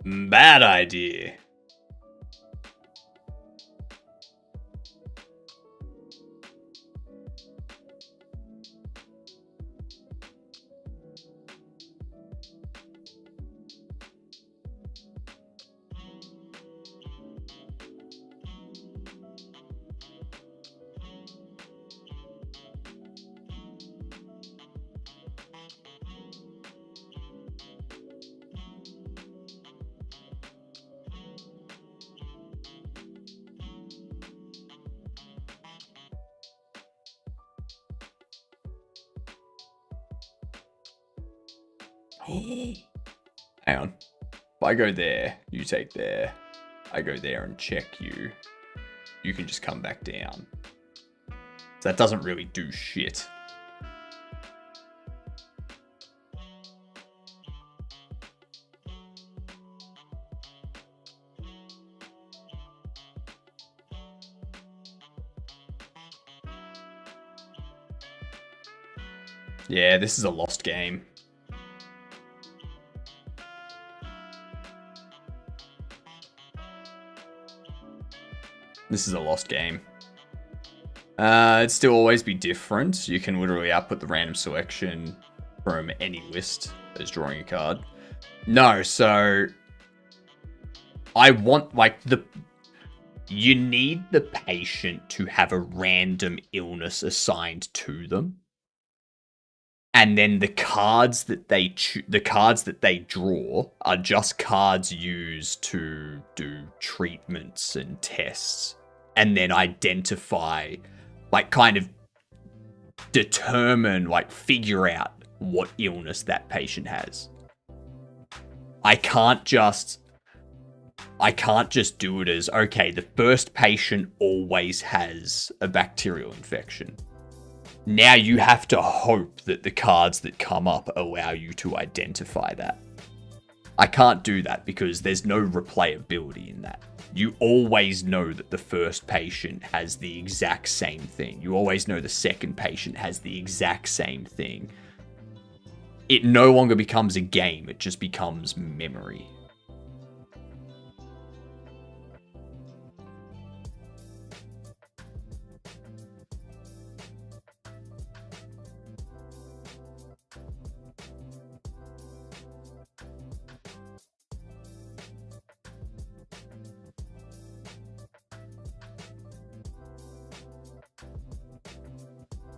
A: Bad idea. Hang on. If I go there, you take there. I go there and check you. You can just come back down. So that doesn't really do shit. Yeah, this is a lost game. This is a lost game. It'd still always be different. You can literally output the random selection from any list as drawing a card. No, so I want you need the patient to have a random illness assigned to them. And then the cards that they draw are just cards used to do treatments and tests, and then identify, kind of determine, figure out what illness that patient has. I can't just do it as, okay, the first patient always has a bacterial infection. Now you have to hope that the cards that come up allow you to identify that. I can't do that because there's no replayability in that. You always know that the first patient has the exact same thing. You always know the second patient has the exact same thing. It no longer becomes a game, it just becomes memory.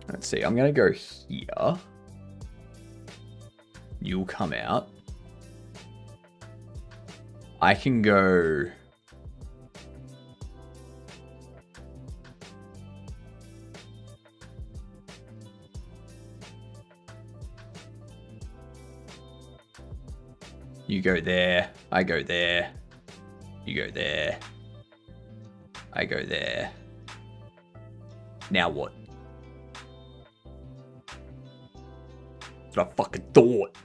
A: Let's see, I'm going to go here. You'll come out. I can go... You go there, I go there. You go there. I go there. Now what? I fucking thought.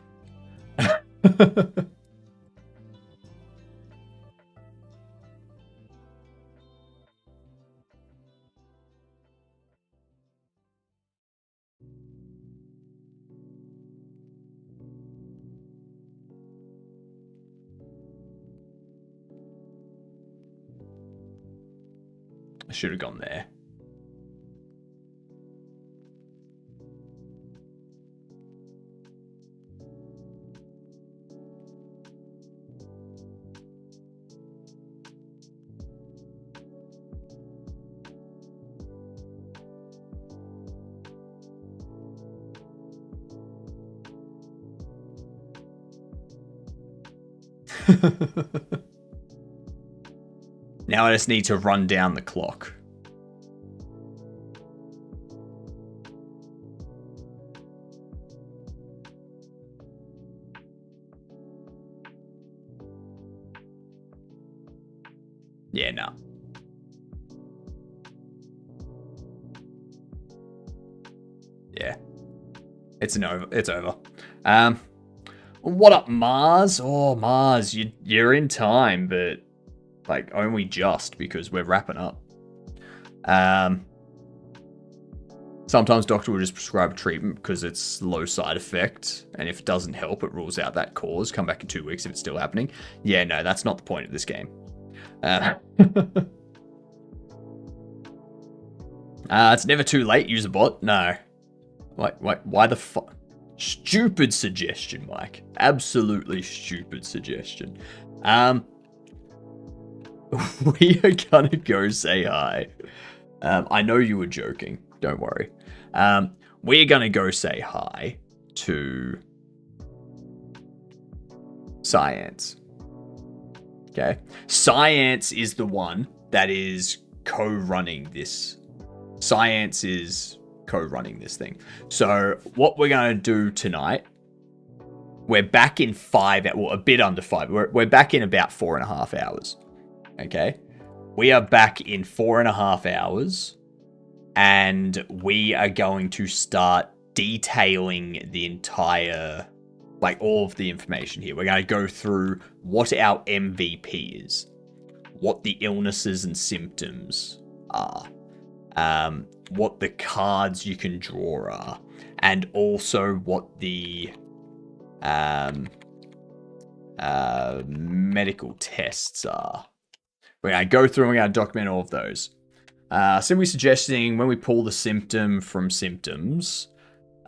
A: I should have gone there. Now I just need to run down the clock. Yeah, no. Yeah. It's over. It's over. What up, Mars? Oh, Mars, you're in time, but only just because we're wrapping up. Sometimes doctor will just prescribe a treatment because it's low side effect, and if it doesn't help, it rules out that cause. Come back in 2 weeks if it's still happening. Yeah, no, that's not the point of this game. It's never too late, use a bot. No. Why the fuck? Stupid suggestion, Mike. Absolutely stupid suggestion. We are gonna go say hi. I know you were joking. Don't worry. We're gonna go say hi to Science. Okay. Science is the one that is co-running this. Science is co-running this thing. So what we're gonna do tonight, we're back in 5, well, a bit under 5. We're back in about 4.5 hours. Okay. We are back in 4.5 hours. And we are going to start detailing the entire, like all of the information here. We're going to go through what our MVP is, what the illnesses and symptoms are, what the cards you can draw are, and also what the medical tests are. We're going to go through and we're going to document all of those. Simply suggesting when we pull the symptom from symptoms,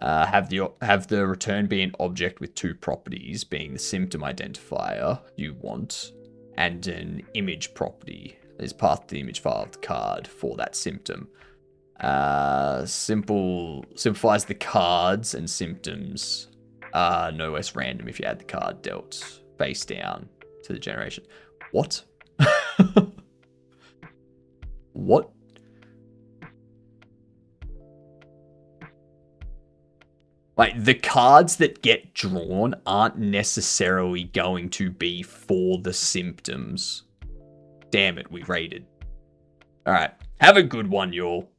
A: have the return be an object with 2 properties, being the symptom identifier you want, and an image property is part of the image file of the card for that symptom. Simplifies the cards and symptoms are no less random if you add the card dealt face down to the generation. What? What? Like, the cards that get drawn aren't necessarily going to be for the symptoms. Damn it, we raided. Alright, have a good one, y'all.